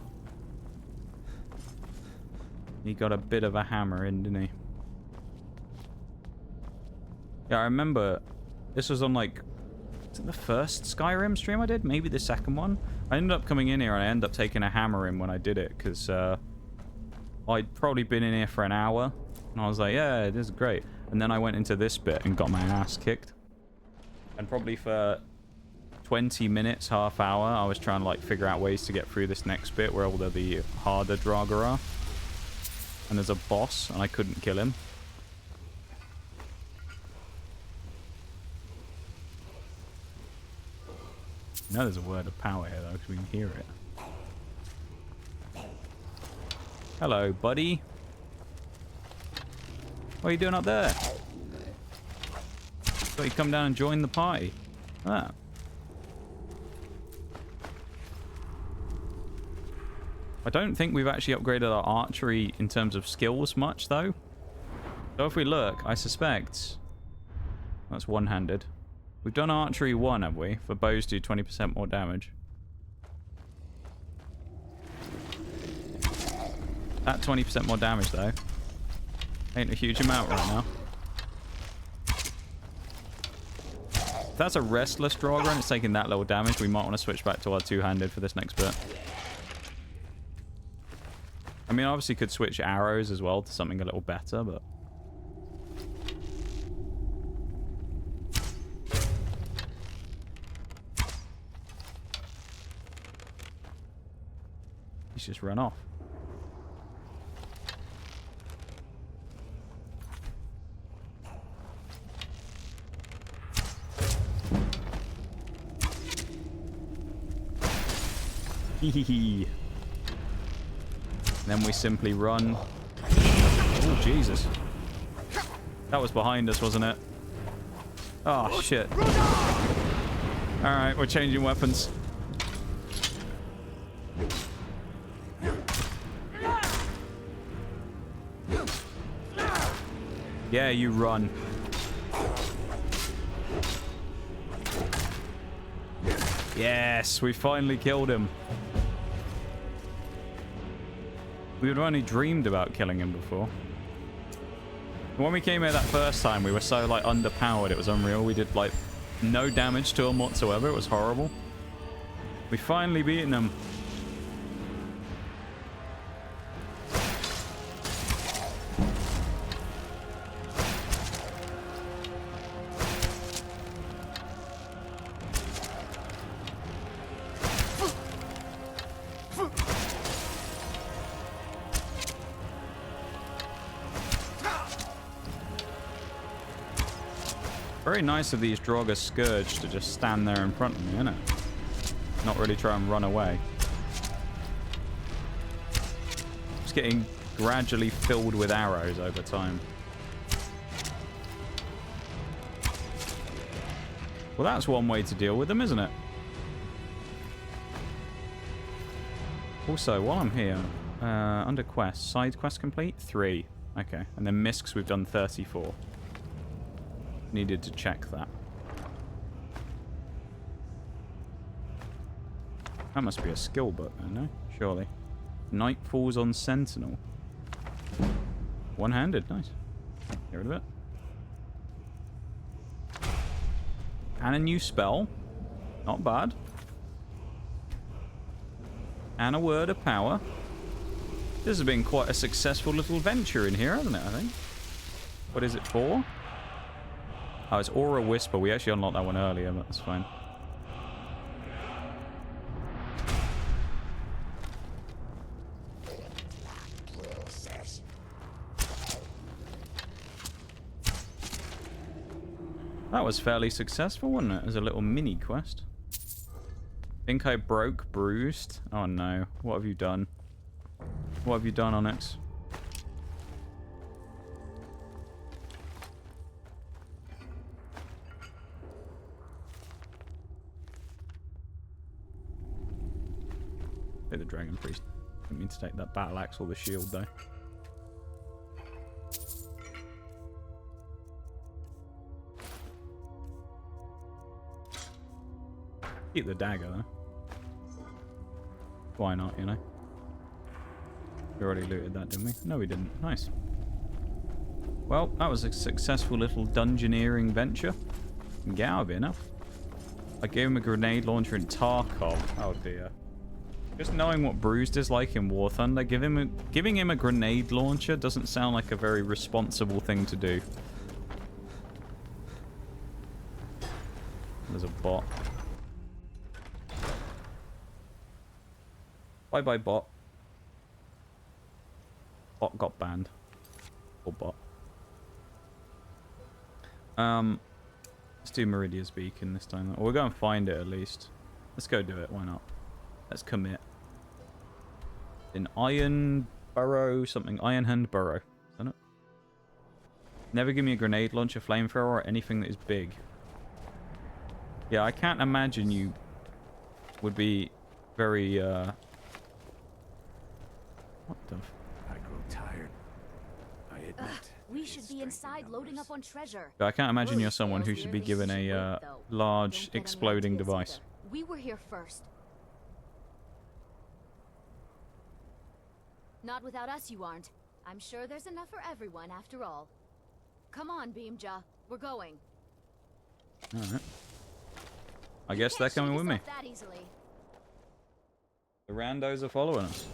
He got a bit of a hammer in, didn't he? Yeah, I remember this was on like Is it the first Skyrim stream I did? Maybe the second one? I ended up coming in here and I ended up taking a hammer in when I did it because I'd probably been in here for an hour and I was like, yeah, this is great. And then I went into this bit and got my ass kicked. And probably for 20 minutes, half hour, I was trying to like figure out ways to get through this next bit where all the harder Draugr are. And there's a boss and I couldn't kill him. I know there's a word of power here though, because we can hear it. Hello, buddy. What are you doing up there? Thought you'd come down and join the party. Ah. I don't think we've actually upgraded our archery in terms of skills much though. So if we look, I suspect that's one-handed. We've done archery 1, have we? For bows do 20% more damage. That 20% more damage, though. Ain't a huge amount right now. If that's a restless Draugr and it's taking that little damage, we might want to switch back to our two-handed for this next bit. I mean, obviously could switch arrows as well to something a little better, but... he's just run off. Hehehe. Then we simply run. Oh, Jesus. That was behind us, wasn't it? Oh, shit. Alright, we're changing weapons. Yeah, you run. Yes, we finally killed him. We'd only dreamed about killing him before. When we came here that first time, we were so, like, underpowered, it was unreal. We did, like, no damage to him whatsoever. It was horrible. We finally beaten him. Very nice of these Draugr Scourge to just stand there in front of me, isn't it? Not really try and run away. Just getting gradually filled with arrows over time. Well, that's one way to deal with them, isn't it? Also, while I'm here, under quests, side quest complete? 3. Okay, and then miscs we've done 34. Needed to check that. That must be a skill book then, no? Surely. Night falls on Sentinel. One-handed, nice. Get rid of it. And a new spell. Not bad. And a word of power. This has been quite a successful little venture in here, hasn't it, I think? What is it for? Oh, it's Aura Whisper. We actually unlocked that one earlier, but that's fine. That was fairly successful, wasn't it? As a little mini quest. Think I broke bruised. Oh no. What have you done? What have you done, Onyx? The Dragon Priest. Didn't mean to take that battle axe or the shield though. Keep the dagger though. Why not, you know? We already looted that, didn't we? No, we didn't. Nice. Well, that was a successful little dungeoneering venture. Get out of here now. I gave him a grenade launcher in Tarkov. Oh dear. Just knowing what Bruised is like in War Thunder, giving him a grenade launcher doesn't sound like a very responsible thing to do. There's a bot. Bye-bye, bot. Bot got banned. Or bot. Let's do Meridia's Beacon this time. Or we'll go and find it at least. Let's go do it. Why not? Let's commit. In Iron Burrow something. Ironhand Burrow. Is that it? Never give me a grenade launcher, flamethrower, or anything that is big. Yeah, I can't imagine you would be very, What the I grow tired. I admit. We should be inside loading up on treasure. I can't imagine you're someone who should be given a large exploding device. We were here first. Not without us, you aren't. I'm sure there's enough for everyone after all. Come on, Beamja. We're going. Alright. I guess they're coming with me. That easily. The randos are following us.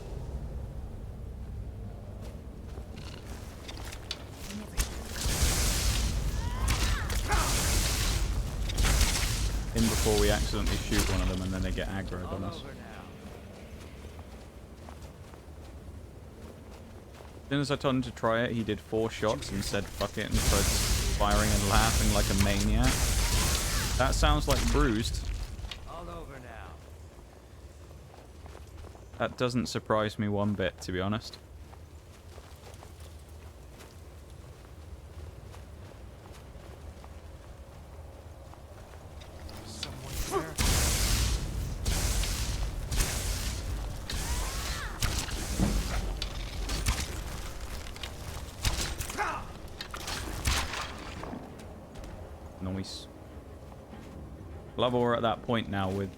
In before we accidentally shoot one of them and then they get aggroed on us. As soon as I told him to try it, he did 4 shots and said fuck it and started firing and laughing like a maniac. That sounds like Bruised. All over now. That doesn't surprise me one bit, to be honest. Nice. Love we're at that point now with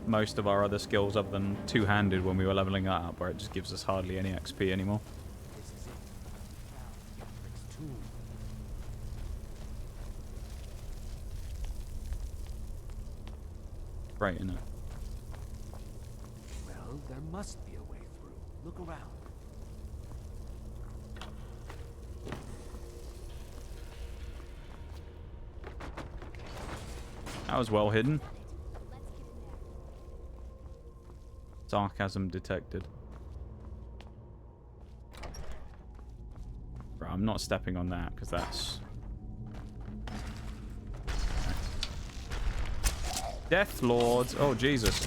most of our other skills other than two-handed when we were leveling that up, where it just gives us hardly any XP anymore. Right, isn't it? Well, there must be a way through. Look around. That was well hidden. Sarcasm detected. Right, I'm not stepping on that because that's... Death Lords. Oh, Jesus.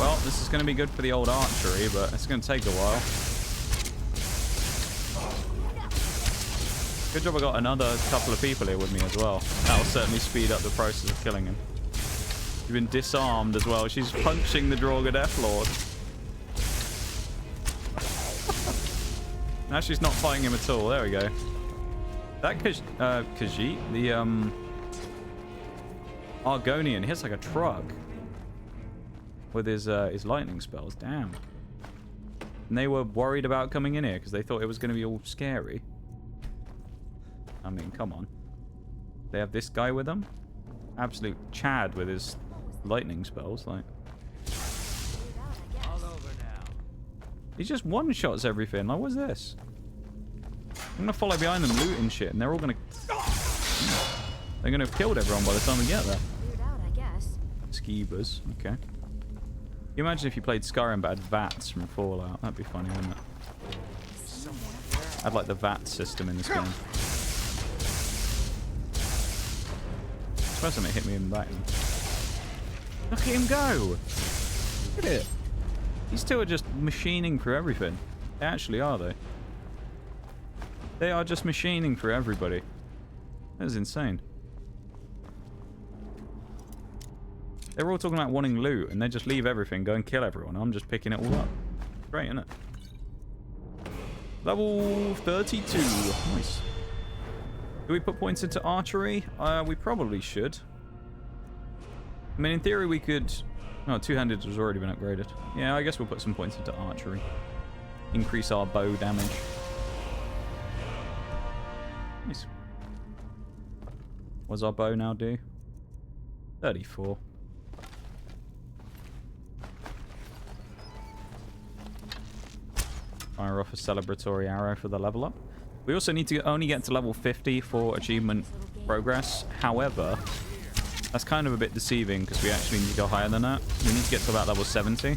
Well, this is going to be good for the old archery, but it's going to take a while. Good job I got another couple of people here with me as well. That'll certainly speed up the process of killing him. You've been disarmed as well. She's punching the Draugr Death Lord. Now she's not fighting him at all. There we go. That Khajiit, the Argonian, he has like a truck with his lightning spells. Damn. And they were worried about coming in here because they thought it was going to be all scary. I mean, come on. They have this guy with them? Absolute Chad with his lightning spells, like. All over now. He just one-shots everything. Like, what's this? I'm gonna follow behind them looting shit, and they're all gonna... They're gonna have killed everyone by the time we get there. Skeevers, okay. Can you imagine if you played Skyrim but had VATS from Fallout? That'd be funny, wouldn't it? I'd like the VAT system in this game. I suppose something hit me in the back. Look at him go! Look at it! These two are just machining through everything. They actually are, though. They are just machining through everybody. That is insane. They were all talking about wanting loot, and they just leave everything, go and kill everyone. I'm just picking it all up. Great, isn't it? Level 32. Nice. Do we put points into archery? We probably should. I mean, in theory, we could... Oh, two-handed has already been upgraded. Yeah, I guess we'll put some points into archery. Increase our bow damage. Nice. What's our bow now do? 34. Fire off a celebratory arrow for the level up. We also need to only get to level 50 for achievement progress. However, that's kind of a bit deceiving because we actually need to go higher than that. We need to get to about level 70.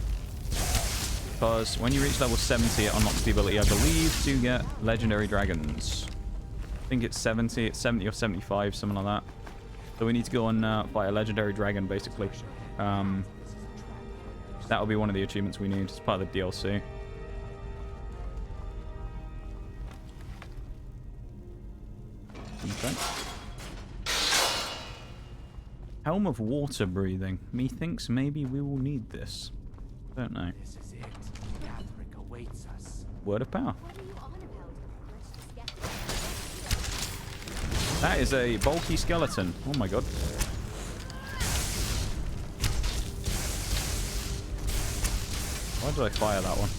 Because when you reach level 70, it unlocks the ability, I believe, to get legendary dragons. I think it's 70. It's 70 or 75, something like that. So we need to go and fight a legendary dragon, basically. That'll be one of the achievements we need as part of the DLC. Okay. Helm of water breathing. Methinks maybe we will need this. Don't know. This is it. Catherick awaits us. Word of power. What are you on about? Let's just get to That is a bulky skeleton. Oh my god. Why did I fire that one?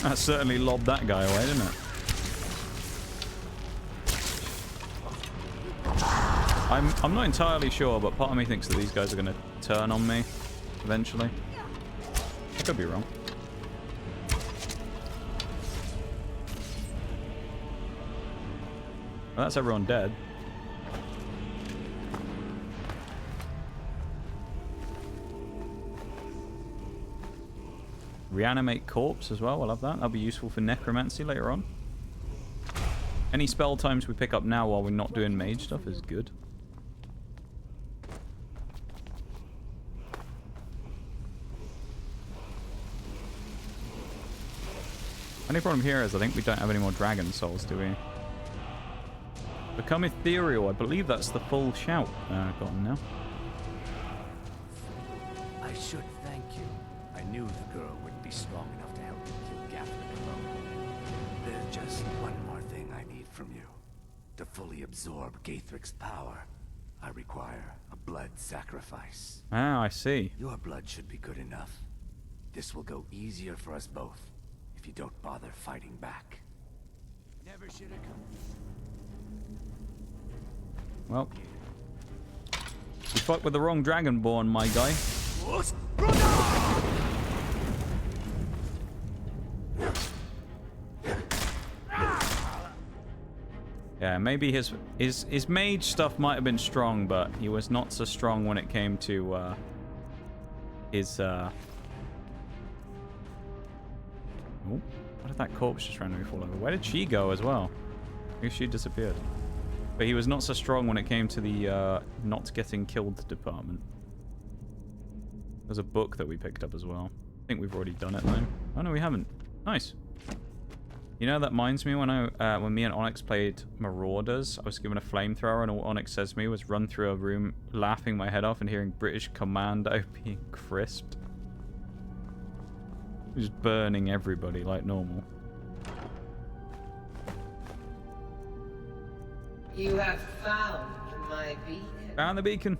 That certainly lobbed that guy away, didn't it? I'm not entirely sure, but part of me thinks that these guys are going to turn on me eventually. I could be wrong. Well, that's everyone dead. Reanimate corpse as well. We'll have that. That'll be useful for necromancy later on. Any spell times we pick up now while we're not doing mage stuff is good. Only problem here is I think we don't have any more dragon souls, do we? Become ethereal. I believe that's the full shout. Got them now. I should thank you. I knew the girl wouldn't be strong enough to help me kill Catherick alone. There's just one more thing I need from you. To fully absorb Gaethrick's power, I require a blood sacrifice. Ah, I see. Your blood should be good enough. This will go easier for us both if you don't bother fighting back. Never should have come. Well, you fucked with the wrong Dragonborn, my guy. Yeah, maybe his mage stuff might have been strong, but he was not so strong when it came to his Oh, why did that corpse just randomly fall over? Where did she go as well? I guess she disappeared. But he was not so strong when it came to the not getting killed department. There's a book that we picked up as well. I think we've already done it though. Oh no, we haven't. Nice. You know, that reminds me when when me and Onyx played Marauders, I was given a flamethrower and all Onyx says to me was run through a room laughing my head off and hearing British Commando being crisped. Just burning everybody like normal. You have found my beacon. Found the beacon.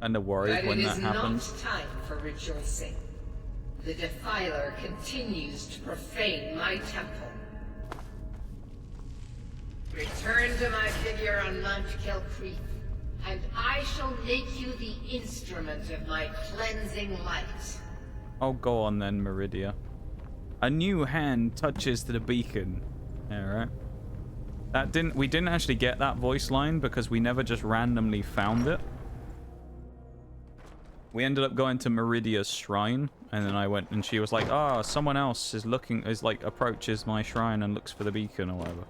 And worried when that happened. It is not time for rejoicing. The Defiler continues to profane my temple. Return to my figure on Mount Kelcreath, and I shall make you the instrument of my cleansing light. Oh, go on then, Meridia. A new hand touches the beacon. Alright. We didn't actually get that voice line because we never just randomly found it. We ended up going to Meridia's shrine, and then I went and she was like, "Ah, someone else approaches my shrine and looks for the beacon or whatever."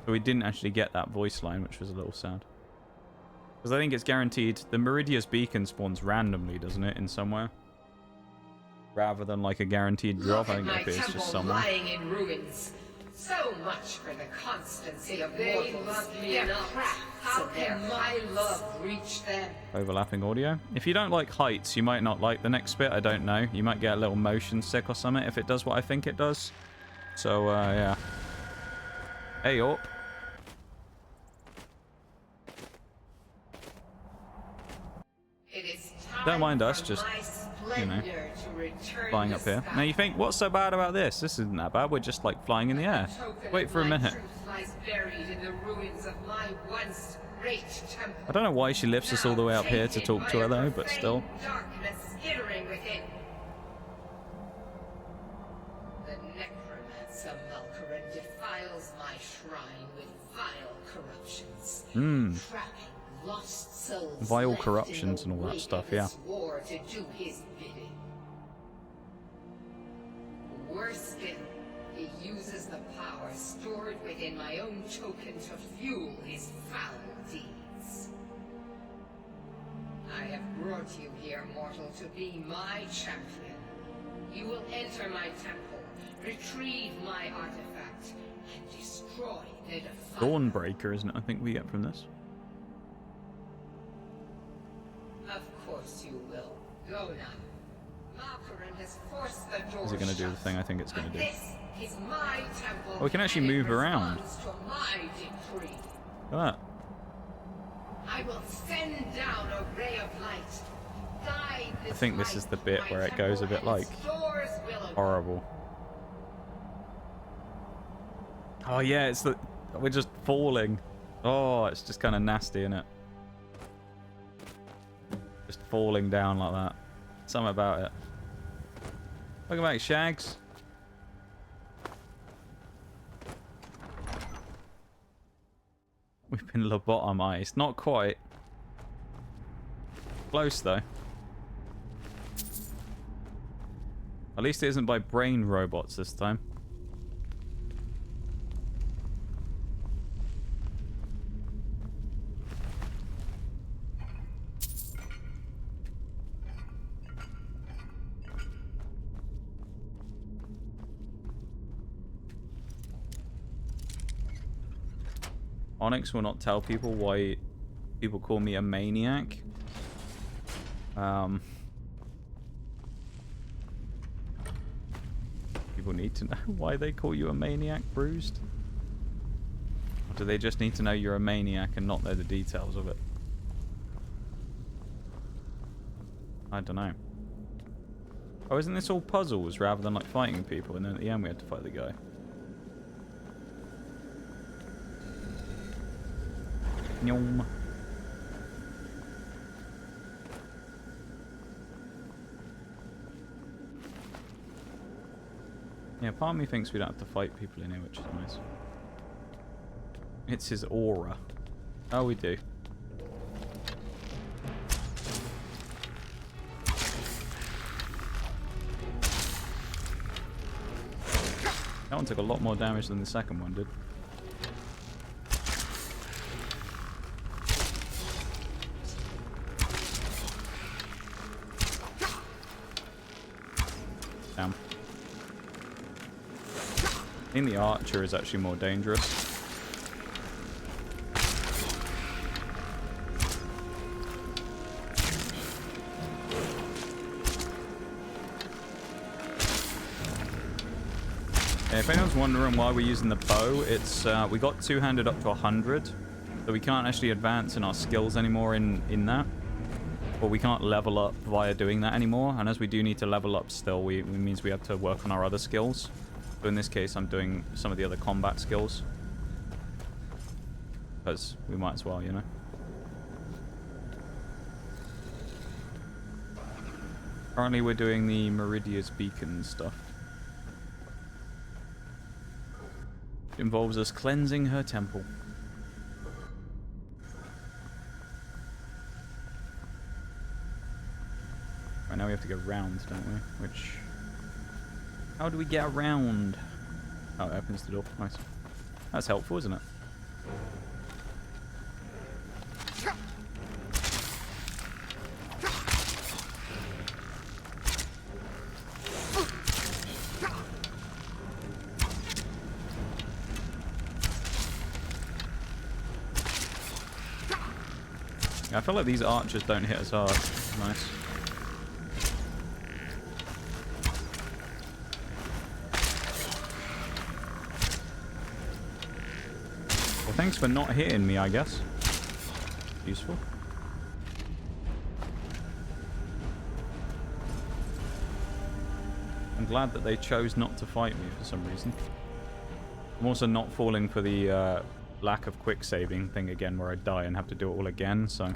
So we didn't actually get that voice line, which was a little sad. Because I think it's guaranteed the Meridia's beacon spawns randomly, doesn't it, in somewhere? Rather than like a guaranteed drop, I think it appears just somewhere. Lying in ruins. So much for the constancy of mortals. How can my love reach them? Overlapping audio. If you don't like heights, you might not like the next bit. I don't know. You might get a little motion sick or something if it does what I think it does. So, yeah. Hey, up. Don't mind us just, you know, flying up here. Now you think, what's so bad about this? This isn't that bad. We're just like flying in the air. Wait for a minute. I don't know why she lifts us all the way up here to talk to her though, but still. The necromancer Malkaran defiles my shrine with vile corruptions. Trapping lost souls. Vile corruptions and all that stuff, yeah. War to do his bidding. Worse still, he uses the power stored within my own token to fuel his foul deeds. I have brought you here, mortal, to be my champion. You will enter my temple, retrieve my artifact, and destroy the defiler. Dawnbreaker, isn't it? I think we get from this. Of course you will. Go now. Malkaran has forced the door. Is it going to do the thing I think it's going to do? This is my temple. Oh, we can actually move around. To my decree. Look at that. I will send down a ray of light. Guide this I think this is the bit where it goes a bit like horrible. Oh yeah, it's the we're just falling. Oh, it's just kind of nasty, isn't it? Just falling down like that. Something about it. Welcome back, Shags. We've been lobotomized. Not quite. Close, though. At least it isn't by brain robots this time. Onyx will not tell people why people call me a maniac. People need to know why they call you a maniac, Bruised. Or do they just need to know you're a maniac and not know the details of it? I don't know. Oh, isn't this all puzzles rather than like fighting people, and then at the end we had to fight the guy? Nyom. Yeah, part of me thinks we don't have to fight people in here, which is nice. It's his aura. Oh, we do. That one took a lot more damage than the second one did. Damn. I think the archer is actually more dangerous. Yeah, if anyone's wondering why we're using the bow, it's we got two-handed up to 100, so we can't actually advance in our skills anymore in that. But we can't level up via doing that anymore, and as we do need to level up still, it means we have to work on our other skills. So in this case, I'm doing some of the other combat skills. Because we might as well, you know. Currently we're doing the Meridia's Beacon stuff. It involves us cleansing her temple. Right, now we have to go round, don't we? Which... How do we get around? Oh, it opens the door. Nice. That's helpful, isn't it? Yeah, I feel like these archers don't hit as hard. Nice. Well, thanks for not hitting me, I guess. Useful. I'm glad that they chose not to fight me for some reason. I'm also not falling for the lack of quick saving thing again where I die and have to do it all again, so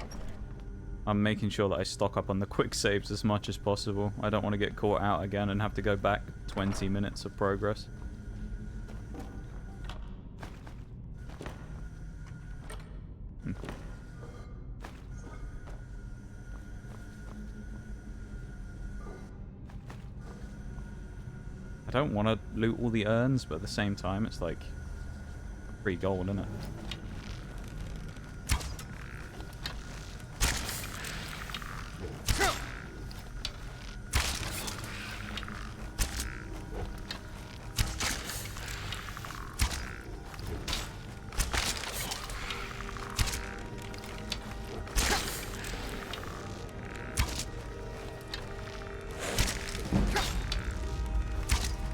I'm making sure that I stock up on the quick saves as much as possible. I don't want to get caught out again and have to go back 20 minutes of progress. I don't want to loot all the urns, but at the same time, it's like free gold, isn't it?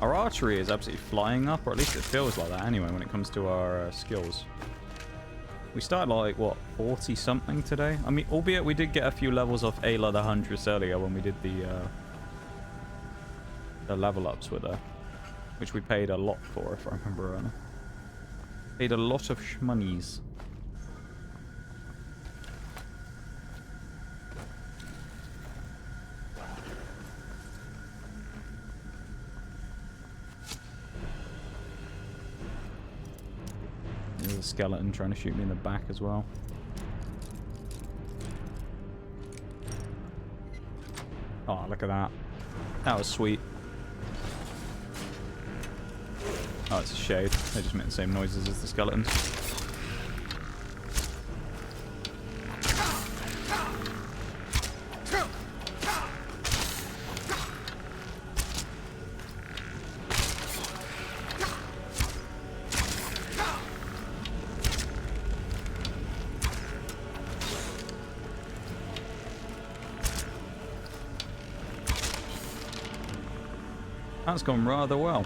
Our archery is absolutely flying up, or at least it feels like that anyway when it comes to our skills. We started like, what, 40 something today? I mean, albeit we did get a few levels off Ayla the Huntress earlier when we did the level ups with her, which we paid a lot for, if I remember right. Paid a lot of shmonies. There's a skeleton trying to shoot me in the back as well. Oh, look at that. That was sweet. Oh, it's a shade. They just make the same noises as the skeletons. That's gone rather well.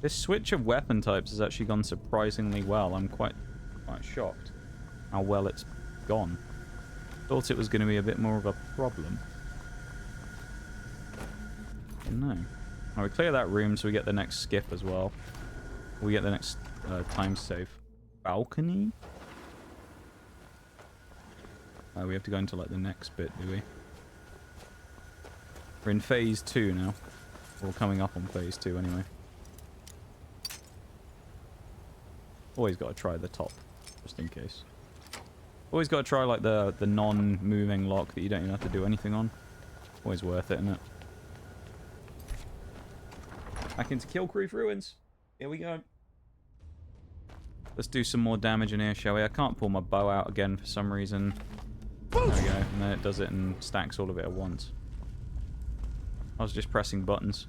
This switch of weapon types has actually gone surprisingly well. I'm quite shocked how well it's gone. Thought it was going to be a bit more of a problem. No. Oh, we clear that room so we get the next skip as well. We get the next time save. Balcony? We have to go into like the next bit, do we? We're in phase 2 now. We're coming up on phase 2 anyway. Always got to try the top, just in case. Always got to try like the non-moving lock that you don't even have to do anything on. Always worth it, isn't it? Back into Killcreep Ruins. Here we go. Let's do some more damage in here, shall we? I can't pull my bow out again for some reason. There we go. And then it does it and stacks all of it at once. I was just pressing buttons.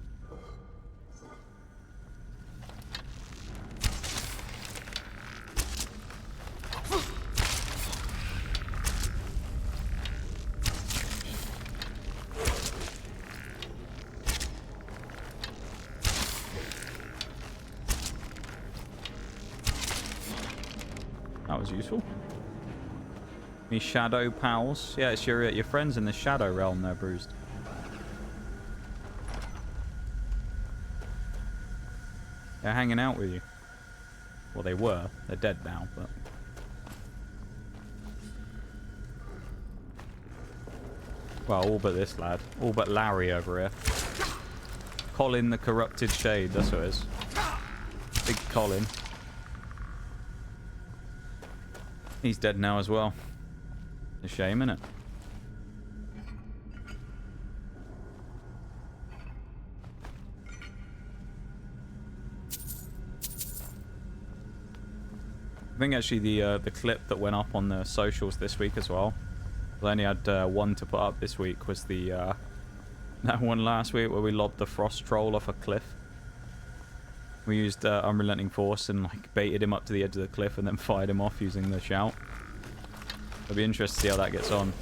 That was useful. Me shadow pals. Yeah, it's your friends in the shadow realm there, Bruised. They're hanging out with you. Well, they were. They're dead now, but... Well, all but this lad. All but Larry over here. Colin the Corrupted Shade, that's what it is. Big Colin. He's dead now as well. A shame, innit? I think actually the clip that went up on the socials this week as well. I only had one to put up this week. Was the that one last week where we lobbed the frost troll off a cliff. We used Unrelenting Force and like baited him up to the edge of the cliff and then fired him off using the shout. It'll be interesting to see how that gets on.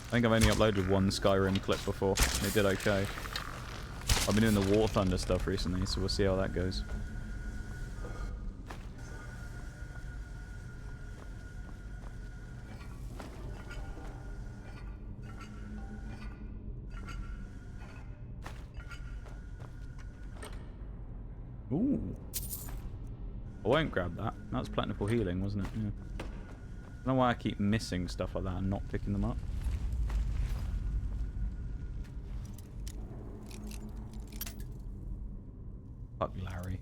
I think I've only uploaded one Skyrim clip before. And it did okay. I've been doing the War Thunder stuff recently, so we'll see how that goes. Ooh. I won't grab that. That was plentiful healing, wasn't it? Yeah. I don't know why I keep missing stuff like that and not picking them up. Fuck Larry.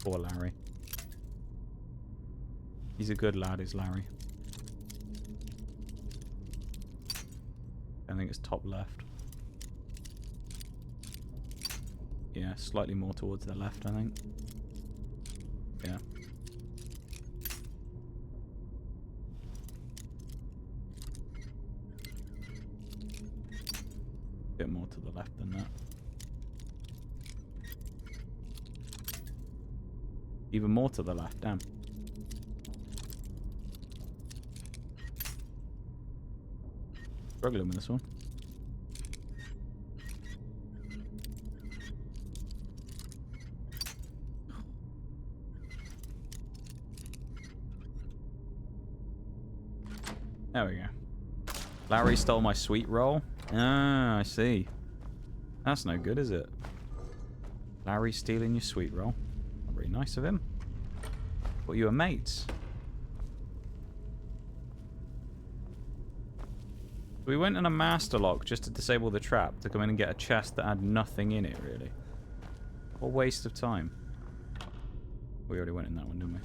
Poor Larry. He's a good lad, is Larry. I think it's top left. Yeah, slightly more towards the left, I think. Yeah. Bit more to the left than that. Even more to the left, damn. Struggling with this one. There we go. Larry stole my sweet roll. Ah, I see. That's no good, is it? Larry stealing your sweet roll. Not very nice of him. Thought you were mates. We went in a master lock just to disable the trap to come in and get a chest that had nothing in it, really. What a waste of time. We already went in that one, didn't we?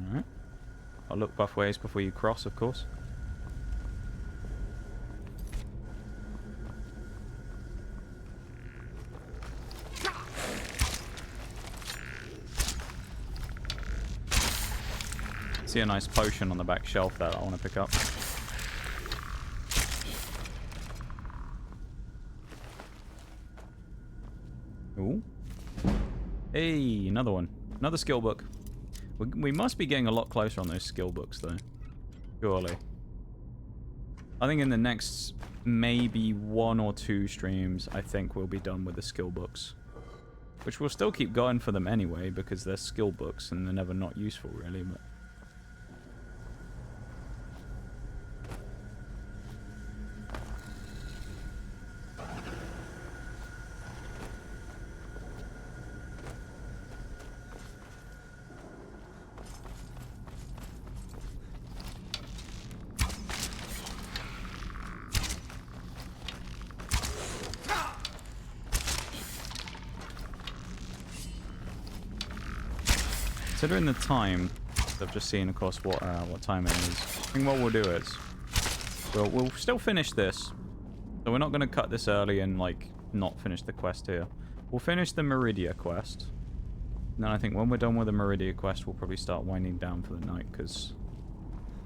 Alright. I'll look both ways before you cross, of course. See a nice potion on the back shelf there that I want to pick up. Ooh. Hey, another one. Another skill book. We must be getting a lot closer on those skill books, though. Surely. I think in the next maybe 1 or 2 streams, I think we'll be done with the skill books. Which we'll still keep going for them anyway, because they're skill books and they're never not useful, really, but... Considering the time, I've just seen, of course, what time it is. I think what we'll do is we'll still finish this. So we're not going to cut this early and like not finish the quest here. We'll finish the Meridia quest. And then I think when we're done with the Meridia quest, we'll probably start winding down for the night because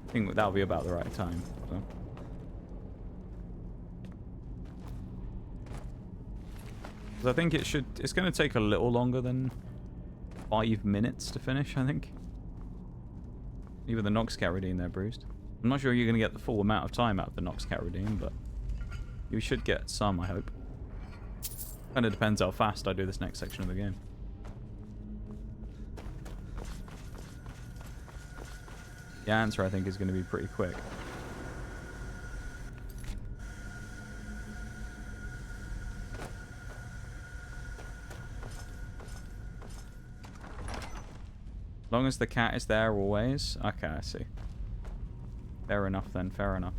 I think that'll be about the right time. So. I think it's going to take a little longer than 5 minutes to finish, I think. Even the Nox Cat Redeem there, Bruised. I'm not sure you're going to get the full amount of time out of the Nox Cat Redeem, but you should get some, I hope. Kind of depends how fast I do this next section of the game. The answer, I think, is going to be pretty quick. As long as the cat is there always. Okay, I see. Fair enough then, fair enough.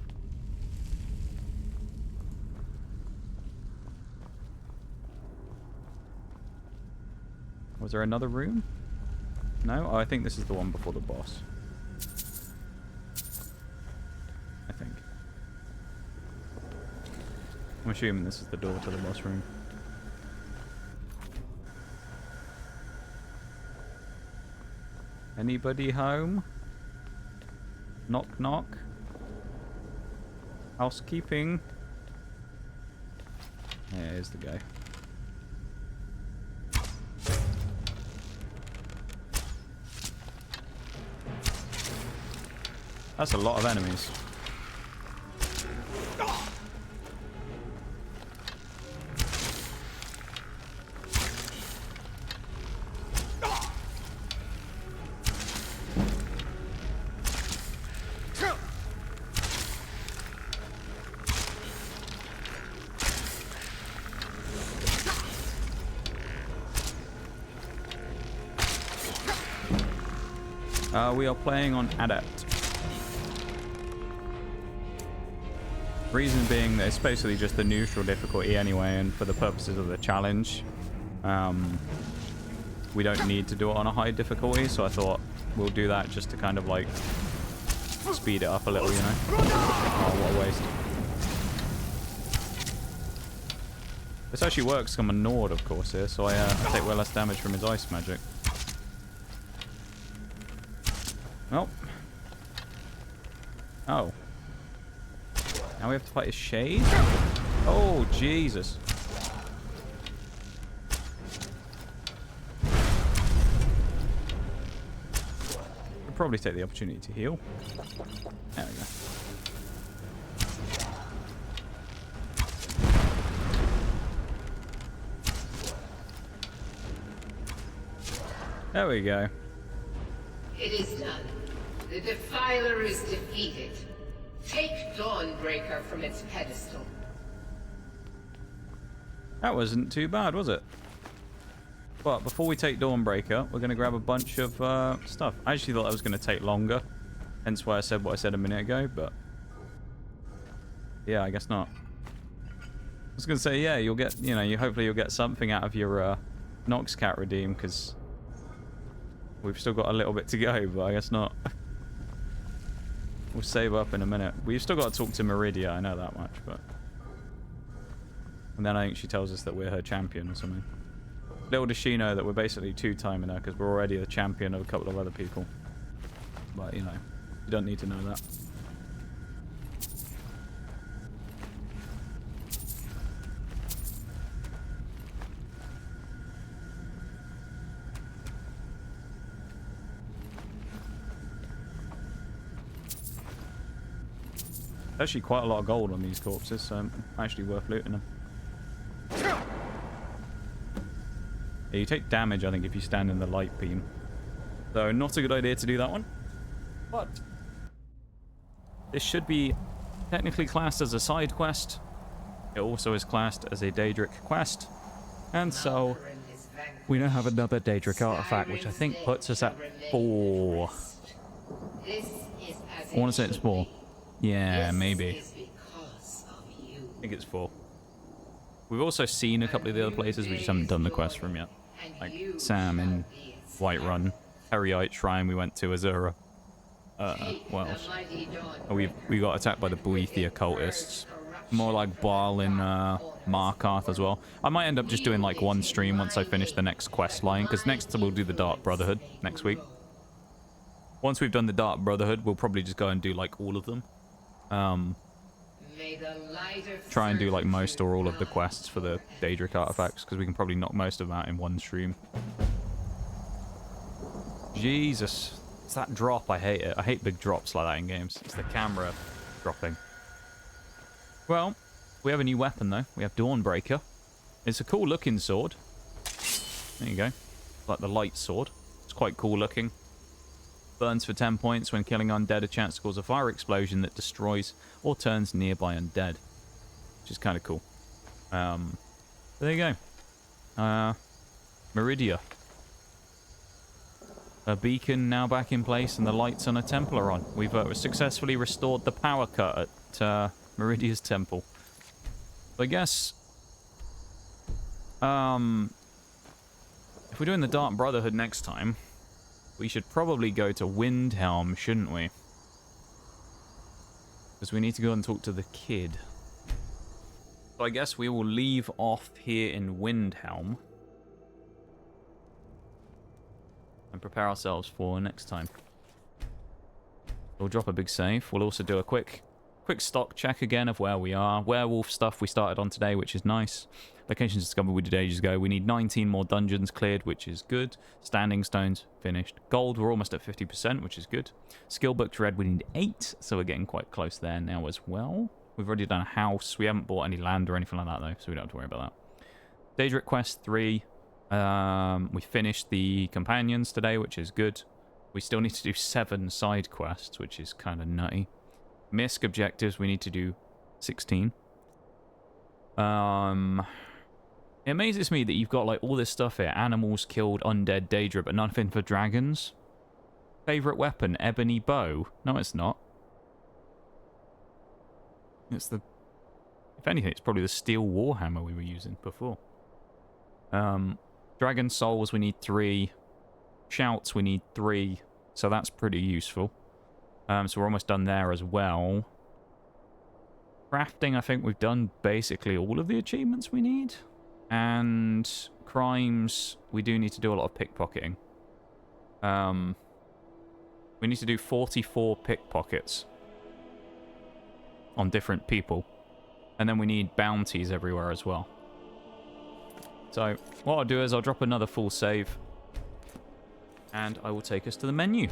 Was there another room? No? Oh, I think this is the one before the boss. I think. I'm assuming this is the door to the boss room. Anybody home? Knock knock. Housekeeping. Yeah, here's the guy. That's a lot of enemies. We are playing on Adept. Reason being that it's basically just the neutral difficulty anyway, and for the purposes of the challenge, we don't need to do it on a high difficulty, so I thought we'll do that just to kind of like speed it up a little, you know? Oh, what a waste. This actually works on a Nord, of course, here, so I take way less damage from his ice magic. Oh. Oh. Now we have to fight his shade? Oh, Jesus. We'll probably take the opportunity to heal. There we go. There we go. It is done. The Defiler is defeated. Take Dawnbreaker from its pedestal. That wasn't too bad, was it? But before we take Dawnbreaker, we're going to grab a bunch of stuff. I actually thought that was going to take longer. Hence why I said what I said a minute ago, but... yeah, I guess not. I was going to say, yeah, you'll get, you know, hopefully you'll get something out of your Noxcat redeem, because we've still got a little bit to go, but I guess not. We'll save up in a minute. We've still got to talk to Meridia, I know that much, but... and then I think she tells us that we're her champion or something. Little does she know that we're basically two-timing her, because we're already the champion of a couple of other people. But, you know, you don't need to know that. Actually quite a lot of gold on these corpses, so actually worth looting them. Yeah, you take damage, I think, if you stand in the light beam. So not a good idea to do that one. But this should be technically classed as a side quest. It also is classed as a Daedric quest. And so we now have another Daedric artifact, which I think puts us at 4. I want to say it's 4. Yeah, maybe. I think it's 4. We've also seen a couple of the other places, we just haven't done the quest from yet. Like Sam in Whiterun, Periite Shrine we went to, Azura. What else? Oh, we got attacked by the Boethia cultists. More like Baal in Markarth as well. I might end up just doing like one stream once I finish the next quest line, because next we'll do the Dark Brotherhood next week. Once we've done the Dark Brotherhood, we'll probably just go and do like all of them. Try and do like most or all of the quests for the Daedric artifacts, because we can probably knock most of them out in one stream. Jesus. It's that drop, I hate it. I hate big drops like that in games. It's the camera dropping. Well, we have a new weapon though. We have Dawnbreaker. It's a cool looking sword. There you go. Like the light sword. It's quite cool looking. Burns for 10 points when killing undead, a chance to cause a fire explosion that destroys or turns nearby undead. Which is kind of cool. There you go. Meridia. A beacon now back in place and the lights on a temple are on. We've successfully restored the power cut at Meridia's temple. I guess... if we're doing the Dark Brotherhood next time, we should probably go to Windhelm, shouldn't we? Because we need to go and talk to the kid. So I guess we will leave off here in Windhelm. And prepare ourselves for next time. We'll drop a big save. We'll also do a quick stock check again of where we are. Werewolf stuff we started on today, which is nice. Locations discovered we did ages ago. We need 19 more dungeons cleared, which is good. Standing stones finished. Gold, we're almost at 50%, which is good. Skill book to read, we need 8, so we're getting quite close there now as well. We've already done a house. We haven't bought any land or anything like that, though, so we don't have to worry about that. Daedric Quest 3. We finished the companions today, which is good. We still need to do 7 side quests, which is kind of nutty. Misc objectives, we need to do 16. It amazes me that you've got like all this stuff here. Animals killed, undead, Daedra, but nothing for dragons. Favorite weapon, ebony bow. No, it's not. It's the... If anything, it's probably the steel warhammer we were using before. Dragon souls, we need 3. Shouts, we need 3. So that's pretty useful. So we're almost done there as well. Crafting, I think we've done basically all of the achievements we need. And crimes, we do need to do a lot of pickpocketing. We need to do 44 pickpockets on different people. And then we need bounties everywhere as well. So what I'll do is I'll drop another full save. And I will take us to the menu.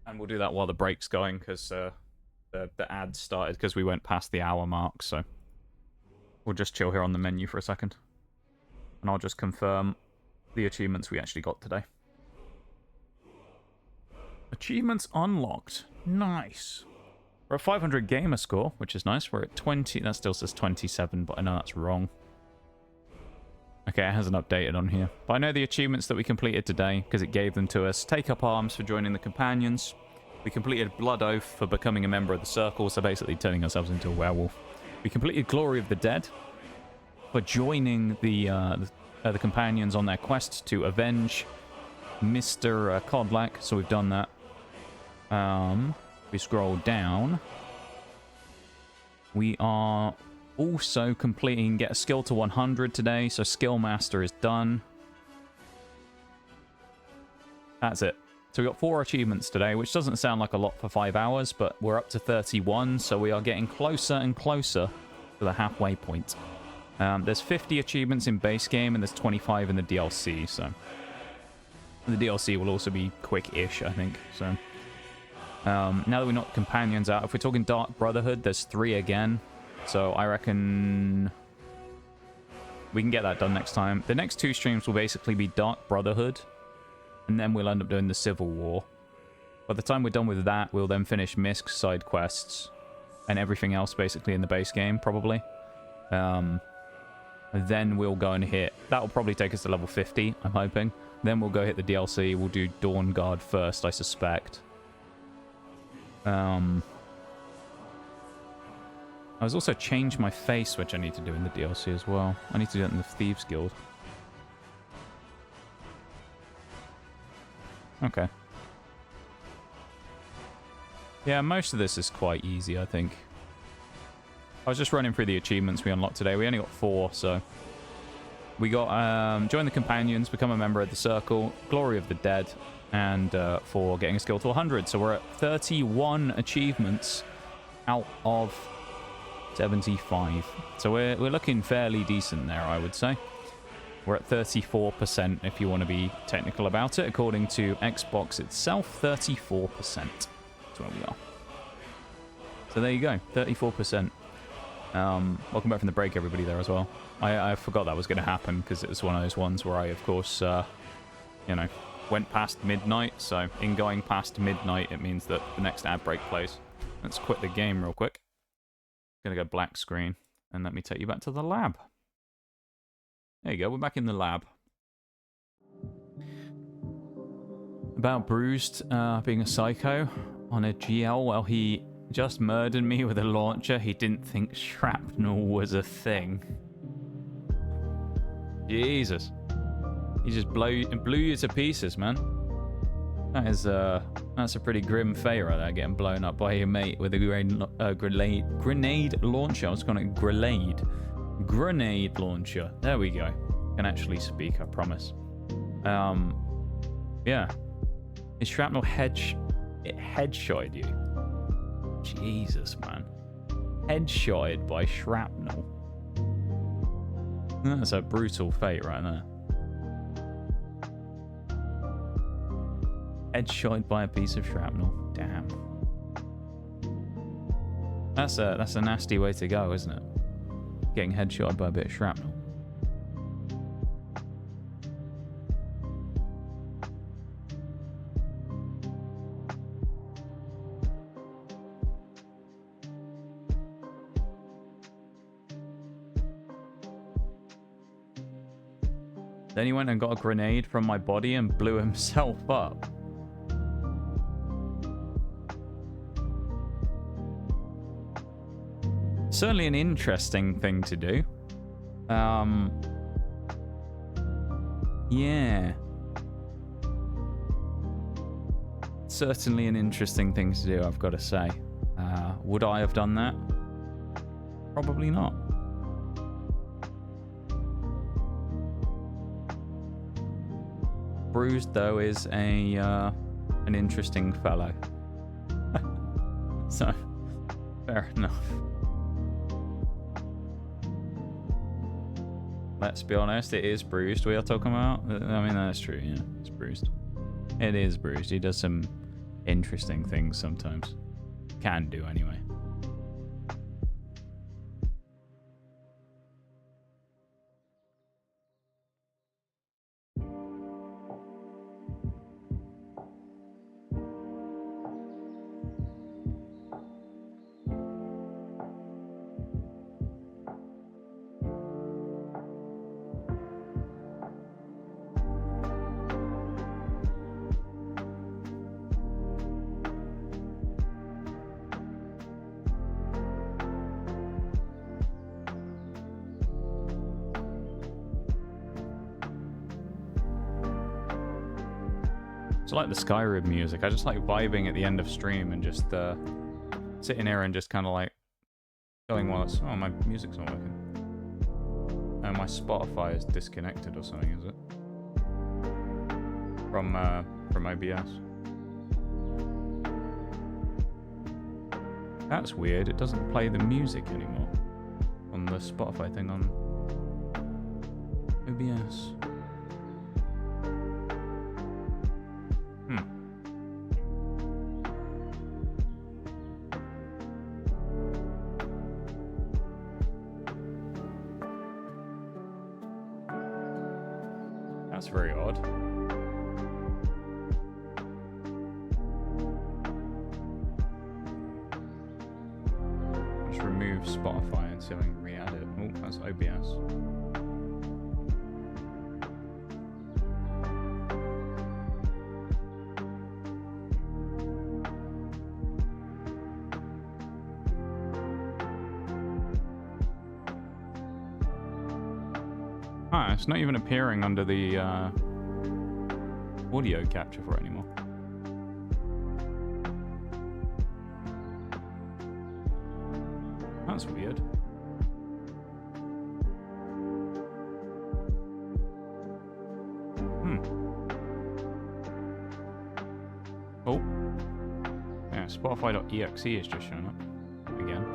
And we'll do that while the break's going, because the ad started because we went past the hour mark. So we'll just chill here on the menu for a second. And I'll just confirm the achievements we actually got today. Achievements unlocked. Nice. We're at 500 gamer score, which is nice. We're at 20. That still says 27, but I know that's wrong. Okay, it hasn't updated on here. But I know the achievements that we completed today, because it gave them to us. Take up arms for joining the companions. We completed Blood Oath for becoming a member of the Circle, so basically turning ourselves into a werewolf. We completed Glory of the Dead for joining the companions on their quest to avenge Mr. Kodlak, so we've done that. We scroll down. We are also completing Get a Skill to 100 today, so Skill Master is done. That's it. So we got 4 achievements today, which doesn't sound like a lot for 5 hours, but we're up to 31, so we are getting closer and closer to the halfway point. There's 50 achievements in base game, and there's 25 in the DLC, so... The DLC will also be quick-ish, I think, so... now that we knocked companions out, if we're talking Dark Brotherhood, there's 3 again. So I reckon we can get that done next time. The next 2 streams will basically be Dark Brotherhood, and then we'll end up doing the Civil War. By the time we're done with that, we'll then finish Misk's side quests and everything else basically in the base game, probably. Then we'll go and hit... That'll probably take us to level 50, I'm hoping. Then we'll go hit the DLC. We'll do Dawn Guard first, I suspect. I was also changed my face, which I need to do in the DLC as well. I need to do it in the Thieves Guild. Okay. Yeah, most of this is quite easy, I think. I was just running through the achievements we unlocked today. We only got 4, so... We got Join the Companions, Become a Member of the Circle, Glory of the Dead, and for getting a skill to 100. So we're at 31 achievements out of 75. So we're looking fairly decent there, I would say. We're at 34% if you want to be technical about it. According to Xbox itself, 34%. That's where we are. So there you go, 34%. Welcome back from the break, everybody, there as well. I forgot that was going to happen because it was one of those ones where I, of course, you know, went past midnight. So in going past midnight, it means that the next ad break plays. Let's quit the game real quick. Gonna go black screen and let me take you back to the lab. There you go, we're back in the lab. About Bruised being a psycho on a GL. Well, he just murdered me with a launcher. He didn't think shrapnel was a thing. Jesus. He just blew you to pieces, man. That is, that's a pretty grim fate right there, getting blown up by your mate with a grenade launcher. I was calling it grenade launcher. There we go. Can actually speak, I promise. Yeah. His shrapnel headshotted you. Jesus, man. Headshotted by shrapnel. That's a brutal fate right there. Headshotted by a piece of shrapnel. Damn. That's a nasty way to go, isn't it? Getting headshotted by a bit of shrapnel. Then he went and got a grenade from my body and blew himself up. Certainly an interesting thing to do. Yeah. Certainly an interesting thing to do, I've got to say. Would I have done that? Probably not. Bruised, though, is an interesting fellow. So, fair enough. Let's be honest, it is bruised we are talking about. I mean, that's true, yeah. It's bruised. It is bruised. He does some interesting things sometimes. Can do, anyway. I like the Skyrim music. I just like vibing at the end of stream and just sitting here and just kind of like going while it's... Oh, my music's not working. And my Spotify is disconnected or something, is it? From OBS. That's weird. It doesn't play the music anymore on the Spotify thing on OBS. That's very odd. Just remove Spotify and see if I can re-add it. Oh, that's OBS. It's not even appearing under the audio capture for it anymore. That's weird. Oh. Yeah, Spotify.exe is just showing up again.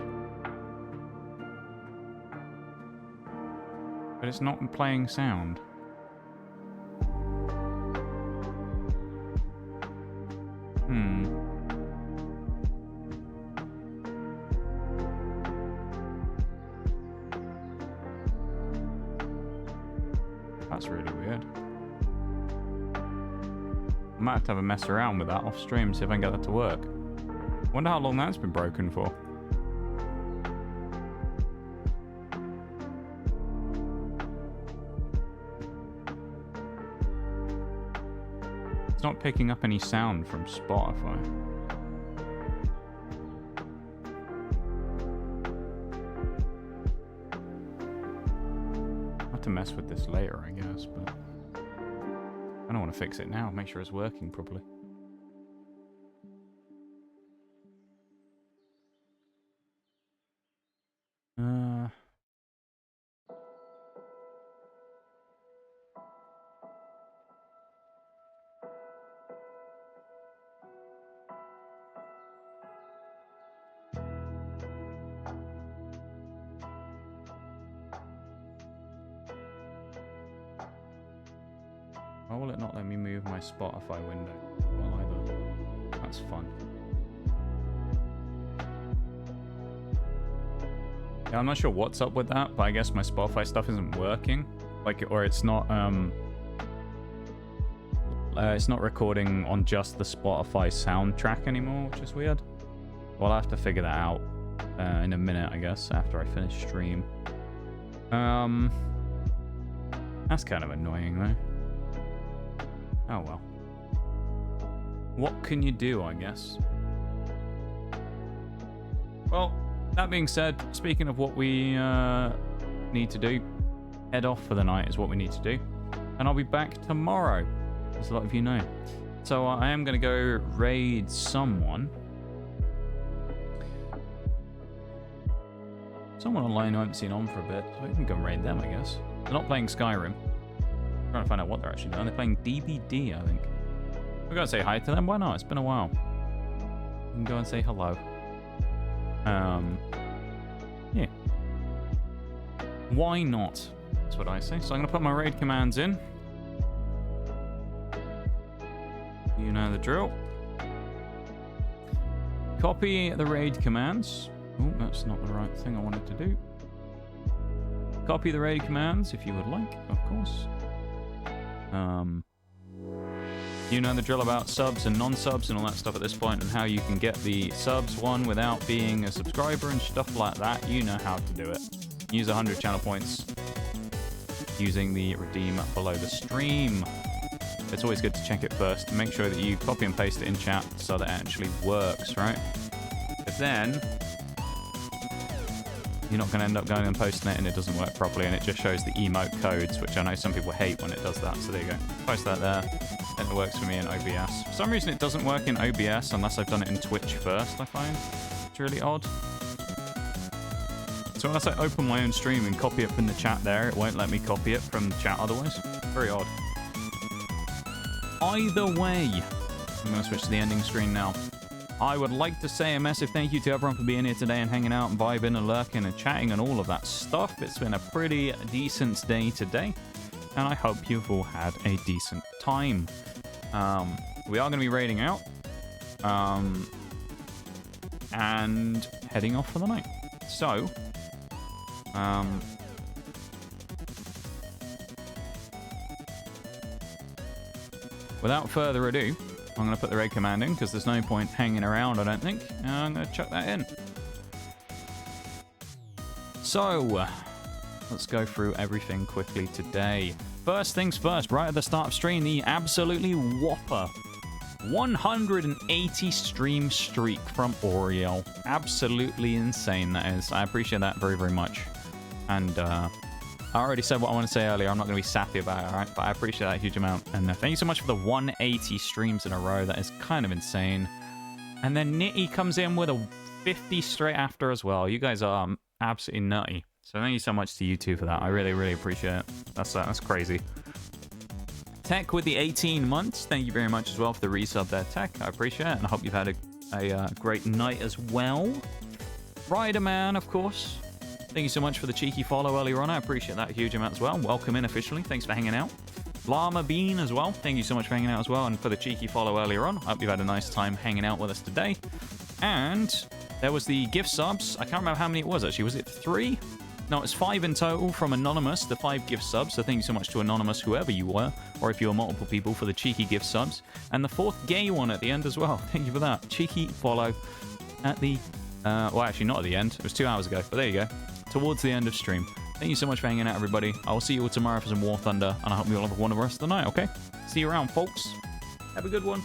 But it's not playing sound. That's really weird. I might have to mess around with that off stream, see if I can get that to work. Wonder how long that's been broken for. It's not picking up any sound from Spotify. I'll have to mess with this later, I guess, but I don't want to fix it now. Make sure it's working properly. Why will it not let me move my Spotify window? Well, either. That's fun. Yeah, I'm not sure what's up with that, but I guess my Spotify stuff isn't working. Like, or it's not recording on just the Spotify soundtrack anymore, which is weird. Well, I'll have to figure that out in a minute, I guess, after I finish stream. That's kind of annoying, though. Oh, well. What can you do, I guess? Well, that being said, speaking of what we need to do, head off for the night is what we need to do. And I'll be back tomorrow, as a lot of you know. So I am going to go raid someone. Someone online who I haven't seen on for a bit, so I can go and raid them, I guess. They're not playing Skyrim. I'm trying to find out what they're actually doing. They're playing DBD, I think. We're going to say hi to them. Why not? It's been a while. You can go and say hello. Yeah. Why not? That's what I say. So I'm going to put my raid commands in. You know the drill. Copy the raid commands. Oh, that's not the right thing I wanted to do. Copy the raid commands if you would like, of course. You know the drill about subs and non-subs and all that stuff at this point, and how you can get the subs one without being a subscriber and stuff like that. You know how to do it. Use 100 channel points using the redeem below the stream. It's always good to check it first. Make sure that you copy and paste it in chat so that it actually works, right? But then you're not going to end up going and posting it and it doesn't work properly, and it just shows the emote codes, which I know some people hate when it does that. So there you go. Post that there. Then it works for me in OBS. For some reason it doesn't work in OBS unless I've done it in Twitch first, I find. It's really odd. So unless I open my own stream and copy it from the chat there, it won't let me copy it from the chat otherwise. Very odd. Either way, I'm going to switch to the ending screen now. I would like to say a massive thank you to everyone for being here today and hanging out and vibing and lurking and chatting and all of that stuff. It's been a pretty decent day today, and I hope you've all had a decent time. We are going to be raiding out and heading off for the night. So, without further ado, I'm going to put the raid command in because there's no point hanging around, I don't think. And I'm going to chuck that in. So, let's go through everything quickly today. First things first, right at the start of stream, the absolutely whopper 180 stream streak from Oriel. Absolutely insane, that is. I appreciate that very, very much. And I already said what I want to say earlier. I'm not going to be sappy about it, alright? But I appreciate that a huge amount. And thank you so much for the 180 streams in a row. That is kind of insane. And then Nitty comes in with a 50 straight after as well. You guys are absolutely nutty. So thank you so much to you two for that. I really, really appreciate it. That's crazy. Tech with the 18 months. Thank you very much as well for the resub there, Tech. I appreciate it. And I hope you've had a great night as well. Riderman, of course. Thank you so much for the cheeky follow earlier on. I appreciate that a huge amount as well. Welcome in officially. Thanks for hanging out. Llama Bean as well. Thank you so much for hanging out as well. And for the cheeky follow earlier on. I hope you've had a nice time hanging out with us today. And there was the gift subs. I can't remember how many it was actually. Was it 3? No, it's 5 in total from Anonymous, the 5 gift subs. So thank you so much to Anonymous, whoever you were, or if you were multiple people, for the cheeky gift subs. And the 4th gay one at the end as well. Thank you for that. Cheeky follow at the... well, actually, not at the end. It was 2 hours ago. But there you go. Towards the end of stream. Thank you so much for hanging out, everybody. I will see you all tomorrow for some War Thunder, and I hope you all have a wonderful rest of the night, okay? See you around, folks. Have a good one.